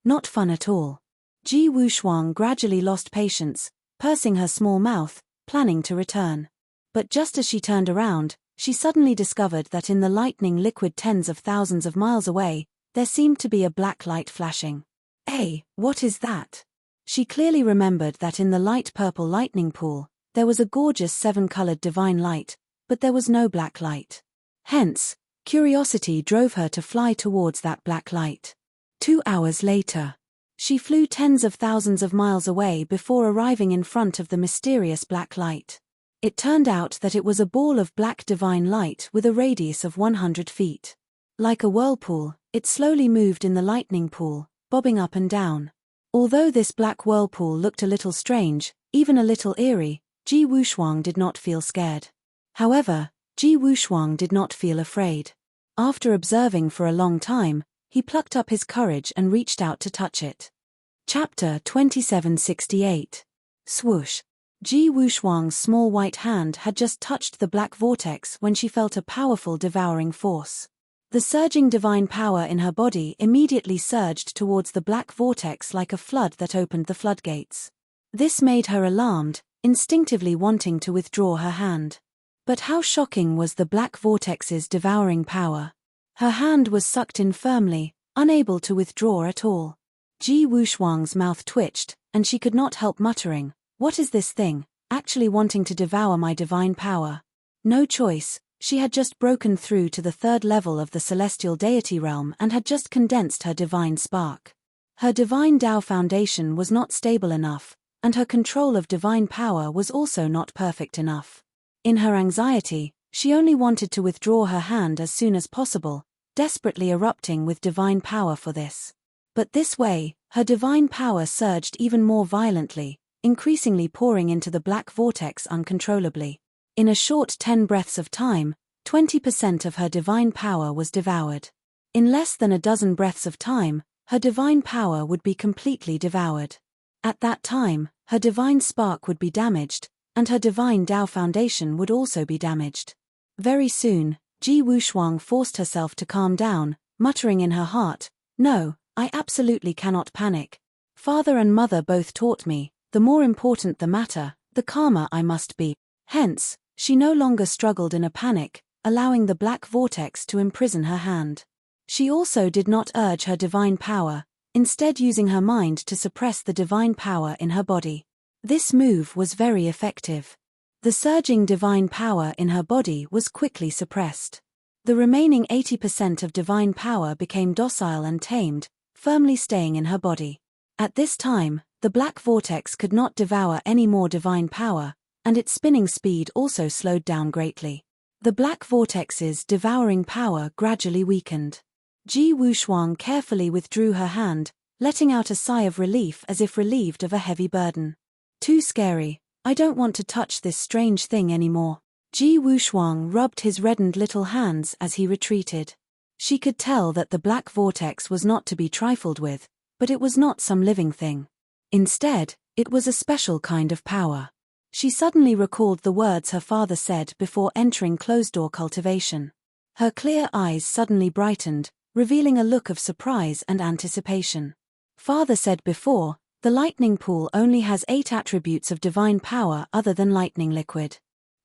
Not fun at all. Ji Wushuang gradually lost patience, pursing her small mouth, planning to return. But just as she turned around, she suddenly discovered that in the lightning liquid tens of thousands of miles away, there seemed to be a black light flashing. Hey, what is that? She clearly remembered that in the light purple lightning pool, there was a gorgeous 7-colored divine light, but there was no black light. Hence, curiosity drove her to fly towards that black light. 2 hours later, she flew tens of thousands of miles away before arriving in front of the mysterious black light. It turned out that it was a ball of black divine light with a radius of 100 feet. Like a whirlpool, it slowly moved in the lightning pool, bobbing up and down. Although this black whirlpool looked a little strange, even a little eerie, Ji Wushuang did not feel scared. However, Ji Wushuang did not feel afraid. After observing for a long time, he plucked up his courage and reached out to touch it. Chapter 2768. Swoosh. Ji Wushuang's small white hand had just touched the black vortex when she felt a powerful devouring force. The surging divine power in her body immediately surged towards the black vortex like a flood that opened the floodgates. This made her alarmed, instinctively wanting to withdraw her hand. But how shocking was the black vortex's devouring power. Her hand was sucked in firmly, unable to withdraw at all. Ji Wushuang's mouth twitched, and she could not help muttering, "What is this thing, actually wanting to devour my divine power?" No choice, she had just broken through to the 3rd level of the celestial deity realm and had just condensed her divine spark. Her divine Tao foundation was not stable enough, and her control of divine power was also not perfect enough. In her anxiety, she only wanted to withdraw her hand as soon as possible, desperately erupting with divine power for this. But this way, her divine power surged even more violently, increasingly pouring into the black vortex uncontrollably. In a short 10 breaths of time, 20% of her divine power was devoured. In less than a dozen breaths of time, her divine power would be completely devoured. At that time, her divine spark would be damaged, and her divine Tao foundation would also be damaged. Very soon, Ji Wushuang forced herself to calm down, muttering in her heart, "No, I absolutely cannot panic. Father and mother both taught me, the more important the matter, the calmer I must be." Hence, she no longer struggled in a panic, allowing the black vortex to imprison her hand. She also did not urge her divine power, instead using her mind to suppress the divine power in her body. This move was very effective. The surging divine power in her body was quickly suppressed. The remaining 80% of divine power became docile and tamed, firmly staying in her body. At this time, the black vortex could not devour any more divine power, and its spinning speed also slowed down greatly. The black vortex's devouring power gradually weakened. Ji Wushuang carefully withdrew her hand, letting out a sigh of relief as if relieved of a heavy burden. Too scary. I don't want to touch this strange thing anymore. Ji Wushuang rubbed his reddened little hands as he retreated. She could tell that the black vortex was not to be trifled with, but it was not some living thing. Instead, it was a special kind of power. She suddenly recalled the words her father said before entering closed-door cultivation. Her clear eyes suddenly brightened, revealing a look of surprise and anticipation. Father said before, the lightning pool only has 8 attributes of divine power other than lightning liquid.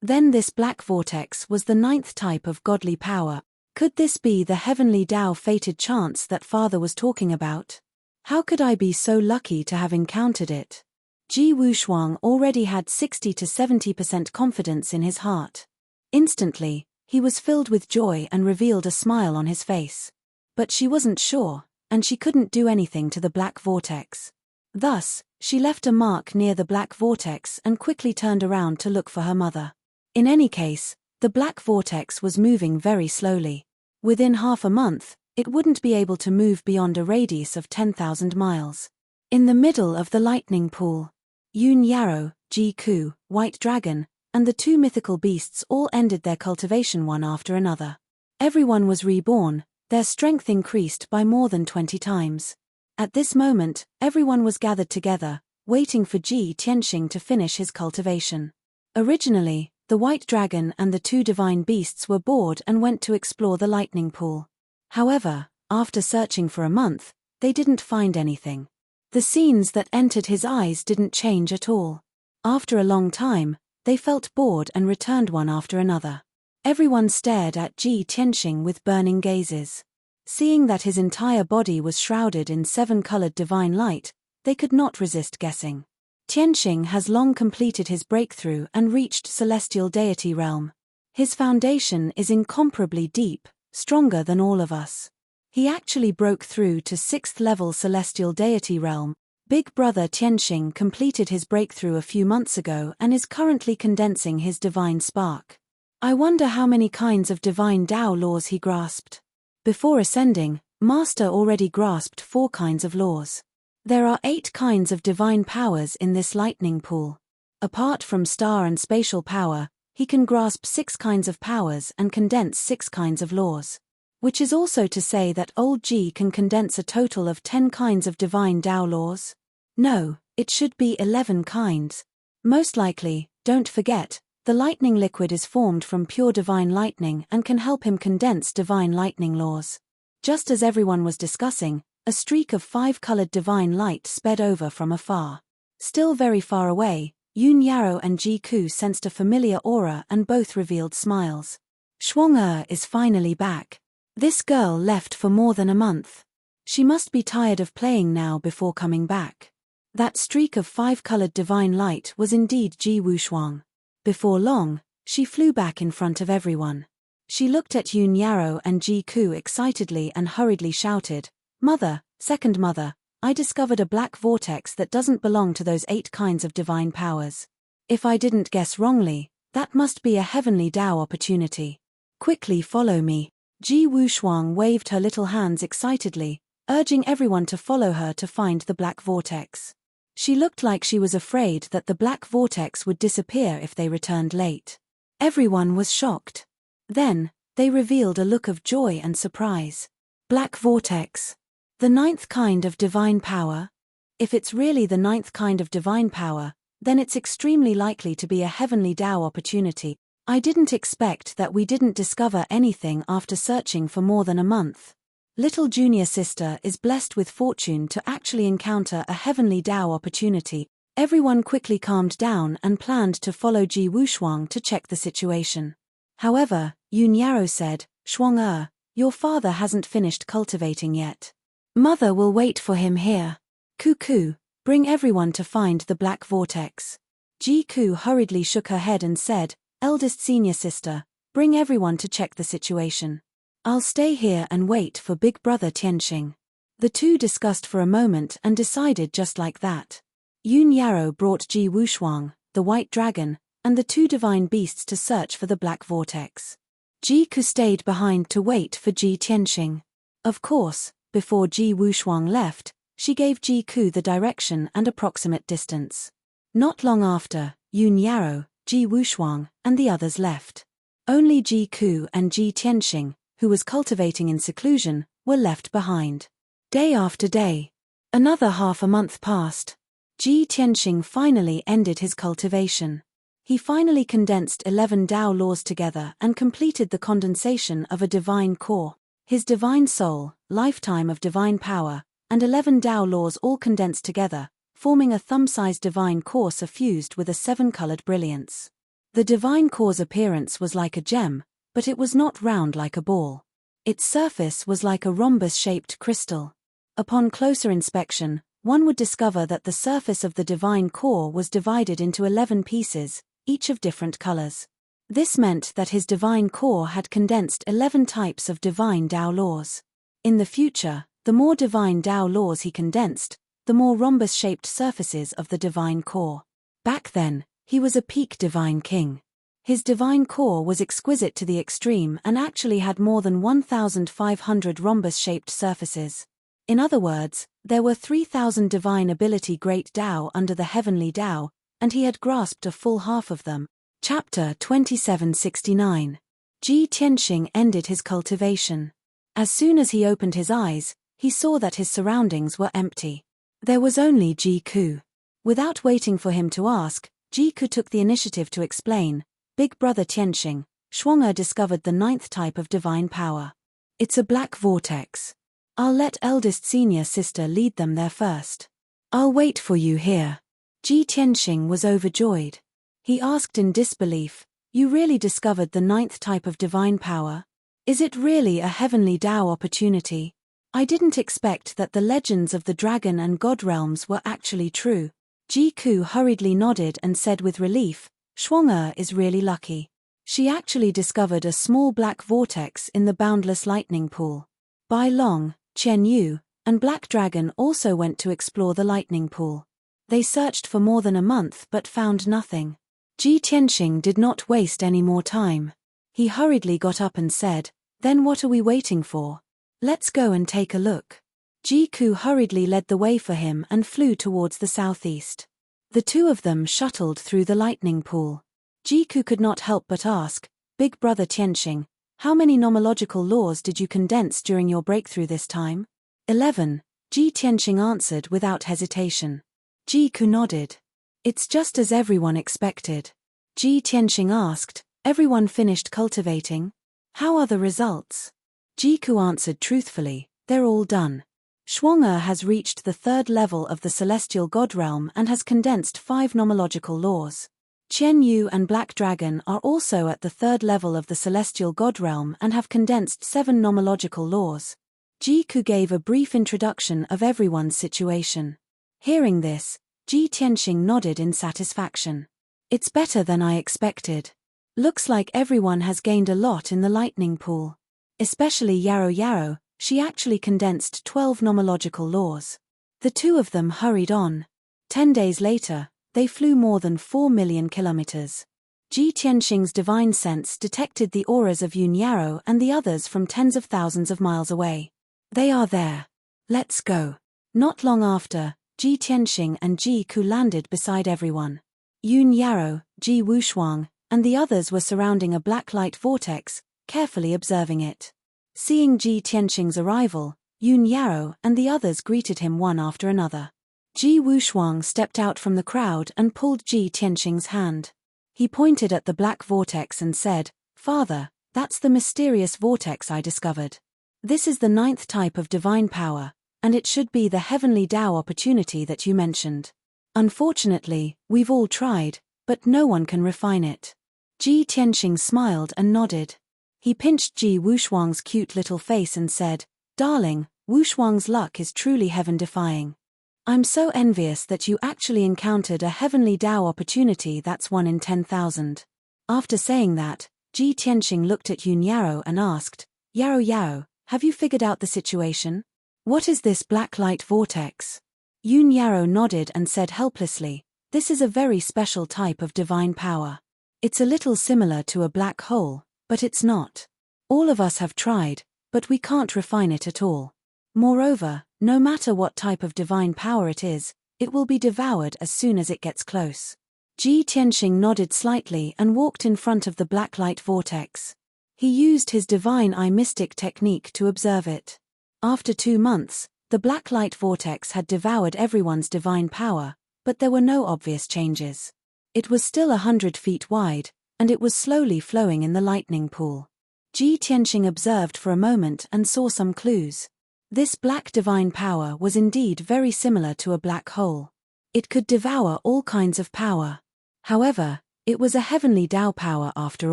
Then this black vortex was the 9th type of godly power. Could this be the heavenly Tao-fated chance that Father was talking about? How could I be so lucky to have encountered it? Ji Wushuang already had 60 to 70% confidence in his heart. Instantly, he was filled with joy and revealed a smile on his face. But she wasn't sure, and she couldn't do anything to the black vortex. Thus, she left a mark near the black vortex and quickly turned around to look for her mother. In any case, the black vortex was moving very slowly. Within half a month, it wouldn't be able to move beyond a radius of 10,000 miles. In the middle of the lightning pool, Yun Yarrow, Ji Ku, White Dragon, and the 2 mythical beasts all ended their cultivation one after another. Everyone was reborn, their strength increased by more than 20 times. At this moment, everyone was gathered together, waiting for Ji Tianxing to finish his cultivation. Originally, the White Dragon and the 2 divine beasts were bored and went to explore the lightning pool. However, after searching for a month, they didn't find anything. The scenes that entered his eyes didn't change at all. After a long time, they felt bored and returned one after another. Everyone stared at Ji Tianxing with burning gazes. Seeing that his entire body was shrouded in 7-colored divine light, they could not resist guessing. Tianxing has long completed his breakthrough and reached celestial deity realm. His foundation is incomparably deep, stronger than all of us. He actually broke through to 6th level celestial deity realm. Big brother Tianxing completed his breakthrough a few months ago and is currently condensing his divine spark. I wonder how many kinds of divine Tao laws he grasped. Before ascending, Master already grasped 4 kinds of laws. There are 8 kinds of divine powers in this lightning pool. Apart from star and spatial power, he can grasp 6 kinds of powers and condense 6 kinds of laws. Which is also to say that old Ji can condense a total of 10 kinds of divine Tao laws? No, it should be 11 kinds. Most likely, don't forget, the lightning liquid is formed from pure divine lightning and can help him condense divine lightning laws. Just as everyone was discussing, a streak of 5-colored divine light sped over from afar. Still very far away, Yun Yarrow and Ji Ku sensed a familiar aura and both revealed smiles. Shuang is finally back. This girl left for more than a month. She must be tired of playing now before coming back. That streak of 5-colored divine light was indeed Ji Wushuang. Before long, she flew back in front of everyone. She looked at Yun Yarrow and Ji Ku excitedly and hurriedly shouted, "Mother, second mother, I discovered a black vortex that doesn't belong to those 8 kinds of divine powers. If I didn't guess wrongly, that must be a heavenly Tao opportunity. Quickly follow me." Ji Wushuang waved her little hands excitedly, urging everyone to follow her to find the black vortex. She looked like she was afraid that the black vortex would disappear if they returned late. Everyone was shocked. Then, they revealed a look of joy and surprise. Black vortex. The 9th kind of divine power? If it's really the 9th kind of divine power, then it's extremely likely to be a heavenly Tao opportunity. I didn't expect that we didn't discover anything after searching for more than a month. Little junior sister is blessed with fortune to actually encounter a heavenly Tao opportunity. Everyone quickly calmed down and planned to follow Ji Wushuang to check the situation. However, Yun Yarrow said, "Shuang, your father hasn't finished cultivating yet. Mother will wait for him here. Cuckoo, bring everyone to find the black vortex." Ji Ku hurriedly shook her head and said, "Eldest senior sister, bring everyone to check the situation." I'll stay here and wait for big brother Tianxing. The two discussed for a moment and decided just like that. Yun Yarrow brought Ji Wushuang, the white dragon, and the two divine beasts to search for the black vortex. Ji Ku stayed behind to wait for Ji Tianxing. Of course, before Ji Wushuang left, she gave Ji Ku the direction and approximate distance. Not long after, Yun Yarrow, Ji Wushuang, and the others left. Only Ji Ku and Ji Tianxing, who was cultivating in seclusion, were left behind. Day after day. Another half a month passed. Ji Tianxing finally ended his cultivation. He finally condensed 11 Tao laws together and completed the condensation of a divine core. His divine soul, lifetime of divine power, and 11 Tao laws all condensed together, forming a thumb-sized divine core suffused with a 7-colored brilliance. The divine core's appearance was like a gem, but it was not round like a ball. Its surface was like a rhombus-shaped crystal. Upon closer inspection, one would discover that the surface of the divine core was divided into 11 pieces, each of different colors. This meant that his divine core had condensed 11 types of divine Tao laws. In the future, the more divine Tao laws he condensed, the more rhombus-shaped surfaces of the divine core. Back then, he was a peak divine king. His divine core was exquisite to the extreme and actually had more than 1,500 rhombus-shaped surfaces. In other words, there were 3,000 divine ability great Tao under the heavenly Tao, and he had grasped a full half of them. Chapter 2769. Ji Tianxing ended his cultivation. As soon as he opened his eyes, he saw that his surroundings were empty. There was only Ji Ku. Without waiting for him to ask, Ji Ku took the initiative to explain. Big brother Tianxing, Shuang'er discovered the 9th type of divine power. It's a black vortex. I'll let eldest senior sister lead them there first. I'll wait for you here. Ji Tianxing was overjoyed. He asked in disbelief, you really discovered the 9th type of divine power? Is it really a heavenly Tao opportunity? I didn't expect that the legends of the dragon and god realms were actually true. Ji Ku hurriedly nodded and said with relief, Shuang'er is really lucky. She actually discovered a small black vortex in the boundless lightning pool. Bai Long, Chen Yu, and Black Dragon also went to explore the lightning pool. They searched for more than a month but found nothing. Ji Tianxing did not waste any more time. He hurriedly got up and said, then what are we waiting for? Let's go and take a look. Ji Ku hurriedly led the way for him and flew towards the southeast. The two of them shuttled through the lightning pool. Ji Ku could not help but ask, Big brother Tianxing, how many nomological laws did you condense during your breakthrough this time? 11, Ji Tianxing answered without hesitation. Ji Ku nodded. It's just as everyone expected. Ji Tianxing asked, everyone finished cultivating? How are the results? Ji Ku answered truthfully, they're all done. Shuang'er has reached the 3rd level of the celestial god realm and has condensed 5 nomological laws. Chen Yu and Black Dragon are also at the 3rd level of the celestial god realm and have condensed 7 nomological laws. Ji Ku gave a brief introduction of everyone's situation. Hearing this, Ji Tianxing nodded in satisfaction. It's better than I expected. Looks like everyone has gained a lot in the lightning pool. Especially Yarrow, she actually condensed 12 nomological laws. The two of them hurried on. 10 days later, they flew more than 4 million kilometers. Ji Tianxing's divine sense detected the auras of Yun Yarrow and the others from tens of thousands of miles away. They are there. Let's go. Not long after, Ji Tianxing and Ji Ku landed beside everyone. Yun Yarrow, Ji Wushuang, and the others were surrounding a black light vortex, carefully observing it. Seeing Ji Tianxing's arrival, Yun Yarrow and the others greeted him one after another. Ji Wushuang stepped out from the crowd and pulled Ji Tianxing's hand. He pointed at the black vortex and said, Father, that's the mysterious vortex I discovered. This is the 9th type of divine power, and it should be the heavenly Tao opportunity that you mentioned. Unfortunately, we've all tried, but no one can refine it. Ji Tianxing smiled and nodded. He pinched Ji Wushuang's cute little face and said, Darling, Wushuang's luck is truly heaven-defying. I'm so envious that you actually encountered a heavenly Tao opportunity that's 1 in 10,000. After saying that, Ji Tianxing looked at Yun Yarrow and asked, Yao Yao, have you figured out the situation? What is this black light vortex? Yun Yao nodded and said helplessly, this is a very special type of divine power. It's a little similar to a black hole, but it's not. All of us have tried, but we can't refine it at all. Moreover, no matter what type of divine power it will be devoured as soon as it gets close. Ji Tianxing nodded slightly and walked in front of the black light vortex. He used his divine eye mystic technique to observe it. After 2 months, the black light vortex had devoured everyone's divine power, but there were no obvious changes. It was still 100 feet wide, and it was slowly flowing in the lightning pool. Ji Tianxing observed for a moment and saw some clues. This black divine power was indeed very similar to a black hole. It could devour all kinds of power. However, it was a heavenly Tao power after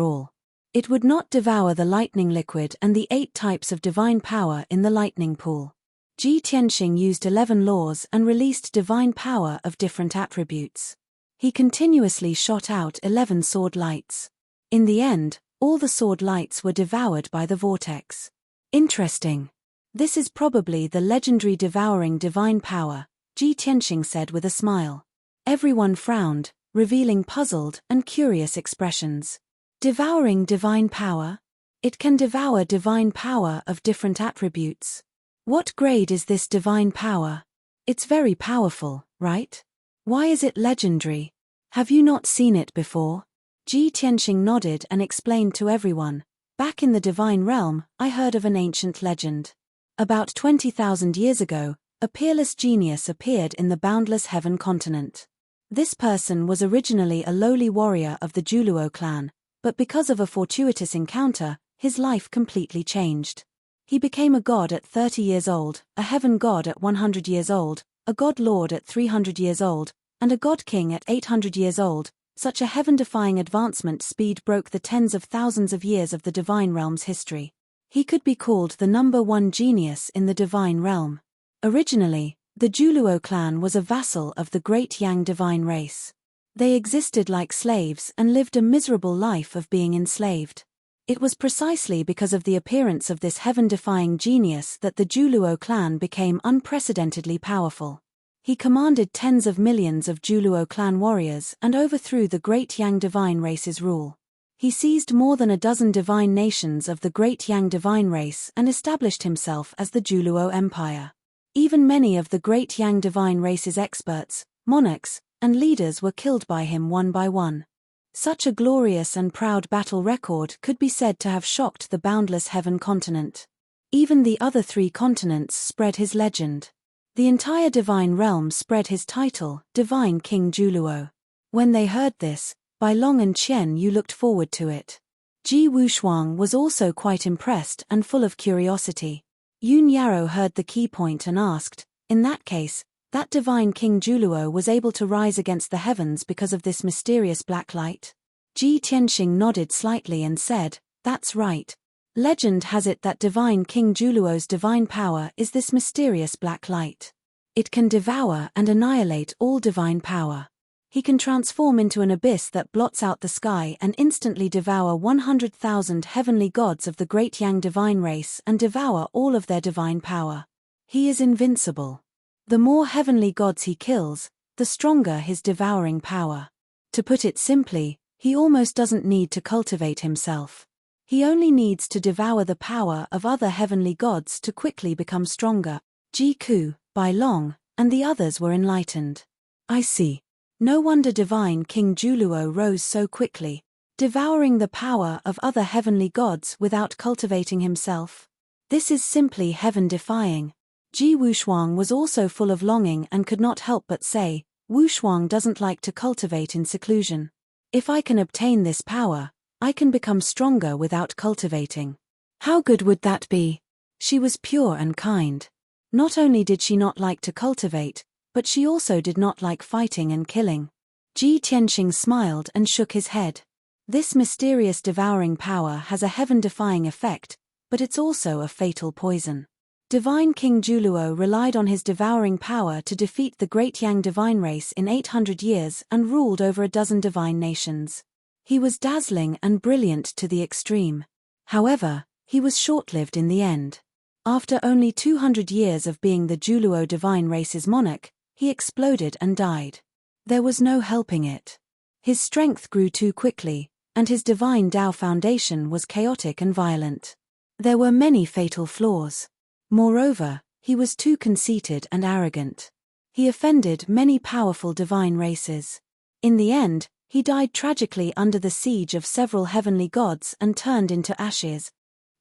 all. It would not devour the lightning liquid and the 8 types of divine power in the lightning pool. Ji Tianxing used 11 laws and released divine power of different attributes. He continuously shot out 11 sword lights. In the end, all the sword lights were devoured by the vortex. Interesting. This is probably the legendary devouring divine power, Ji Tianxing said with a smile. Everyone frowned, revealing puzzled and curious expressions. Devouring divine power? It can devour divine power of different attributes. What grade is this divine power? It's very powerful, right? Why is it legendary? Have you not seen it before? Ji Tianxing nodded and explained to everyone. Back in the divine realm, I heard of an ancient legend. About 20,000 years ago, a peerless genius appeared in the boundless heaven continent. This person was originally a lowly warrior of the Juluo clan, but because of a fortuitous encounter, his life completely changed. He became a god at 30 years old, a heaven god at 100 years old, a god lord at 300 years old, and a god king at 800 years old. Such a heaven-defying advancement speed broke the tens of thousands of years of the divine realm's history. He could be called the #1 genius in the divine realm. Originally, the Juluo clan was a vassal of the great Yang divine race. They existed like slaves and lived a miserable life of being enslaved. It was precisely because of the appearance of this heaven-defying genius that the Juluo clan became unprecedentedly powerful. He commanded tens of millions of Juluo clan warriors and overthrew the great Yang divine race's rule. He seized more than a dozen divine nations of the great Yang divine race and established himself as the Juluo Empire. Even many of the great Yang divine race's experts, monarchs, and leaders were killed by him one by one. Such a glorious and proud battle record could be said to have shocked the boundless heaven continent. Even the other 3 continents spread his legend. The entire divine realm spread his title, Divine King Juluo. When they heard this, Bai Long and Qian Yu looked forward to it. Ji Wushuang was also quite impressed and full of curiosity. Yun Yao heard the key point and asked, in that case, that divine King Juluo was able to rise against the heavens because of this mysterious black light? Ji Tianxing nodded slightly and said, that's right. Legend has it that divine King Juluo's divine power is this mysterious black light. It can devour and annihilate all divine power. He can transform into an abyss that blots out the sky and instantly devour 100,000 heavenly gods of the great Yang divine race and devour all of their divine power. He is invincible. The more heavenly gods he kills, the stronger his devouring power. To put it simply, he almost doesn't need to cultivate himself. He only needs to devour the power of other heavenly gods to quickly become stronger. Ji Ku, Bai Long, and the others were enlightened. I see. No wonder divine King Juluo rose so quickly, devouring the power of other heavenly gods without cultivating himself. This is simply heaven-defying. Ji Wushuang was also full of longing and could not help but say, Wushuang doesn't like to cultivate in seclusion. If I can obtain this power, I can become stronger without cultivating. How good would that be? She was pure and kind. Not only did she not like to cultivate, but she also did not like fighting and killing. Ji Tianxing smiled and shook his head. This mysterious devouring power has a heaven-defying effect, but it's also a fatal poison. Divine King Juluo relied on his devouring power to defeat the great Yang divine race in 800 years and ruled over a dozen divine nations. He was dazzling and brilliant to the extreme. However, He was short-lived in the end. After only 200 years of being the Juluo divine race's monarch, he exploded and died. There was no helping it. His strength grew too quickly, and his divine Tao foundation was chaotic and violent. There were many fatal flaws. Moreover, he was too conceited and arrogant. He offended many powerful divine races. In the end, he died tragically under the siege of several heavenly gods and turned into ashes.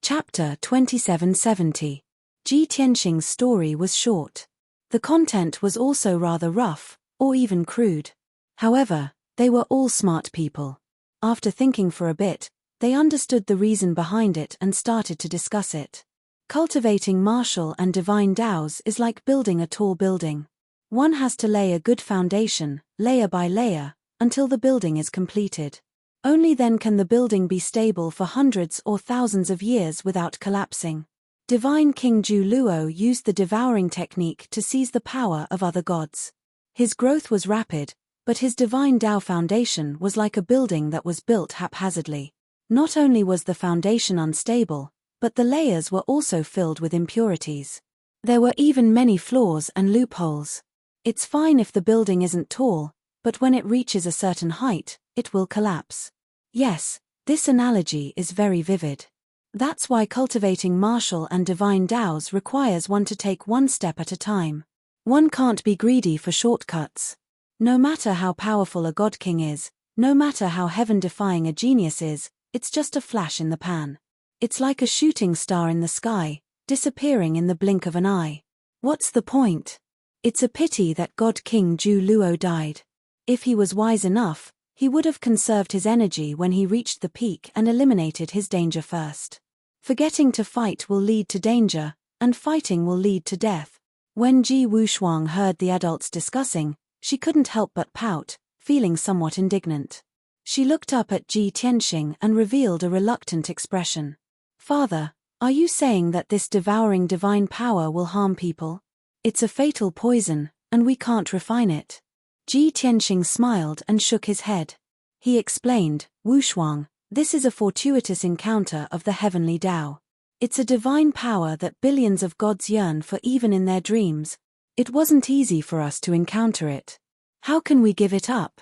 Chapter 2770. Ji Tianxing's story was short. The content was also rather rough, or even crude. However, they were all smart people. After thinking for a bit, they understood the reason behind it and started to discuss it. Cultivating martial and divine Taos is like building a tall building. One has to lay a good foundation, layer by layer, until the building is completed. Only then can the building be stable for hundreds or thousands of years without collapsing. Divine King Ju Luo used the devouring technique to seize the power of other gods. His growth was rapid, but his divine Tao foundation was like a building that was built haphazardly. Not only was the foundation unstable, but the layers were also filled with impurities. There were even many flaws and loopholes. It's fine if the building isn't tall, but when it reaches a certain height, it will collapse. Yes, this analogy is very vivid. That's why cultivating martial and divine Taos requires one to take one step at a time. One can't be greedy for shortcuts. No matter how powerful a god king is, no matter how heaven-defying a genius is, it's just a flash in the pan. It's like a shooting star in the sky, disappearing in the blink of an eye. What's the point? It's a pity that God King Ju Luo died. If he was wise enough, he would have conserved his energy when he reached the peak and eliminated his danger first. Forgetting to fight will lead to danger, and fighting will lead to death. When Ji Wushuang heard the adults discussing, she couldn't help but pout, feeling somewhat indignant. She looked up at Ji Tianxing and revealed a reluctant expression. "Father, are you saying that this devouring divine power will harm people? It's a fatal poison, and we can't refine it." Ji Tianxing smiled and shook his head. He explained, "Wushuang, this is a fortuitous encounter of the heavenly Tao. It's a divine power that billions of gods yearn for even in their dreams. It wasn't easy for us to encounter it. How can we give it up?"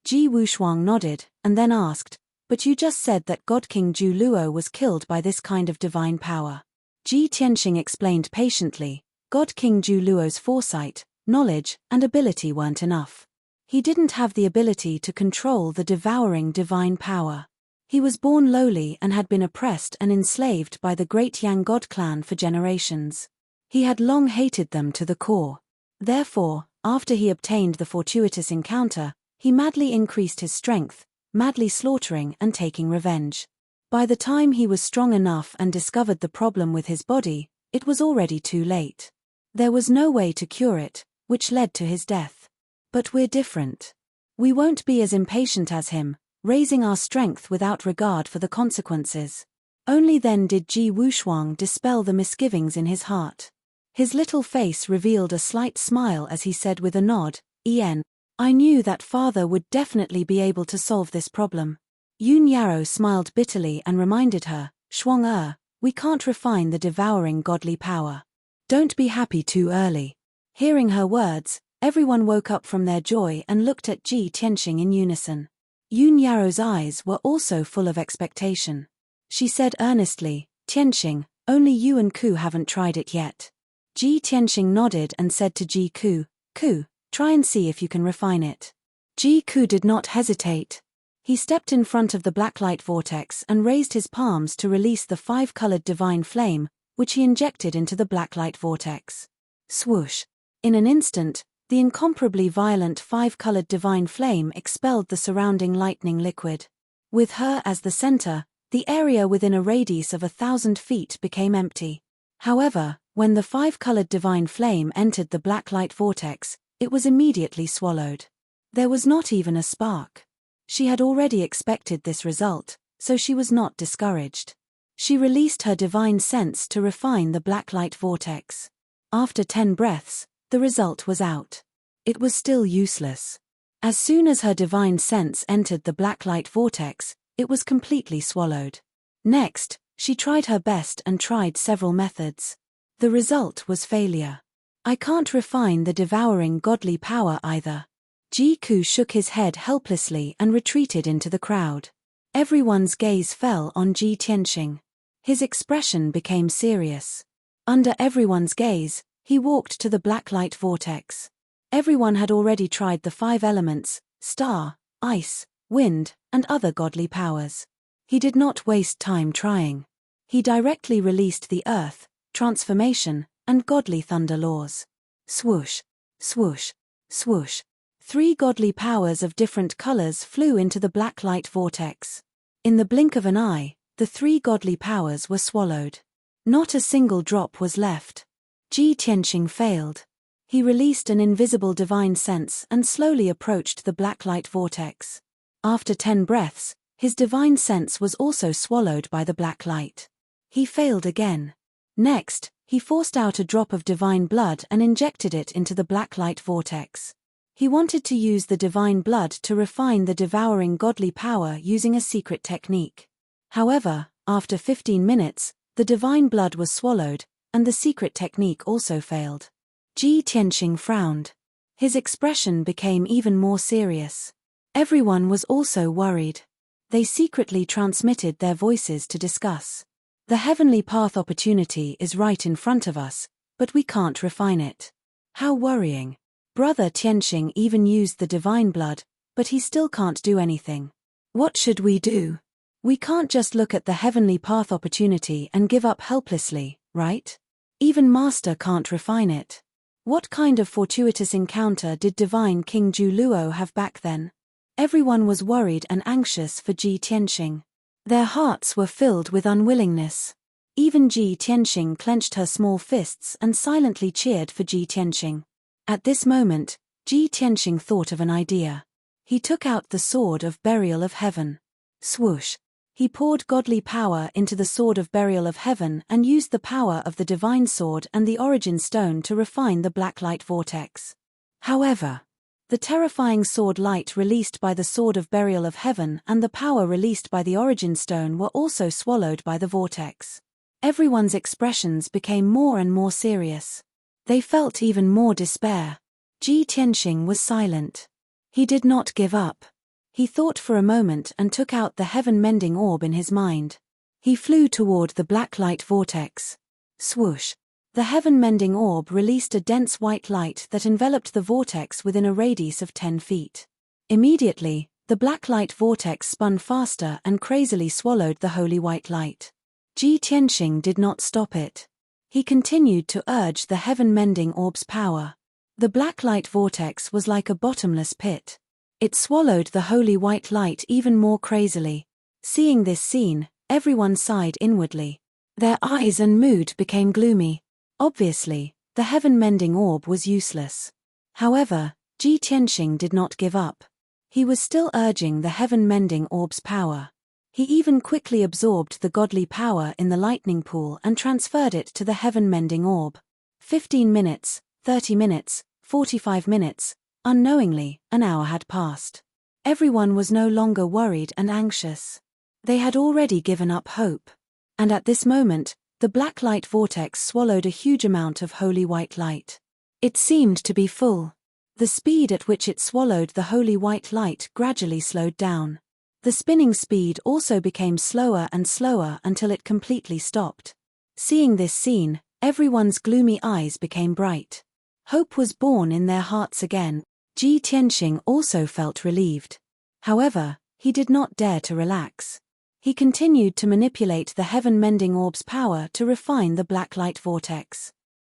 Ji Wushuang nodded, and then asked, "But you just said that God King Ju Luo was killed by this kind of divine power." Ji Tianxing explained patiently, God King Ju Luo's foresight, knowledge, and ability weren't enough. He didn't have the ability to control the devouring divine power. He was born lowly and had been oppressed and enslaved by the great Yang God clan for generations. He had long hated them to the core. Therefore, after he obtained the fortuitous encounter, he madly increased his strength, madly slaughtering and taking revenge. By the time he was strong enough and discovered the problem with his body, it was already too late. There was no way to cure it, which led to his death. But we're different. We won't be as impatient as him, raising our strength without regard for the consequences. Only then did Ji Wushuang dispel the misgivings in his heart. His little face revealed a slight smile as he said with a nod, "Ian, I knew that father would definitely be able to solve this problem." Yun Yarrow smiled bitterly and reminded her, "Shuang we can't refine the devouring godly power. Don't be happy too early." Hearing her words, everyone woke up from their joy and looked at Ji Tianxing in unison. Yun Yarrow's eyes were also full of expectation. She said earnestly, "Tianxing, only you and Ku haven't tried it yet." Ji Tianxing nodded and said to Ji Ku, "Ku, try and see if you can refine it." Ji Ku did not hesitate. He stepped in front of the blacklight vortex and raised his palms to release the 5-colored divine flame, which he injected into the blacklight vortex. Swoosh! In an instant, the incomparably violent 5-colored divine flame expelled the surrounding lightning liquid. With her as the center, the area within a radius of 1,000 feet became empty. However, when the 5-colored divine flame entered the blacklight vortex, it was immediately swallowed. There was not even a spark. She had already expected this result, so she was not discouraged. She released her divine sense to refine the blacklight vortex. After 10 breaths, the result was out. It was still useless. As soon as her divine sense entered the blacklight vortex, it was completely swallowed. Next, She tried her best and tried several methods. The result was failure. I can't refine the devouring godly power either. Jiku shook his head helplessly and retreated into the crowd. Everyone's gaze fell on Ji Tianqing. His expression became serious. Under everyone's gaze, he walked to the black light vortex. Everyone had already tried the 5 elements, star, ice, wind, and other godly powers. He did not waste time trying. He directly released the earth, transformation, and godly thunder laws. Swoosh, swoosh, swoosh. 3 godly powers of different colors flew into the black light vortex. In the blink of an eye, the 3 godly powers were swallowed. Not a single drop was left. Ji Tianqing failed. He released an invisible divine sense and slowly approached the black light vortex. After 10 breaths, his divine sense was also swallowed by the black light. He failed again. Next, he forced out a drop of divine blood and injected it into the black light vortex. He wanted to use the divine blood to refine the devouring godly power using a secret technique. However, after 15 minutes, the divine blood was swallowed, and the secret technique also failed. Ji Tianqing frowned. His expression became even more serious. Everyone was also worried. They secretly transmitted their voices to discuss. The heavenly path opportunity is right in front of us, but we can't refine it. How worrying. Brother Tianqing even used the divine blood, but he still can't do anything. What should we do? We can't just look at the heavenly path opportunity and give up helplessly, right? Even Master can't refine it. What kind of fortuitous encounter did Divine King Zhu Luo have back then? Everyone was worried and anxious for Ji Tianqing. Their hearts were filled with unwillingness. Even Ji Tianqing clenched her small fists and silently cheered for Ji Tianqing. At this moment, Ji Tianqing thought of an idea. He took out the sword of burial of heaven. Swoosh. He poured godly power into the sword of burial of heaven and used the power of the divine sword and the origin stone to refine the black light vortex. However, the terrifying sword light released by the sword of burial of heaven and the power released by the origin stone were also swallowed by the vortex. Everyone's expressions became more and more serious. They felt even more despair. Ji Tianqing was silent. He did not give up. He thought for a moment and took out the heaven-mending orb in his mind. He flew toward the black light vortex. Swoosh. The heaven-mending orb released a dense white light that enveloped the vortex within a radius of 10 feet. Immediately, the black light vortex spun faster and crazily swallowed the holy white light. Ji Tianqing did not stop it. He continued to urge the heaven-mending orb's power. The black light vortex was like a bottomless pit. It swallowed the holy white light even more crazily. Seeing this scene, everyone sighed inwardly. Their eyes and mood became gloomy. Obviously, the heaven-mending orb was useless. However, Ji Tianqing did not give up. He was still urging the heaven-mending orb's power. He even quickly absorbed the godly power in the lightning pool and transferred it to the heaven-mending orb. 15 minutes, 30 minutes, 45 minutes, unknowingly, an hour had passed. Everyone was no longer worried and anxious. They had already given up hope. And at this moment, the black light vortex swallowed a huge amount of holy white light. It seemed to be full. The speed at which it swallowed the holy white light gradually slowed down. The spinning speed also became slower and slower until it completely stopped. Seeing this scene, everyone's gloomy eyes became bright. Hope was born in their hearts again. Ji Tianqing also felt relieved. However, he did not dare to relax. He continued to manipulate the heaven-mending orb's power to refine the black light vortex.